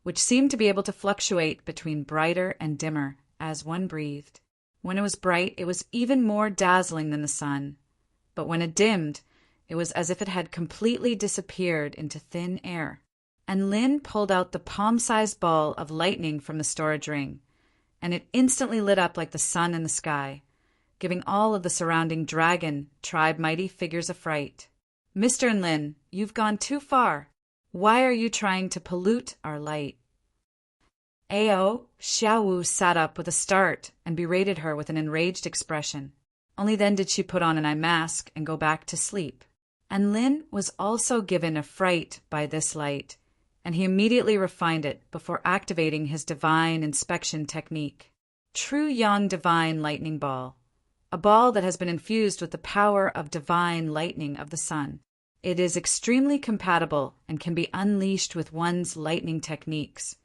which seemed to be able to fluctuate between brighter and dimmer as one breathed. When it was bright, it was even more dazzling than the sun, but when it dimmed, it was as if it had completely disappeared into thin air. And Lin pulled out the palm-sized ball of lightning from the storage ring, and it instantly lit up like the sun in the sky, giving all of the surrounding dragon tribe mighty figures a fright. Mr. Lin, you've gone too far. Why are you trying to pollute our light? Xiaowu sat up with a start and berated her with an enraged expression. Only then did she put on an eye mask and go back to sleep. And Lin was also given a fright by this light, and he immediately refined it before activating his divine inspection technique. True Yang Divine Lightning Ball. A ball that has been infused with the power of divine lightning of the sun. It is extremely compatible and can be unleashed with one's lightning techniques,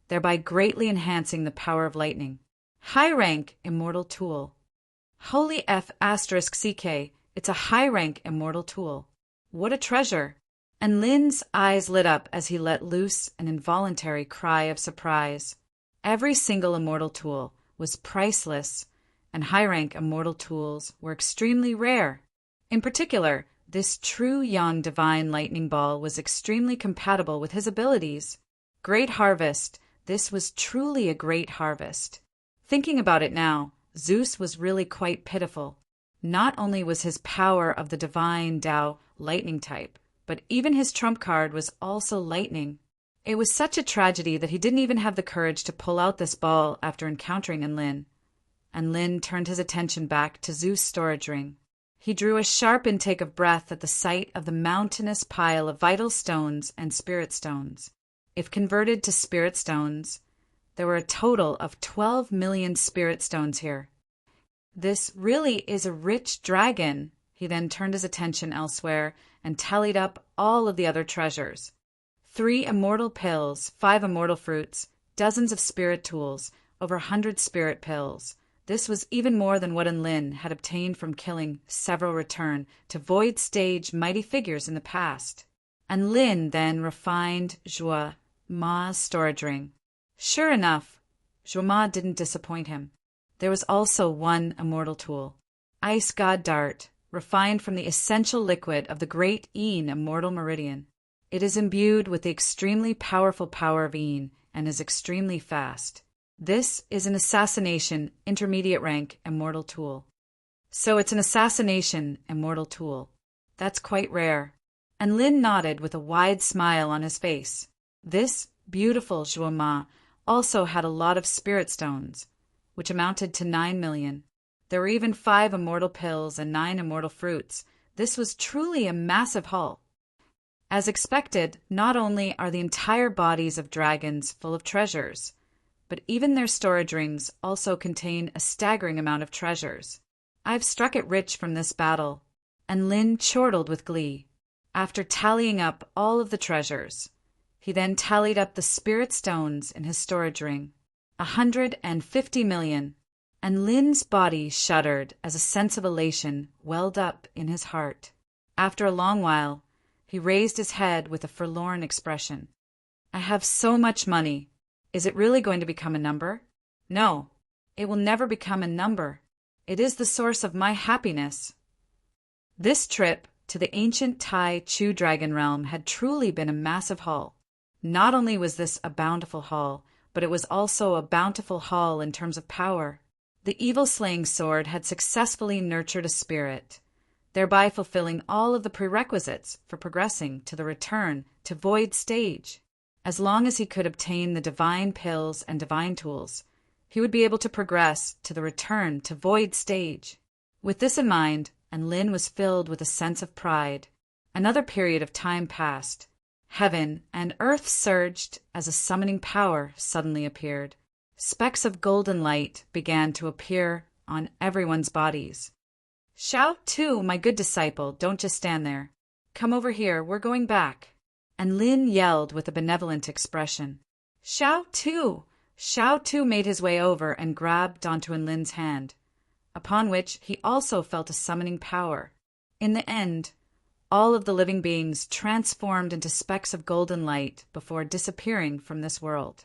thereby greatly enhancing the power of lightning. High-rank Immortal Tool. Holy F***, it's a high-rank immortal tool. What a treasure! And Lin's eyes lit up as he let loose an involuntary cry of surprise. Every single immortal tool was priceless, and high-rank immortal tools were extremely rare. In particular, this true Yang Divine Lightning Ball was extremely compatible with his abilities. Great harvest. This was truly a great harvest. Thinking about it now, Zeus was really quite pitiful. Not only was his power of the divine Tao lightning type, but even his trump card was also lightning. It was such a tragedy that he didn't even have the courage to pull out this ball after encountering Enlil. Enlil turned his attention back to Zeus' storage ring. He drew a sharp intake of breath at the sight of the mountainous pile of vital stones and spirit stones. If converted to spirit stones, there were a total of 12 million spirit stones here. This really is a rich dragon. He then turned his attention elsewhere and tallied up all of the other treasures. 3 immortal pills, 5 immortal fruits, dozens of spirit tools, over 100 spirit pills. This was even more than what Enlil had obtained from killing several return to void stage mighty figures in the past. Enlil then refined Zhua Ma's storage ring. Sure enough, Zhua Ma didn't disappoint him. There was also 1 immortal tool, Ice God Dart, refined from the essential liquid of the great Yin Immortal Meridian. It is imbued with the extremely powerful power of Yin and is extremely fast. This is an assassination intermediate rank immortal tool. So it's an assassination immortal tool. That's quite rare. And Lin nodded with a wide smile on his face. This beautiful Zhua Ma also had a lot of spirit stones, which amounted to 9 million. There were even 5 immortal pills and 9 immortal fruits. This was truly a massive haul. As expected, not only are the entire bodies of dragons full of treasures, but even their storage rings also contain a staggering amount of treasures. I've struck it rich from this battle. And Lin chortled with glee. After tallying up all of the treasures, he then tallied up the spirit stones in his storage ring. 150 million. And Lin's body shuddered as a sense of elation welled up in his heart. After a long while, he raised his head with a forlorn expression. I have so much money. Is it really going to become a number? No, it will never become a number. It is the source of my happiness. This trip to the ancient Tai Chu Dragon Realm had truly been a massive haul. Not only was this a bountiful haul, but it was also a bountiful haul in terms of power. The evil-slaying sword had successfully nurtured a spirit, thereby fulfilling all of the prerequisites for progressing to the return to void stage. As long as he could obtain the divine pills and divine tools, he would be able to progress to the return to void stage. With this in mind, Enlil was filled with a sense of pride. Another period of time passed. Heaven and earth surged as a summoning power suddenly appeared. Specks of golden light began to appear on everyone's bodies. Shout too, my good disciple, don't just stand there. Come over here, we're going back. And Lin yelled with a benevolent expression. Xiao Tu made his way over and grabbed onto Enlin's hand, upon which he also felt a summoning power. In the end, all of the living beings transformed into specks of golden light before disappearing from this world.